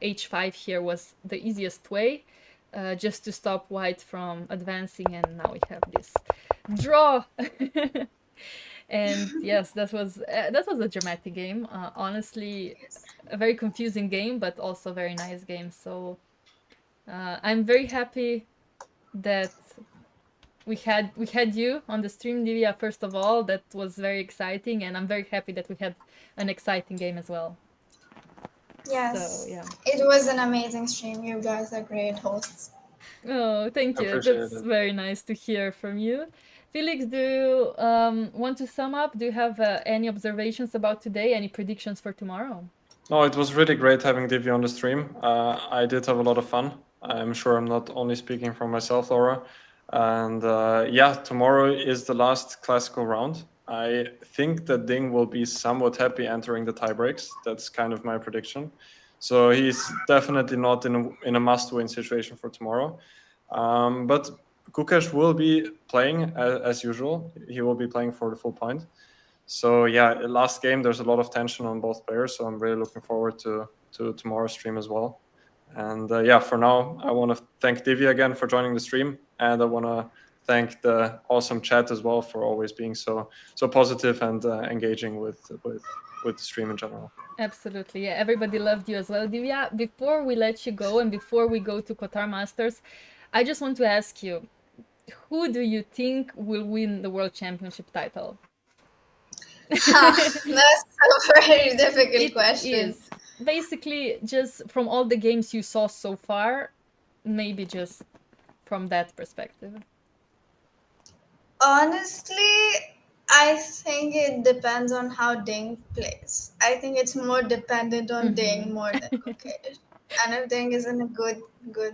h5 here was the easiest way, just to stop white from advancing, and now we have this draw. And yes, that was a dramatic game. Honestly, a very confusing game, but also a very nice game. So I'm very happy that we had you on the stream, Divya. First of all, that was very exciting, and I'm very happy that we had an exciting game as well. Yes. So yeah. It was an amazing stream. You guys are great hosts. Oh, thank you. Appreciate That's it. very nice to hear from you. Felix, do you want to sum up? Do you have any observations about today? Any predictions for tomorrow? No, it was really great having Divya on the stream. I did have a lot of fun. I'm sure I'm not only speaking for myself, Laura. And yeah, tomorrow is the last classical round. I think that Ding will be somewhat happy entering the tiebreaks. That's kind of my prediction. So he's definitely not in a must-win situation for tomorrow. But Gukesh will be playing as usual. He will be playing for the full point. So yeah, last game there's a lot of tension on both players. So I'm really looking forward to tomorrow's stream as well. And yeah, for now, I want to thank Divya again for joining the stream, and I want to thank the awesome chat as well for always being so positive and engaging with the stream in general. Absolutely. Yeah, everybody loved you as well, Divya. Before we let you go and before we go to Qatar Masters, I just want to ask you, who do you think will win the World Championship title? That's a very difficult It question. is. Basically, just from all the games you saw so far, maybe just from that perspective. Honestly, I think it depends on how Ding plays. I think it's more dependent on Ding more than Cookish. And if Ding is in a good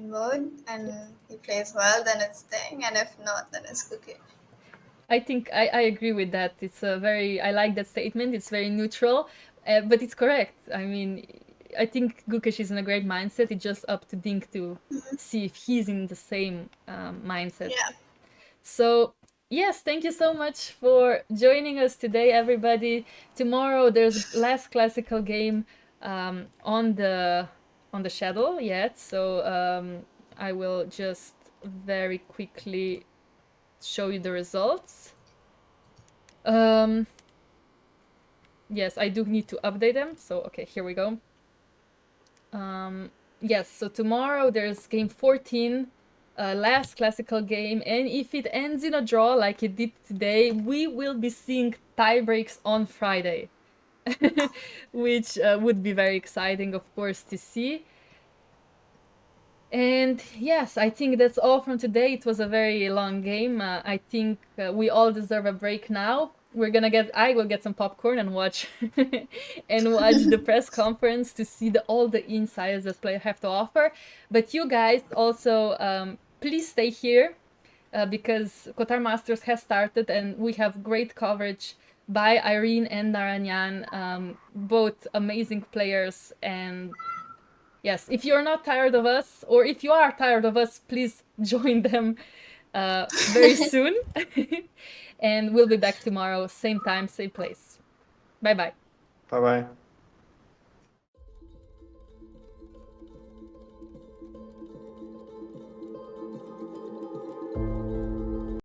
mood and he plays well, then it's Ding, and if not, then it's Cookish. I think I agree with that. I like that statement. It's very neutral, but it's correct. I mean, I think Gukesh is in a great mindset. It's just up to Dink to see if he's in the same mindset. Yeah. So, yes, thank you so much for joining us today, everybody. Tomorrow there's last classical game on the schedule yet. So I will just very quickly show you the results. Yes, I do need to update them. So, okay, here we go. Yes, so tomorrow there's game 14, last classical game, and if it ends in a draw like it did today, we will be seeing tiebreaks on Friday, which would be very exciting, of course, to see. And yes, I think that's all from today. It was a very long game. I think we all deserve a break now. I will get some popcorn and watch the press conference to see all the insights that players have to offer. But you guys also, please stay here because Qatar Masters has started and we have great coverage by Irene and Naranyan, both amazing players. And yes, if you're not tired of us, or if you are tired of us, please join them very soon. And we'll be back tomorrow, same time, same place. Bye bye. Bye bye.